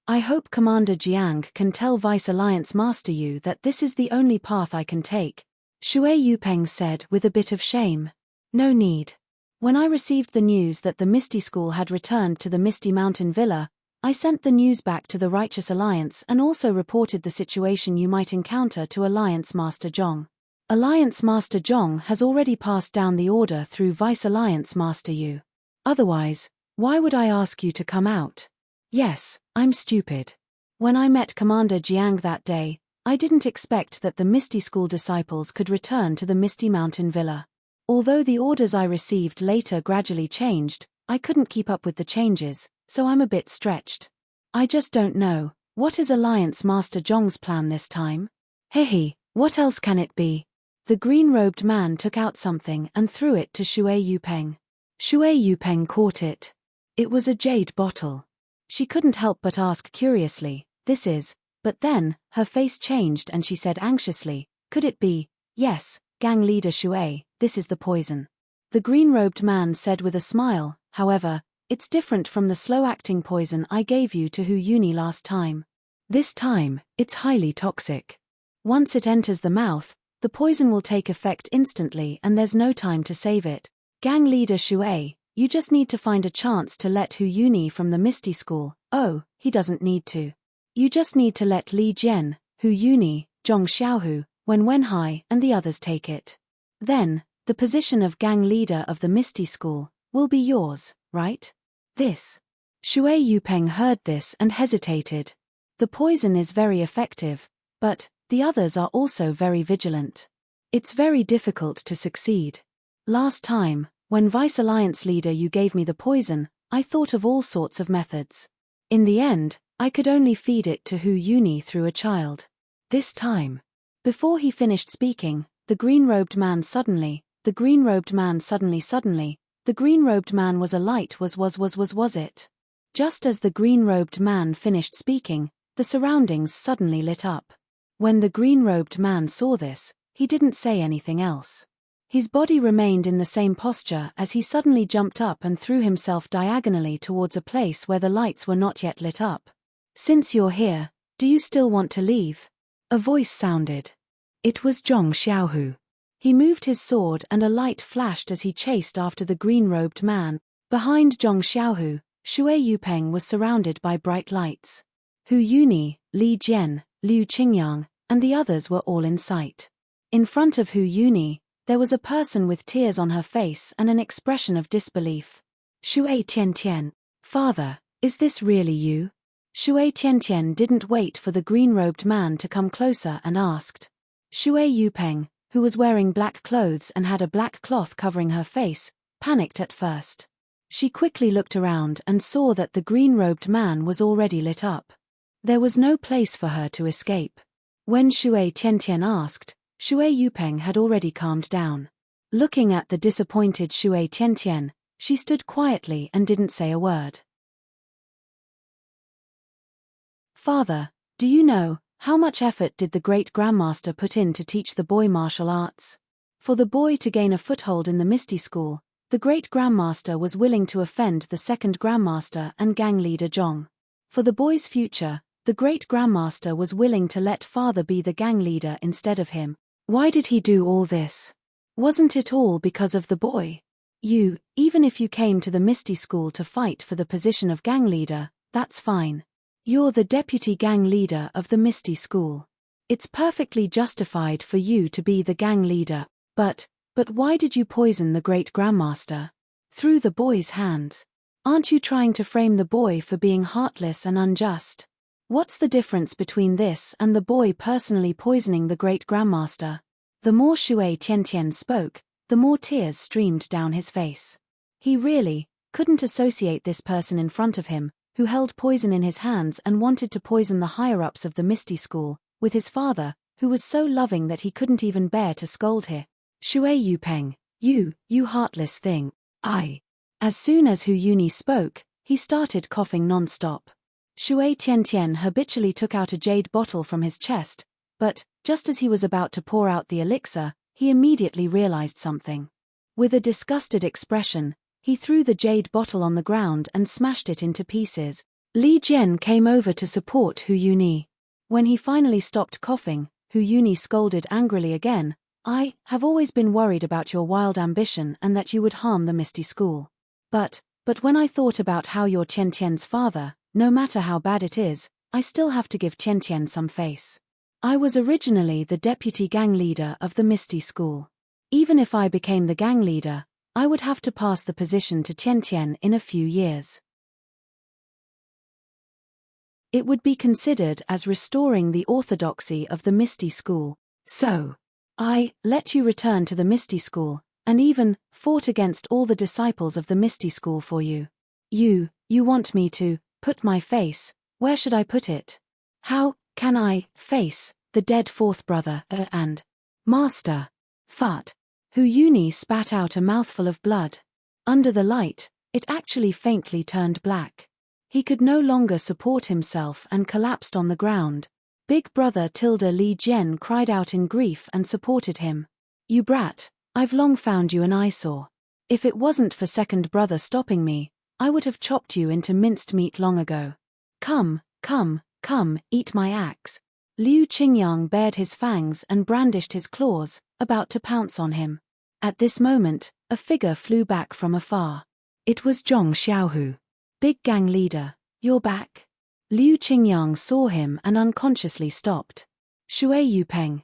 Speaker 1: I hope Commander Jiang can tell Vice Alliance Master Yu that this is the only path I can take. Shui Yupeng said with a bit of shame. No need. When I received the news that the Misty School had returned to the Misty Mountain Villa, I sent the news back to the Righteous Alliance and also reported the situation you might encounter to Alliance Master Zhong. Alliance Master Zhong has already passed down the order through Vice Alliance Master Yu. Otherwise, why would I ask you to come out? Yes, I'm stupid. When I met Commander Jiang that day, I didn't expect that the Misty School disciples could return to the Misty Mountain Villa. Although the orders I received later gradually changed, I couldn't keep up with the changes, so I'm a bit stretched. I just don't know, what is Alliance Master Zhong's plan this time? Hehe, what else can it be? The green-robed man took out something and threw it to Shui Yupeng. Shui Yupeng caught it. It was a jade bottle. She couldn't help but ask curiously, this is, but then, her face changed and she said anxiously, could it be, yes, gang leader Shui, this is the poison. The green-robed man said with a smile, however, it's different from the slow-acting poison I gave you to Hu Yuni last time. This time, it's highly toxic. Once it enters the mouth, the poison will take effect instantly and there's no time to save it. Gang leader Shui, you just need to find a chance to let Hu Yuni from the Misty School. Oh, he doesn't need to. You just need to let Li Jian, Hu Yuni, Zhong Xiaohu, Wenhai and the others take it. Then, the position of gang leader of the Misty School will be yours, right? Shui Yupeng heard this and hesitated. The poison is very effective, but the others are also very vigilant. It's very difficult to succeed. Last time, when Vice Alliance leader you gave me the poison, I thought of all sorts of methods. In the end, I could only feed it to Hu Yuni through a child. This time. Before he finished speaking, the green-robed man suddenly, the green-robed man was a light was it? Just as the green-robed man finished speaking, the surroundings suddenly lit up. When the green-robed man saw this, he didn't say anything else. His body remained in the same posture as he suddenly jumped up and threw himself diagonally towards a place where the lights were not yet lit up. Since you're here, do you still want to leave? A voice sounded. It was Zhong Xiaohu. He moved his sword and a light flashed as he chased after the green-robed man. Behind Zhong Xiaohu, Shui Yupeng was surrounded by bright lights. Hu Yuni, Li Jian, Liu Qingyang, and the others were all in sight. In front of Hu Yuni, there was a person with tears on her face and an expression of disbelief. Shui Tian, Father, is this really you? Shui Tiantian didn't wait for the green-robed man to come closer and asked. Shui Yupeng, who was wearing black clothes and had a black cloth covering her face, panicked at first. She quickly looked around and saw that the green-robed man was already lit up. There was no place for her to escape. When Shui Tiantian asked, Shui Yupeng had already calmed down. Looking at the disappointed Shui Tiantian, she stood quietly and didn't say a word. Father, do you know, how much effort did the great grandmaster put in to teach the boy martial arts? For the boy to gain a foothold in the Misty School, the great grandmaster was willing to offend the second grandmaster and gang leader Zhong. For the boy's future, the great grandmaster was willing to let father be the gang leader instead of him. Why did he do all this? Wasn't it all because of the boy? Even if you came to the Misty School to fight for the position of gang leader, that's fine. You're the deputy gang leader of the Misty School. It's perfectly justified for you to be the gang leader, but why did you poison the great grandmaster? Through the boy's hands. Aren't you trying to frame the boy for being heartless and unjust? What's the difference between this and the boy personally poisoning the great grandmaster? The more Shui Tiantian spoke, the more tears streamed down his face. He really couldn't associate this person in front of him, who held poison in his hands and wanted to poison the higher-ups of the Misty School, with his father, who was so loving that he couldn't even bear to scold her. Shui Yupeng, you heartless thing. As soon as Hu Yuni spoke, he started coughing non-stop. Shui Tiantian habitually took out a jade bottle from his chest, but, just as he was about to pour out the elixir, he immediately realized something. With a disgusted expression, he threw the jade bottle on the ground and smashed it into pieces. Li Jian came over to support Hu Yuni. When he finally stopped coughing, Hu Yuni scolded angrily again. I have always been worried about your wild ambition and that you would harm the Misty School. But when I thought about how you're Tiantian's father, no matter how bad it is, I still have to give Tiantian some face. I was originally the deputy gang leader of the Misty School. Even if I became the gang leader, I would have to pass the position to Tiantian in a few years. It would be considered as restoring the orthodoxy of the Misty School. So, I let you return to the Misty School, and even fought against all the disciples of the Misty School for you. You want me to put my face, where should I put it? How can I face the dead fourth brother and master? Fart. Hu Yuni spat out a mouthful of blood. Under the light, it actually faintly turned black. He could no longer support himself and collapsed on the ground. Big brother Li Jian cried out in grief and supported him. You brat, I've long found you an eyesore. If it wasn't for second brother stopping me, I would have chopped you into minced meat long ago. Come, eat my axe. Liu Qingyang bared his fangs and brandished his claws, about to pounce on him. At this moment, a figure flew back from afar. It was Zhong Xiaohu. Big gang leader, you're back. Liu Qingyang saw him and unconsciously stopped. Shui Yupeng,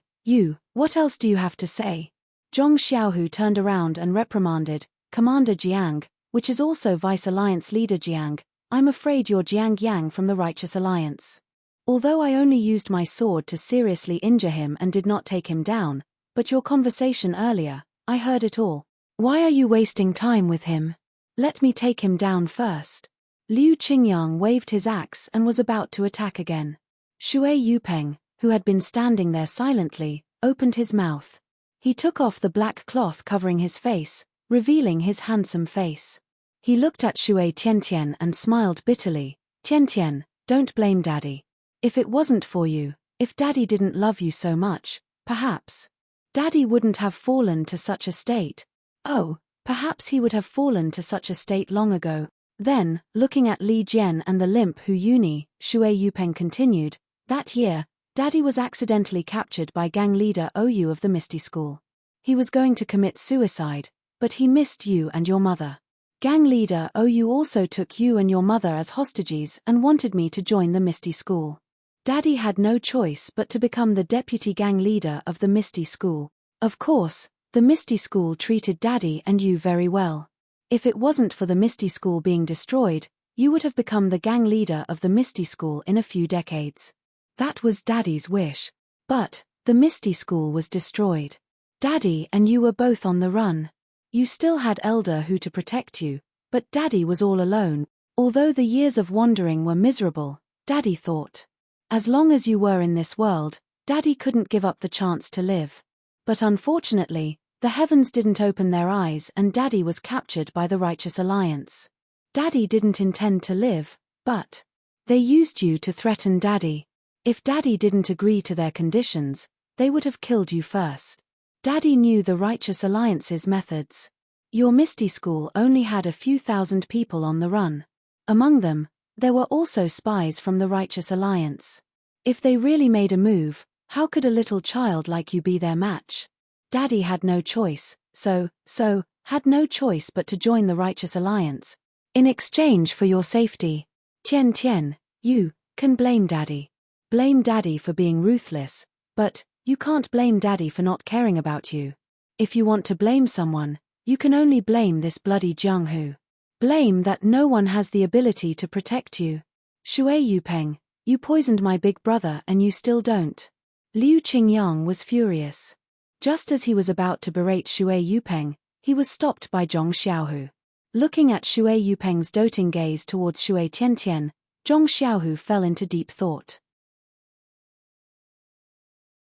Speaker 1: what else do you have to say? Zhong Xiaohu turned around and reprimanded, Commander Jiang, which is also Vice Alliance Leader Jiang, I'm afraid you're Jiang Yang from the Righteous Alliance. Although I only used my sword to seriously injure him and did not take him down, but your conversation earlier, I heard it all. Why are you wasting time with him? Let me take him down first. Liu Qingyang waved his axe and was about to attack again. Shui Yupeng, who had been standing there silently, opened his mouth. He took off the black cloth covering his face, revealing his handsome face. He looked at Shui Tiantian and smiled bitterly. Tiantian, don't blame Daddy. If it wasn't for you, if Daddy didn't love you so much, perhaps Daddy wouldn't have fallen to such a state. Oh, perhaps he would have fallen to such a state long ago. Then, looking at Li Jian and the limp Hu Yuni, Shui Yupeng continued, that year, Daddy was accidentally captured by gang leader OU of the Misty School. He was going to commit suicide, but he missed you and your mother. Gang leader OU also took you and your mother as hostages and wanted me to join the Misty School. Daddy had no choice but to become the deputy gang leader of the Misty School. Of course, the Misty School treated Daddy and you very well. If it wasn't for the Misty School being destroyed, you would have become the gang leader of the Misty School in a few decades. That was Daddy's wish. But the Misty School was destroyed. Daddy and you were both on the run. You still had Elder Who to protect you, but Daddy was all alone. Although the years of wandering were miserable, Daddy thought, as long as you were in this world, Daddy couldn't give up the chance to live. But unfortunately, the heavens didn't open their eyes and Daddy was captured by the Righteous Alliance. Daddy didn't intend to live, but they used you to threaten Daddy. If Daddy didn't agree to their conditions, they would have killed you first. Daddy knew the Righteous Alliance's methods. Your Misty School only had a few thousand people on the run. Among them, there were also spies from the Righteous Alliance. If they really made a move, how could a little child like you be their match? Daddy had no choice, had no choice but to join the Righteous Alliance. In exchange for your safety. Tian, you can blame Daddy. Blame Daddy for being ruthless, but you can't blame Daddy for not caring about you. If you want to blame someone, you can only blame this bloody Jianghu. Blame that no one has the ability to protect you. Shui Yupeng, you poisoned my big brother and you still don't. Liu Qingyang was furious. Just as he was about to berate Shui Yupeng, he was stopped by Zhong Xiaohu. Looking at Shui Yupeng's doting gaze towards Shui Tiantian, Zhong Xiaohu fell into deep thought.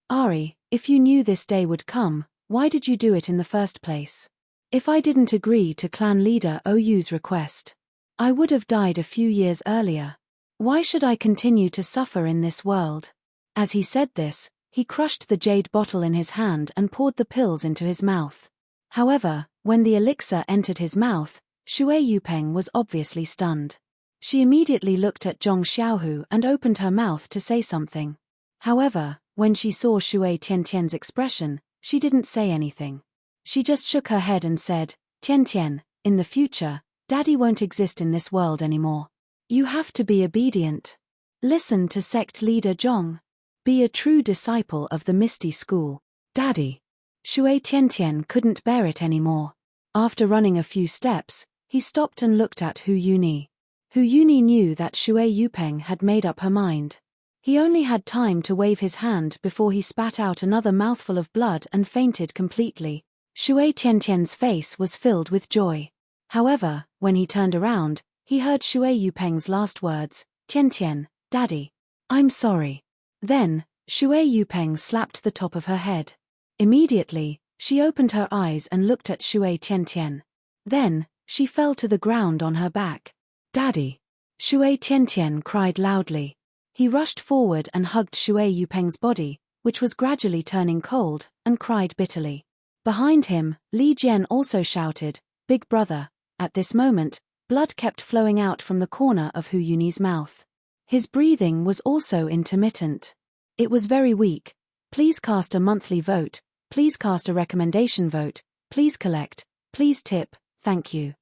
Speaker 1: Ari, if you knew this day would come, why did you do it in the first place? If I didn't agree to clan leader Oyu's request, I would have died a few years earlier. Why should I continue to suffer in this world? As he said this, he crushed the jade bottle in his hand and poured the pills into his mouth. However, when the elixir entered his mouth, Shui Yupeng was obviously stunned. She immediately looked at Zhong Xiaohu and opened her mouth to say something. However, when she saw Shui Tiantian's expression, she didn't say anything. She just shook her head and said, Tiantian, in the future, Daddy won't exist in this world anymore. You have to be obedient. Listen to sect leader Zhong. Be a true disciple of the Misty School. Daddy. Shui Tiantian couldn't bear it anymore. After running a few steps, he stopped and looked at Hu Yuni. Hu Yuni knew that Shui Yupeng had made up her mind. He only had time to wave his hand before he spat out another mouthful of blood and fainted completely. Shui Tiantian's face was filled with joy. However, when he turned around, he heard Shui Yupeng's last words, Tiantian, Daddy. I'm sorry. Then, Shui Yupeng slapped the top of her head. Immediately, she opened her eyes and looked at Shui Tiantian. Then, she fell to the ground on her back. Daddy. Shui Tiantian cried loudly. He rushed forward and hugged Shui Yupeng's body, which was gradually turning cold, and cried bitterly. Behind him, Li Jian also shouted, Big brother. At this moment, blood kept flowing out from the corner of Hu Yuni's mouth. His breathing was also intermittent. It was very weak. Please cast a monthly vote, please cast a recommendation vote, please collect, please tip, thank you.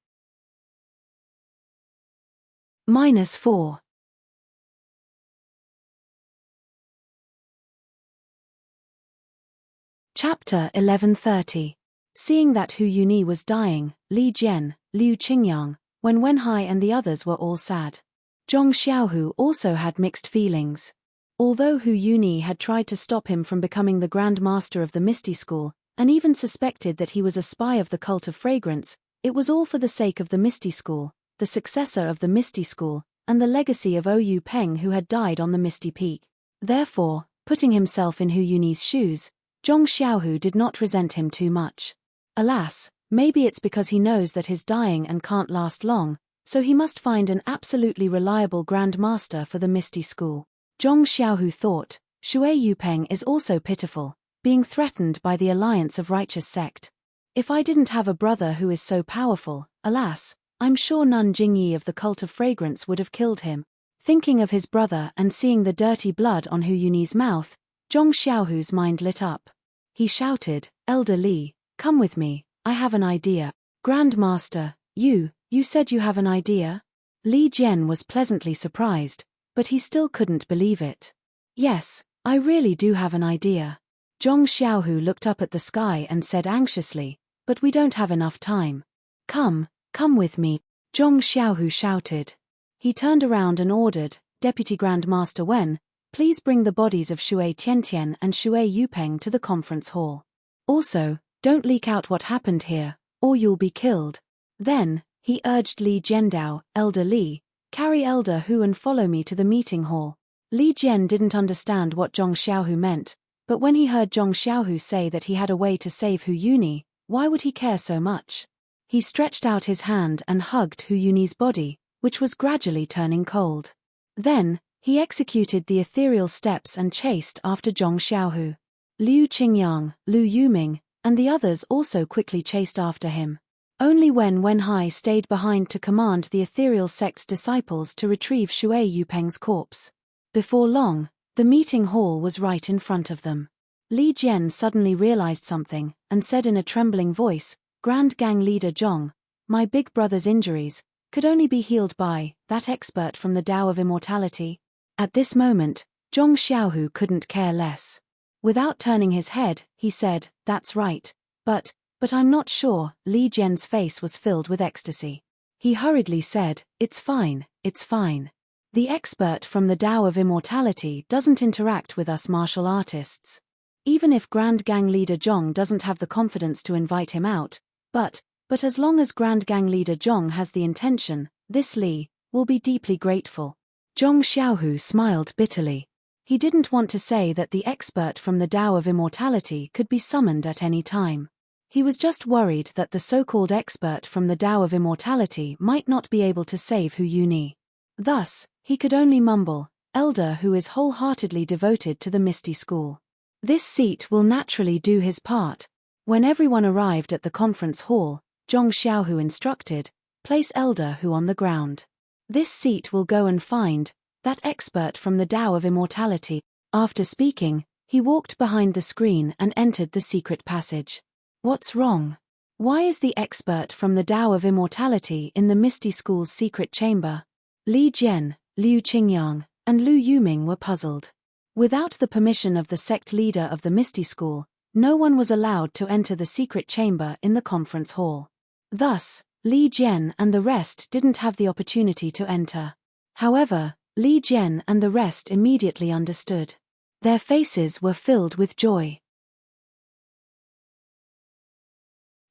Speaker 1: -4. Chapter 1130. Seeing that Hu Yuni was dying, Li Jian, Liu Qingyang, Wenhai and the others were all sad. Zhong Xiaohu also had mixed feelings. Although Hu Yuni had tried to stop him from becoming the Grand Master of the Misty School, and even suspected that he was a spy of the Cult of Fragrance, it was all for the sake of the Misty School, the successor of the Misty School, and the legacy of Oyu Peng who had died on the Misty Peak. Therefore, putting himself in Hu Yuni's shoes, Zhong Xiaohu did not resent him too much. Alas, maybe it's because he knows that his dying and can't last long, so he must find an absolutely reliable Grand Master for the Misty School. Zhong Xiaohu thought, Shui Yupeng is also pitiful, being threatened by the alliance of righteous sect. If I didn't have a brother who is so powerful, alas, I'm sure Nun Jingyi of the Cult of Fragrance would have killed him. Thinking of his brother and seeing the dirty blood on Hu Yuni's mouth, Zhong Xiaohu's mind lit up. He shouted, Elder Li, come with me, I have an idea. Grand Master, you said you have an idea? Li Jian was pleasantly surprised, but he still couldn't believe it. Yes, I really do have an idea. Zhong Xiaohu looked up at the sky and said anxiously, but we don't have enough time. Come with me, Zhong Xiaohu shouted. He turned around and ordered, Deputy Grandmaster Wen, please bring the bodies of Shui Tiantian and Shui Yupeng to the conference hall. Also, don't leak out what happened here, or you'll be killed. Then, he urged Li Jiandao, Elder Li, carry Elder Hu and follow me to the meeting hall. Li Jian didn't understand what Zhong Xiaohu meant, but when he heard Zhong Xiaohu say that he had a way to save Hu Yuni, why would he care so much? He stretched out his hand and hugged Hu Yuni's body, which was gradually turning cold. Then, he executed the ethereal steps and chased after Zhong Xiaohu. Liu Qingyang, Lu Yuming, and the others also quickly chased after him. Only when Wenhai stayed behind to command the ethereal sect's disciples to retrieve Shui Yupeng's corpse. Before long, the meeting hall was right in front of them. Li Jian suddenly realized something, and said in a trembling voice, Grand Gang Leader Zhong, my big brother's injuries could only be healed by that expert from the Tao of Immortality. At this moment, Zhong Xiaohu couldn't care less. Without turning his head, he said, that's right, but I'm not sure. Li Jian's face was filled with ecstasy. He hurriedly said, it's fine, it's fine. The expert from the Tao of Immortality doesn't interact with us martial artists. Even if Grand Gang Leader Zhong doesn't have the confidence to invite him out, but as long as Grand Gang Leader Zhong has the intention, this Li will be deeply grateful. Zhong Xiaohu smiled bitterly. He didn't want to say that the expert from the Tao of Immortality could be summoned at any time. He was just worried that the so-called expert from the Tao of Immortality might not be able to save Hu Yuni. Thus, he could only mumble, Elder Hu is wholeheartedly devoted to the Misty School. This seat will naturally do his part. When everyone arrived at the conference hall, Zhong Xiaohu instructed, place Elder Hu on the ground. This seat will go and find that expert from the Tao of Immortality. After speaking, he walked behind the screen and entered the secret passage. What's wrong? Why is the expert from the Tao of Immortality in the Misty School's secret chamber? Li Jian, Liu Qingyang, and Lu Yuming were puzzled. Without the permission of the sect leader of the Misty School, no one was allowed to enter the secret chamber in the conference hall. Thus, Li Jian and the rest didn't have the opportunity to enter. However, Li Jian and the rest immediately understood. Their faces were filled with joy.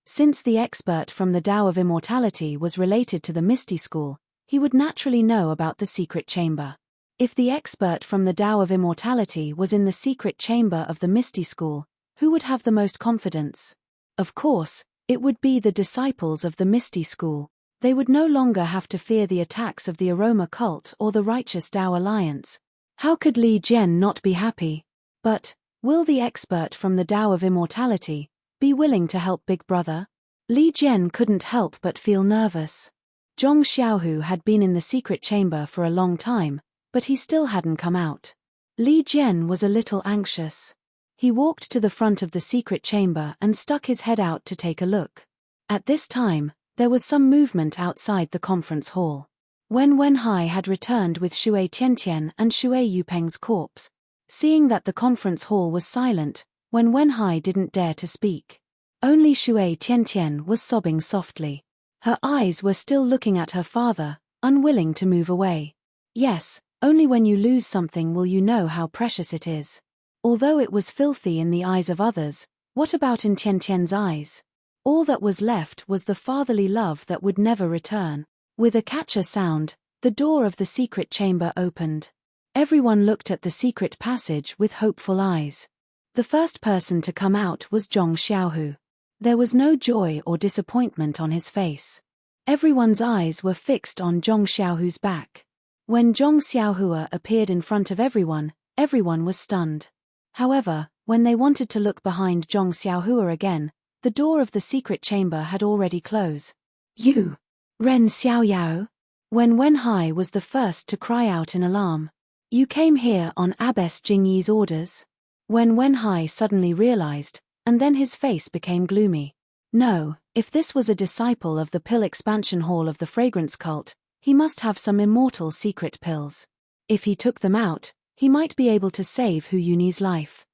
Speaker 1: Since the expert from the Tao of Immortality was related to the Misty School, he would naturally know about the secret chamber. If the expert from the Tao of Immortality was in the secret chamber of the Misty School, who would have the most confidence? Of course, it would be the disciples of the Misty School. They would no longer have to fear the attacks of the Aroma Cult or the Righteous Tao Alliance. How could Li Jian not be happy? But, will the expert from the Tao of Immortality be willing to help Big Brother? Li Jian couldn't help but feel nervous. Zhong Xiaohu had been in the secret chamber for a long time, but he still hadn't come out. Li Jian was a little anxious. He walked to the front of the secret chamber and stuck his head out to take a look. At this time, there was some movement outside the conference hall. When Wenhai had returned with Shui Tiantian and Shui Yupeng's corpse, seeing that the conference hall was silent, when Wenhai didn't dare to speak. Only Shui Tiantian was sobbing softly. Her eyes were still looking at her father, unwilling to move away. Yes, only when you lose something will you know how precious it is. Although it was filthy in the eyes of others, what about in Tiantian's eyes? All that was left was the fatherly love that would never return. With a catcher sound, the door of the secret chamber opened. Everyone looked at the secret passage with hopeful eyes. The first person to come out was Zhong Xiaohu. There was no joy or disappointment on his face. Everyone's eyes were fixed on Zhong Xiaohu's back. When Zhong Xiaohua appeared in front of everyone, everyone was stunned. However, when they wanted to look behind Zhong Xiaohua again, the door of the secret chamber had already closed. You! Ren Xiaoyao? When Wenhai was the first to cry out in alarm. You came here on Abbess Jingyi's orders? When Wenhai suddenly realized, and then his face became gloomy. No, if this was a disciple of the pill expansion hall of the fragrance cult, he must have some immortal secret pills. If he took them out, he might be able to save Hu Yuni's life.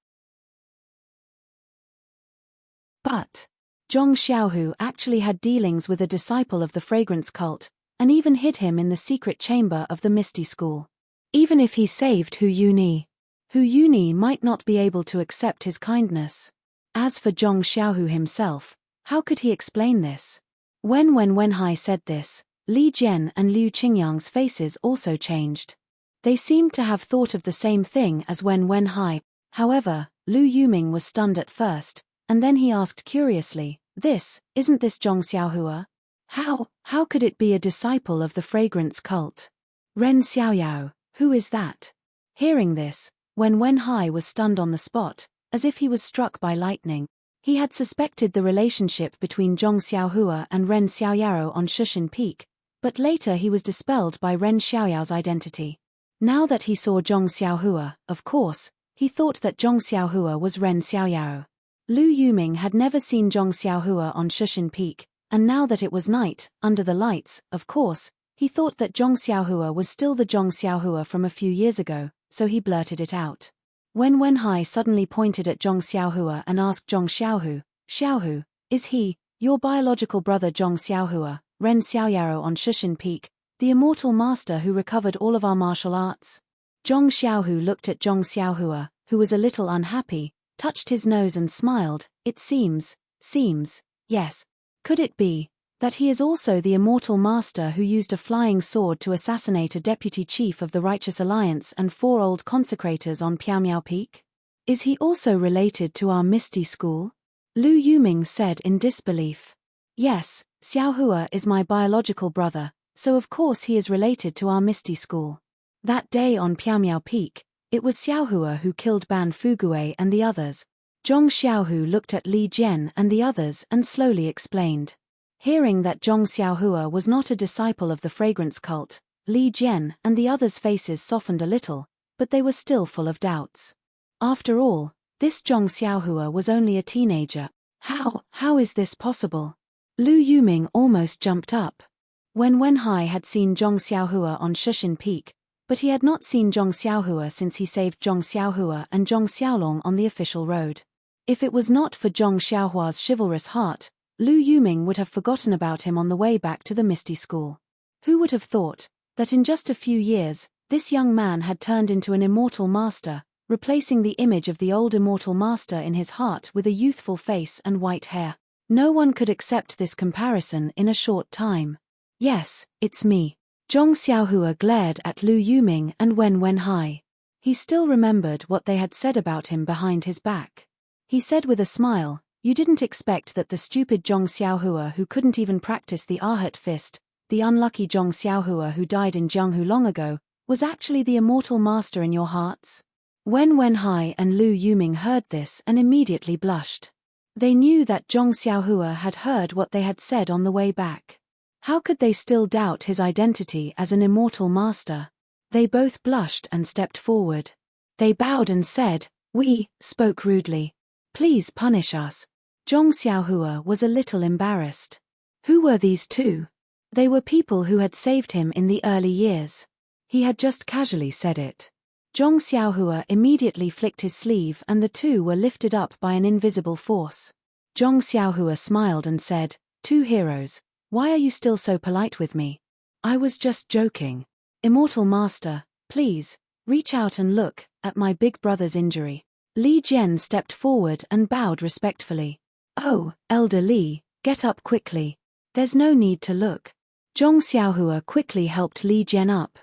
Speaker 1: But Zhong Xiaohu actually had dealings with a disciple of the fragrance cult, and even hid him in the secret chamber of the Misty School. Even if he saved Hu Yuni might not be able to accept his kindness. As for Zhong Xiaohu himself, how could he explain this? When Wenhai said this, Li Jian and Liu Qingyang's faces also changed. They seemed to have thought of the same thing as when Wenhai. However, Lu Yuming was stunned at first, and then he asked curiously, isn't this Zhong Xiaohua? How could it be a disciple of the fragrance cult? Ren Xiaoyao, who is that? Hearing this, when Wenhai was stunned on the spot, as if he was struck by lightning. He had suspected the relationship between Zhong Xiaohua and Ren Xiaoyao on Shushan Peak, but later he was dispelled by Ren Xiaoyao's identity. Now that he saw Zhong Xiaohua, of course, he thought that Zhong Xiaohua was Ren Xiaoyao. Lu Yuming had never seen Zhong Xiaohua on Shushan Peak, and now that it was night, under the lights, of course, he thought that Zhong Xiaohua was still the Zhong Xiaohua from a few years ago, so he blurted it out. When Wenhai suddenly pointed at Zhong Xiaohua and asked Zhong Xiaohu, is he, your biological brother Zhong Xiaohua, Ren Xiaoyao on Shushan Peak, the immortal master who recovered all of our martial arts? Zhong Xiaohu looked at Zhong Xiaohua, who was a little unhappy, touched his nose and smiled. It seems, yes. Could it be that he is also the immortal master who used a flying sword to assassinate a deputy chief of the Righteous Alliance and 4 old consecrators on Piaomiao Peak? Is he also related to our Misty School? Lu Yuming said in disbelief. Yes, Xiaohua is my biological brother, so of course he is related to our Misty School. That day on Piaomiao Peak, it was Xiaohua who killed Ban Fugue and the others. Zhong Xiaohu looked at Li Jian and the others and slowly explained. Hearing that Zhong Xiaohua was not a disciple of the fragrance cult, Li Jian and the others' faces softened a little, but they were still full of doubts. After all, this Zhong Xiaohua was only a teenager. How is this possible? Lu Yuming almost jumped up. When Wenhai had seen Zhong Xiaohua on Shushan Peak, but he had not seen Zhong Xiaohua since he saved Zhong Xiaohua and Zhong Xiaolong on the official road. If it was not for Zhong Xiaohua's chivalrous heart, Lu Yuming would have forgotten about him on the way back to the Misty School. Who would have thought that in just a few years, this young man had turned into an immortal master, replacing the image of the old immortal master in his heart with a youthful face and white hair? No one could accept this comparison in a short time. Yes, it's me. Zhong Xiaohua glared at Lu Yuming and Wenhai. He still remembered what they had said about him behind his back. He said with a smile, you didn't expect that the stupid Zhong Xiaohua who couldn't even practice the Arhat fist, the unlucky Zhong Xiaohua who died in Jianghu long ago, was actually the immortal master in your hearts? When Wenhai and Lu Yuming heard this and immediately blushed. They knew that Zhong Xiaohua had heard what they had said on the way back. How could they still doubt his identity as an immortal master? They both blushed and stepped forward. They bowed and said, we spoke rudely. Please punish us. Zhong Xiaohua was a little embarrassed. Who were these two? They were people who had saved him in the early years. He had just casually said it. Zhong Xiaohua immediately flicked his sleeve and the two were lifted up by an invisible force. Zhong Xiaohua smiled and said, two heroes, why are you still so polite with me? I was just joking. Immortal Master, please, reach out and look at my big brother's injury. Li Jian stepped forward and bowed respectfully. Oh, Elder Li, get up quickly. There's no need to look. Zhong Xiaohua quickly helped Li Jian up.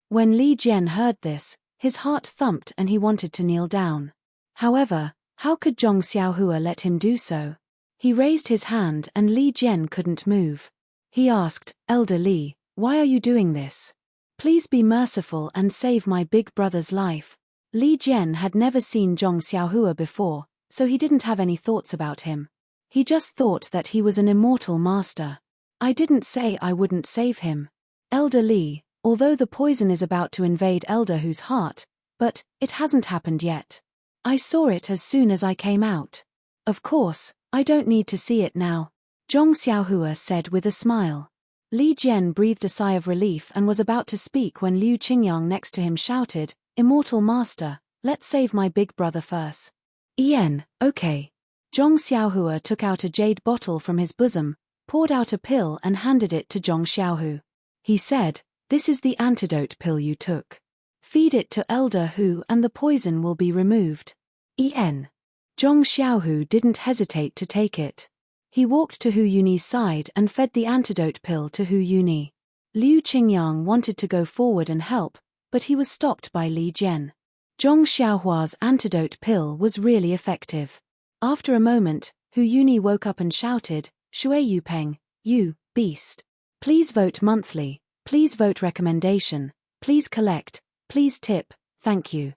Speaker 1: When Li Jian heard this, his heart thumped and he wanted to kneel down. However, how could Zhong Xiaohua let him do so? He raised his hand and Li Jian couldn't move. He asked, Elder Li, why are you doing this? Please be merciful and save my big brother's life. Li Jian had never seen Zhong Xiaohua before, so he didn't have any thoughts about him. He just thought that he was an immortal master. I didn't say I wouldn't save him. Elder Li, although the poison is about to invade Elder Hu's heart, but it hasn't happened yet. I saw it as soon as I came out. Of course, I don't need to see it now. Zhong Xiaohua said with a smile. Li Jian breathed a sigh of relief and was about to speak when Liu Qingyang next to him shouted, Immortal Master, let's save my big brother first. Okay. Zhong Xiaohua took out a jade bottle from his bosom, poured out a pill and handed it to Zhong Xiaohu. He said, "This is the antidote pill you took. Feed it to Elder Hu and the poison will be removed." Zhong Xiaohu didn't hesitate to take it. He walked to Hu Yuni's side and fed the antidote pill to Hu Yuni. Liu Qingyang wanted to go forward and help, but he was stopped by Li Jian. Zhong Xiaohua's antidote pill was really effective. After a moment, Hu Yuni woke up and shouted, "Shui Yupeng, you, beast. Please vote monthly, please vote recommendation, please collect, please tip, thank you."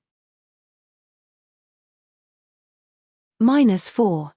Speaker 1: -4.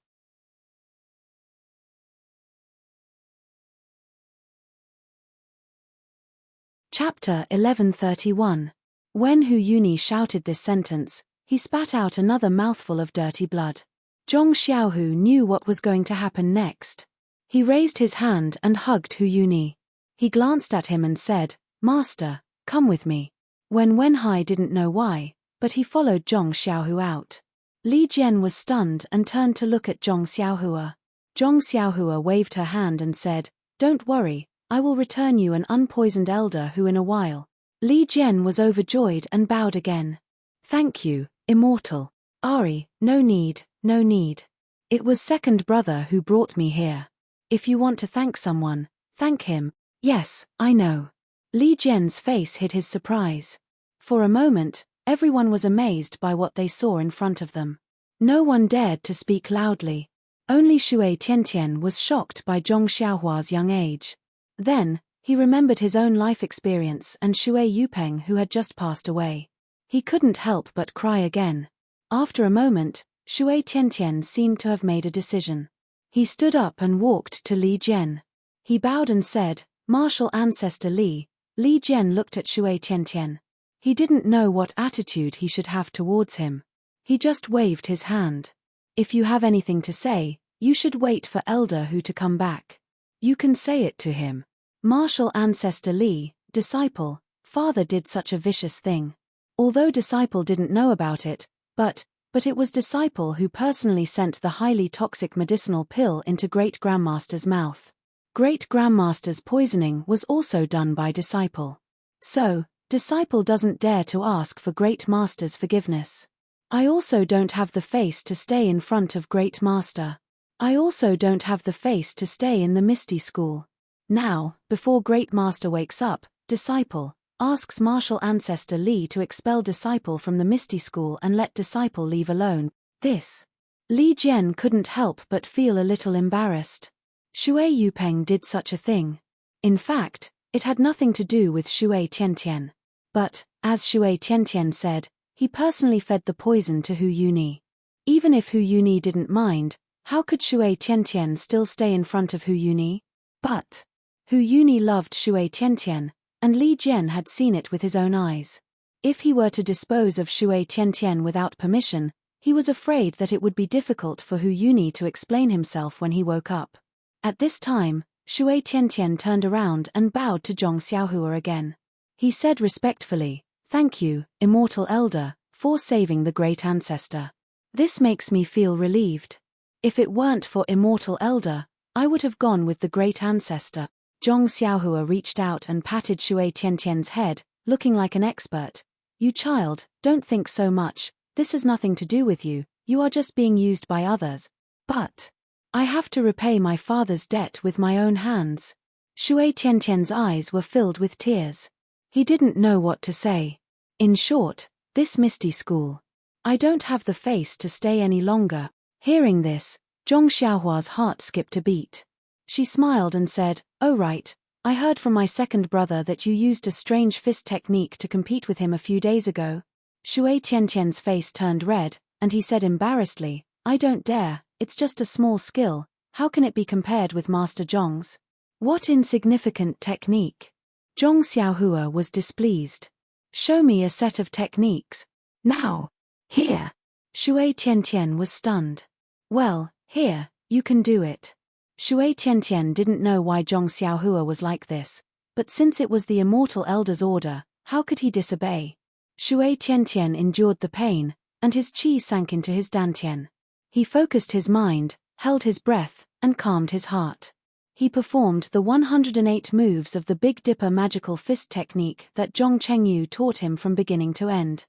Speaker 1: Chapter 1131. When Hu Yuni shouted this sentence, he spat out another mouthful of dirty blood. Zhong Xiaohu knew what was going to happen next. He raised his hand and hugged Hu Yuni. He glanced at him and said, "Master, come with me." Wenhai didn't know why, but he followed Zhong Xiaohu out. Li Jian was stunned and turned to look at Zhong Xiaohua. Zhong Xiaohua waved her hand and said, "Don't worry, I will return you an unpoisoned Elder Hu in a while." Li Jian was overjoyed and bowed again. "Thank you, Immortal. Ari, no need, no need. It was second brother who brought me here. If you want to thank someone, thank him." "Yes, I know." Li Jian's face hid his surprise. For a moment, everyone was amazed by what they saw in front of them. No one dared to speak loudly. Only Shui Tiantian was shocked by Zhong Xiaohua's young age. Then, he remembered his own life experience and Shui Yupeng who had just passed away. He couldn't help but cry again. After a moment, Shui Tiantian seemed to have made a decision. He stood up and walked to Li Jian. He bowed and said, "Martial Ancestor Li." Li Jian looked at Shui Tiantian. He didn't know what attitude he should have towards him. He just waved his hand. "If you have anything to say, you should wait for Elder Hu to come back. You can say it to him. Martial Ancestor Li, disciple, father did such a vicious thing." Although disciple didn't know about it, but it was disciple who personally sent the highly toxic medicinal pill into Great Grandmaster's mouth. Great Grandmaster's poisoning was also done by disciple. So, disciple doesn't dare to ask for Great Master's forgiveness. "I also don't have the face to stay in front of Great Master. I also don't have the face to stay in the Misty School. Now, before Great Master wakes up, disciple asks Martial Ancestor Li to expel disciple from the Misty School and let disciple leave alone." This. Li Jian couldn't help but feel a little embarrassed. Shui Yupeng did such a thing. In fact, it had nothing to do with Shui Tiantian. But, as Shui Tiantian said, he personally fed the poison to Hu Yuni. Even if Hu Yuni didn't mind, how could Shui Tiantian still stay in front of Hu Yuni? But Hu Yuni loved Shui Tiantian, and Li Jian had seen it with his own eyes. If he were to dispose of Shui Tiantian without permission, he was afraid that it would be difficult for Hu Yuni to explain himself when he woke up. At this time, Shui Tiantian turned around and bowed to Zhong Xiaohua again. He said respectfully, "Thank you, Immortal Elder, for saving the Great Ancestor. This makes me feel relieved. If it weren't for Immortal Elder, I would have gone with the Great Ancestor." Zhong Xiaohua reached out and patted Shui Tiantian's head, looking like an expert. "You child, don't think so much, this has nothing to do with you, you are just being used by others. But I have to repay my father's debt with my own hands." Shui Tiantian's eyes were filled with tears. He didn't know what to say. In short, this Misty School. I don't have the face to stay any longer. Hearing this, Zhong Xiaohua's heart skipped a beat. She smiled and said, "Oh right, I heard from my second brother that you used a strange fist technique to compete with him a few days ago." Shui Tiantian's face turned red, and he said embarrassedly, "I don't dare, it's just a small skill, how can it be compared with Master Zhong's? What insignificant technique?" Zhong Xiaohua was displeased. "Show me a set of techniques. Now. Here." Shui Tiantian was stunned. "Well, here, you can do it." Shui Tiantian didn't know why Zhong Xiaohua was like this, but since it was the Immortal Elder's order, how could he disobey? Shui Tiantian endured the pain, and his qi sank into his dantian. He focused his mind, held his breath, and calmed his heart. He performed the 108 moves of the Big Dipper magical fist technique that Zhong Chengyu taught him from beginning to end.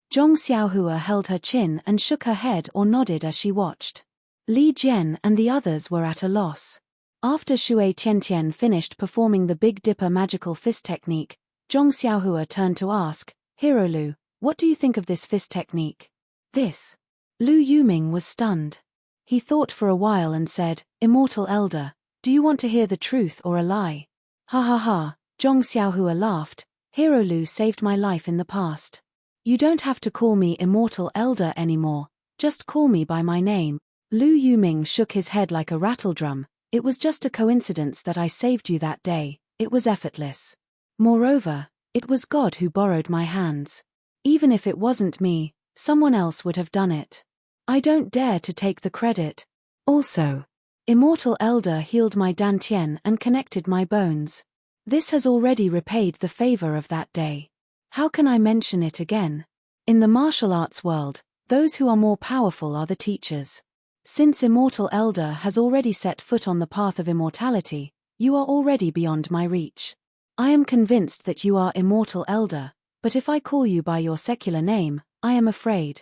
Speaker 1: Zhong Xiaohua held her chin and shook her head or nodded as she watched. Li Jian and the others were at a loss. After Shui Tiantian finished performing the Big Dipper magical fist technique, Zhong Xiaohua turned to ask, "Hero Lu, what do you think of this fist technique?" This. Lu Yuming was stunned. He thought for a while and said, "Immortal Elder, do you want to hear the truth or a lie?" "Ha ha ha," Zhong Xiaohua laughed, "Hero Lu saved my life in the past. You don't have to call me Immortal Elder anymore, just call me by my name." Lu Yuming shook his head like a rattledrum. "It was just a coincidence that I saved you that day, it was effortless. Moreover, it was God who borrowed my hands. Even if it wasn't me, someone else would have done it. I don't dare to take the credit. Also, Immortal Elder healed my dantian and connected my bones. This has already repaid the favor of that day. How can I mention it again? In the martial arts world, those who are more powerful are the teachers. Since Immortal Elder has already set foot on the path of immortality, you are already beyond my reach. I am convinced that you are Immortal Elder, but if I call you by your secular name, I am afraid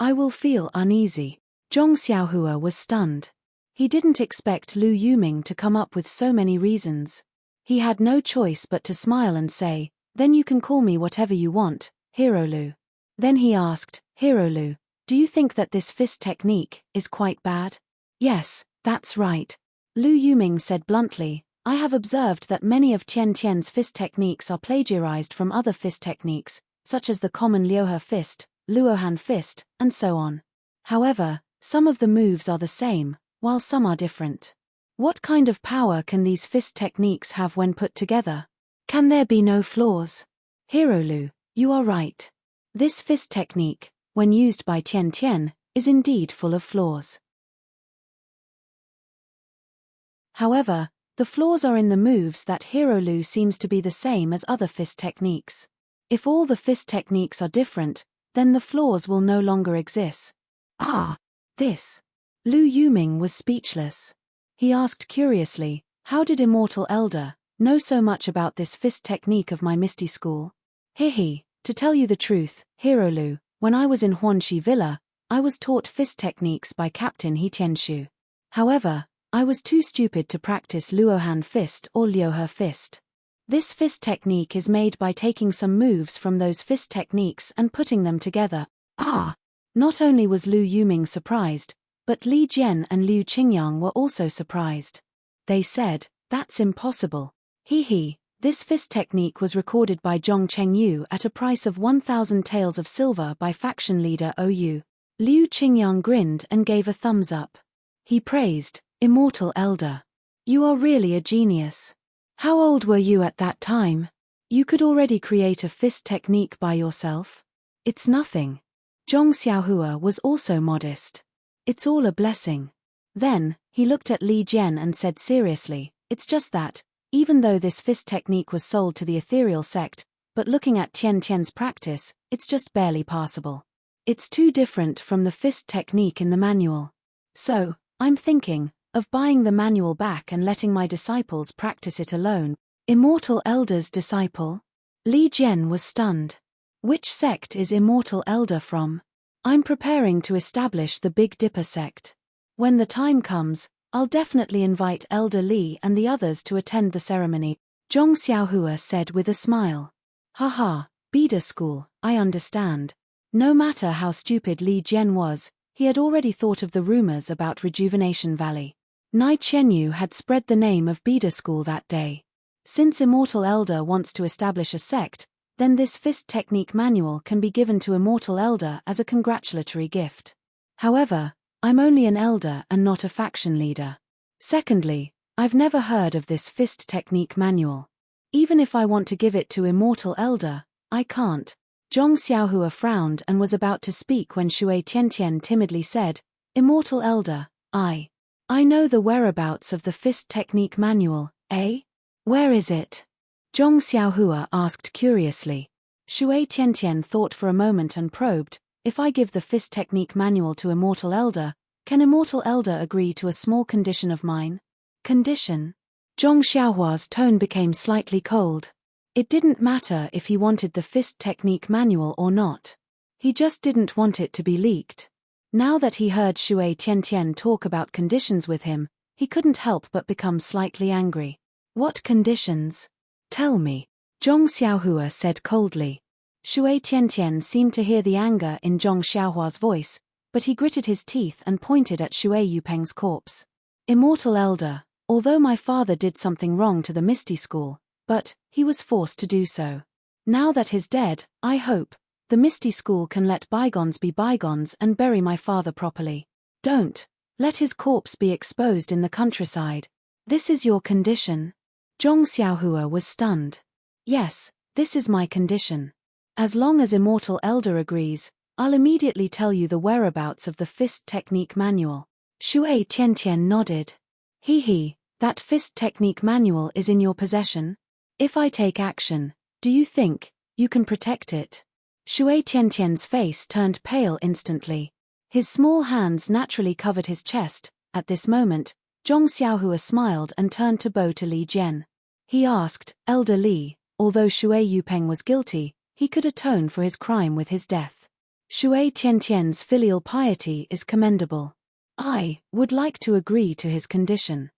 Speaker 1: I will feel uneasy." Zhong Xiaohua was stunned. He didn't expect Lu Yuming to come up with so many reasons. He had no choice but to smile and say, "Then you can call me whatever you want, Hero Lu." Then he asked, "Hero Lu, do you think that this fist technique is quite bad?" "Yes, that's right," Lu Yuming said bluntly. "I have observed that many of Tian Tian's fist techniques are plagiarized from other fist techniques, such as the common Liuhe fist, Luohan fist, and so on. However, some of the moves are the same, while some are different. What kind of power can these fist techniques have when put together? Can there be no flaws?" "Hero Lu, you are right. This fist technique, when used by Tian Tian, is indeed full of flaws. However, the flaws are in the moves that Hero Lu seems to be the same as other fist techniques. If all the fist techniques are different, then the flaws will no longer exist." "Ah, this." Lu Yuming was speechless. He asked curiously, "How did Immortal Elder know so much about this fist technique of my Misty school?" "Hihi, to tell you the truth, Hero Lu, when I was in Huanxi Villa, I was taught fist techniques by Captain He Tianshu. However, I was too stupid to practice Luohan fist or Liuhe fist. This fist technique is made by taking some moves from those fist techniques and putting them together." "Ah!" Not only was Lu Yuming surprised, but Li Jian and Liu Qingyang were also surprised. They said, "That's impossible. This fist technique was recorded by Zhong Chengyu at a price of 1,000 taels of silver by faction leader OU. Liu Qingyang grinned and gave a thumbs up. He praised, "Immortal Elder. You are really a genius. How old were you at that time? You could already create a fist technique by yourself? It's nothing." Zhong Xiaohua was also modest. "It's all a blessing." Then, he looked at Li Jian and said seriously, "It's just that, even though this fist technique was sold to the ethereal sect, but looking at Tian Tian's practice, it's just barely passable. It's too different from the fist technique in the manual. So, I'm thinking of buying the manual back and letting my disciples practice it alone." "Immortal Elder's disciple?" Li Jian was stunned. "Which sect is Immortal Elder from?" "I'm preparing to establish the Big Dipper sect. When the time comes, I'll definitely invite Elder Li and the others to attend the ceremony," Zhong Xiaohua said with a smile. "Haha, Bida school, I understand." No matter how stupid Li Jian was, he had already thought of the rumors about Rejuvenation Valley. Nai Qianyu had spread the name of Bida school that day. Since Immortal Elder wants to establish a sect, then this fist technique manual can be given to Immortal Elder as a congratulatory gift. However, I'm only an elder and not a faction leader. Secondly, I've never heard of this fist technique manual. Even if I want to give it to Immortal Elder, I can't." Zhong Xiaohua frowned and was about to speak when Shui Tiantian timidly said, "Immortal Elder, I know the whereabouts of the fist technique manual, eh? Where is it?" Zhong Xiaohua asked curiously. Shui Tiantian thought for a moment and probed, "If I give the fist technique manual to Immortal Elder, Can Immortal Elder agree to a small condition of mine? Condition? Zhong Xiaohua's tone became slightly cold. It didn't matter if he wanted the fist technique manual or not. He just didn't want it to be leaked. Now that he heard Shui Tiantian talk about conditions with him, he couldn't help but become slightly angry. What conditions? Tell me, Zhong Xiaohua said coldly. Shui Tiantian seemed to hear the anger in Zhong Xiaohua's voice, but he gritted his teeth and pointed at Shui Yupeng's corpse. Immortal Elder, although my father did something wrong to the Misty School, but he was forced to do so. Now that he's dead, I hope the Misty School can let bygones be bygones and bury my father properly. Don't let his corpse be exposed in the countryside. This is your condition? Zhong Xiaohua was stunned. Yes, this is my condition. As long as Immortal Elder agrees, I'll immediately tell you the whereabouts of the fist technique manual. Shui Tiantian nodded. That fist technique manual is in your possession? If I take action, do you think you can protect it? Shui Tiantian's face turned pale instantly. His small hands naturally covered his chest. At this moment, Zhong Xiaohua smiled and turned to bow to Li Jian. He asked, Elder Li, although Shui Yupeng was guilty, he could atone for his crime with his death. Shui Tiantian's filial piety is commendable. I would like to agree to his condition.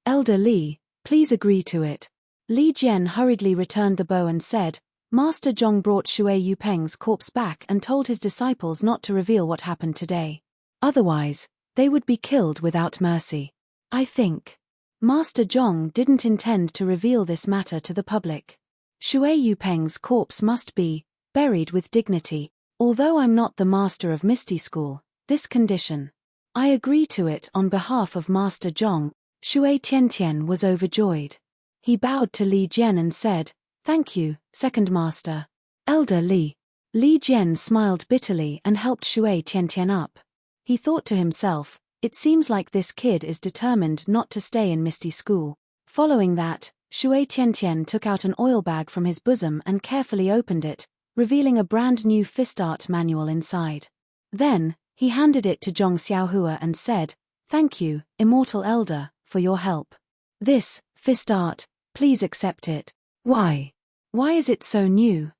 Speaker 1: Elder Li, please agree to it. Li Jian hurriedly returned the bow and said, Master Zhong brought Shui Yupeng's corpse back and told his disciples not to reveal what happened today. Otherwise, they would be killed without mercy. I think Master Zhong didn't intend to reveal this matter to the public. Shui Yupeng's corpse must be buried with dignity. Although I'm not the master of Misty School, this condition, I agree to it on behalf of Master Zhong. Shui Tiantian was overjoyed. He bowed to Li Jian and said, Thank you, Second Master. Elder Li. Li Jian smiled bitterly and helped Shui Tiantian up. He thought to himself, it seems like this kid is determined not to stay in Misty School. Following that, Shui Tiantian took out an oil bag from his bosom and carefully opened it, revealing a brand new fist art manual inside. Then, he handed it to Zhong Xiaohua and said, Thank you, Immortal Elder, for your help. This fist art, please accept it. Why? Why is it so new?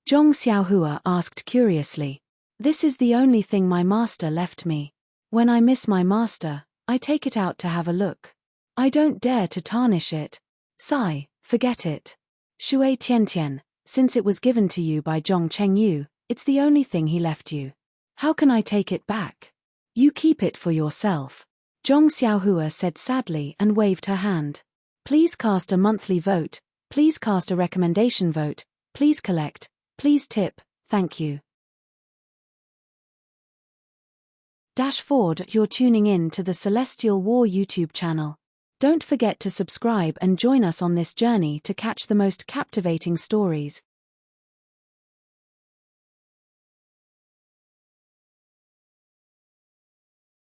Speaker 1: Zhong Xiaohua asked curiously. This is the only thing my master left me. When I miss my master, I take it out to have a look. I don't dare to tarnish it. Sigh, forget it. Shui Tiantian, since it was given to you by Zhong Chengyu, it's the only thing he left you. How can I take it back? You keep it for yourself. Zhong Xiaohua said sadly and waved her hand. Please cast a monthly vote, please cast a recommendation vote, please collect, please tip, thank you. You're tuning in to the Celestial War YouTube channel. Don't forget to subscribe and join us on this journey to catch the most captivating stories.